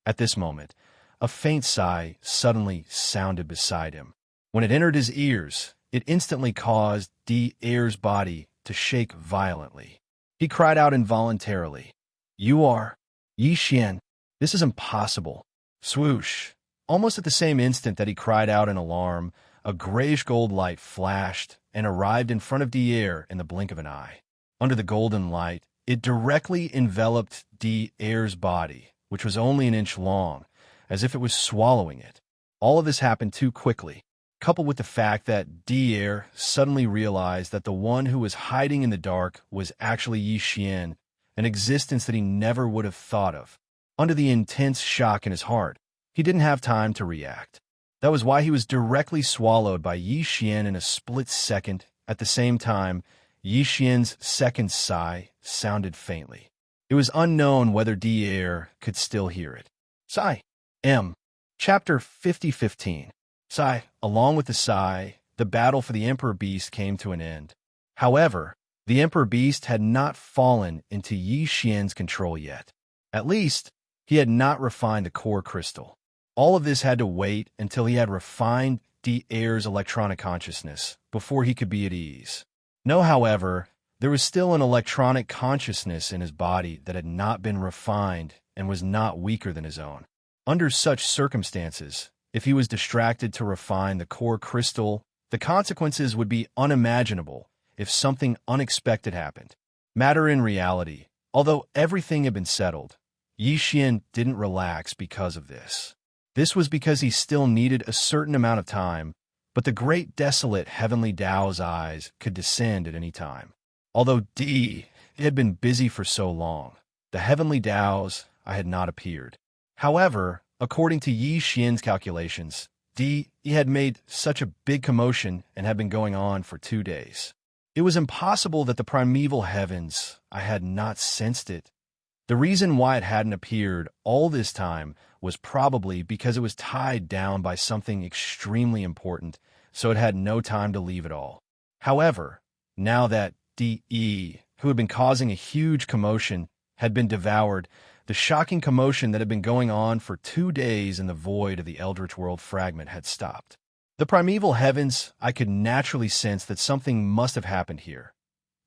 At this moment, a faint sigh suddenly sounded beside him. When it entered his ears, it instantly caused Dier's body to shake violently. He cried out involuntarily, "You are Yi Xian. This is impossible." Swoosh! Almost at the same instant that he cried out in alarm, a grayish-gold light flashed and arrived in front of Dier in the blink of an eye. Under the golden light, it directly enveloped Dier's body, which was only an inch long, as if it was swallowing it. All of this happened too quickly, coupled with the fact that Dier suddenly realized that the one who was hiding in the dark was actually Yi Xian, an existence that he never would have thought of. Under the intense shock in his heart, he didn't have time to react. That was why he was directly swallowed by Yi Xian in a split second. At the same time, Yi Xian's second sigh sounded faintly. It was unknown whether Dier could still hear it. Sigh. Chapter 50:15. Sigh. Along with the sigh, the battle for the Emperor Beast came to an end. However, the Emperor Beast had not fallen into Yi Xian's control yet. At least, he had not refined the core crystal. All of this had to wait until he had refined Dier's electronic consciousness before he could be at ease. No, however, there was still an electronic consciousness in his body that had not been refined and was not weaker than his own. Under such circumstances, if he was distracted to refine the core crystal, the consequences would be unimaginable if something unexpected happened. Matter in reality, although everything had been settled, Yi Xian didn't relax because of this. This was because he still needed a certain amount of time, but the great desolate heavenly Tao's eyes could descend at any time. Although Di had been busy for so long, the heavenly Tao's eye had not appeared. However, according to Yi Xian's calculations, Di had made such a big commotion and had been going on for 2 days. It was impossible that the primeval heavens had not sensed it. The reason why it hadn't appeared all this time was probably because it was tied down by something extremely important, so it had no time to leave at all. However, now that Di, who had been causing a huge commotion, had been devoured, the shocking commotion that had been going on for 2 days in the void of the Eldritch World fragment had stopped. The primeval heavens, I could naturally sense that something must have happened here.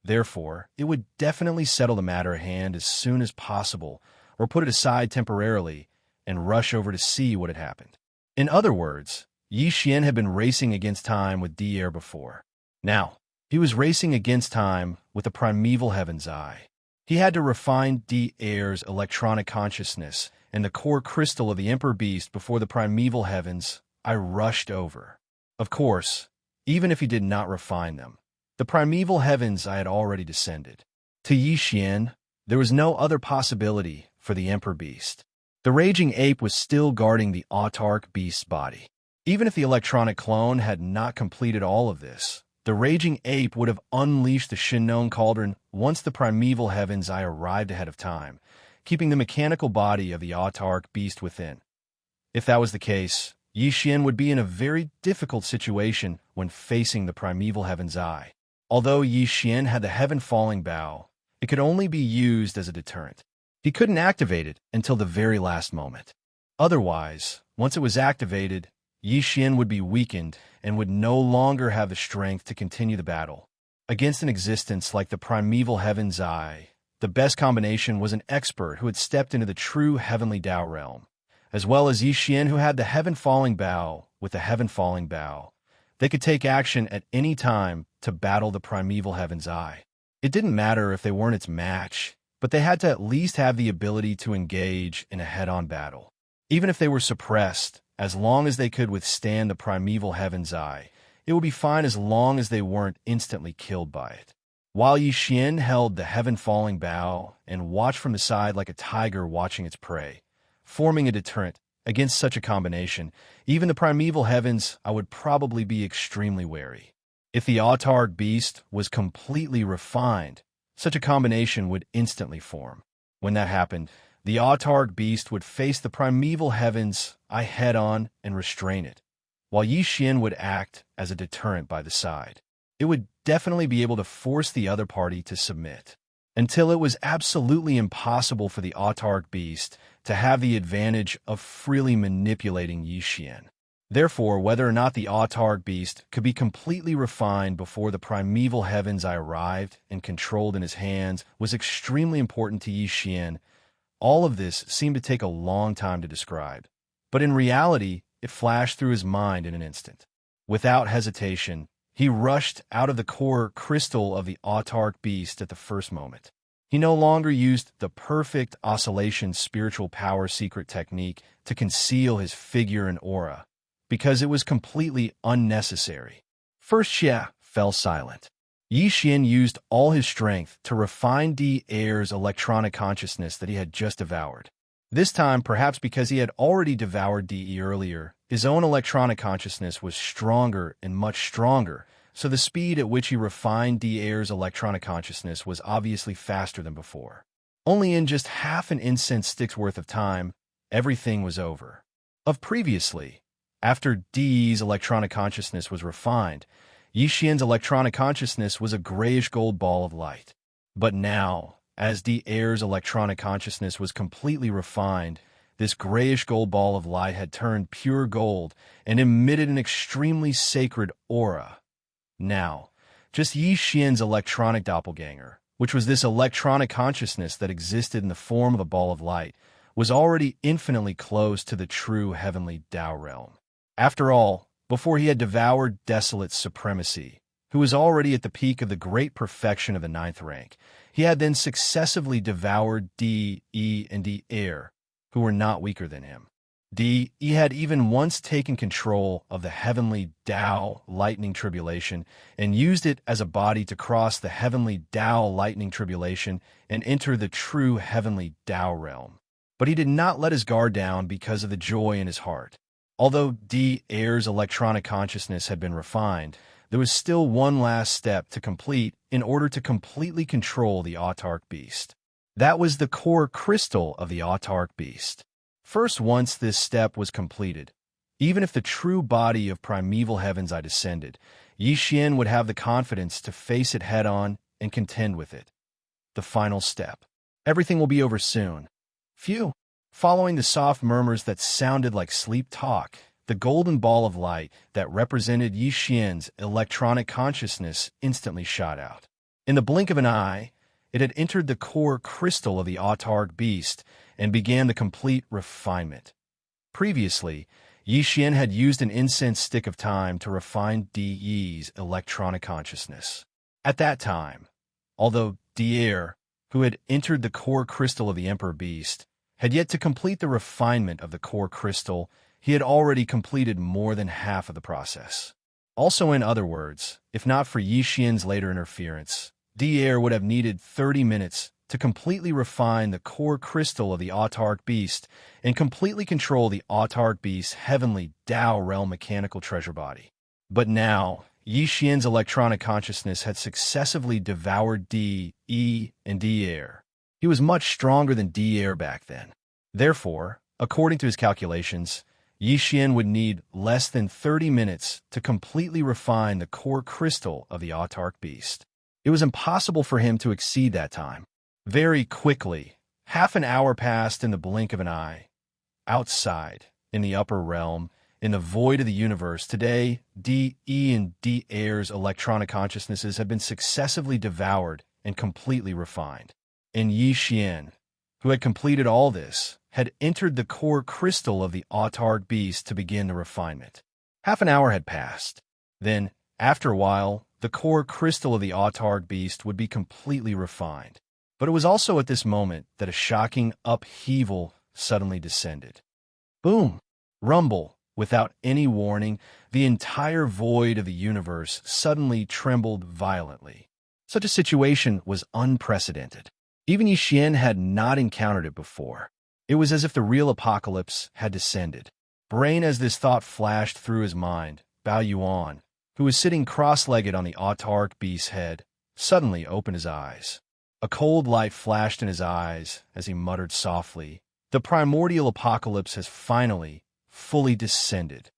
Therefore, it would definitely settle the matter at hand as soon as possible, or put it aside temporarily, and rush over to see what had happened. In other words, Yi Xian had been racing against time with Dier before. Now, he was racing against time with the primeval heaven's eye. He had to refine Dier's electronic consciousness and the core crystal of the Emperor Beast before the primeval heavens rushed over. Of course, even if he did not refine them, the primeval heavens had already descended. To Yi Xian, there was no other possibility for the Emperor Beast. The raging ape was still guarding the autarch beast's body. Even if the electronic clone had not completed all of this, the raging ape would have unleashed the Shinnon Cauldron once the primeval heavens arrived ahead of time, keeping the mechanical body of the autarch beast within. If that was the case, Yi Xian would be in a very difficult situation when facing the primeval heaven's eye. Although Yi Xian had the heaven-falling bow, it could only be used as a deterrent. He couldn't activate it until the very last moment. Otherwise, once it was activated, Yi Xian would be weakened and would no longer have the strength to continue the battle. Against an existence like the primeval heaven's eye, the best combination was an expert who had stepped into the true heavenly Tao realm, as well as Yi Xian who had the heaven-falling bow with the heaven-falling bow. They could take action at any time to battle the primeval heaven's eye. It didn't matter if they weren't its match, but they had to at least have the ability to engage in a head-on battle. Even if they were suppressed, as long as they could withstand the primeval heaven's eye, it would be fine as long as they weren't instantly killed by it. While Yi Xian held the heaven-falling bow and watched from the side like a tiger watching its prey, forming a deterrent against such a combination, even the primeval heavens would probably be extremely wary. If the autarch beast was completely refined, such a combination would instantly form. When that happened, the autarch beast would face the primeval heavens head-on and restrain it, while Yi Xian would act as a deterrent by the side. It would definitely be able to force the other party to submit, until it was absolutely impossible for the autarch beast to have the advantage of freely manipulating Yi Xian. Therefore, whether or not the autarch beast could be completely refined before the primeval heavens I arrived and controlled in his hands was extremely important to Yi Xian. All of this seemed to take a long time to describe, but in reality, it flashed through his mind in an instant. Without hesitation, he rushed out of the core crystal of the autarch beast at the first moment. He no longer used the perfect oscillation spiritual power secret technique to conceal his figure and aura, because it was completely unnecessary. First Xia fell silent. Yi Xian used all his strength to refine Di Er's electronic consciousness that he had just devoured. This time, perhaps because he had already devoured Di earlier, his own electronic consciousness was stronger and much stronger, so the speed at which he refined Di Er's electronic consciousness was obviously faster than before. Only in just half an incense stick's worth of time, everything was over. Of previously, after Di's electronic consciousness was refined, Yi Xian's electronic consciousness was a grayish-gold ball of light. But now, as Di Er's electronic consciousness was completely refined, this grayish-gold ball of light had turned pure gold and emitted an extremely sacred aura. Now, just Yi Xian's electronic doppelganger, which was this electronic consciousness that existed in the form of a ball of light, was already infinitely close to the true heavenly Tao realm. After all, before he had devoured Desolate's supremacy, who was already at the peak of the great perfection of the 9th rank, he had then successively devoured Di, and Di Er, who were not weaker than him. Di had even once taken control of the heavenly Tao lightning tribulation and used it as a body to cross the heavenly Tao lightning tribulation and enter the true heavenly Tao realm. But he did not let his guard down because of the joy in his heart. Although Di Er's electronic consciousness had been refined, there was still one last step to complete in order to completely control the autarch beast. That was the core crystal of the autarch beast. First, once this step was completed, even if the true body of primeval heavens I descended, Yi Xian would have the confidence to face it head-on and contend with it. The final step. Everything will be over soon. Phew. Following the soft murmurs that sounded like sleep talk, the golden ball of light that represented Yi Xian's electronic consciousness instantly shot out. In the blink of an eye, it had entered the core crystal of the autarch beast and began the complete refinement. Previously, Yi Xian had used an incense stick of time to refine Di's electronic consciousness. At that time, although Di, who had entered the core crystal of the Emperor Beast, had yet to complete the refinement of the core crystal, he had already completed more than half of the process. Also, in other words, if not for Yi Xian's later interference, Di would have needed 30 minutes to completely refine the core crystal of the autarch beast and completely control the autarch beast's heavenly Tao realm mechanical treasure body. But now, Yi Xian's electronic consciousness had successively devoured Di, and Di. He was much stronger than Di back then. Therefore, according to his calculations, Yi Xian would need less than 30 minutes to completely refine the core crystal of the autarch beast. It was impossible for him to exceed that time. Very quickly, half an hour passed in the blink of an eye. Outside, in the upper realm, in the void of the universe, today, Di and Di's electronic consciousnesses have been successively devoured and completely refined. And Yi Xian, who had completed all this, had entered the core crystal of the autarch beast to begin the refinement. Half an hour had passed. Then, after a while, the core crystal of the autarch beast would be completely refined. But it was also at this moment that a shocking upheaval suddenly descended. Boom! Rumble! Without any warning, the entire void of the universe suddenly trembled violently. Such a situation was unprecedented. Even Yi Xian had not encountered it before. It was as if the real apocalypse had descended. Brain, as this thought flashed through his mind, Bao Yuan, who was sitting cross-legged on the autarch beast's head, suddenly opened his eyes. A cold light flashed in his eyes as he muttered softly, "The primordial apocalypse has finally, fully descended."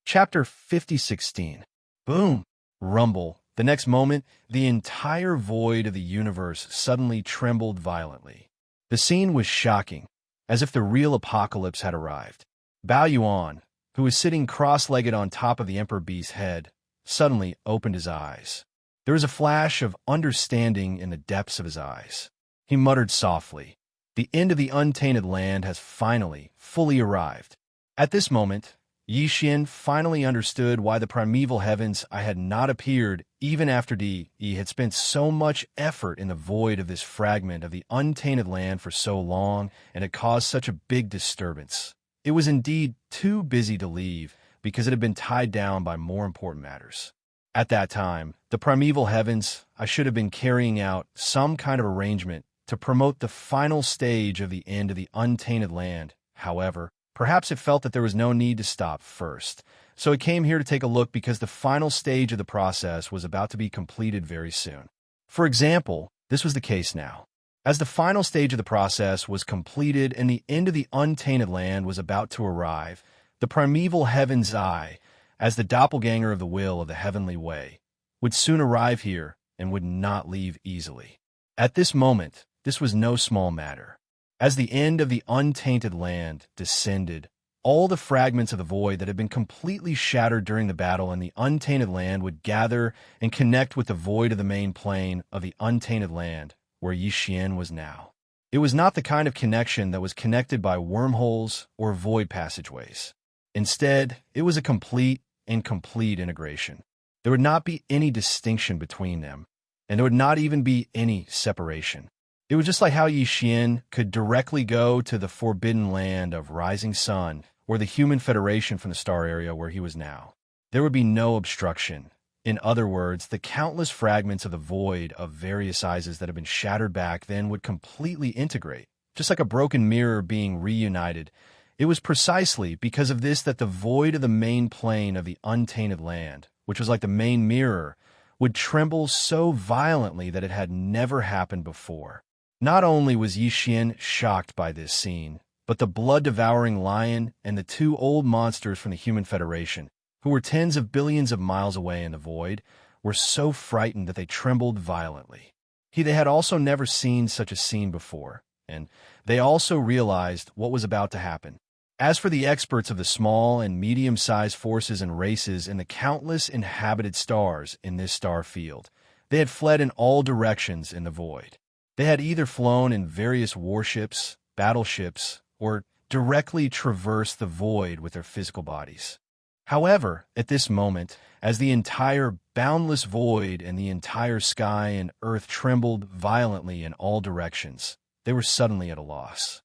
Chapter 50:16. Boom! Rumble. The next moment, the entire void of the universe suddenly trembled violently. The scene was shocking, as if the real apocalypse had arrived. Bao Yuan, who was sitting cross-legged on top of the Emperor Beast's head, suddenly opened his eyes. There was a flash of understanding in the depths of his eyes. He muttered softly, "The end of the untainted land has finally, fully arrived." At this moment, Yi Xian finally understood why the primeval heavens I had not appeared even after Yi had spent so much effort in the void of this fragment of the untainted land for so long and had caused such a big disturbance. It was indeed too busy to leave because it had been tied down by more important matters. At that time, the primeval heavens, I should have been carrying out some kind of arrangement to promote the final stage of the end of the untainted land. However, perhaps it felt that there was no need to stop first, so it came here to take a look because the final stage of the process was about to be completed very soon. For example, this was the case now. As the final stage of the process was completed and the end of the untainted land was about to arrive, the primeval heavens I, as the doppelganger of the will of the heavenly way, would soon arrive here and would not leave easily. At this moment, this was no small matter. As the end of the untainted land descended, all the fragments of the void that had been completely shattered during the battle in the untainted land would gather and connect with the void of the main plane of the untainted land, where Yi Xian was now. It was not the kind of connection that was connected by wormholes or void passageways. Instead, it was a complete integration. There would not be any distinction between them, and there would not even be any separation. It was just like how Yi Xian could directly go to the forbidden land of Rising Sun, or the human federation from the star area where he was now. There would be no obstruction. In other words, the countless fragments of the void of various sizes that had been shattered back then would completely integrate, just like a broken mirror being reunited. It was precisely because of this that the void of the main plane of the untainted land, which was like the main mirror, would tremble so violently that it had never happened before. Not only was Yi Xian shocked by this scene, but the blood-devouring lion and the two old monsters from the Human Federation, who were tens of billions of miles away in the void, were so frightened that they trembled violently. They had also never seen such a scene before, and they also realized what was about to happen. As for the experts of the small and medium-sized forces and races in the countless inhabited stars in this star field, they had fled in all directions in the void. They had either flown in various warships, battleships, or directly traversed the void with their physical bodies. However, at this moment, as the entire boundless void and the entire sky and earth trembled violently in all directions, they were suddenly at a loss.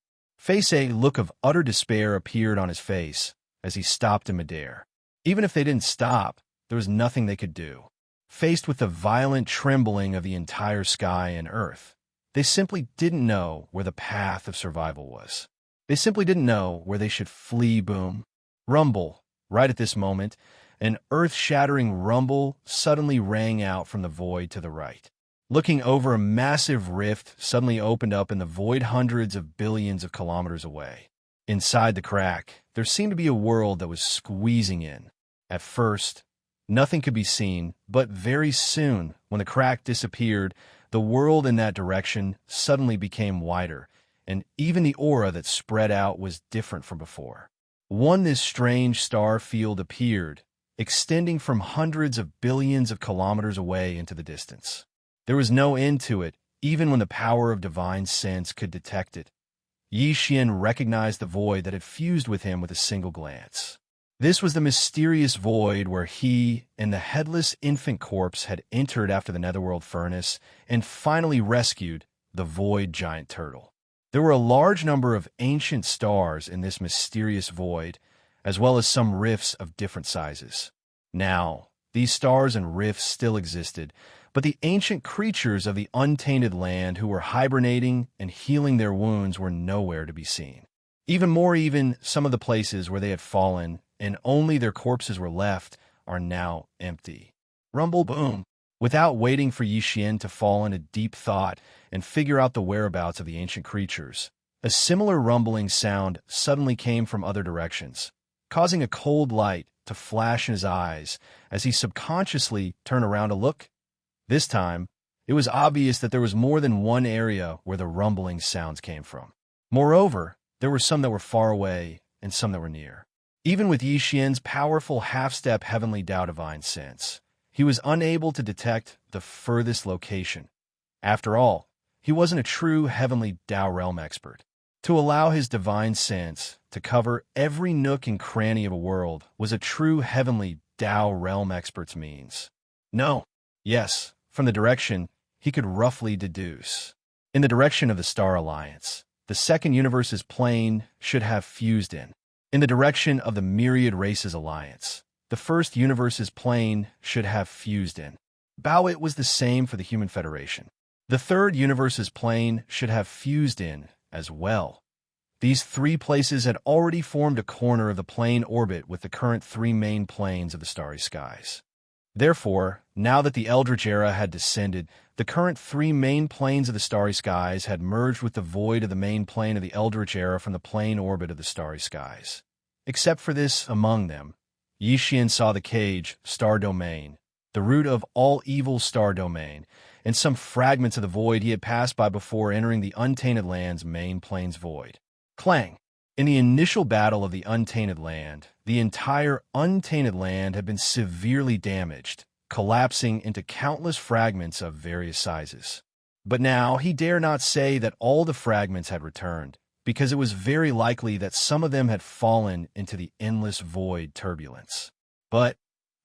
A look of utter despair appeared on his face as he stopped in midair. Even if they didn't stop, there was nothing they could do. Faced with the violent trembling of the entire sky and earth, they simply didn't know where the path of survival was. They simply didn't know where they should flee. Boom. Rumble. Right at this moment, an earth-shattering rumble suddenly rang out from the void to the right. Looking over, a massive rift suddenly opened up in the void hundreds of billions of kilometers away. Inside the crack, there seemed to be a world that was squeezing in. At first, nothing could be seen, but very soon, when the crack disappeared, the world in that direction suddenly became wider, and even the aura that spread out was different from before. This strange star field appeared, extending from hundreds of billions of kilometers away into the distance. There was no end to it, even when the power of divine sense could detect it. Yi Xian recognized the void that had fused with him with a single glance. This was the mysterious void where he and the headless infant corpse had entered after the netherworld furnace and finally rescued the void giant turtle. There were a large number of ancient stars in this mysterious void, as well as some rifts of different sizes. Now, these stars and rifts still existed, but the ancient creatures of the untainted land who were hibernating and healing their wounds were nowhere to be seen. Even some of the places where they had fallen and only their corpses were left are now empty. Rumble boom. Without waiting for Yi Xian to fall into deep thought and figure out the whereabouts of the ancient creatures, a similar rumbling sound suddenly came from other directions, causing a cold light to flash in his eyes as he subconsciously turned around to look. This time, it was obvious that there was more than one area where the rumbling sounds came from. Moreover, there were some that were far away and some that were near. Even with Yi Xian's powerful half-step heavenly Tao divine sense, he was unable to detect the furthest location. After all, he wasn't a true heavenly Tao realm expert. To allow his divine sense to cover every nook and cranny of a world was a true heavenly Tao realm expert's means. No. Yes, from the direction he could roughly deduce. In the direction of the Star Alliance, the second universe's plane should have fused in. In the direction of the Myriad Races Alliance, the first universe's plane should have fused in. Bao it was the same for the Human Federation. The third universe's plane should have fused in as well. These three places had already formed a corner of the plane orbit with the current three main planes of the starry skies. Therefore, now that the Eldritch Era had descended, the current three main planes of the starry skies had merged with the void of the main plane of the Eldritch Era from the plane orbit of the starry skies. Except for this among them, Yi Xian saw the cage, star domain, the root of all evil star domain, and some fragments of the void he had passed by before entering the Untainted Land's main plane's void. Clang! In the initial battle of the Untainted Land, the entire Untainted Land had been severely damaged, collapsing into countless fragments of various sizes. But now he dare not say that all the fragments had returned, because it was very likely that some of them had fallen into the endless void turbulence. But,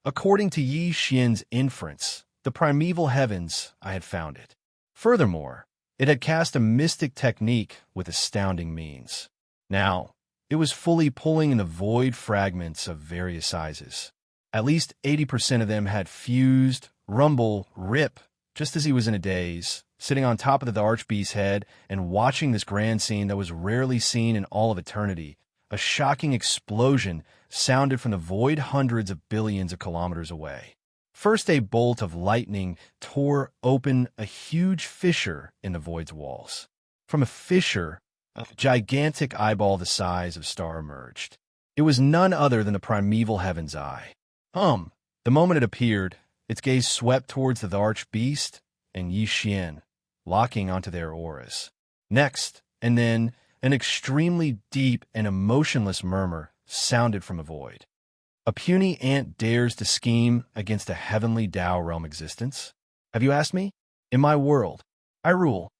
according to Yi Xian's inference, the primeval heavens, I had found it. Furthermore, it had cast a mystic technique with astounding means. Now, it was fully pulling in the void fragments of various sizes. At least 80% of them had fused, rumble, rip, just as he was in a daze, sitting on top of the Archbeast's head and watching this grand scene that was rarely seen in all of eternity. A shocking explosion sounded from the void hundreds of billions of kilometers away. First, a bolt of lightning tore open a huge fissure in the void's walls. From a fissure, a gigantic eyeball the size of a star emerged. It was none other than the primeval heaven's eye. The moment it appeared, its gaze swept towards the Archbeast and Yi Xian, locking onto their auras. Next, and then, an extremely deep and emotionless murmur sounded from the void. A puny ant dares to scheme against a heavenly Tao realm existence? Have you asked me? In my world, I rule.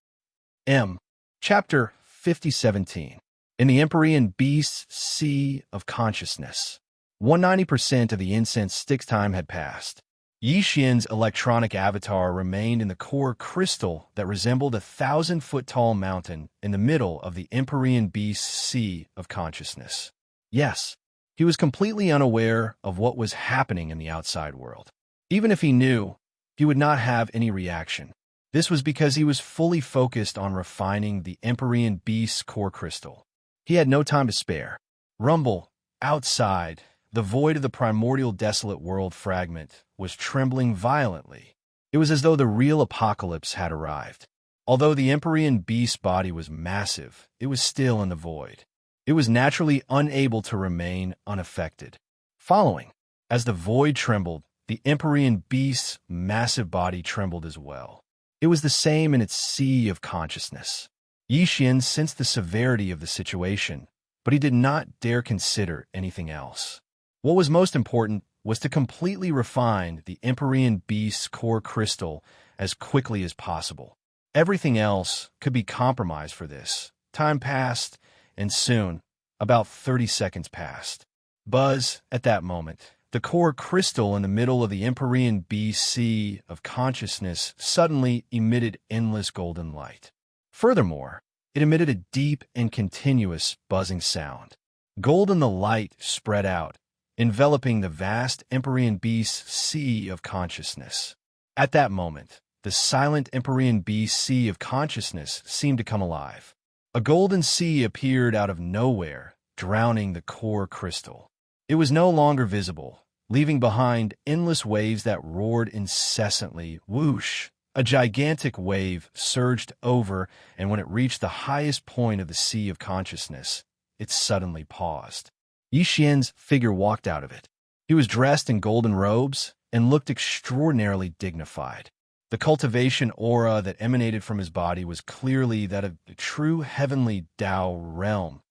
Chapter 5017. In the Empyrean Beast's Sea of Consciousness. 190% of the incense stick time had passed. Yi Xian's electronic avatar remained in the core crystal that resembled a 1,000-foot-tall mountain in the middle of the Empyrean Beast's Sea of Consciousness. Yes, he was completely unaware of what was happening in the outside world. Even if he knew, he would not have any reaction. This was because he was fully focused on refining the Empyrean Beast's core crystal. He had no time to spare. Rumble, outside, the void of the primordial desolate world fragment was trembling violently. It was as though the real apocalypse had arrived. Although the Empyrean Beast's body was massive, it was still in the void. It was naturally unable to remain unaffected. Following, as the void trembled, the Empyrean Beast's massive body trembled as well. It was the same in its sea of consciousness. Yi Xian sensed the severity of the situation, but he did not dare consider anything else. What was most important was to completely refine the Empyrean Beast's core crystal as quickly as possible. Everything else could be compromised for this. Time passed, and soon, about 30 seconds passed. Buzz, at that moment, the core crystal in the middle of the Empyrean Beast's Sea of Consciousness suddenly emitted endless golden light. Furthermore, it emitted a deep and continuous buzzing sound. Golden the light spread out, enveloping the vast Empyrean Beast's Sea of Consciousness. At that moment, the silent Empyrean Beast's Sea of Consciousness seemed to come alive. A golden sea appeared out of nowhere, drowning the core crystal. It was no longer visible, leaving behind endless waves that roared incessantly. Whoosh! A gigantic wave surged over, and when it reached the highest point of the Sea of Consciousness, it suddenly paused. Yi Xian's figure walked out of it. He was dressed in golden robes and looked extraordinarily dignified. The cultivation aura that emanated from his body was clearly that of the true heavenly Tao realm.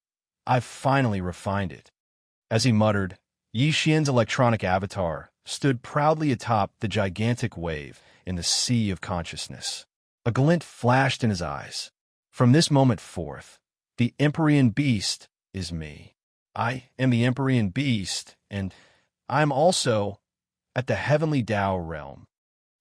I've finally refined it. As he muttered, Yi Xian's electronic avatar stood proudly atop the gigantic wave in the sea of consciousness. A glint flashed in his eyes. From this moment forth, the Empyrean Beast is me. I am the Empyrean Beast, and I am also at the heavenly Tao realm.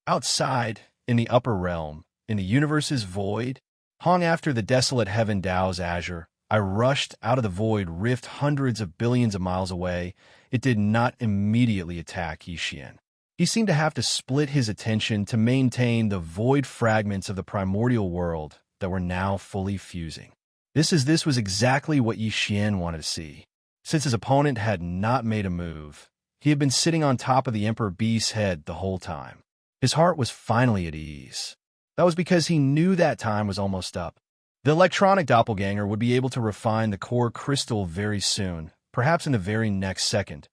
Outside, in the upper realm, in the universe's void, hung after the desolate heaven Tao's azure, I rushed out of the void rift hundreds of billions of miles away. It did not immediately attack Yi Xian. He seemed to have to split his attention to maintain the void fragments of the primordial world that were now fully fusing. This was exactly what Yi Xian wanted to see. Since his opponent had not made a move, he had been sitting on top of the Emperor Beast's head the whole time. His heart was finally at ease. That was because he knew that time was almost up. The electronic doppelganger would be able to refine the core crystal very soon, perhaps in the very next second.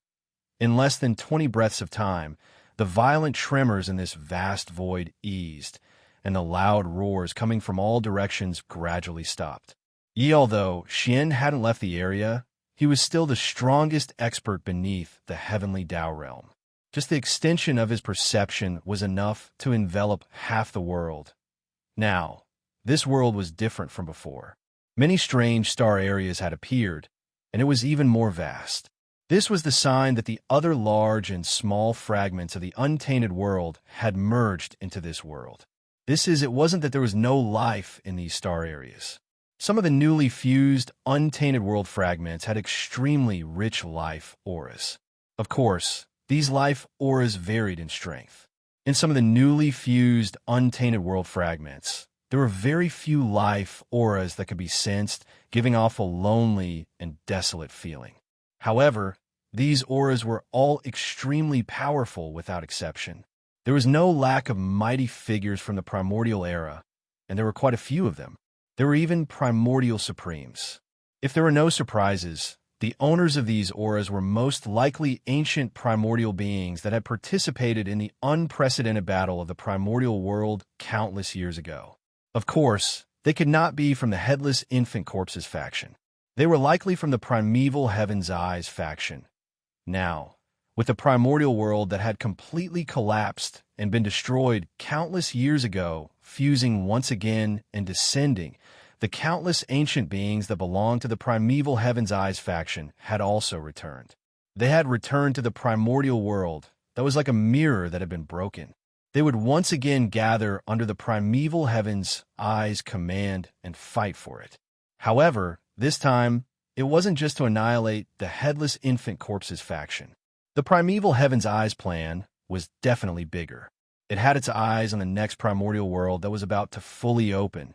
In less than 20 breaths of time, the violent tremors in this vast void eased, and the loud roars coming from all directions gradually stopped. Although Xian hadn't left the area, he was still the strongest expert beneath the heavenly Tao realm. Just the extension of his perception was enough to envelop half the world. Now, this world was different from before. Many strange star areas had appeared, and it was even more vast. This was the sign that the other large and small fragments of the untainted world had merged into this world. It wasn't that there was no life in these star areas. Some of the newly fused, untainted world fragments had extremely rich life auras. Of course, these life auras varied in strength. In some of the newly fused, untainted world fragments, there were very few life auras that could be sensed, giving off a lonely and desolate feeling. However, these auras were all extremely powerful without exception. There was no lack of mighty figures from the primordial era, and there were quite a few of them. There were even primordial supremes. If there were no surprises, the owners of these auras were most likely ancient primordial beings that had participated in the unprecedented battle of the primordial world countless years ago. Of course, they could not be from the Headless Infant Corpses faction. They were likely from the Primeval Heaven's Eyes faction. Now, with the primordial world that had completely collapsed and been destroyed countless years ago, fusing once again and descending, the countless ancient beings that belonged to the Primeval Heaven's Eyes faction had also returned. They had returned to the primordial world that was like a mirror that had been broken. They would once again gather under the Primeval Heaven's Eyes command and fight for it. However, this time, it wasn't just to annihilate the Headless Infant Corpses faction. The Primeval Heaven's Eyes plan was definitely bigger. It had its eyes on the next primordial world that was about to fully open.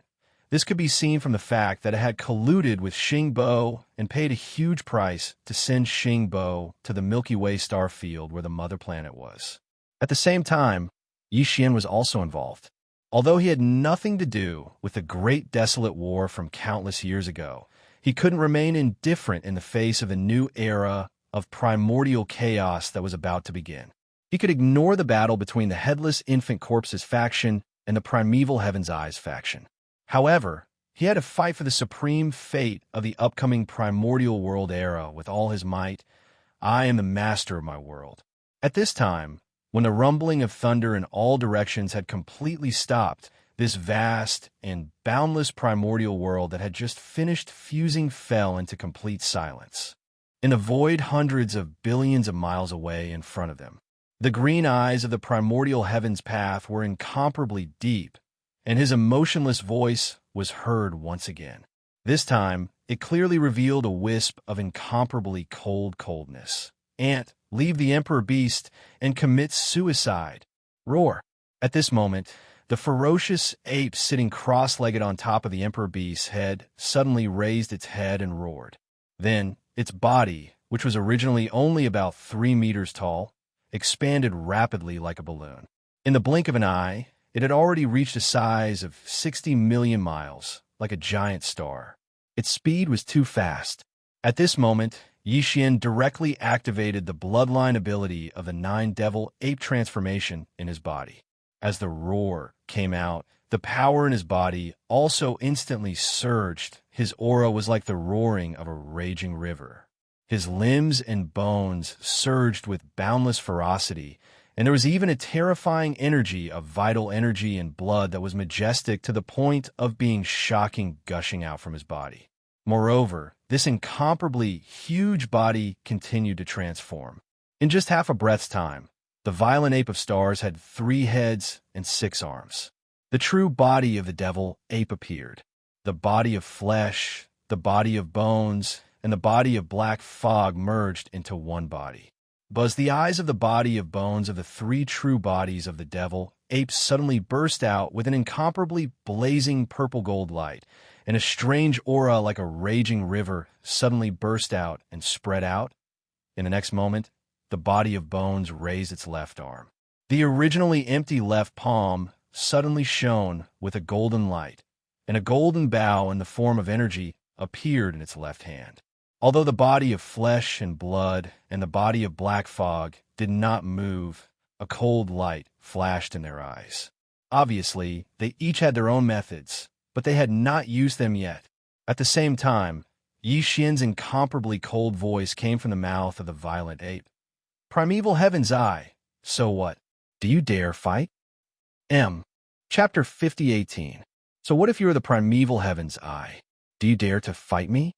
This could be seen from the fact that it had colluded with Xingbo and paid a huge price to send Xingbo to the Milky Way star field where the mother planet was. At the same time, Yi Xian was also involved. Although he had nothing to do with the great desolate war from countless years ago, he couldn't remain indifferent in the face of the new era of primordial chaos that was about to begin. He could ignore the battle between the Headless Infant Corpses faction and the Primeval Heaven's Eyes faction. However, he had to fight for the supreme fate of the upcoming primordial world era with all his might. I am the master of my world. At this time, when the rumbling of thunder in all directions had completely stopped, this vast and boundless primordial world that had just finished fusing fell into complete silence. In the void hundreds of billions of miles away in front of them, the green eyes of the primordial heaven's path were incomparably deep, and his emotionless voice was heard once again. This time, it clearly revealed a wisp of incomparably cold coldness. Ant, leave the Emperor Beast and commit suicide. Roar. At this moment, the ferocious ape sitting cross-legged on top of the Emperor Beast's head suddenly raised its head and roared. Then, its body, which was originally only about 3 meters tall, expanded rapidly like a balloon. In the blink of an eye, it had already reached a size of 60 million miles, like a giant star. Its speed was too fast. At this moment, Yi Xian directly activated the bloodline ability of the Nine-Devil Ape transformation in his body. As the roar came out, the power in his body also instantly surged. His aura was like the roaring of a raging river. His limbs and bones surged with boundless ferocity, and there was even a terrifying energy of vital energy and blood that was majestic to the point of being shocking, gushing out from his body. Moreover, this incomparably huge body continued to transform. In just half a breath's time, the violent ape of stars had 3 heads and 6 arms. The true body of the devil ape appeared. The body of flesh, the body of bones, and the body of black fog merged into one body. But as the eyes of the body of bones of the 3 true bodies of the devil ape suddenly burst out with an incomparably blazing purple gold light, and a strange aura like a raging river suddenly burst out and spread out, in the next moment, the body of bones raised its left arm. The originally empty left palm suddenly shone with a golden light, and a golden bow in the form of energy appeared in its left hand. Although the body of flesh and blood and the body of black fog did not move, a cold light flashed in their eyes. Obviously, they each had their own methods, but they had not used them yet. At the same time, Yi Xian's incomparably cold voice came from the mouth of the violent ape. Primeval Heaven's Eye, so what? Do you dare fight? Chapter 50:18. So what if you are the Primeval Heaven's Eye? Do you dare to fight me?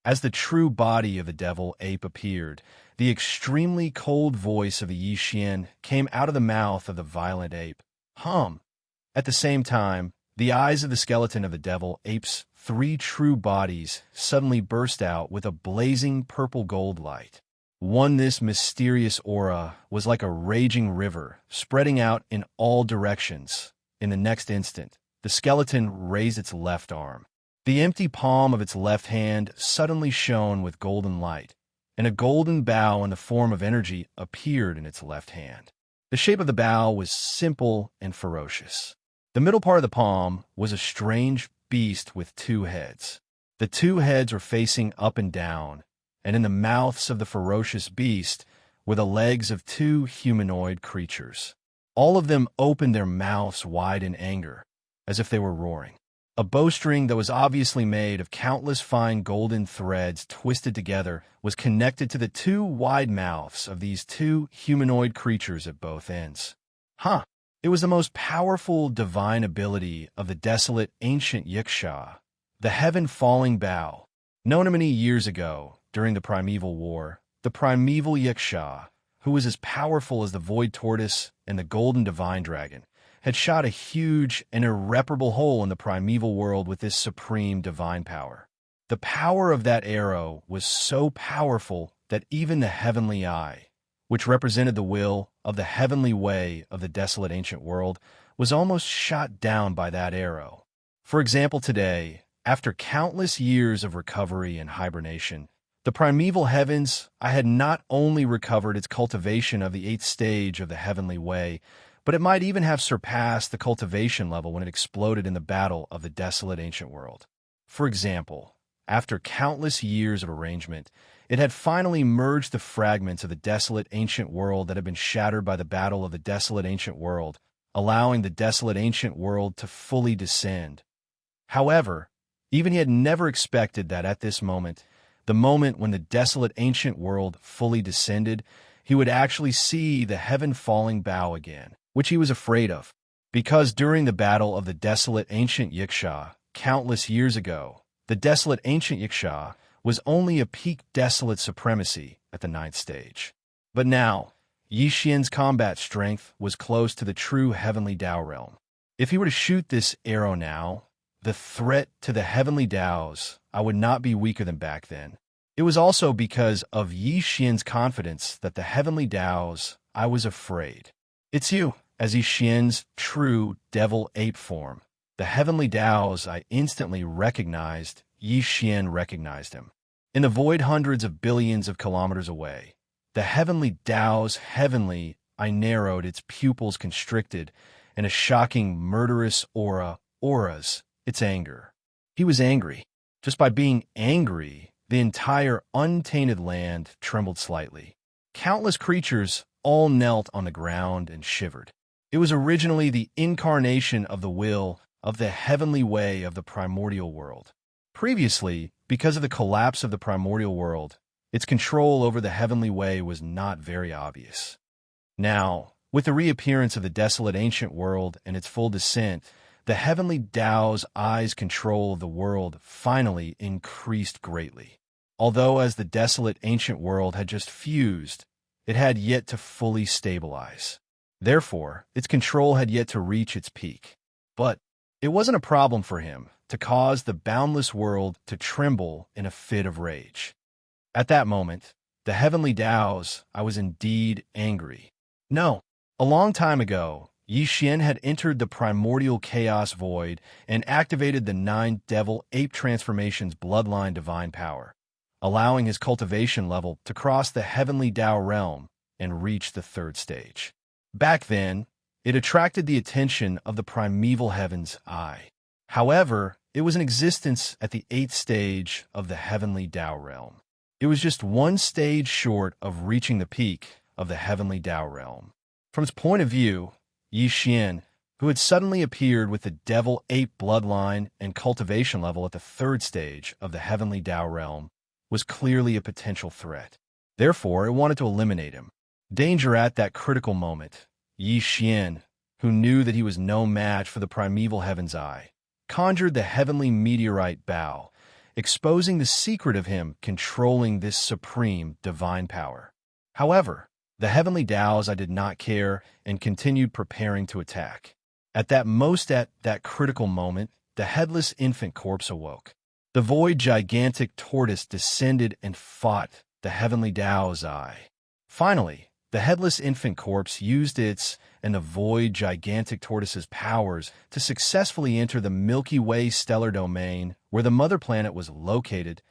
As the true body of the devil ape appeared, the extremely cold voice of the Yi Xian came out of the mouth of the violent ape. At the same time, the eyes of the skeleton of the devil ape's 3 true bodies suddenly burst out with a blazing purple gold light. This mysterious aura was like a raging river, spreading out in all directions. In the next instant, the skeleton raised its left arm. The empty palm of its left hand suddenly shone with golden light, and a golden bow in the form of energy appeared in its left hand. The shape of the bow was simple and ferocious. The middle part of the palm was a strange beast with 2 heads. The 2 heads were facing up and down, and in the mouths of the ferocious beast were the legs of 2 humanoid creatures. All of them opened their mouths wide in anger, as if they were roaring. A bowstring that was obviously made of countless fine golden threads twisted together was connected to the 2 wide mouths of these 2 humanoid creatures at both ends. It was the most powerful divine ability of the desolate ancient Yiksha, the heaven-falling bow. Known many years ago, during the Primeval War, the primeval Yiksha, who was as powerful as the Void Tortoise and the Golden Divine Dragon, had shot a huge and irreparable hole in the primeval world with this supreme divine power. The power of that arrow was so powerful that even the heavenly eye, which represented the will of the heavenly way of the desolate ancient world, was almost shot down by that arrow. For example, today, after countless years of recovery and hibernation, the primeval heavens I had not only recovered its cultivation of the 8th stage of the heavenly way, but it might even have surpassed the cultivation level when it exploded in the battle of the desolate ancient world. For example, after countless years of arrangement, it had finally merged the fragments of the desolate ancient world that had been shattered by the battle of the desolate ancient world, allowing the desolate ancient world to fully descend. However, even he had never expected that at this moment, the moment when the desolate ancient world fully descended, he would actually see the heaven-falling bow again, which he was afraid of, because during the battle of the desolate ancient Yiksha, countless years ago, the desolate ancient Yiksha was only a peak desolate supremacy at the 9th stage. But now, Yi Xian's combat strength was close to the true heavenly Tao realm. If he were to shoot this arrow now, the threat to the heavenly Taos, I would not be weaker than back then. It was also because of Yi Xian's confidence that the heavenly Taos, I was afraid. It's you, as Yi Xian's true devil ape form. The heavenly Taos I instantly recognized, Yi Xian recognized him. In the void hundreds of billions of kilometers away, the heavenly Taos heavenly, I narrowed its pupils constricted, and a shocking murderous auras, its anger. He was angry. Just by being angry, the entire untainted land trembled slightly. Countless creatures all knelt on the ground and shivered. It was originally the incarnation of the will of the heavenly way of the primordial world. Previously, because of the collapse of the primordial world, its control over the heavenly way was not very obvious. Now, with the reappearance of the desolate ancient world and its full descent, the heavenly Tao's eye's control of the world finally increased greatly. Although as the desolate ancient world had just fused, it had yet to fully stabilize. Therefore, its control had yet to reach its peak. But it wasn't a problem for him to cause the boundless world to tremble in a fit of rage. At that moment, the heavenly Tao's eye was indeed angry. No, a long time ago, Yi Xian had entered the primordial chaos void and activated the 9 devil ape transformations bloodline divine power, allowing his cultivation level to cross the heavenly Tao realm and reach the 3rd stage. Back then, it attracted the attention of the primeval heaven's eye. However, it was in existence at the 8th stage of the heavenly Tao realm. It was just 1 stage short of reaching the peak of the heavenly Tao realm. From its point of view, Yi Xian, who had suddenly appeared with the devil ape bloodline and cultivation level at the 3rd stage of the heavenly Tao realm, was clearly a potential threat. Therefore, it wanted to eliminate him. Danger at that critical moment. Yi Xian, who knew that he was no match for the primeval heaven's eye, conjured the heavenly meteorite bow, exposing the secret of him controlling this supreme divine power. However, the heavenly Tao's eye did not care and continued preparing to attack. At that critical moment, the headless infant corpse awoke. The void gigantic tortoise descended and fought the heavenly Tao's eye. Finally, the headless infant corpse used its and the void gigantic tortoise's powers to successfully enter the Milky Way stellar domain where the mother planet was located.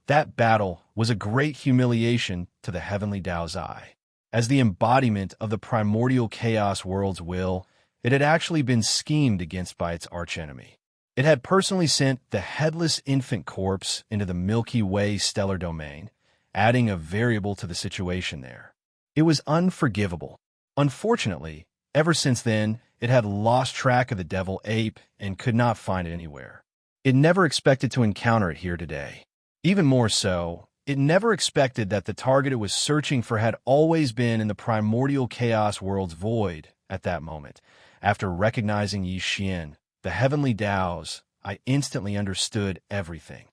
That battle was a great humiliation to the heavenly Tao's eye. As the embodiment of the primordial chaos world's will, it had actually been schemed against by its archenemy. It had personally sent the headless infant corpse into the Milky Way stellar domain, adding a variable to the situation there. It was unforgivable. Unfortunately, ever since then, it had lost track of the devil ape and could not find it anywhere. It never expected to encounter it here today. Even more so, it never expected that the target it was searching for had always been in the primordial chaos world's void at that moment. After recognizing Yi Xian, the heavenly Tao's, I instantly understood everything.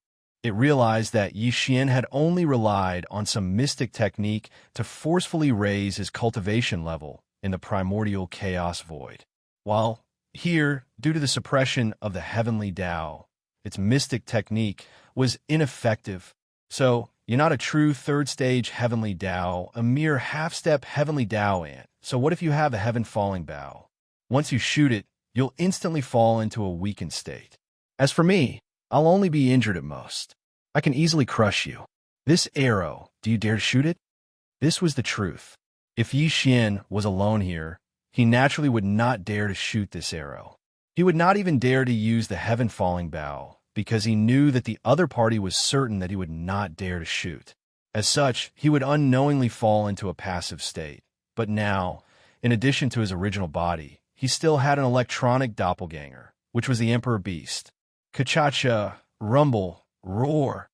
It realized that Yi Xian had only relied on some mystic technique to forcefully raise his cultivation level in the primordial chaos void. While here, due to the suppression of the heavenly Tao, its mystic technique was ineffective. So, you're not a true 3rd stage heavenly Tao, a mere half-step heavenly Tao ant. So what if you have a heaven-falling bow? Once you shoot it, you'll instantly fall into a weakened state. As for me, I'll only be injured at most. I can easily crush you. This arrow, do you dare to shoot it? This was the truth. If Yi Xian was alone here, he naturally would not dare to shoot this arrow. He would not even dare to use the heaven-falling bow, because he knew that the other party was certain that he would not dare to shoot. As such, he would unknowingly fall into a passive state. But now, in addition to his original body, he still had an electronic doppelganger, which was the Emperor Beast. Ka-cha-cha, rumble, roar.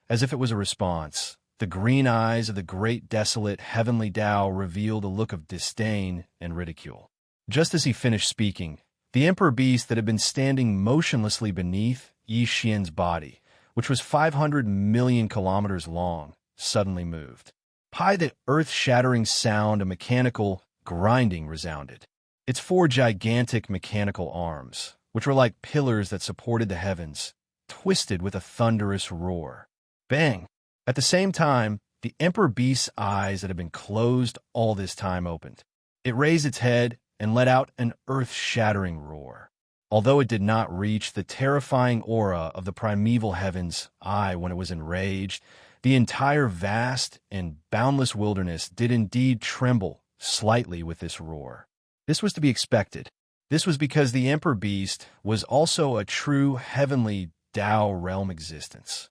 As if it was a response, the green eyes of the great desolate heavenly Tao revealed a look of disdain and ridicule. Just as he finished speaking, the Emperor Beast that had been standing motionlessly beneath Yi Xian's body, which was 500 million kilometers long, suddenly moved. By the earth-shattering sound, a mechanical grinding resounded. Its 4 gigantic mechanical arms, which were like pillars that supported the heavens, twisted with a thunderous roar. Bang! At the same time, the Emperor Beast's eyes that had been closed all this time opened. It raised its head and let out an earth-shattering roar. Although it did not reach the terrifying aura of the primeval heaven's eye when it was enraged, the entire vast and boundless wilderness did indeed tremble slightly with this roar. This was to be expected. This was because the Emperor Beast was also a true heavenly Tao realm existence.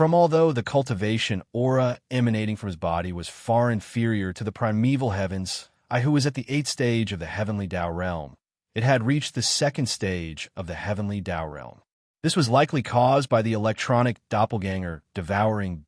Although the cultivation aura emanating from his body was far inferior to the primeval heavens, who was at the 8th stage of the heavenly Tao realm, it had reached the 2nd stage of the heavenly Tao realm. This was likely caused by the electronic doppelganger devouring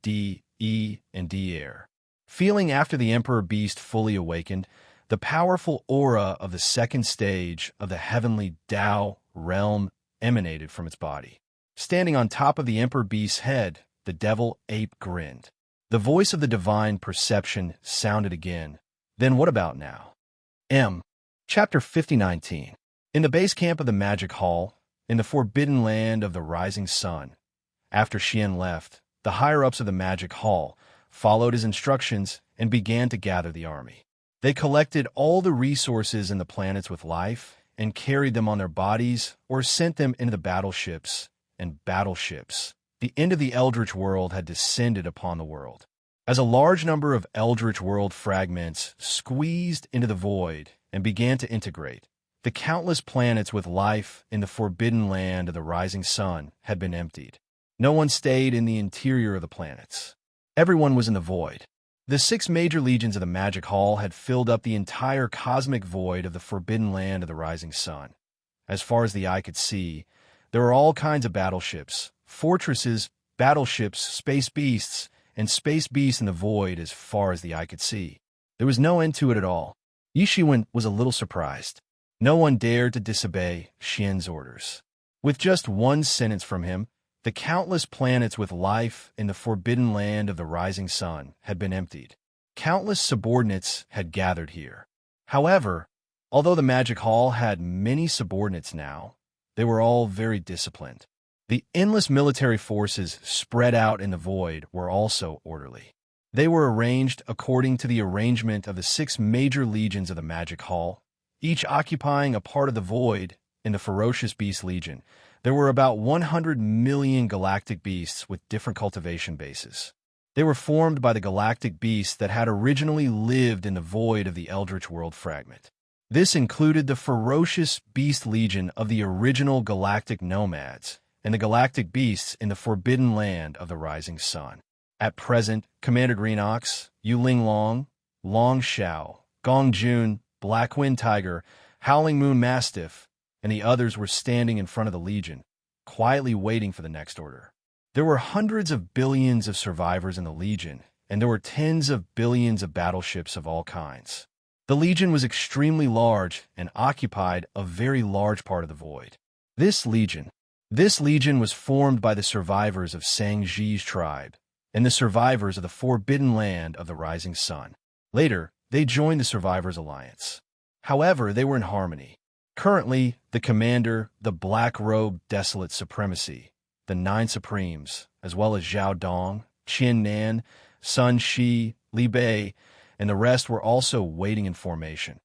E, and D air. Feeling after the Emperor Beast fully awakened, the powerful aura of the second stage of the heavenly Tao realm emanated from its body. Standing on top of the Emperor Beast's head, the devil ape grinned. The voice of the divine perception sounded again. Then what about now? Chapter 5019. In the base camp of the Magic Hall, in the forbidden land of the rising sun. After Xian left, the higher-ups of the Magic Hall followed his instructions and began to gather the army. They collected all the resources in the planets with life and carried them on their bodies or sent them into the battleships. The end of the Eldritch world had descended upon the world. As a large number of Eldritch world fragments squeezed into the void and began to integrate, the countless planets with life in the forbidden land of the rising sun had been emptied. No one stayed in the interior of the planets. Everyone was in the void. The 6 major legions of the Magic Hall had filled up the entire cosmic void of the forbidden land of the rising sun. As far as the eye could see, there were all kinds of battleships, fortresses, battleships, space beasts in the void as far as the eye could see. There was no end to it at all. Yi Shiwen was a little surprised. No one dared to disobey Xian's orders. With just one sentence from him, the countless planets with life in the forbidden land of the rising sun had been emptied. Countless subordinates had gathered here. However, although the Magic Hall had many subordinates now, they were all very disciplined. The endless military forces spread out in the void were also orderly. They were arranged according to the arrangement of the 6 major legions of the Magic Hall, each occupying a part of the void. In the Ferocious Beast Legion, there were about 100 million galactic beasts with different cultivation bases. They were formed by the galactic beasts that had originally lived in the void of the Eldritch World fragment. This included the Ferocious Beast Legion of the original galactic nomads, and the galactic beasts in the forbidden land of the rising sun. At present, Commander Green Ox, Yuling Long, Long Xiao, Gong Jun, Black Wind Tiger, Howling Moon Mastiff, and the others were standing in front of the Legion, quietly waiting for the next order. There were hundreds of billions of survivors in the Legion, and there were tens of billions of battleships of all kinds. The Legion was extremely large and occupied a very large part of the void. This Legion was formed by the survivors of Sang Ji's tribe and the survivors of the forbidden land of the rising sun. Later, they joined the Survivors Alliance. However, they were in harmony. Currently, the commander, the Black-Robed Desolate Supremacy, the 9 Supremes, as well as Zhao Dong, Qin Nan, Sun Shi, Li Bei, and the rest were also waiting in formation.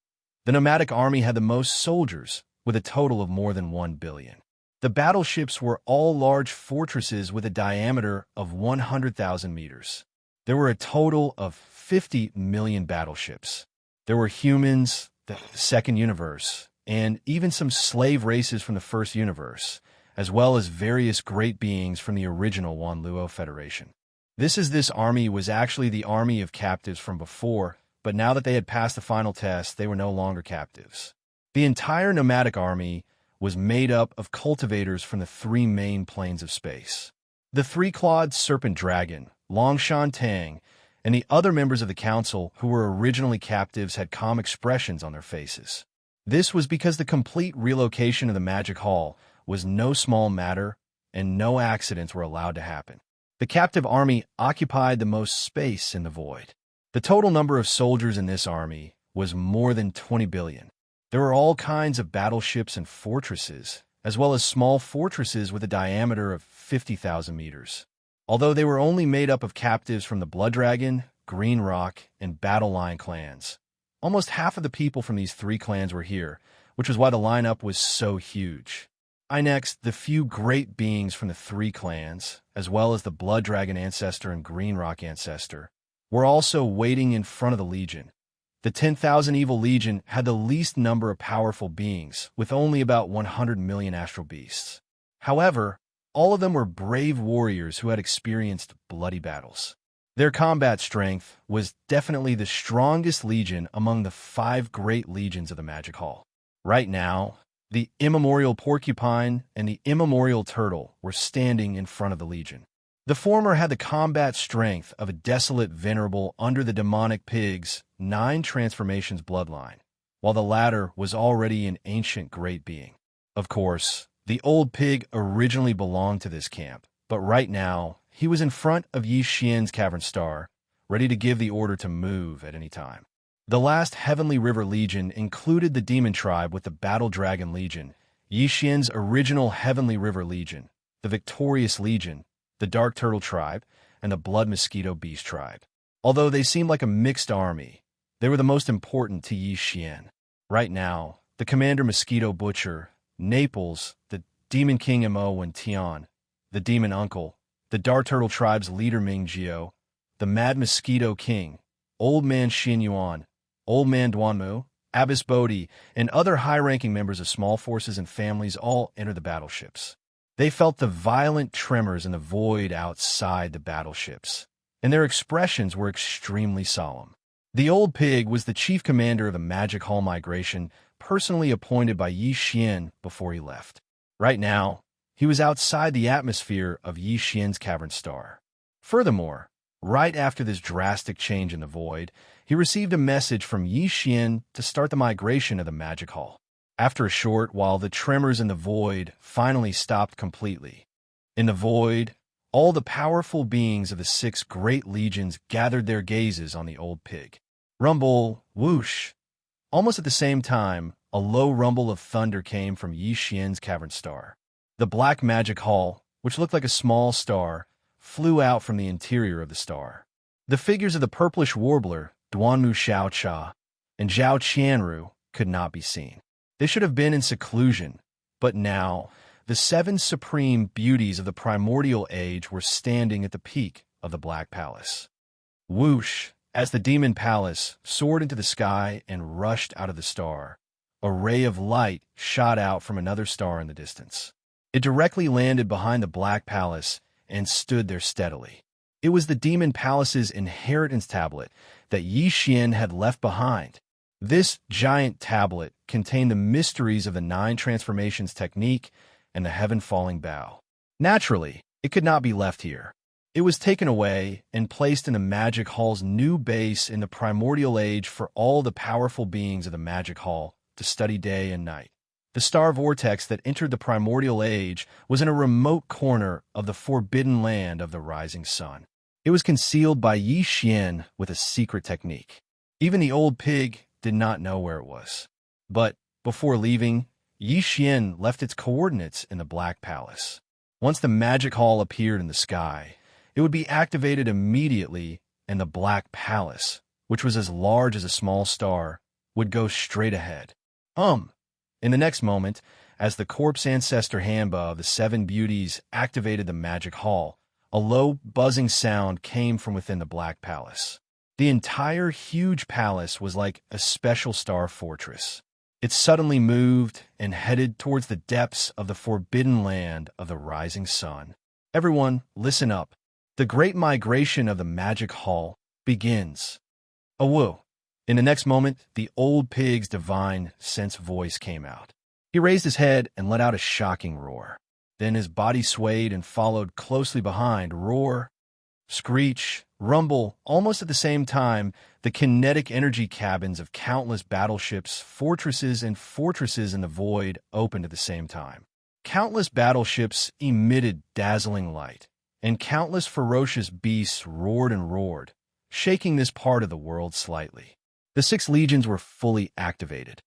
The nomadic army had the most soldiers, with a total of more than 1 billion. The battleships were all large fortresses with a diameter of 100,000 meters. There were a total of 50 million battleships. There were humans, the second universe, and even some slave races from the first universe, as well as various great beings from the original Wanluo Federation. This army was actually the army of captives from before, but now that they had passed the final test, they were no longer captives. The entire nomadic army was made up of cultivators from the 3 main planes of space. The 3-clawed serpent dragon, Longshan Tang, and the other members of the council who were originally captives had calm expressions on their faces. This was because the complete relocation of the Magic Hall was no small matter, and no accidents were allowed to happen. The captive army occupied the most space in the void. The total number of soldiers in this army was more than 20 billion. There were all kinds of battleships and fortresses, as well as small fortresses with a diameter of 50,000 meters. Although they were only made up of captives from the Blood Dragon, Green Rock, and Battle Lion clans, almost half of the people from these 3 clans were here, which was why the lineup was so huge. Next, the few great beings from the 3 clans, as well as the Blood Dragon Ancestor and Green Rock Ancestor, were also waiting in front of the Legion. The 10,000 Evil Legion had the least number of powerful beings, with only about 100 million astral beasts. However, all of them were brave warriors who had experienced bloody battles. Their combat strength was definitely the strongest legion among the 5 great legions of the Magic Hall. Right now, the Immemorial Porcupine and the Immemorial Turtle were standing in front of the Legion. The former had the combat strength of a desolate venerable under the demonic pig's 9 transformations bloodline, while the latter was already an ancient great being. Of course, the old pig originally belonged to this camp, but right now, he was in front of Yi Xian's cavern star, ready to give the order to move at any time. The last Heavenly River Legion included the Demon Tribe with the Battle Dragon Legion, Yi Xian's original Heavenly River Legion, the Victorious Legion, the Dark Turtle Tribe, and the Blood Mosquito Beast Tribe. Although they seemed like a mixed army, they were the most important to Yi Xian. Right now, the Commander Mosquito Butcher, Naples, the Demon King Mo and Tian, the Demon Uncle, the Dark Turtle Tribe's leader Ming Jiao, the Mad Mosquito King, Old Man Xin Yuan, Old Man Duanmu, Abbess Bodhi, and other high-ranking members of small forces and families all entered the battleships. They felt the violent tremors in the void outside the battleships, and their expressions were extremely solemn. The old pig was the chief commander of the Magic Hall migration, personally appointed by Yi Xian before he left. Right now, he was outside the atmosphere of Yi Xian's cavern star. Furthermore, right after this drastic change in the void, he received a message from Yi Xian to start the migration of the Magic Hall. After a short while, the tremors in the void finally stopped completely. In the void, all the powerful beings of the 6 great legions gathered their gazes on the old pig. Rumble, whoosh! Almost at the same time, a low rumble of thunder came from Yi Xian's cavern star. The black magic hall, which looked like a small star, flew out from the interior of the star. The figures of the purplish warbler, Duanmu Xiaocha, and Zhao Qianru could not be seen. They should have been in seclusion, but now, the 7 supreme beauties of the primordial age were standing at the peak of the Black Palace. Whoosh! As the Demon Palace soared into the sky and rushed out of the star, a ray of light shot out from another star in the distance. It directly landed behind the Black Palace and stood there steadily. It was the Demon Palace's inheritance tablet that Yi Xian had left behind. This giant tablet contained the mysteries of the 9 transformations technique and the heaven-falling bow. Naturally, it could not be left here. It was taken away and placed in the Magic Hall's new base in the primordial age for all the powerful beings of the Magic Hall to study day and night. The star vortex that entered the primordial age was in a remote corner of the forbidden land of the rising sun. It was concealed by Yi Xian with a secret technique. Even the old pig did not know where it was. But before leaving, Yi Xian left its coordinates in the Black Palace. Once the Magic Hall appeared in the sky, it would be activated immediately, and the Black Palace, which was as large as a small star, would go straight ahead. In the next moment, as the corpse ancestor Hanba of the 7 beauties activated the Magic Hall, a low, buzzing sound came from within the Black Palace. The entire huge palace was like a special star fortress. It suddenly moved and headed towards the depths of the forbidden land of the rising sun. Everyone, listen up. The great migration of the Magic Hall begins. Awoo! In the next moment, the old pig's divine sense voice came out. He raised his head and let out a shocking roar. Then his body swayed and followed closely behind. Roar, screech, rumble. Almost at the same time, the kinetic energy cabins of countless battleships, fortresses in the void opened at the same time. Countless battleships emitted dazzling light, and countless ferocious beasts roared and roared, shaking this part of the world slightly. The 6 legions were fully activated.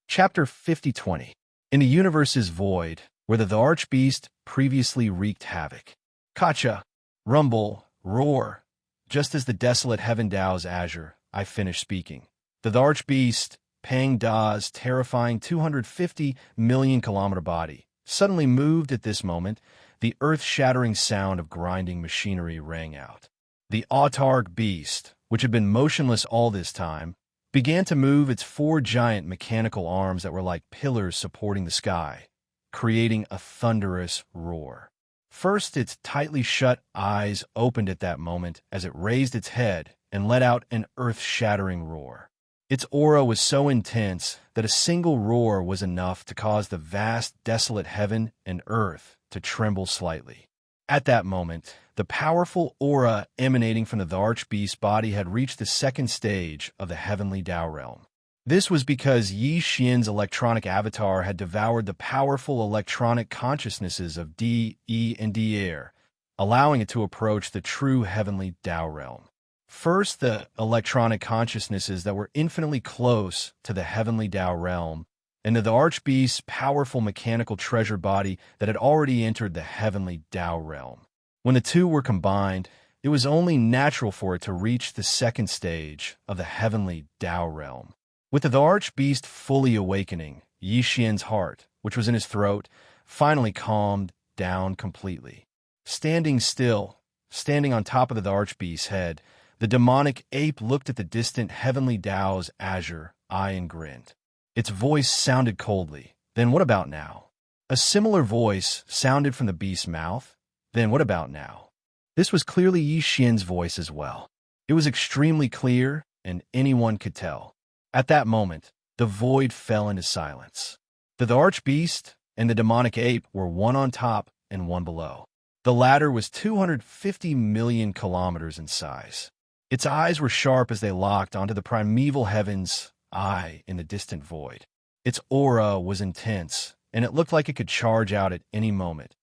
Chapter 50-20. In the universe's void, where the Archbeast previously wreaked havoc. Kacha, rumble, roar. Just as the desolate heaven dows azure, I finished speaking. The Archbeast, Pang Da's terrifying 250 million kilometer body, suddenly moved at this moment. The earth-shattering sound of grinding machinery rang out. The autarch beast, which had been motionless all this time, began to move its 4 giant mechanical arms that were like pillars supporting the sky, creating a thunderous roar. First, its tightly shut eyes opened at that moment as it raised its head and let out an earth-shattering roar. Its aura was so intense that a single roar was enough to cause the vast, desolate heaven and earth to tremble slightly. At that moment, the powerful aura emanating from the Archbeast's body had reached the second stage of the heavenly Tao realm. This was because Yi Xian's electronic avatar had devoured the powerful electronic consciousnesses of D, E, and D air, allowing it to approach the true heavenly Tao realm. First, the electronic consciousnesses that were infinitely close to the heavenly Tao realm, and to the Archbeast's powerful mechanical treasure body that had already entered the heavenly Tao realm. When the two were combined, it was only natural for it to reach the second stage of the heavenly Tao realm. With the Archbeast fully awakening, Yi Xian's heart, which was in his throat, finally calmed down completely. Standing still, standing on top of the Archbeast's head, the demonic ape looked at the distant heavenly Tao's azure eye and grinned. Its voice sounded coldly. Then what about now? A similar voice sounded from the beast's mouth. Then what about now? This was clearly Yi Xian's voice as well. It was extremely clear, and anyone could tell. At that moment, the void fell into silence. The Archbeast and the demonic ape were one on top and one below. The latter was 250 million kilometers in size. Its eyes were sharp as they locked onto the primeval heaven's eye in the distant void. Its aura was intense, and it looked like it could charge out at any moment.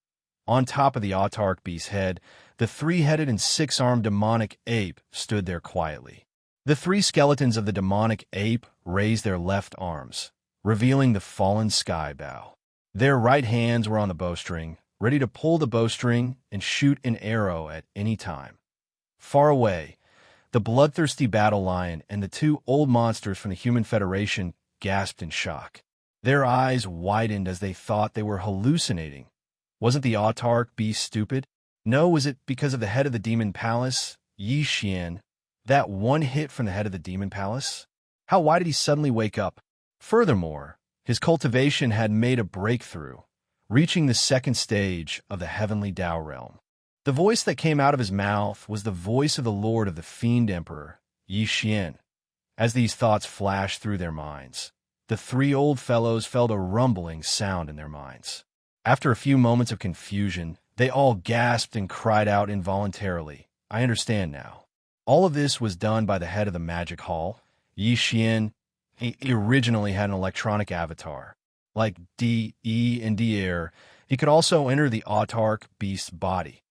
On top of the Archbeast's head, the three-headed and six-armed demonic ape stood there quietly. The three skeletons of the demonic ape raised their left arms, revealing the fallen sky bow. Their right hands were on the bowstring, ready to pull the bowstring and shoot an arrow at any time. Far away, the bloodthirsty battle lion and the two old monsters from the Human Federation gasped in shock. Their eyes widened as they thought they were hallucinating. Wasn't the Archbeast stupid? No, was it because of the head of the Demon Palace, Yi Xian? That one hit from the head of the Demon Palace? Why did he suddenly wake up? Furthermore, his cultivation had made a breakthrough, reaching the second stage of the heavenly Tao realm. The voice that came out of his mouth was the voice of the Lord of the Fiend Emperor, Yi Xian. As these thoughts flashed through their minds, the three old fellows felt a rumbling sound in their minds. After a few moments of confusion, they all gasped and cried out involuntarily, "I understand now." All of this was done by the head of the magic hall, Yi Xian. He originally had an electronic avatar. Like D, E, and D air, he could also enter the Archbeast's body.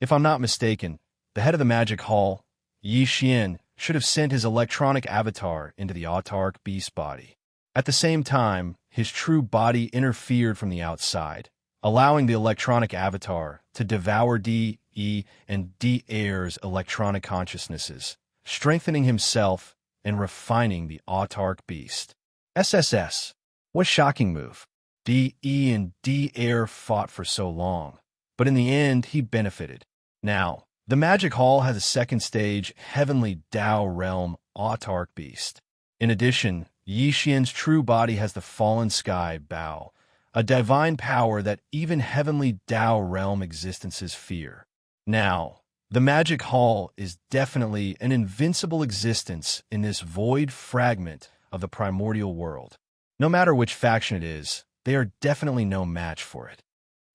If I'm not mistaken, the head of the magic hall, Yi Xian, should have sent his electronic avatar into the Archbeast's body. At the same time, his true body interfered from the outside, allowing the electronic avatar to devour D, E, and D air's electronic consciousnesses, strengthening himself and refining the Archbeast. SSS. What shocking move. D, E, and D air fought for so long, but in the end, he benefited. Now, the Magic Hall has a second stage heavenly Tao realm Archbeast. In addition, Yi Xian's true body has the fallen sky bow, a divine power that even heavenly Tao realm existences fear. Now, the Magic Hall is definitely an invincible existence in this void fragment of the primordial world. No matter which faction it is, they are definitely no match for it.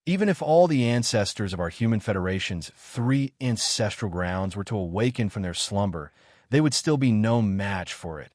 Even if all the ancestors of our Human Federation's 3 ancestral grounds were to awaken from their slumber, they would still be no match for it.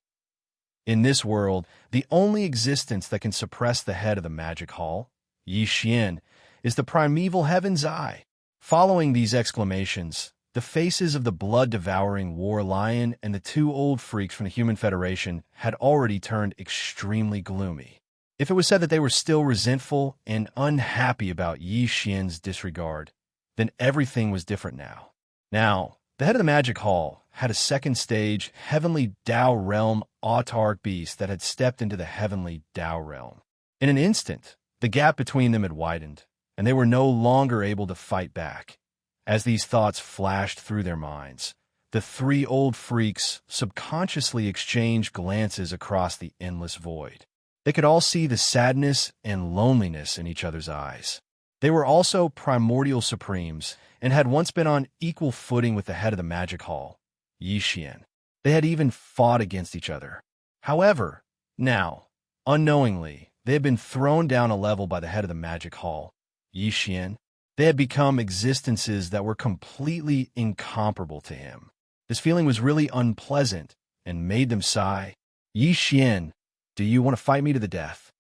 In this world, the only existence that can suppress the head of the Magic Hall, Yi Xian, is the primeval heaven's eye. Following these exclamations, the faces of the blood-devouring war lion and the two old freaks from the Human Federation had already turned extremely gloomy. If it was said that they were still resentful and unhappy about Yi Xian's disregard, then everything was different now. Now, the head of the Magic Hall had a second stage heavenly Tao realm Archbeast that had stepped into the heavenly Tao realm. In an instant, the gap between them had widened, and they were no longer able to fight back. As these thoughts flashed through their minds, the three old freaks subconsciously exchanged glances across the endless void. They could all see the sadness and loneliness in each other's eyes. They were also primordial supremes and had once been on equal footing with the head of the Magic Hall, Yi Xian. They had even fought against each other. However, now, unknowingly, they had been thrown down a level by the head of the Magic Hall, Yi Xian. They had become existences that were completely incomparable to him. This feeling was really unpleasant and made them sigh. Yi Xian, do you want to fight me to the death?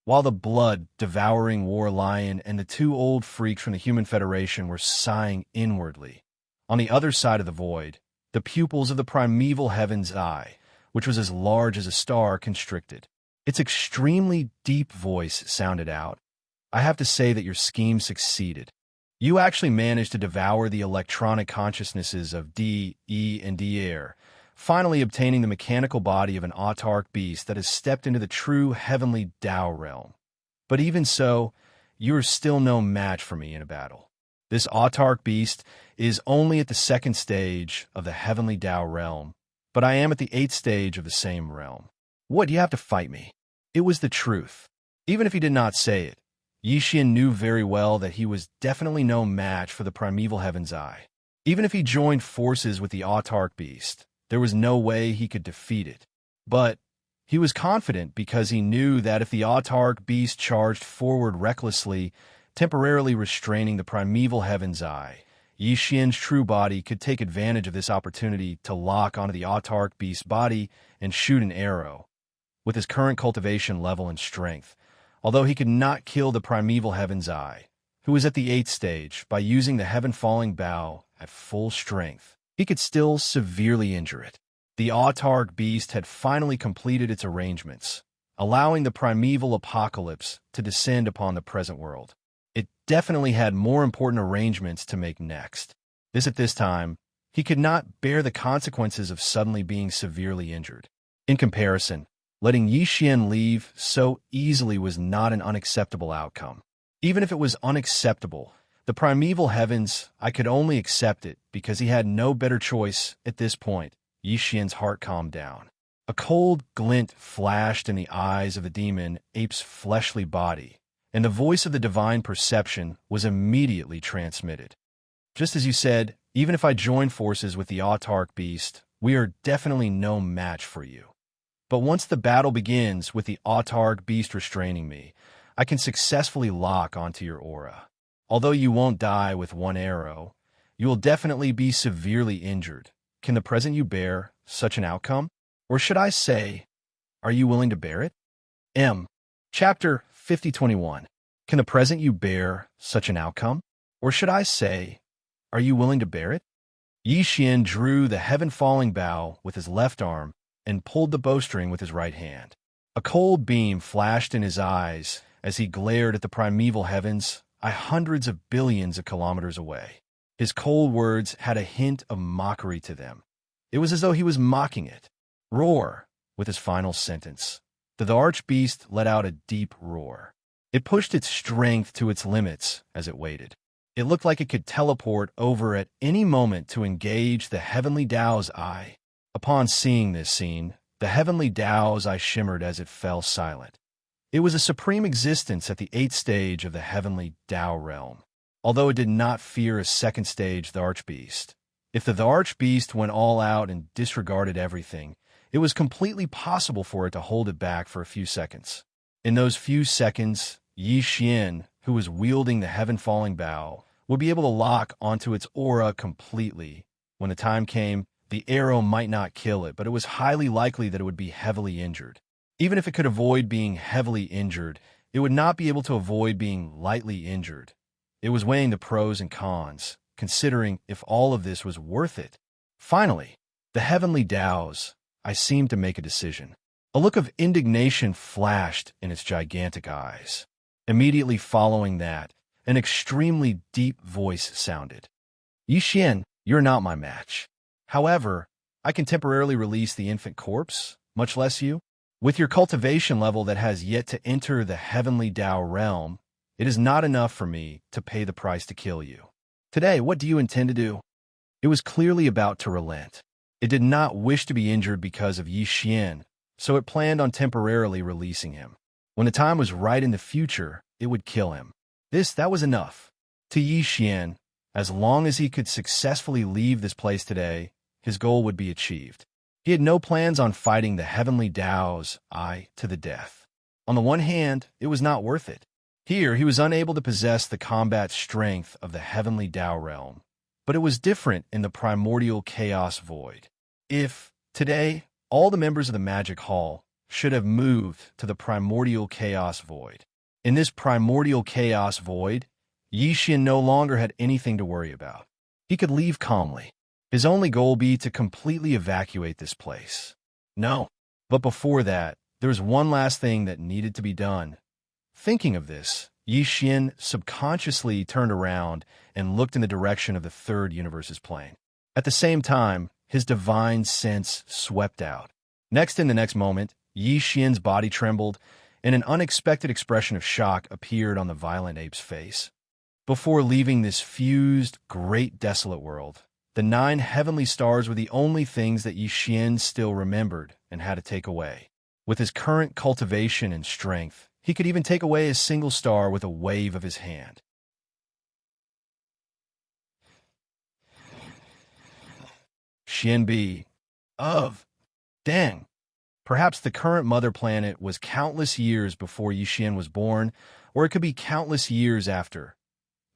While the blood-devouring war lion and the two old freaks from the Human Federation were sighing inwardly, on the other side of the void, the pupils of the primeval heaven's eye, which was as large as a star, constricted. Its extremely deep voice sounded out. I have to say that your scheme succeeded. You actually managed to devour the electronic consciousnesses of D, E, and D air, finally obtaining the mechanical body of an autarch beast that has stepped into the true heavenly Tao realm. But even so, you are still no match for me in a battle. This autarch beast is only at the 2nd stage of the heavenly Tao realm, but I am at the 8th stage of the same realm. What do you have to fight me? It was the truth. Even if he did not say it, Yi Xian knew very well that he was definitely no match for the primeval heaven's eye. Even if he joined forces with the autarch beast, there was no way he could defeat it. But he was confident because he knew that if the autarch beast charged forward recklessly, temporarily restraining the primeval heaven's eye, Yi Xian's true body could take advantage of this opportunity to lock onto the autarch beast's body and shoot an arrow. With his current cultivation level and strength, although he could not kill the primeval heaven's eye, who was at the 8th stage, by using the heaven-falling bow at full strength, he could still severely injure it. The autarch beast had finally completed its arrangements, allowing the primeval apocalypse to descend upon the present world. It definitely had more important arrangements to make next. At this time, he could not bear the consequences of suddenly being severely injured. In comparison, letting Yi Xian leave so easily was not an unacceptable outcome. Even if it was unacceptable, the primeval heavens, I could only accept it because he had no better choice at this point. Yi Xian's heart calmed down. A cold glint flashed in the eyes of the demon ape's fleshly body, and the voice of the divine perception was immediately transmitted. Just as you said, even if I join forces with the autarch beast, we are definitely no match for you. But once the battle begins with the autarch beast restraining me, I can successfully lock onto your aura. Although you won't die with one arrow, you will definitely be severely injured. Can the present you bear such an outcome? Or should I say, are you willing to bear it? Chapter 5021. Can the present you bear such an outcome? Or should I say, are you willing to bear it? Yi Xian drew the heaven-falling bow with his left arm and pulled the bowstring with his right hand. A cold beam flashed in his eyes as he glared at the primeval heavens, hundreds of billions of kilometers away. His cold words had a hint of mockery to them. It was as though he was mocking it. Roar, with his final sentence. The archbeast let out a deep roar. It pushed its strength to its limits as it waited. It looked like it could teleport over at any moment to engage the heavenly Tao's eye. Upon seeing this scene, the heavenly Tao's eye shimmered as it fell silent. It was a supreme existence at the 8th stage of the heavenly Tao realm, although it did not fear a 2nd stage, the archbeast. If the archbeast went all out and disregarded everything, it was completely possible for it to hold it back for a few seconds. In those few seconds, Yi Xian, who was wielding the heaven-falling bow, would be able to lock onto its aura completely. When the time came, the arrow might not kill it, but it was highly likely that it would be heavily injured. Even if it could avoid being heavily injured, it would not be able to avoid being lightly injured. It was weighing the pros and cons, considering if all of this was worth it. Finally, the heavenly Tao's, I seemed to make a decision. A look of indignation flashed in its gigantic eyes. Immediately following that, an extremely deep voice sounded. Yi Xian, you're not my match. However, I can temporarily release the infant corpse, much less you. With your cultivation level that has yet to enter the heavenly Tao realm, it is not enough for me to pay the price to kill you. Today, what do you intend to do? It was clearly about to relent. It did not wish to be injured because of Yi Xian, so it planned on temporarily releasing him. When the time was right in the future, it would kill him. That was enough. To Yi Xian, as long as he could successfully leave this place today, his goal would be achieved. He had no plans on fighting the heavenly Tao's eye to the death. On the one hand, it was not worth it. Here, he was unable to possess the combat strength of the heavenly Tao realm, but it was different in the primordial chaos void. If, today, all the members of the Magic Hall should have moved to the primordial chaos void. In this primordial chaos void, Yi Xian no longer had anything to worry about. He could leave calmly. His only goal be to completely evacuate this place. No, but before that, there was one last thing that needed to be done. Thinking of this, Yi Xian subconsciously turned around and looked in the direction of the third universe's plane. At the same time, his divine sense swept out. In the next moment, Yi Xian's body trembled, and an unexpected expression of shock appeared on the violent ape's face. Before leaving this fused, great desolate world, the 9 heavenly stars were the only things that Yi Xian still remembered and had to take away. With his current cultivation and strength, he could even take away a single star with a wave of his hand. Xianbi of Deng. Perhaps the current mother planet was countless years before Yi Xian was born, or it could be countless years after.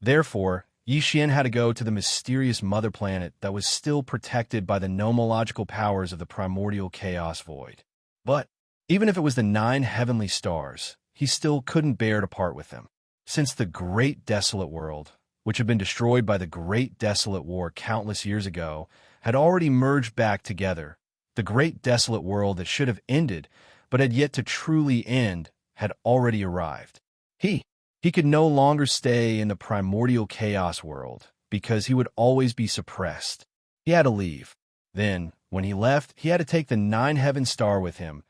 Therefore, Yi Xian had to go to the mysterious mother planet that was still protected by the nomological powers of the primordial chaos void. But, even if it was the 9 heavenly stars, he still couldn't bear to part with them. Since the Great Desolate World, which had been destroyed by the Great Desolate War countless years ago, had already merged back together, the Great Desolate World that should have ended, but had yet to truly end, had already arrived. He could no longer stay in the primordial chaos world, because he would always be suppressed. He had to leave. Then, when he left, he had to take the 9 heaven star with him.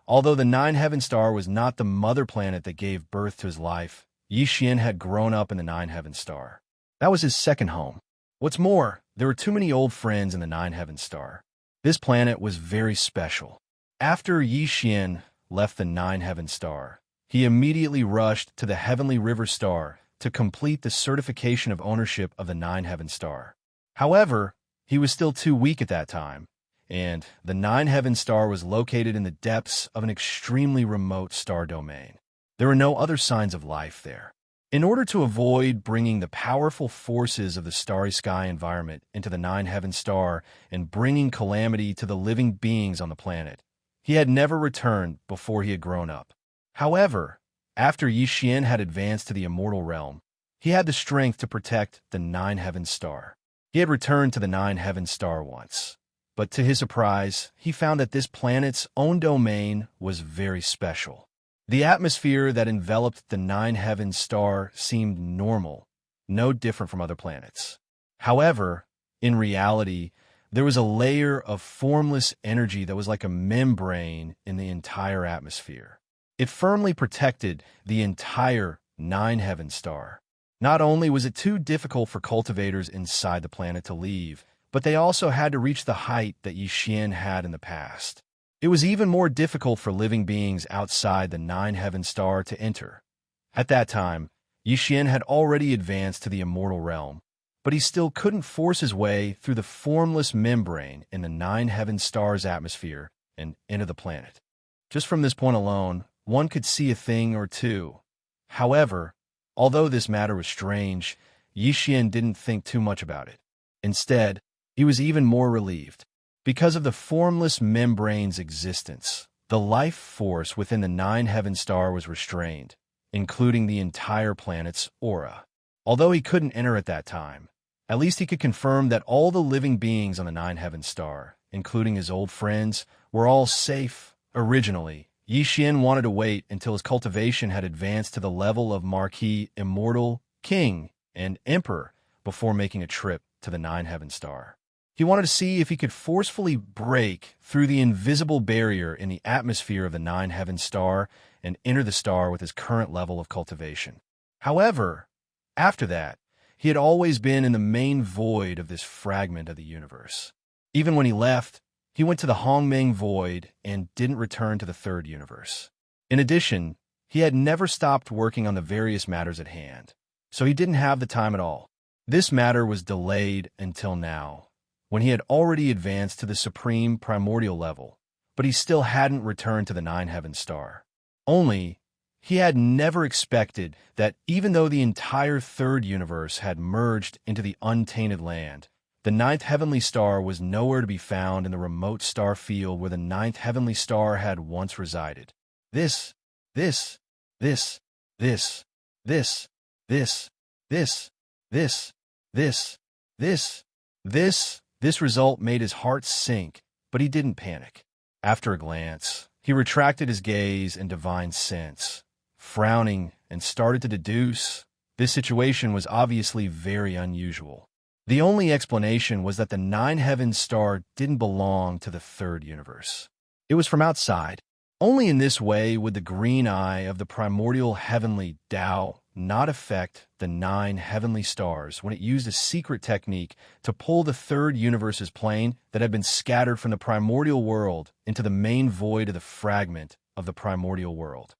Although the 9 heaven star was not the mother planet that gave birth to his life, Yi Xian had grown up in the 9 heaven star. That was his second home. What's more, there were too many old friends in the 9 heaven star. This planet was very special. After Yi Xian left the 9 heaven star, he immediately rushed to the Heavenly River Star to complete the certification of ownership of the 9 heaven star. However, he was still too weak at that time, and the 9 heaven star was located in the depths of an extremely remote star domain. There were no other signs of life there. In order to avoid bringing the powerful forces of the starry sky environment into the 9 heaven star and bringing calamity to the living beings on the planet, he had never returned before he had grown up. However, after Yi Xian had advanced to the immortal realm, he had the strength to protect the 9 heaven star. He had returned to the 9 heaven star once, but to his surprise, he found that this planet's own domain was very special. The atmosphere that enveloped the 9 heaven star seemed normal, no different from other planets. However, in reality, there was a layer of formless energy that was like a membrane in the entire atmosphere. It firmly protected the entire 9 heaven star. Not only was it too difficult for cultivators inside the planet to leave, but they also had to reach the height that Yi Xian had in the past. It was even more difficult for living beings outside the 9 heaven star to enter. At that time, Yi Xian had already advanced to the immortal realm, but he still couldn't force his way through the formless membrane in the 9 heaven star's atmosphere and enter the planet. Just from this point alone, one could see a thing or two. However, although this matter was strange, Yi Xian didn't think too much about it. Instead, he was even more relieved. Because of the formless membrane's existence, the life force within the 9 heaven star was restrained, including the entire planet's aura. Although he couldn't enter at that time, at least he could confirm that all the living beings on the 9 heaven star, including his old friends, were all safe. Originally, Yi Xian wanted to wait until his cultivation had advanced to the level of Marquis, Immortal, King, and Emperor before making a trip to the 9 heaven star. He wanted to see if he could forcefully break through the invisible barrier in the atmosphere of the 9 heaven star and enter the star with his current level of cultivation. However, after that, he had always been in the main void of this fragment of the universe. Even when he left, he went to the Hongmeng void and didn't return to the third universe. In addition, he had never stopped working on the various matters at hand, so he didn't have the time at all. This matter was delayed until now, when he had already advanced to the supreme primordial level, but he still hadn't returned to the 9 heaven star. Only, He had never expected that even though the entire third universe had merged into the untainted land, the ninth heavenly star was nowhere to be found in the remote star field where the ninth heavenly star had once resided. This, this, this, this, this, this, this, this, this, this result made his heart sink, but he didn't panic. After a glance, he retracted his gaze and divined sense. Frowning and started to deduce, this situation was obviously very unusual. The only explanation was that the nine heavens star didn't belong to the third universe. It was from outside. Only in this way would the green eye of the primordial heavenly Tao not affect the nine heavenly stars when it used a secret technique to pull the third universe's plane that had been scattered from the primordial world into the main void of the fragment of the primordial world.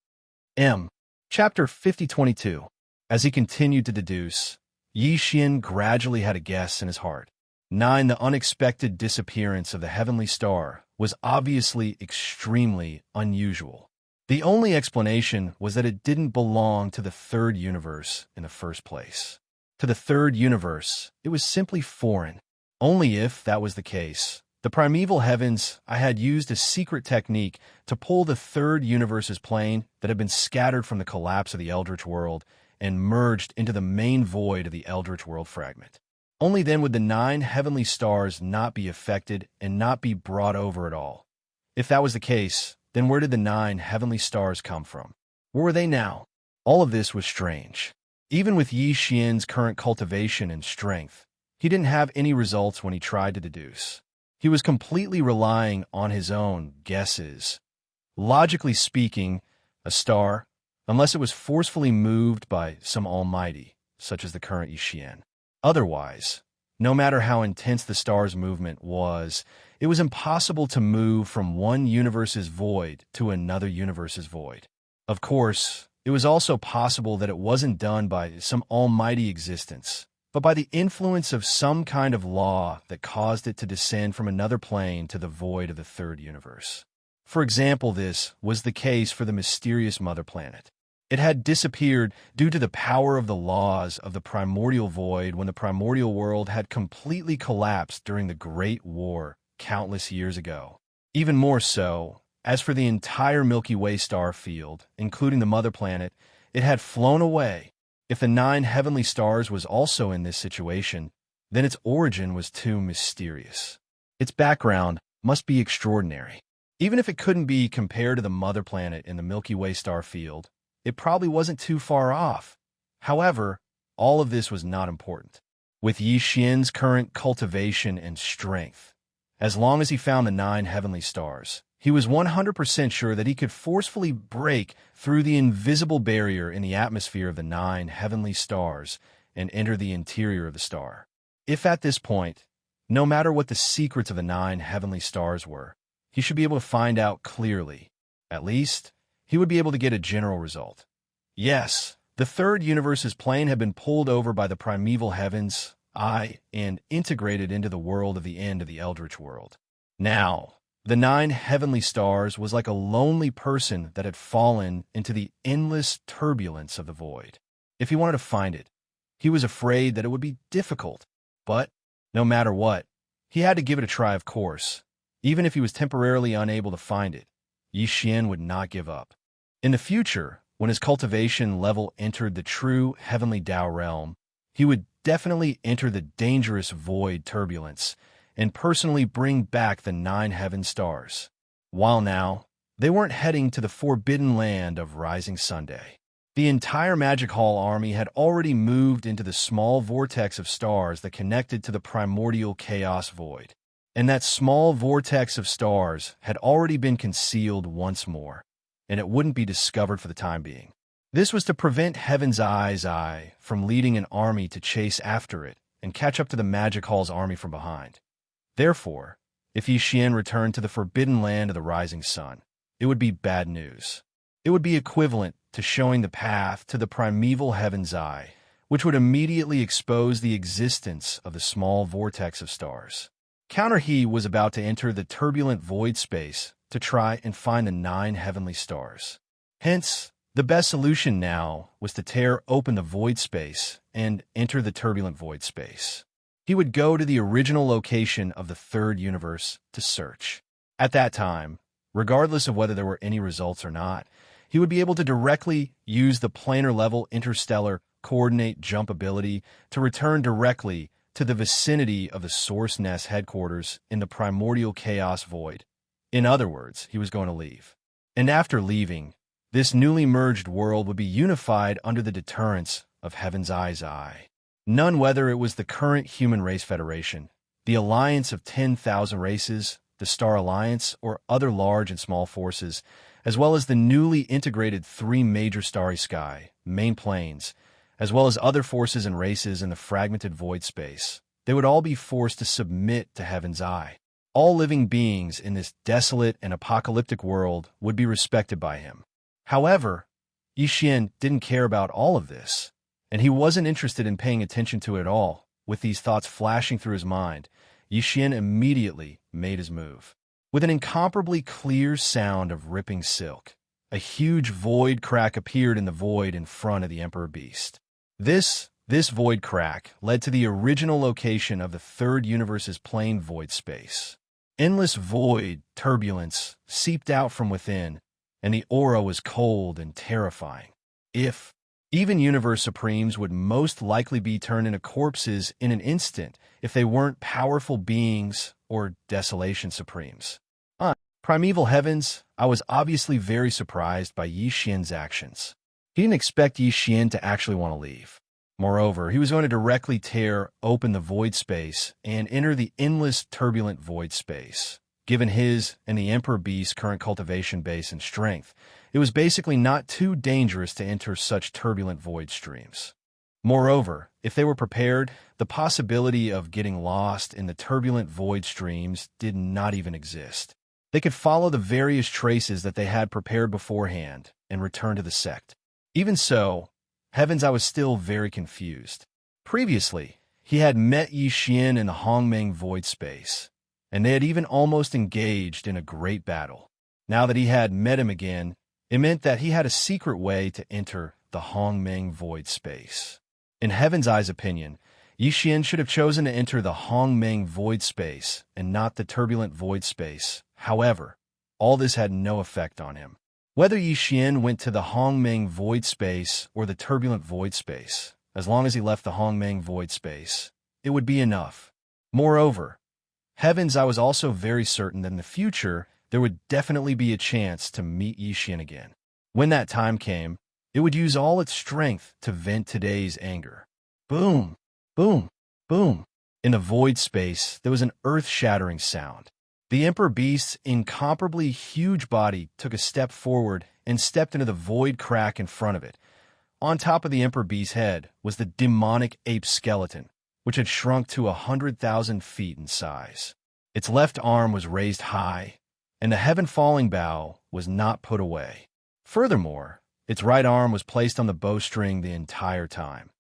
Chapter 5022. As he continued to deduce, Yi Xian gradually had a guess in his heart. 9. The unexpected disappearance of the heavenly star was obviously extremely unusual. The only explanation was that it didn't belong to the third universe in the first place. To the third universe, it was simply foreign. Only if that was the case, the primeval heavens I had used a secret technique to pull the third universe's plane that had been scattered from the collapse of the Eldritch world and merged into the main void of the Eldritch world fragment. Only then would the nine heavenly stars not be affected and not be brought over at all. If that was the case, then where did the nine heavenly stars come from? Where were they now? All of this was strange. Even with Yi Xian's current cultivation and strength, he didn't have any results when he tried to deduce. He was completely relying on his own guesses. Logically speaking, a star, unless it was forcefully moved by some almighty, such as the current Yi Xian. Otherwise, no matter how intense the star's movement was, it was impossible to move from one universe's void to another universe's void. Of course, it was also possible that it wasn't done by some almighty existence, but by the influence of some kind of law that caused it to descend from another plane to the void of the third universe. For example, this was the case for the mysterious mother planet. It had disappeared due to the power of the laws of the primordial void when the primordial world had completely collapsed during the Great War countless years ago. Even more so, as for the entire Milky Way star field, including the mother planet, it had flown away. If the nine heavenly stars was also in this situation, then its origin was too mysterious. Its background must be extraordinary. Even if it couldn't be compared to the mother planet in the Milky Way star field, it probably wasn't too far off. However, all of this was not important. With Yi Xian's current cultivation and strength, as long as he found the nine heavenly stars, he was 100% sure that he could forcefully break through the invisible barrier in the atmosphere of the nine heavenly stars and enter the interior of the star. If at this point, no matter what the secrets of the nine heavenly stars were, he should be able to find out clearly. At least, he would be able to get a general result. Yes, the third universe's plane had been pulled over by the primeval heavens, and integrated into the world of the end of the Eldritch world. Now, the nine heavenly stars was like a lonely person that had fallen into the endless turbulence of the void. If he wanted to find it, he was afraid that it would be difficult. But, no matter what, he had to give it a try, of course. Even if he was temporarily unable to find it, Yi Xian would not give up. In the future, when his cultivation level entered the true heavenly Tao realm, he would definitely enter the dangerous void turbulence and personally bring back the nine heaven stars. While now, they weren't heading to the forbidden land of Rising Sunday. The entire Magic Hall army had already moved into the small vortex of stars that connected to the primordial chaos void. And that small vortex of stars had already been concealed once more, and it wouldn't be discovered for the time being. This was to prevent Heaven's Eye from leading an army to chase after it and catch up to the Magic Hall's army from behind. Therefore, if Yi Xian returned to the forbidden land of the rising sun, it would be bad news. It would be equivalent to showing the path to the primeval Heaven's Eye, which would immediately expose the existence of the small vortex of stars. He was about to enter the turbulent void space to try and find the nine heavenly stars. Hence, The best solution now was to tear open the void space and enter the turbulent void space. He would go to the original location of the third universe to search. At that time, regardless of whether there were any results or not, he would be able to directly use the planar-level interstellar coordinate jump ability to return directly to the vicinity of the Source Nest headquarters in the primordial chaos void. In other words, he was going to leave. And after leaving, this newly merged world would be unified under the deterrence of Heaven's Eye's eye. None whether it was the current Human Race Federation, the alliance of 10,000 races, the Star Alliance, or other large and small forces, as well as the newly integrated three major starry sky, main planes, as well as other forces and races in the fragmented void space. They would all be forced to submit to Heaven's Eye. All living beings in this desolate and apocalyptic world would be respected by him. However, Yi Xian didn't care about all of this, and he wasn't interested in paying attention to it at all. With these thoughts flashing through his mind, Yi Xian immediately made his move. With an incomparably clear sound of ripping silk, a huge void crack appeared in the void in front of the Emperor Beast. This void crack led to the original location of the third universe's plane void space. Endless void turbulence seeped out from within, and the aura was cold and terrifying. Even Universe Supremes would most likely be turned into corpses in an instant if they weren't powerful beings or Desolation Supremes. Primeval Heavens, I was obviously very surprised by Yi Xian's actions. He didn't expect Yi Xian to actually want to leave. Moreover, he was going to directly tear open the void space and enter the endless turbulent void space. Given his and the Emperor Beast's current cultivation base and strength, it was basically not too dangerous to enter such turbulent void streams. Moreover, if they were prepared, the possibility of getting lost in the turbulent void streams did not even exist. They could follow the various traces that they had prepared beforehand and return to the sect. Even so, Heavens, I was still very confused. Previously, he had met Yi Xian in the Hongmeng void space, and they had even almost engaged in a great battle. Now that he had met him again, it meant that he had a secret way to enter the Hongmeng void space. In Heaven's Eye's opinion, Yi Xian should have chosen to enter the Hongmeng void space and not the turbulent void space. However, all this had no effect on him. Whether Yi Xian went to the Hongmeng void space or the turbulent void space, as long as he left the Hongmeng void space, it would be enough. Moreover, Heavens, I was also very certain that in the future, there would definitely be a chance to meet Yi Xian again. When that time came, it would use all its strength to vent today's anger. Boom, boom, boom. In the void space, there was an earth-shattering sound. The Emperor Beast's incomparably huge body took a step forward and stepped into the void crack in front of it. On top of the Emperor Beast's head was the demonic ape skeleton, which had shrunk to 100,000 feet in size. Its left arm was raised high, and the heaven-falling bow was not put away. Furthermore, its right arm was placed on the bowstring the entire time.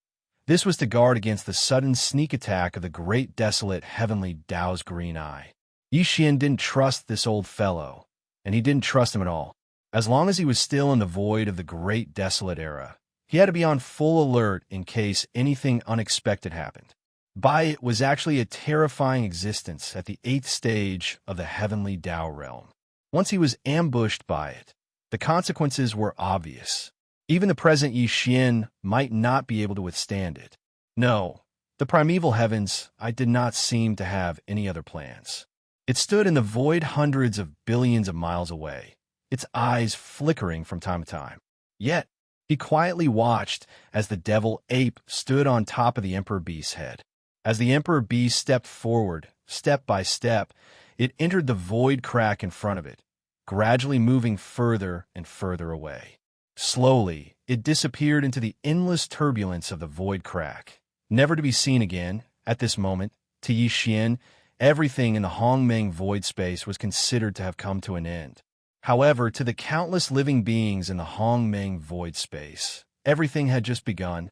This was to guard against the sudden sneak attack of the great desolate heavenly Tao's green eye. Yi Xian didn't trust this old fellow, and he didn't trust him at all. As long as he was still in the void of the great desolate era, he had to be on full alert in case anything unexpected happened. Bai it was actually a terrifying existence at the 8th stage of the heavenly Tao realm. Once he was ambushed by it, the consequences were obvious. Even the present Yi Xian might not be able to withstand it. No, the primeval heavens, I did not seem to have any other plans. It stood in the void hundreds of billions of miles away, its eyes flickering from time to time. Yet, he quietly watched as the devil ape stood on top of the Emperor Beast's head. As the Emperor Beast stepped forward, step by step, it entered the void crack in front of it, gradually moving further and further away. Slowly, it disappeared into the endless turbulence of the void crack, never to be seen again. At this moment, to Yi Xian, everything in the Hongmeng void space was considered to have come to an end. However, to the countless living beings in the Hongmeng void space, everything had just begun.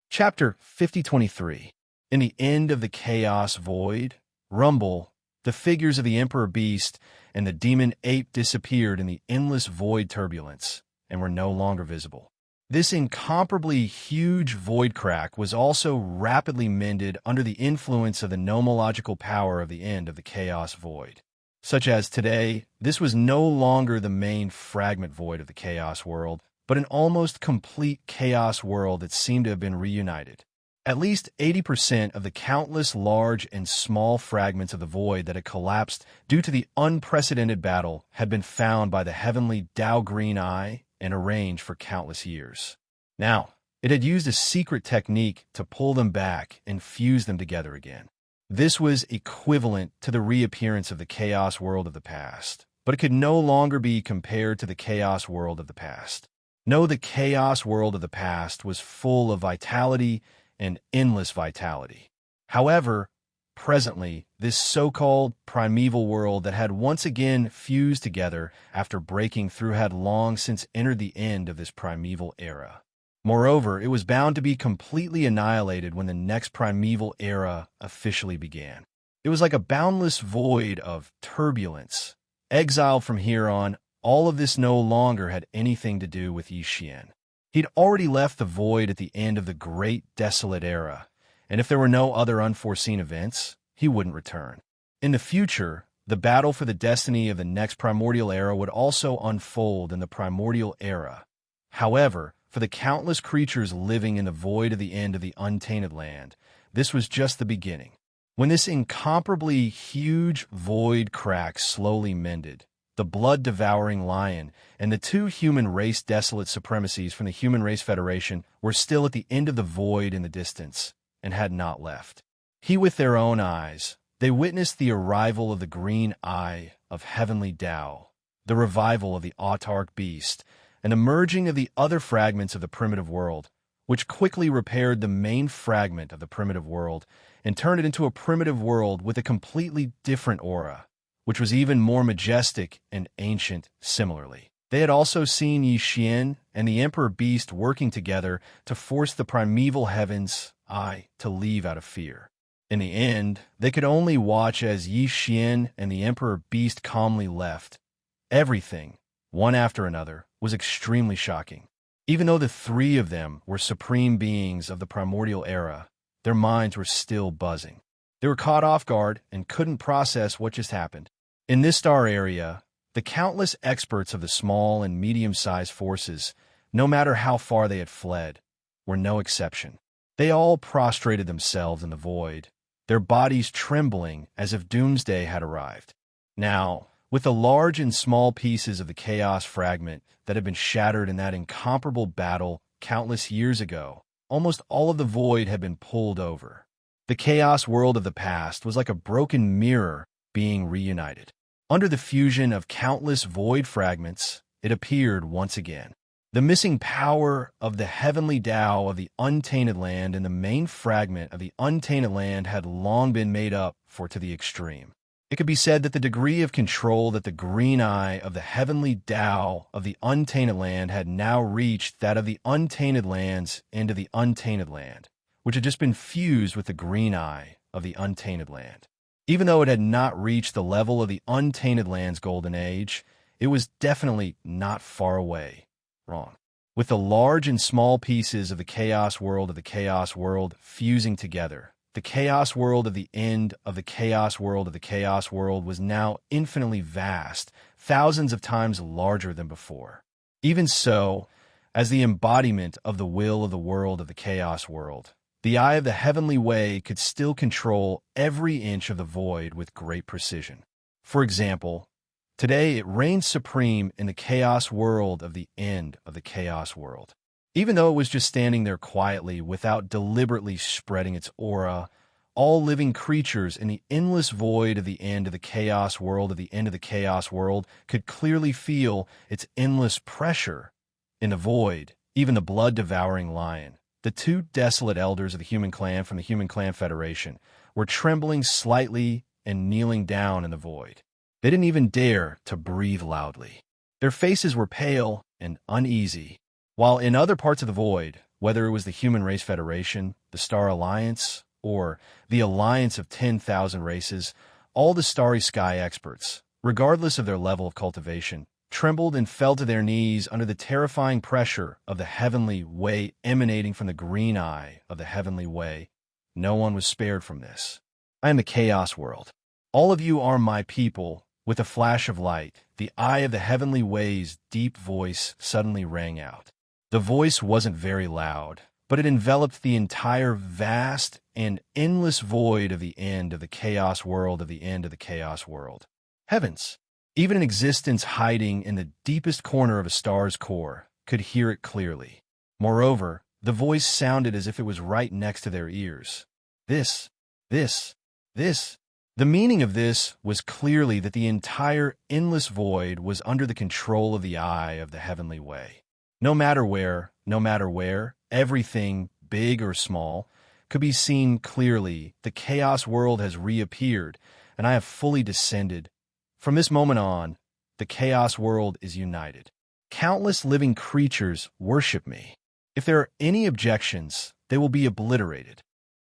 Chapter 5023. In the end of the chaos void, rumble, the figures of the Emperor Beast and the demon ape disappeared in the endless void turbulence, and were no longer visible. This incomparably huge void crack was also rapidly mended under the influence of the nomological power of the end of the chaos void. Such as today, this was no longer the main fragment void of the chaos world, but an almost complete chaos world that seemed to have been reunited. At least 80% of the countless large and small fragments of the void that had collapsed due to the unprecedented battle had been found by the heavenly Tao Green Eye and arranged for countless years. Now, it had used a secret technique to pull them back and fuse them together again. This was equivalent to the reappearance of the chaos world of the past, but it could no longer be compared to the chaos world of the past. No, the chaos world of the past was full of vitality and endless vitality. However, presently, this so-called primeval world that had once again fused together after breaking through had long since entered the end of this primeval era. Moreover, it was bound to be completely annihilated when the next primeval era officially began. It was like a boundless void of turbulence. Exiled from here on, all of this no longer had anything to do with Yi Xian. He'd already left the void at the end of the Great Desolate Era, and if there were no other unforeseen events, he wouldn't return. In the future, the battle for the destiny of the next primordial era would also unfold in the primordial era. However, for the countless creatures living in the void of the end of the untainted land, this was just the beginning. When this incomparably huge void crack slowly mended, the blood-devouring lion and the two human race desolate supremacies from the Human Race Federation were still at the end of the void in the distance and had not left. With their own eyes, they witnessed the arrival of the green eye of heavenly Tao, the revival of the autarch beast, and the merging of the other fragments of the primitive world, which quickly repaired the main fragment of the primitive world and turned it into a primitive world with a completely different aura, which was even more majestic and ancient similarly. They had also seen Yi Xian and the Emperor Beast working together to force the primeval heavens to leave out of fear. In the end, they could only watch as Yi Xian and the Emperor Beast calmly left. Everything, one after another, was extremely shocking. Even though the three of them were supreme beings of the primordial era, their minds were still buzzing. They were caught off guard and couldn't process what just happened. In this star area, the countless experts of the small and medium-sized forces, no matter how far they had fled, were no exception. They all prostrated themselves in the void, their bodies trembling as if doomsday had arrived. Now, with the large and small pieces of the chaos fragment that had been shattered in that incomparable battle countless years ago, almost all of the void had been pulled over. The chaos world of the past was like a broken mirror being reunited. Under the fusion of countless void fragments, it appeared once again. The missing power of the heavenly Tao of the untainted land and the main fragment of the untainted land had long been made up for to the extreme. It could be said that the degree of control that the green eye of the heavenly Tao of the untainted land had now reached that of the untainted lands into the untainted land, which had just been fused with the green eye of the untainted land. Even though it had not reached the level of the untainted land's golden age, it was definitely not far away. Wrong. With the large and small pieces of the chaos world fusing together, the chaos world of the end of the chaos world of the chaos world was now infinitely vast, thousands of times larger than before. Even so, as the embodiment of the will of the world of the chaos world, the eye of the heavenly way could still control every inch of the void with great precision. For example, today it reigns supreme in the chaos world of the end of the chaos world. Even though it was just standing there quietly without deliberately spreading its aura, all living creatures in the endless void of the end of the chaos world of the end of the chaos world could clearly feel its endless pressure. In the void, even the blood-devouring lion, the two desolate elders of the human clan from the Human Clan Federation, were trembling slightly and kneeling down in the void. They didn't even dare to breathe loudly. Their faces were pale and uneasy, while in other parts of the void, whether it was the Human Race Federation, the Star Alliance, or the Alliance of 10,000 races, all the Starry Sky experts, regardless of their level of cultivation, trembled and fell to their knees under the terrifying pressure of the heavenly way emanating from the green eye of the heavenly way. No one was spared from this. I am the chaos world. All of you are my people. With a flash of light, the eye of the heavenly way's deep voice suddenly rang out. The voice wasn't very loud, but it enveloped the entire vast and endless void of the end of the chaos world of the end of the chaos world. Heavens! Even an existence hiding in the deepest corner of a star's core could hear it clearly. Moreover, the voice sounded as if it was right next to their ears. This. The meaning of this was clearly that the entire endless void was under the control of the eye of the heavenly way. No matter where, everything, big or small, could be seen clearly. The chaos world has reappeared, and I have fully descended. From this moment on, the chaos world is united. Countless living creatures worship me. If there are any objections, they will be obliterated.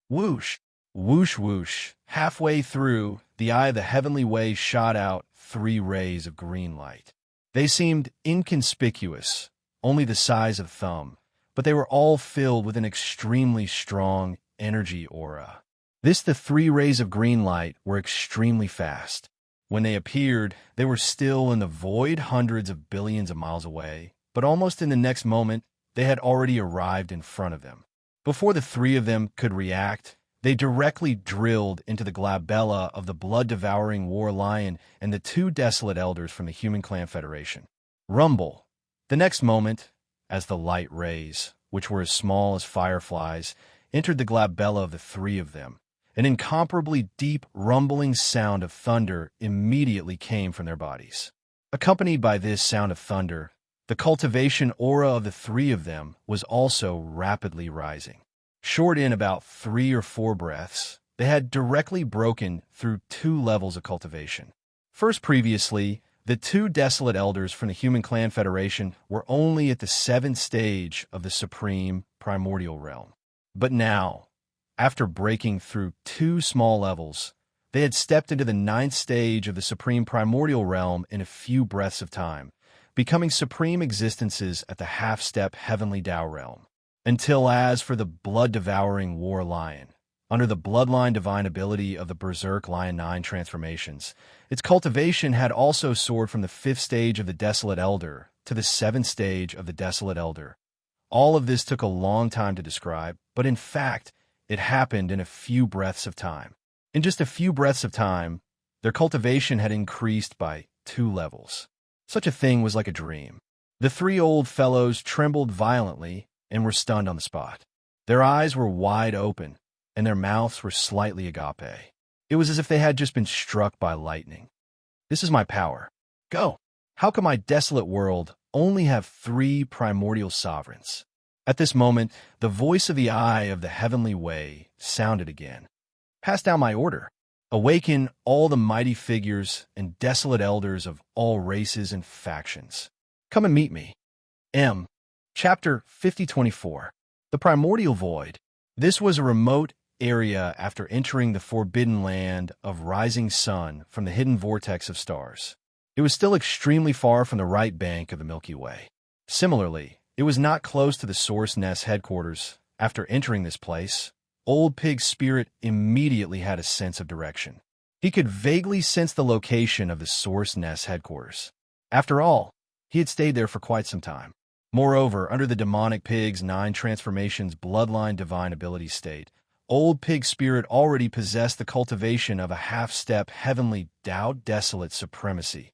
Whoosh! Whoosh, whoosh. Halfway through, the eye of the heavenly way shot out 3 rays of green light. They seemed inconspicuous, only the size of thumb, but they were all filled with an extremely strong energy aura. The 3 rays of green light were extremely fast. When they appeared, they were still in the void hundreds of billions of miles away, but almost in the next moment, they had already arrived in front of them. Before the 3 of them could react, they directly drilled into the glabella of the blood-devouring war lion and the 2 desolate elders from the Human Clan Federation. Rumble. The next moment, as the light rays, which were as small as fireflies, entered the glabella of the 3 of them, an incomparably deep, rumbling sound of thunder immediately came from their bodies. Accompanied by this sound of thunder, the cultivation aura of the 3 of them was also rapidly rising. Short in about 3 or 4 breaths, they had directly broken through 2 levels of cultivation. First, previously, the 2 desolate elders from the Human Clan Federation were only at the 7th stage of the supreme primordial realm. But now, after breaking through 2 small levels, they had stepped into the 9th stage of the supreme primordial realm in a few breaths of time, becoming supreme existences at the half-step heavenly Tao realm. Until as for the blood-devouring war lion, under the bloodline divine ability of the Berserk Lion 9 transformations, its cultivation had also soared from the 5th stage of the Desolate Elder to the 7th stage of the Desolate Elder. All of this took a long time to describe, but in fact, it happened in a few breaths of time. In just a few breaths of time, their cultivation had increased by 2 levels. Such a thing was like a dream. The 3 old fellows trembled violently and were stunned on the spot. Their eyes were wide open, and their mouths were slightly agape. It was as if they had just been struck by lightning. This is my power. Go! How can my desolate world only have 3 primordial sovereigns? At this moment, the voice of the eye of the heavenly way sounded again. Pass down my order. Awaken all the mighty figures and desolate elders of all races and factions. Come and meet me. Chapter 5024. The Primordial Void. This was a remote area after entering the forbidden land of rising sun from the hidden vortex of stars. It was still extremely far from the right bank of the Milky Way. Similarly, it was not close to the Source Nest headquarters. After entering this place, Old Pig's spirit immediately had a sense of direction. He could vaguely sense the location of the Source Nest headquarters. After all, he had stayed there for quite some time. Moreover, under the demonic pig's 9 transformations bloodline divine ability state, Old Pig's spirit already possessed the cultivation of a half-step heavenly Tao desolate supremacy.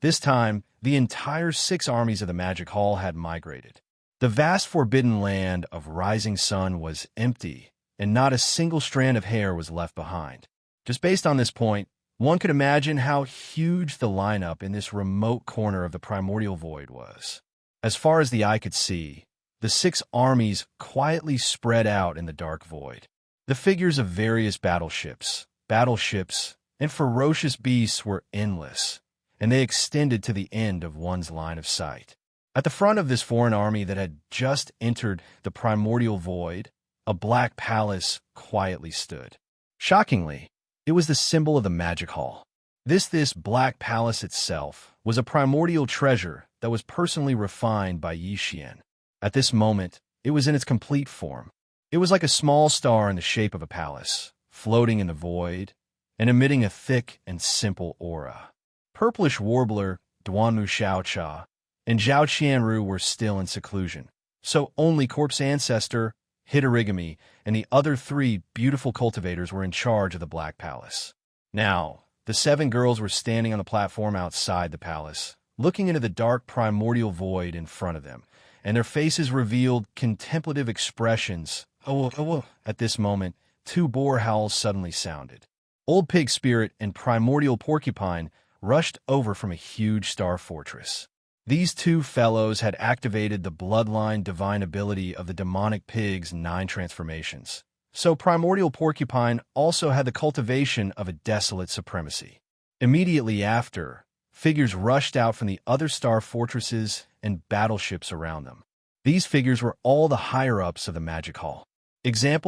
This time, the entire 6 armies of the Magic Hall had migrated. The vast forbidden land of rising sun was empty, and not a single strand of hair was left behind. Just based on this point, one could imagine how huge the lineup in this remote corner of the primordial void was. As far as the eye could see, the 6 armies quietly spread out in the dark void. The figures of various battleships, and ferocious beasts were endless, and they extended to the end of one's line of sight. At the front of this foreign army that had just entered the primordial void, a black palace quietly stood. Shockingly, it was the symbol of the Magic Hall. This Black Palace itself was a primordial treasure that was personally refined by Yi Xian. At this moment, it was in its complete form. It was like a small star in the shape of a palace, floating in the void, and emitting a thick and simple aura. Purplish Warbler, Duanmu Xiaocha, and Zhao Qianru were still in seclusion, so only Corpse Ancestor, Hitorigami, and the other 3 beautiful cultivators were in charge of the Black Palace. Now, the 7 girls were standing on the platform outside the palace, looking into the dark primordial void in front of them, and their faces revealed contemplative expressions. At this moment, 2 boar howls suddenly sounded. Old Pig Spirit and Primordial Porcupine rushed over from a huge star fortress. These 2 fellows had activated the bloodline divine ability of the demonic pig's 9 transformations. So Primordial Porcupine also had the cultivation of a desolate supremacy. Immediately after, figures rushed out from the other star fortresses and battleships around them. These figures were all the higher-ups of the Magic Hall.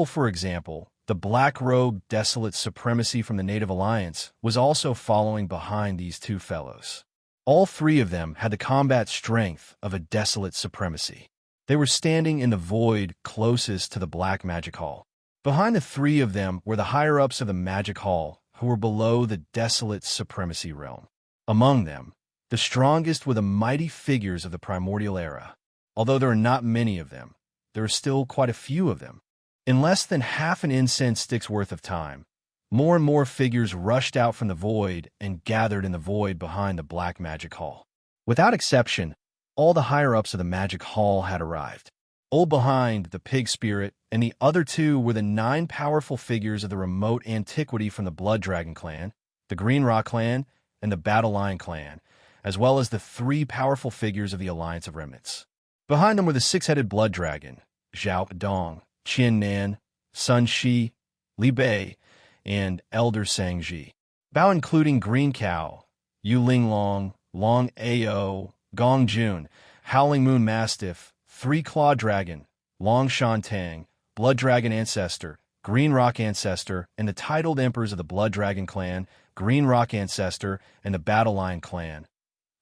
For example, the black-robed desolate supremacy from the Native Alliance was also following behind these 2 fellows. All 3 of them had the combat strength of a desolate supremacy. They were standing in the void closest to the Black Magic Hall. Behind the 3 of them were the higher-ups of the Magic Hall, who were below the desolate supremacy realm. Among them, the strongest were the mighty figures of the primordial era. Although there are not many of them, there are still quite a few of them. In less than half an incense stick's worth of time, more and more figures rushed out from the void and gathered in the void behind the Black Magic Hall. Without exception, all the higher-ups of the Magic Hall had arrived. All behind the Pig Spirit and the other 2 were the 9 powerful figures of the remote antiquity from the Blood Dragon clan, the Green Rock clan, and the Battle Lion clan, as well as the 3 powerful figures of the Alliance of Remnants. Behind them were the 6-headed Blood Dragon, Zhao Dong, Qian Nan, Sun Shi, Li Bei, and Elder Sang Ji. Bao including Green Cow, Yu Ling Long, Long Ao, Gong Jun, Howling Moon Mastiff, 3-Claw Dragon, Long Shan Tang, Blood Dragon Ancestor, Green Rock Ancestor, and the titled Emperors of the Blood Dragon clan, Green Rock Ancestor, and the Battle Lion clan.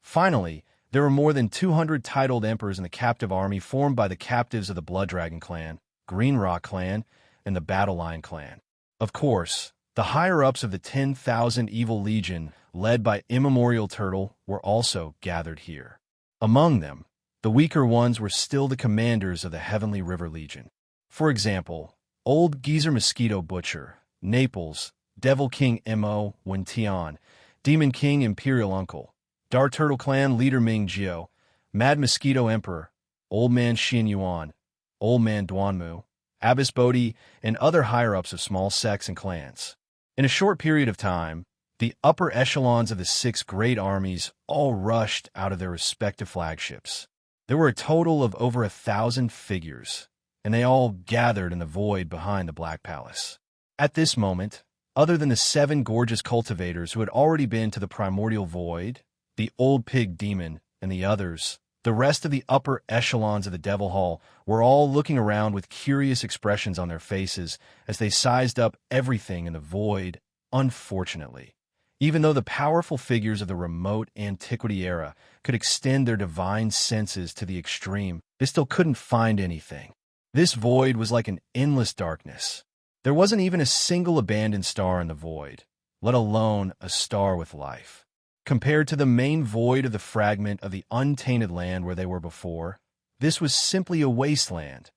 Finally, there were more than 200 titled Emperors in the captive army formed by the captives of the Blood Dragon clan, Green Rock clan, and the Battle Lion clan. Of course, the higher-ups of the 10,000 Evil Legion, led by Immemorial Turtle, were also gathered here. Among them, the weaker ones were still the commanders of the Heavenly River Legion. For example, Old Geezer Mosquito Butcher, Naples, Devil King Mo Wentian, Demon King Imperial Uncle, Dark Turtle Clan Leader Ming Jiao, Mad Mosquito Emperor, Old Man Xin Yuan, Old Man Duanmu, Abbess Bodhi, and other higher-ups of small sects and clans. In a short period of time, the upper echelons of the 6 great armies all rushed out of their respective flagships. There were a total of over 1,000 figures, and they all gathered in the void behind the Black Palace. At this moment, other than the 7 gorgeous cultivators who had already been to the primordial void, the Old Pig Demon, and the others, the rest of the upper echelons of the Devil Hall were all looking around with curious expressions on their faces as they sized up everything in the void. Unfortunately, even though the powerful figures of the remote antiquity era could extend their divine senses to the extreme, they still couldn't find anything. This void was like an endless darkness. There wasn't even a single abandoned star in the void, let alone a star with life. Compared to the main void of the fragment of the untainted land where they were before, this was simply a wasteland.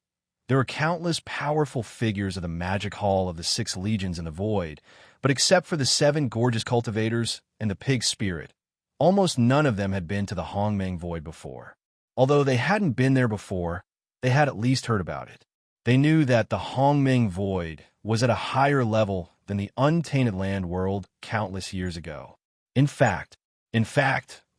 There were countless powerful figures of the magic hall of the 6 legions in the void, but except for the 7 gorgeous cultivators and the pig spirit, almost none of them had been to the Hongmeng void before. Although they hadn't been there before, they had at least heard about it. They knew that the Hongmeng void was at a higher level than the untainted land world countless years ago. In fact,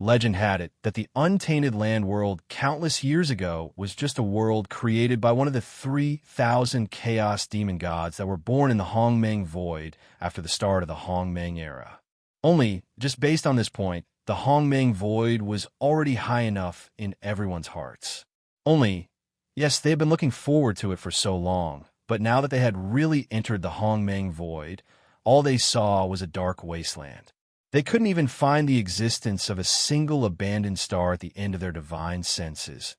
legend had it that the untainted land world countless years ago was just a world created by one of the 3,000 chaos demon gods that were born in the Hongmeng void after the start of the Hongmeng era. Only, just based on this point, the Hongmeng void was already high enough in everyone's hearts. Only, yes, they had been looking forward to it for so long, but now that they had really entered the Hongmeng void, all they saw was a dark wasteland. They couldn't even find the existence of a single abandoned star at the end of their divine senses.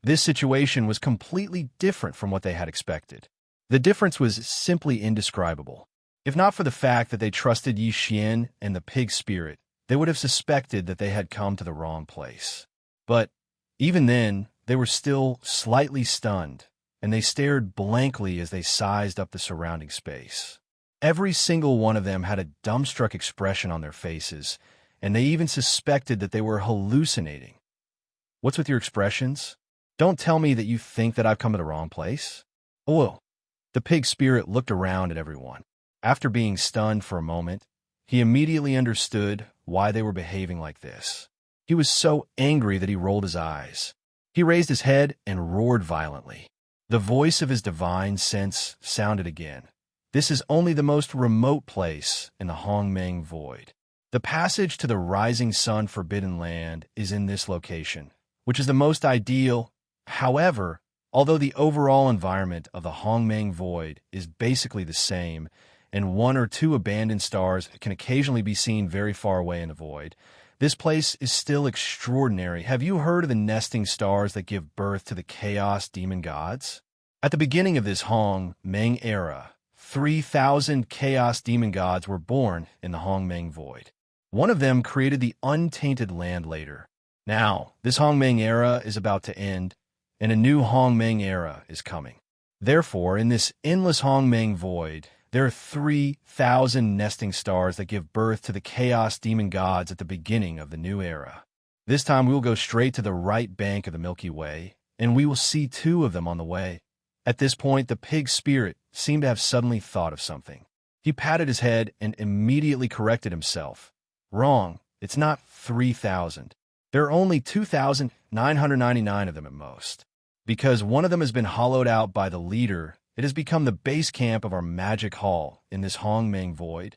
This situation was completely different from what they had expected. The difference was simply indescribable. If not for the fact that they trusted Yi Xian and the pig spirit, they would have suspected that they had come to the wrong place. But even then, they were still slightly stunned, and they stared blankly as they sized up the surrounding space. Every single one of them had a dumbstruck expression on their faces, and they even suspected that they were hallucinating. What's with your expressions? Don't tell me that you think that I've come to the wrong place. Oh, the pig spirit looked around at everyone. After being stunned for a moment, he immediately understood why they were behaving like this. He was so angry that he rolled his eyes. He raised his head and roared violently. The voice of his divine sense sounded again. This is only the most remote place in the Hongmeng Void. The passage to the Rising Sun Forbidden Land is in this location, which is the most ideal. However, although the overall environment of the Hongmeng Void is basically the same, and one or two abandoned stars can occasionally be seen very far away in the void, this place is still extraordinary. Have you heard of the nesting stars that give birth to the chaos demon gods? At the beginning of this Hongmeng era, 3,000 chaos demon gods were born in the Hongmeng Void. One of them created the untainted land later. Now, this Hongmeng era is about to end, and a new Hongmeng era is coming. Therefore, in this endless Hongmeng Void, there are 3,000 nesting stars that give birth to the chaos demon gods at the beginning of the new era. This time we will go straight to the right bank of the Milky Way, and we will see two of them on the way. At this point, the pig spirit seemed to have suddenly thought of something. He patted his head and immediately corrected himself. Wrong, it's not 3,000. There are only 2,999 of them at most. Because one of them has been hollowed out by the leader, it has become the base camp of our magic hall in this Hongmeng Void.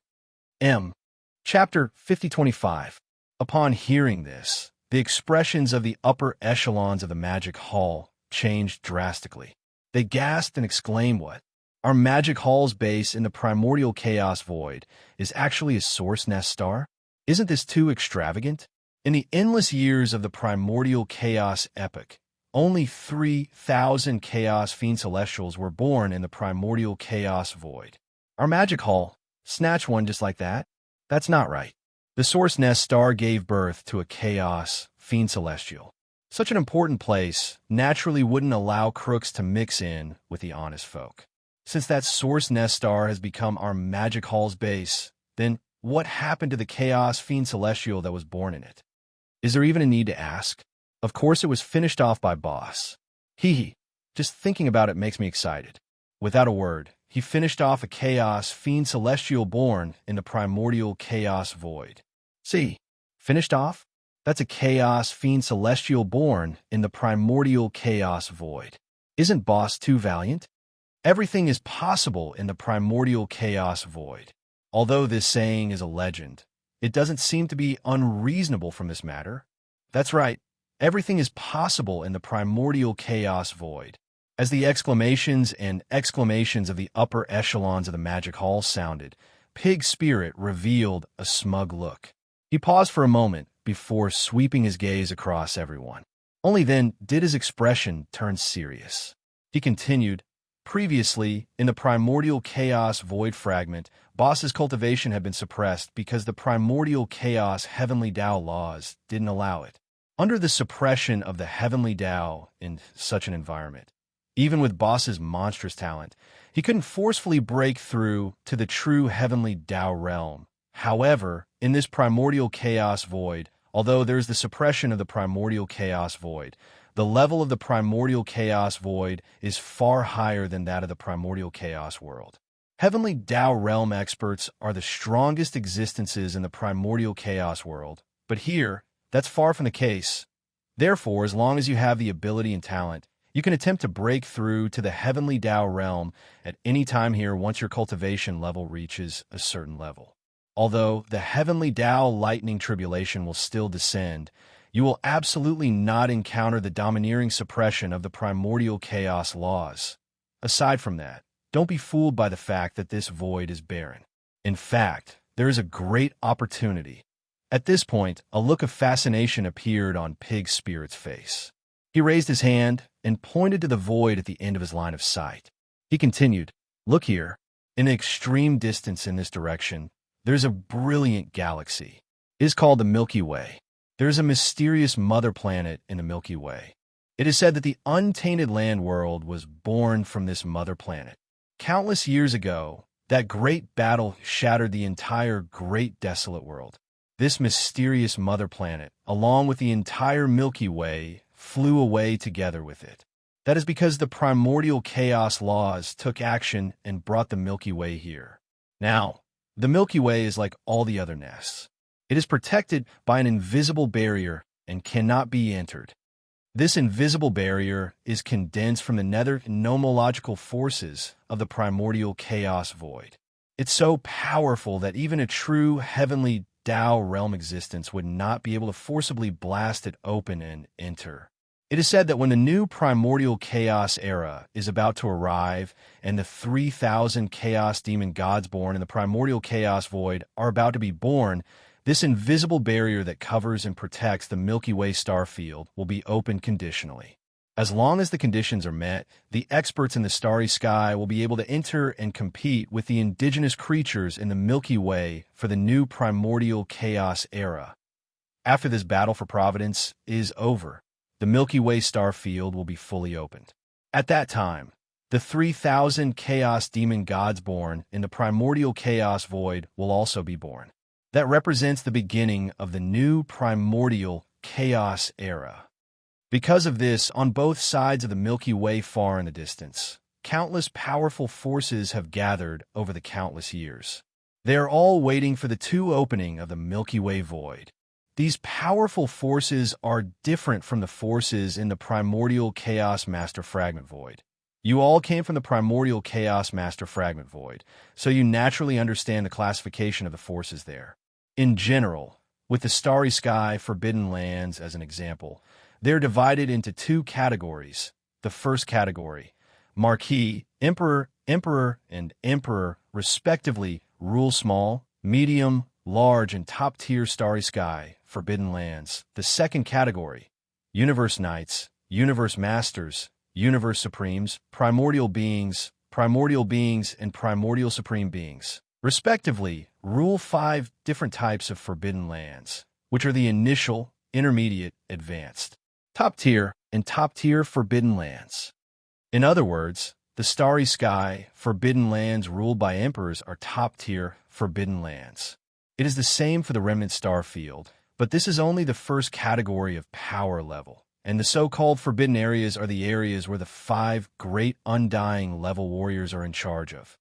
Chapter 5025. Upon hearing this, the expressions of the upper echelons of the magic hall changed drastically. They gasped and exclaimed, "What? Our magic hall's base in the primordial chaos void is actually a source nest star? Isn't this too extravagant?" In the endless years of the primordial chaos epoch, only 3,000 chaos fiend celestials were born in the primordial chaos void. Our magic hall, snatch one just like that? That's not right. The source nest star gave birth to a chaos fiend celestial. Such an important place naturally wouldn't allow crooks to mix in with the honest folk. Since that source nest star has become our magic hall's base, then what happened to the chaos fiend celestial that was born in it? Is there even a need to ask? Of course it was finished off by boss. Hee. Just thinking about it makes me excited. Without a word, he finished off a chaos fiend celestial born in the primordial chaos void. See, finished off? That's a chaos fiend celestial born in the primordial chaos void. Isn't boss too valiant? Everything is possible in the primordial chaos void. Although this saying is a legend, it doesn't seem to be unreasonable from this matter. That's right. Everything is possible in the primordial chaos void. As the exclamations and exclamations of the upper echelons of the magic hall sounded, Pig Spirit revealed a smug look. He paused for a moment before sweeping his gaze across everyone. Only then did his expression turn serious. He continued, "Previously, in the primordial chaos void fragment, Boss's cultivation had been suppressed because the primordial chaos heavenly Tao laws didn't allow it. Under the suppression of the heavenly Tao in such an environment, even with Boss's monstrous talent, he couldn't forcefully break through to the true heavenly Tao realm. However, in this primordial chaos void, although there is the suppression of the primordial chaos void, the level of the primordial chaos void is far higher than that of the primordial chaos world. Heavenly Tao realm experts are the strongest existences in the primordial chaos world, but here, that's far from the case. Therefore, as long as you have the ability and talent, you can attempt to break through to the heavenly Tao realm at any time here once your cultivation level reaches a certain level. Although the heavenly Tao lightning tribulation will still descend, you will absolutely not encounter the domineering suppression of the primordial chaos laws. Aside from that, don't be fooled by the fact that this void is barren. In fact, there is a great opportunity. At this point, a look of fascination appeared on Pig's spirit's face. He raised his hand and pointed to the void at the end of his line of sight. He continued, "Look here. In an extreme distance in this direction, there's a brilliant galaxy. It is called the Milky Way. There is a mysterious mother planet in the Milky Way. It is said that the untainted land world was born from this mother planet. Countless years ago, that great battle shattered the entire great desolate world. This mysterious mother planet, along with the entire Milky Way, flew away together with it. That is because the primordial chaos laws took action and brought the Milky Way here. Now, the Milky Way is like all the other nests. It is protected by an invisible barrier and cannot be entered. This invisible barrier is condensed from the nether nomological forces of the primordial chaos void. It's so powerful that even a true heavenly Tao realm existence would not be able to forcibly blast it open and enter. It is said that when the new primordial chaos era is about to arrive and the 3,000 chaos demon gods born in the primordial chaos void are about to be born, this invisible barrier that covers and protects the Milky Way star field will be opened conditionally. As long as the conditions are met, the experts in the starry sky will be able to enter and compete with the indigenous creatures in the Milky Way for the new primordial chaos era. After this battle for providence is over, the Milky Way star field will be fully opened. At that time, the 3,000 chaos demon gods born in the primordial chaos void will also be born. That represents the beginning of the new primordial chaos era. Because of this, on both sides of the Milky Way far in the distance, countless powerful forces have gathered over the countless years. They are all waiting for the two opening of the Milky Way void. These powerful forces are different from the forces in the primordial chaos master fragment void. You all came from the primordial chaos master fragment void, so you naturally understand the classification of the forces there. In general, with the starry sky, forbidden lands as an example, they're divided into two categories. The first category, Marquis, Emperor, and Emperor, respectively, rule small, medium, large, and top-tier starry sky, forbidden lands. The second category, Universe Knights, Universe Masters, Universe Supremes, Primordial Beings, and Primordial Supreme Beings, respectively, rule 5 different types of forbidden lands, which are the initial, intermediate, advanced, top-tier, and top-tier forbidden lands. In other words, the starry sky, forbidden lands ruled by emperors are top-tier forbidden lands. It is the same for the remnant star field, but this is only the first category of power level, and the so-called forbidden areas are the areas where the 5 great undying level warriors are in charge of.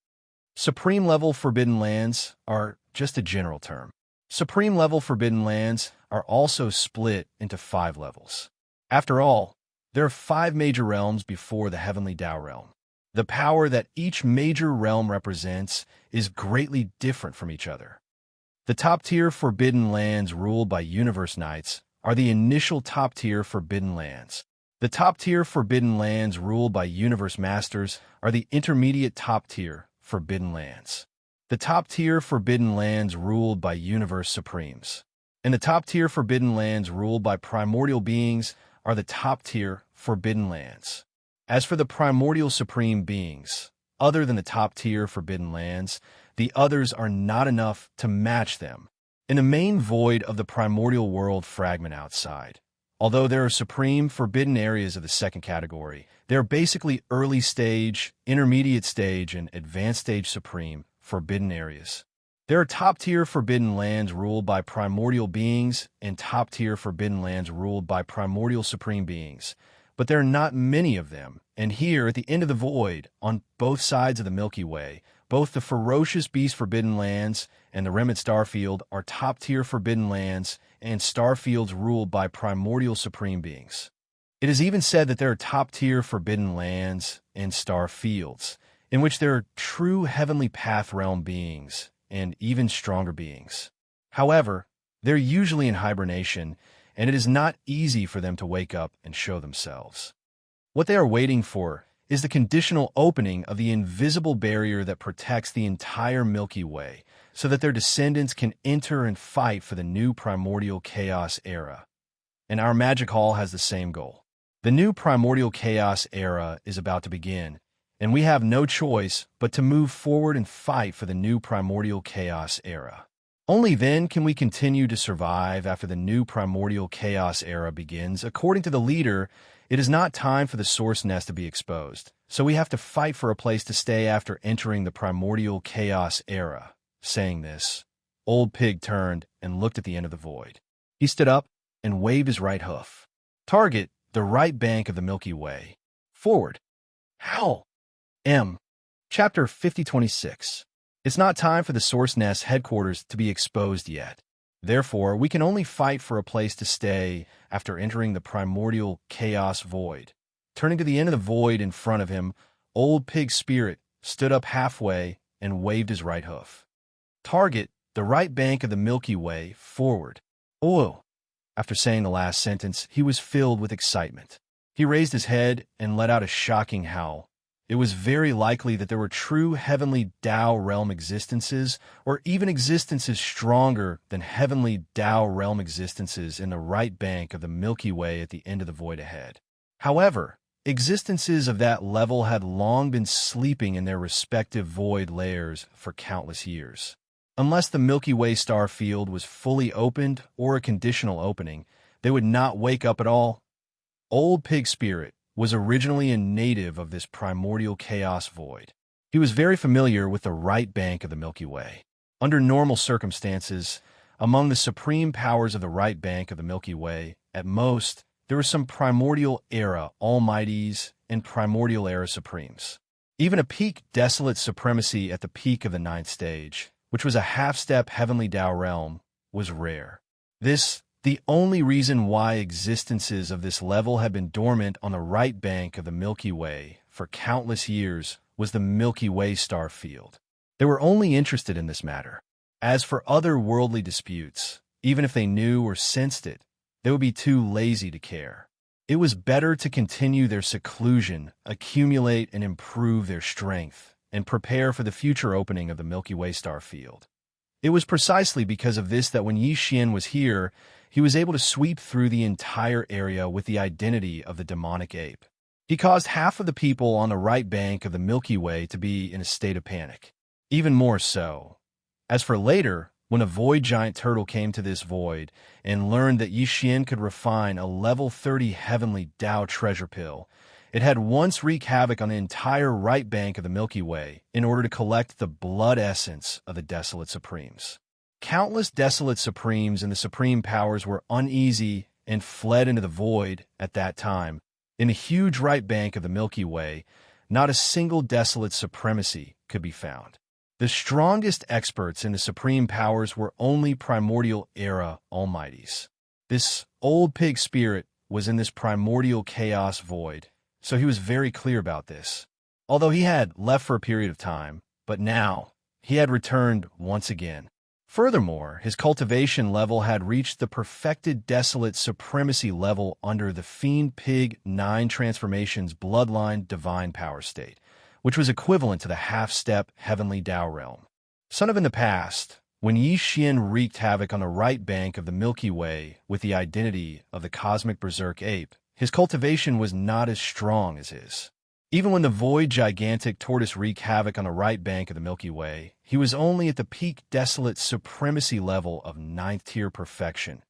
Supreme level forbidden lands are just a general term. Supreme level forbidden lands are also split into 5 levels. After all, there are 5 major realms before the heavenly Tao realm. The power that each major realm represents is greatly different from each other. The top-tier forbidden lands ruled by Universe Knights are the initial top-tier forbidden lands. The top-tier forbidden lands ruled by Universe Masters are the intermediate top-tier forbidden lands. The top-tier forbidden lands ruled by Universe Supremes. And the top-tier forbidden lands ruled by Primordial Beings are the top-tier forbidden lands. As for the Primordial Supreme Beings, other than the top-tier forbidden lands, the others are not enough to match them. In the main void of the primordial world fragment outside, although there are supreme forbidden areas of the second category, they are basically early stage, intermediate stage, and advanced stage supreme forbidden areas. There are top-tier forbidden lands ruled by primordial beings and top-tier forbidden lands ruled by primordial supreme beings, but there are not many of them, and here at the end of the void, on both sides of the Milky Way, both the ferocious beast forbidden lands and the remnant starfield are top-tier forbidden lands and starfields ruled by primordial supreme beings. It is even said that there are top-tier forbidden lands and starfields, in which there are true heavenly path realm beings and even stronger beings. However, they're usually in hibernation, and it is not easy for them to wake up and show themselves. What they are waiting for is the conditional opening of the invisible barrier that protects the entire Milky Way, so that their descendants can enter and fight for the new primordial chaos era. And our magic hall has the same goal. The new primordial chaos era is about to begin, and we have no choice but to move forward and fight for the new primordial chaos era. Only then can we continue to survive after the new primordial chaos era begins. According to the leader, it is not time for the source nest to be exposed, so we have to fight for a place to stay after entering the primordial chaos era. Saying this, Old Pig turned and looked at the end of the void. He stood up and waved his right hoof. Target, the right bank of the Milky Way. Forward. Howl. M. Chapter 5026. It's not time for the Source Nest headquarters to be exposed yet. Therefore, we can only fight for a place to stay after entering the primordial chaos void. Turning to the end of the void in front of him, Old Pig Spirit stood up halfway and waved his right hoof. Target, the right bank of the Milky Way, forward. Oh! After saying the last sentence, he was filled with excitement. He raised his head and let out a shocking howl. It was very likely that there were true heavenly Tao realm existences, or even existences stronger than heavenly Tao realm existences in the right bank of the Milky Way at the end of the void ahead. However, existences of that level had long been sleeping in their respective void layers for countless years. Unless the Milky Way star field was fully opened or a conditional opening, they would not wake up at all. Old Pig Spirit was originally a native of this primordial chaos void. He was very familiar with the right bank of the Milky Way. Under normal circumstances, among the supreme powers of the right bank of the Milky Way, at most, there were some primordial era almighties and primordial era supremes. Even a peak desolate supremacy at the peak of the ninth stage, which was a half-step heavenly Tao realm, was rare. The only reason why existences of this level had been dormant on the right bank of the Milky Way for countless years was the Milky Way star field. They were only interested in this matter. As for other worldly disputes, even if they knew or sensed it, they would be too lazy to care. It was better to continue their seclusion, accumulate and improve their strength, and prepare for the future opening of the Milky Way star field. It was precisely because of this that when Yi Xian was here, he was able to sweep through the entire area with the identity of the demonic ape. He caused half of the people on the right bank of the Milky Way to be in a state of panic. Even more so. As for later, when a void giant turtle came to this void and learned that Yi Xian could refine a level 30 heavenly Tao treasure pill, it had once wreaked havoc on the entire right bank of the Milky Way in order to collect the blood essence of the Desolate Supremes. Countless Desolate Supremes and the Supreme Powers were uneasy and fled into the void at that time. In the huge right bank of the Milky Way, not a single Desolate Supremacy could be found. The strongest experts in the Supreme Powers were only primordial era almighties. This Old Pig Spirit was in this primordial chaos void, so he was very clear about this. Although he had left for a period of time, but now he had returned once again. Furthermore, his cultivation level had reached the perfected Desolate Supremacy level under the Fiend Pig 9 Transformations Bloodline Divine Power State, which was equivalent to the half-step Heavenly Tao realm. Son of in the past, when Yi Xian wreaked havoc on the right bank of the Milky Way with the identity of the Cosmic Berserk Ape, his cultivation was not as strong as his. Even when the void gigantic tortoise wreaked havoc on the right bank of the Milky Way, he was only at the peak Desolate Supremacy level of 9th tier perfection.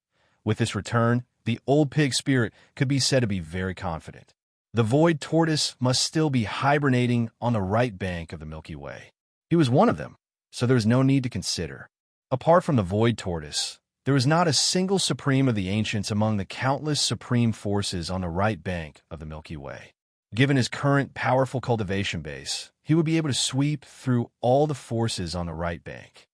With this return, the Old Pig Spirit could be said to be very confident. The void tortoise must still be hibernating on the right bank of the Milky Way. He was one of them, so there was no need to consider. Apart from the void tortoise, there was not a single supreme of the ancients among the countless supreme forces on the right bank of the Milky Way. Given his current powerful cultivation base, he would be able to sweep through all the forces on the right bank.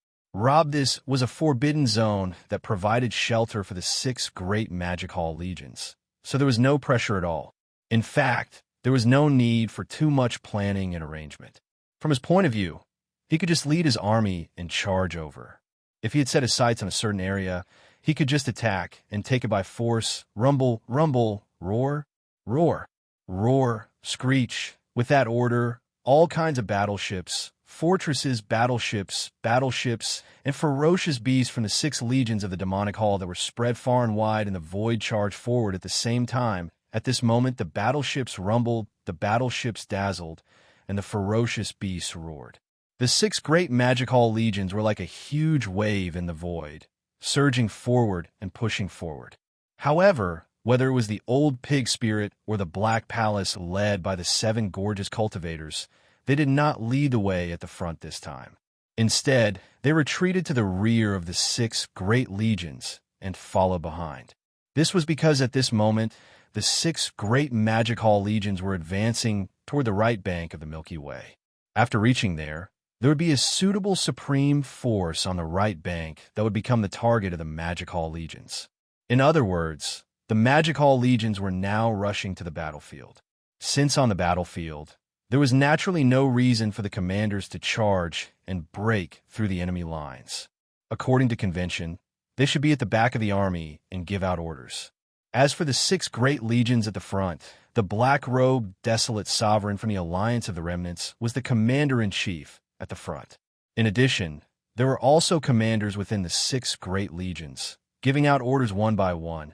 This was a forbidden zone that provided shelter for the 6 great Magic Hall legions, so there was no pressure at all. In fact, there was no need for too much planning and arrangement. From his point of view, he could just lead his army and charge over. If he had set his sights on a certain area, he could just attack and take it by force, rumble, rumble, roar, roar, roar, screech, With that order, all kinds of battleships, fortresses, battleships, and ferocious beasts from the 6 legions of the demonic hall that were spread far and wide in the void charged forward at the same time. At this moment, the battleships rumbled, the battleships dazzled, and the ferocious beasts roared. The 6 great magic hall legions were like a huge wave in the void, surging forward and pushing forward. However, whether it was the old pig spirit or the Black Palace led by the 7 gorgeous cultivators, they did not lead the way at the front this time. Instead, they retreated to the rear of the 6 great legions and followed behind. This was because at this moment, the 6 great magic hall legions were advancing toward the right bank of the Milky Way. After reaching there would be a suitable supreme force on the right bank that would become the target of the magic hall legions. In other words, the magic hall legions were now rushing to the battlefield. Since on the battlefield, there was naturally no reason for the commanders to charge and break through the enemy lines. According to convention, they should be at the back of the army and give out orders. As for the 6 great legions at the front, the black-robed, desolate sovereign from the Alliance of the Remnants was the commander-in-chief at the front. In addition, there were also commanders within the 6 great legions, giving out orders one by one.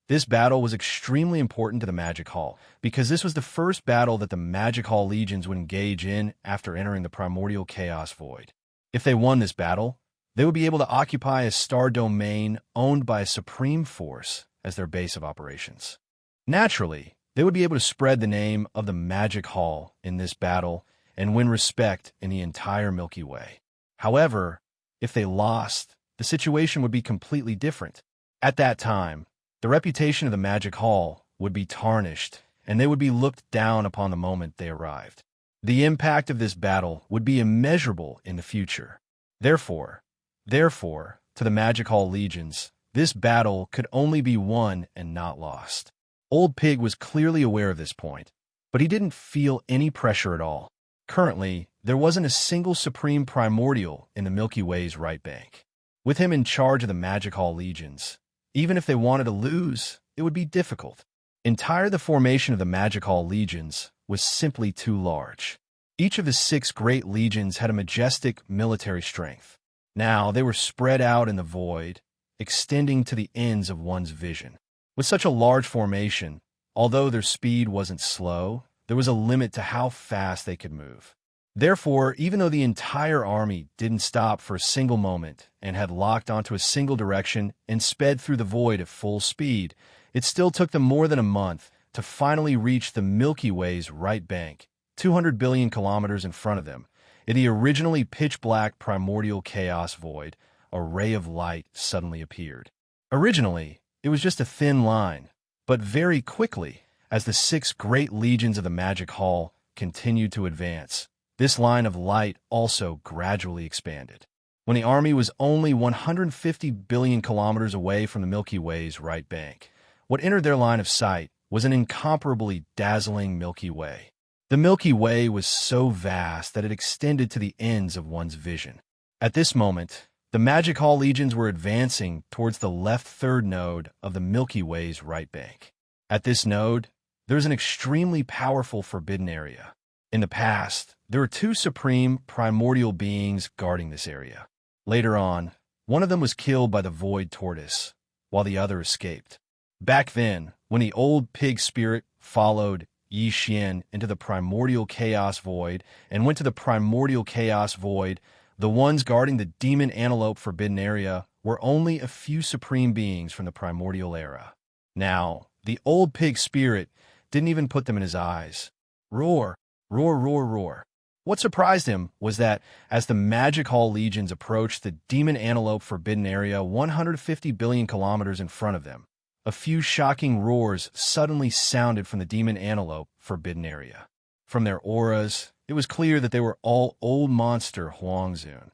This battle was extremely important to the Magic Hall, because this was the first battle that the Magic Hall legions would engage in after entering the primordial chaos void. If they won this battle, they would be able to occupy a star domain owned by a supreme force as their base of operations. Naturally, they would be able to spread the name of the Magic Hall in this battle and win respect in the entire Milky Way. However, if they lost, the situation would be completely different. At that time, the reputation of the Magic Hall would be tarnished, and they would be looked down upon the moment they arrived. The impact of this battle would be immeasurable in the future. Therefore, to the Magic Hall legions, this battle could only be won and not lost. Old Pig was clearly aware of this point, but he didn't feel any pressure at all. Currently, there wasn't a single supreme primordial in the Milky Way's right bank. With him in charge of the Magic Hall legions, even if they wanted to lose, it would be difficult. The formation of the Magic Hall legions was simply too large. Each of the 6 great legions had a majestic military strength. Now they were spread out in the void, extending to the ends of one's vision. With such a large formation, although their speed wasn't slow, there was a limit to how fast they could move. Therefore, even though the entire army didn't stop for a single moment and had locked onto a single direction and sped through the void at full speed, it still took them more than a month to finally reach the Milky Way's right bank, 200 billion kilometers in front of them. In the originally pitch-black primordial chaos void, a ray of light suddenly appeared. Originally, it was just a thin line, but very quickly, as the 6 great legions of the Magic Hall continued to advance, this line of light also gradually expanded. When the army was only 150 billion kilometers away from the Milky Way's right bank, what entered their line of sight was an incomparably dazzling Milky Way. The Milky Way was so vast that it extended to the ends of one's vision. At this moment, the Magic Hall legions were advancing towards the left third node of the Milky Way's right bank. At this node, there is an extremely powerful forbidden area. In the past, there were 2 supreme primordial beings guarding this area. Later on, one of them was killed by the Void Tortoise, while the other escaped. Back then, when the old pig spirit followed Yi Xian into the primordial chaos void and went to the primordial chaos void, the ones guarding the demon antelope forbidden area were only a few supreme beings from the primordial era. Now, the old pig spirit didn't even put them in his eyes. Roar, roar, roar, roar. What surprised him was that, as the Magic Hall legions approached the demon antelope forbidden area 150 billion kilometers in front of them, a few shocking roars suddenly sounded from the demon antelope forbidden area. From their auras, it was clear that they were all old monster Huangzun.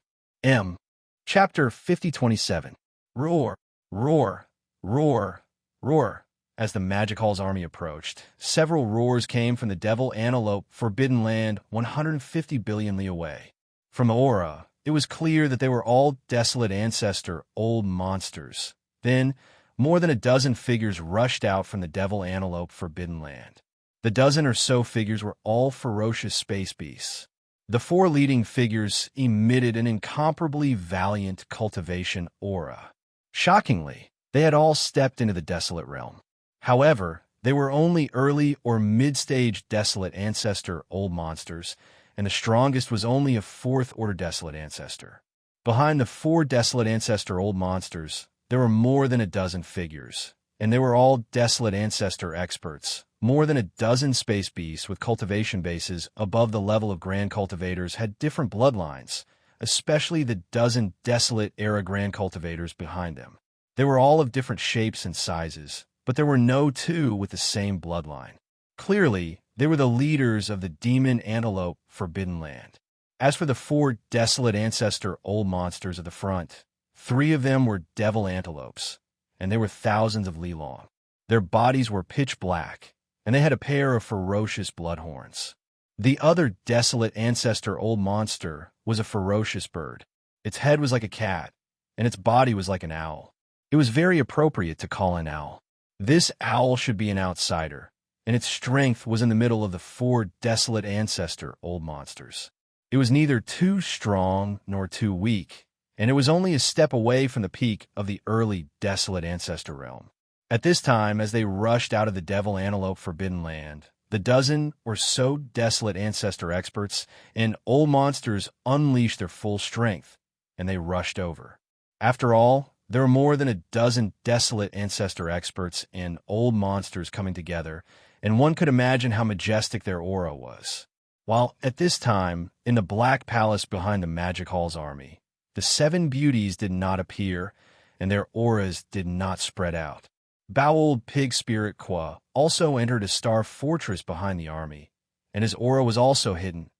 Chapter 5027. Roar, roar, roar, roar. As the Magic Hall's army approached, several roars came from the devil antelope forbidden land 150 billion li away. From the aura, it was clear that they were all desolate ancestor old monsters. Then, more than a dozen figures rushed out from the devil antelope forbidden land. The dozen or so figures were all ferocious space beasts. The four leading figures emitted an incomparably valiant cultivation aura. Shockingly, they had all stepped into the desolate realm. However, they were only early or mid-stage desolate ancestor old monsters, and the strongest was only a fourth-order desolate ancestor. Behind the four desolate ancestor old monsters, there were more than a dozen figures, and they were all desolate ancestor experts. More than a dozen space beasts with cultivation bases above the level of grand cultivators had different bloodlines, especially the dozen desolate era grand cultivators behind them. They were all of different shapes and sizes, but there were no two with the same bloodline. Clearly, they were the leaders of the demon antelope Forbidden Land. As for the four desolate ancestor old monsters at the front, three of them were devil antelopes, and they were thousands of li long. Their bodies were pitch black, and they had a pair of ferocious bloodhorns. The other desolate ancestor old monster was a ferocious bird. Its head was like a cat, and its body was like an owl. It was very appropriate to call an owl. This owl should be an outsider, and its strength was in the middle of the four desolate ancestor old monsters. It was neither too strong nor too weak, and it was only a step away from the peak of the early desolate ancestor realm. At this time, as they rushed out of the devil antelope Forbidden Land, the dozen or so desolate ancestor experts and old monsters unleashed their full strength, and they rushed over. After all, there were more than a dozen desolate ancestor experts and old monsters coming together, and one could imagine how majestic their aura was. While at this time, in the Black Palace behind the Magic Hall's army, the seven beauties did not appear, and their auras did not spread out. Bowled Pig Spirit Qua also entered a star fortress behind the army, and his aura was also hidden.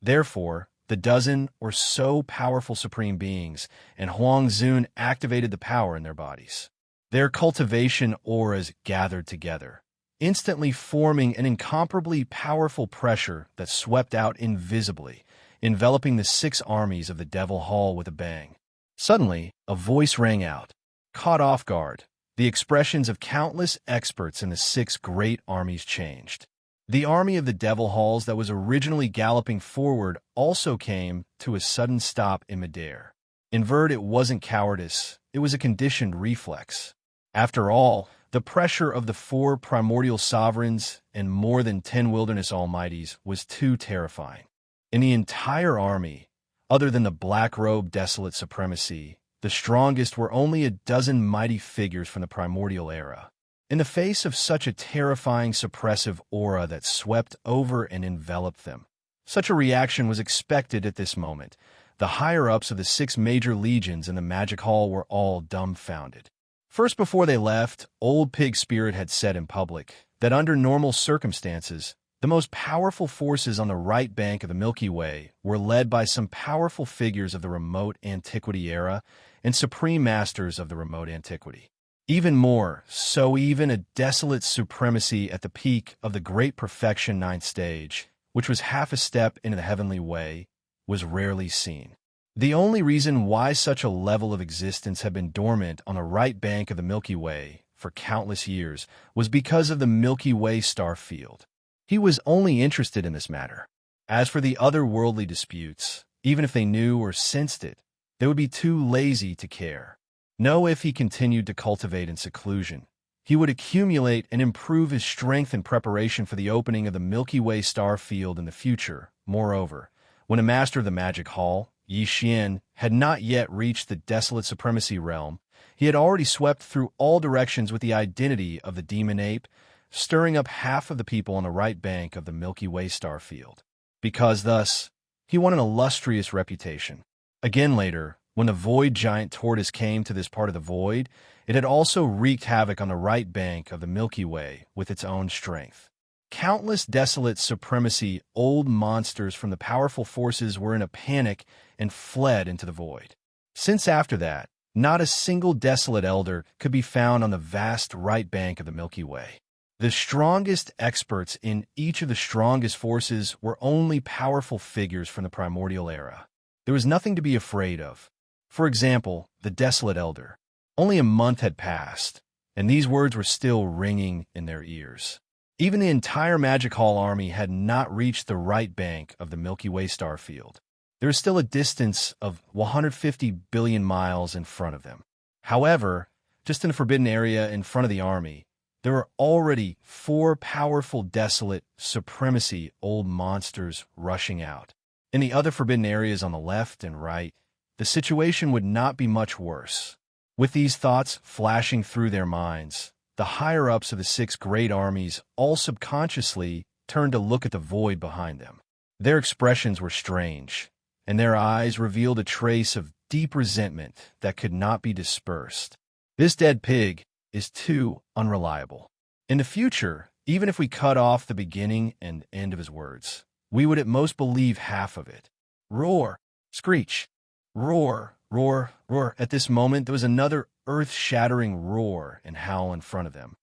Therefore, the dozen or so powerful supreme beings and Huang Zun activated the power in their bodies. Their cultivation auras gathered together, instantly forming an incomparably powerful pressure that swept out invisibly, enveloping the six armies of the Devil Hall with a bang. Suddenly, a voice rang out. Caught off guard, the expressions of countless experts in the six great armies changed. The army of the Devil Halls that was originally galloping forward also came to a sudden stop in midair. In Verd, it wasn't cowardice, it was a conditioned reflex. After all, the pressure of the four primordial sovereigns and more than 10 wilderness almighties was too terrifying. In the entire army, other than the black-robed desolate supremacy, the strongest were only a dozen mighty figures from the primordial era. In the face of such a terrifying suppressive aura that swept over and enveloped them, such a reaction was expected at this moment. The higher-ups of the six major legions in the Magic Hall were all dumbfounded. First, before they left, Old Pig Spirit had said in public that under normal circumstances, the most powerful forces on the right bank of the Milky Way were led by some powerful figures of the remote antiquity era and supreme masters of the remote antiquity. Even more, so even a desolate supremacy at the peak of the Great Perfection Ninth Stage, which was half a step into the heavenly way, was rarely seen. The only reason why such a level of existence had been dormant on the right bank of the Milky Way for countless years was because of the Milky Way star field. He was only interested in this matter. As for the other worldly disputes, even if they knew or sensed it, they would be too lazy to care. No, if he continued to cultivate in seclusion, he would accumulate and improve his strength in preparation for the opening of the Milky Way star field in the future. Moreover, when a master of the Magic Hall, Yi Xian, had not yet reached the desolate supremacy realm, he had already swept through all directions with the identity of the demon ape, stirring up half of the people on the right bank of the Milky Way star field. Because thus, he won an illustrious reputation. Again later, when the void giant tortoise came to this part of the void, it had also wreaked havoc on the right bank of the Milky Way with its own strength. Countless desolate supremacy old monsters from the powerful forces were in a panic and fled into the void. Since after that, not a single desolate elder could be found on the vast right bank of the Milky Way. The strongest experts in each of the strongest forces were only powerful figures from the primordial era. There was nothing to be afraid of. For example, the desolate elder. Only a month had passed, and these words were still ringing in their ears. Even the entire Magic Hall army had not reached the right bank of the Milky Way star field. There is still a distance of 150 billion miles in front of them. However, just in the forbidden area in front of the army, there are already 4 powerful desolate supremacy old monsters rushing out. In the other forbidden areas on the left and right, the situation would not be much worse. With these thoughts flashing through their minds, the higher-ups of the 6 great armies all subconsciously turned to look at the void behind them. Their expressions were strange, and their eyes revealed a trace of deep resentment that could not be dispersed. This dead pig is too unreliable. In the future, even if we cut off the beginning and end of his words, we would at most believe half of it. Roar, screech, roar, roar, roar. At this moment, there was another earth-shattering roar and howl in front of them.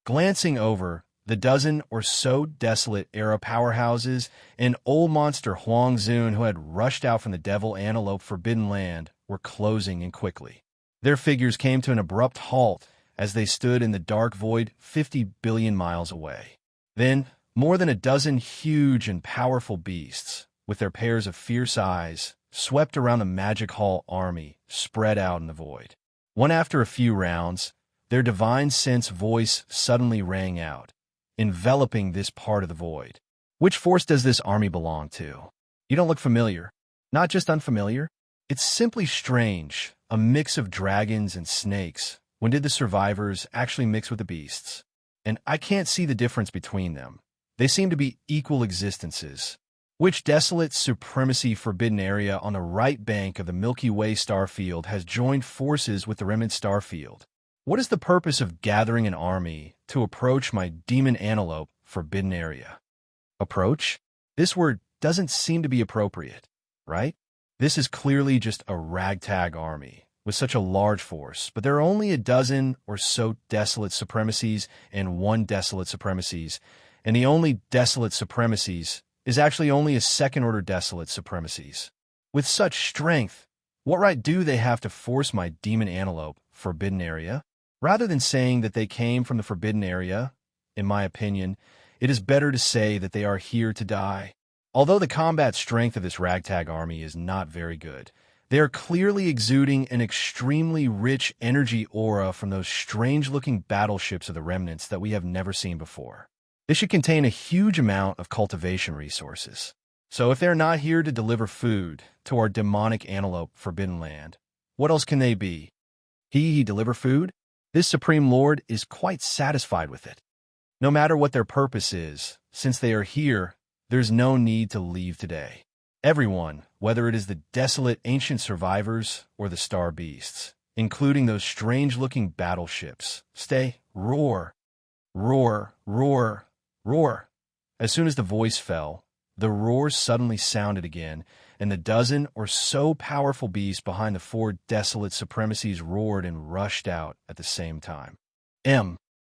Glancing over, the dozen or so desolate era powerhouses and old monster Huang Zun who had rushed out from the Devil Antelope Forbidden Land were closing in quickly. Their figures came to an abrupt halt as they stood in the dark void 50 billion miles away. Then, more than a dozen huge and powerful beasts, with their pairs of fierce eyes, swept around the Magic Hall army spread out in the void. One after a few rounds, their divine sense voice suddenly rang out, enveloping this part of the void. Which force does this army belong to? You don't look familiar. Not just unfamiliar. It's simply strange, a mix of dragons and snakes. When did the survivors actually mix with the beasts? And I can't see the difference between them. They seem to be equal existences. Which desolate supremacy forbidden area on the right bank of the Milky Way star field has joined forces with the remnant star field? What is the purpose of gathering an army to approach my demon antelope forbidden area? Approach? This word doesn't seem to be appropriate, right? This is clearly just a ragtag army with such a large force, but there are only a dozen or so desolate supremacies and 1 desolate supremacies, and the only desolate supremacies is actually only a second-order desolate supremacies. With such strength, what right do they have to force my demon antelope forbidden area? Rather than saying that they came from the forbidden area, in my opinion, it is better to say that they are here to die. Although the combat strength of this ragtag army is not very good, they are clearly exuding an extremely rich energy aura from those strange-looking battleships of the remnants that we have never seen before. They should contain a huge amount of cultivation resources. So if they're not here to deliver food to our demonic antelope forbidden land, what else can they be? He deliver food? This Supreme Lord is quite satisfied with it. No matter what their purpose is, since they are here, there's no need to leave today. Everyone, whether it is the desolate ancient survivors or the star beasts, including those strange-looking battleships, stay, roar, roar, roar, roar. As soon as the voice fell, the roar suddenly sounded again, and the dozen or so powerful beasts behind the 4 desolate supremacies roared and rushed out at the same time.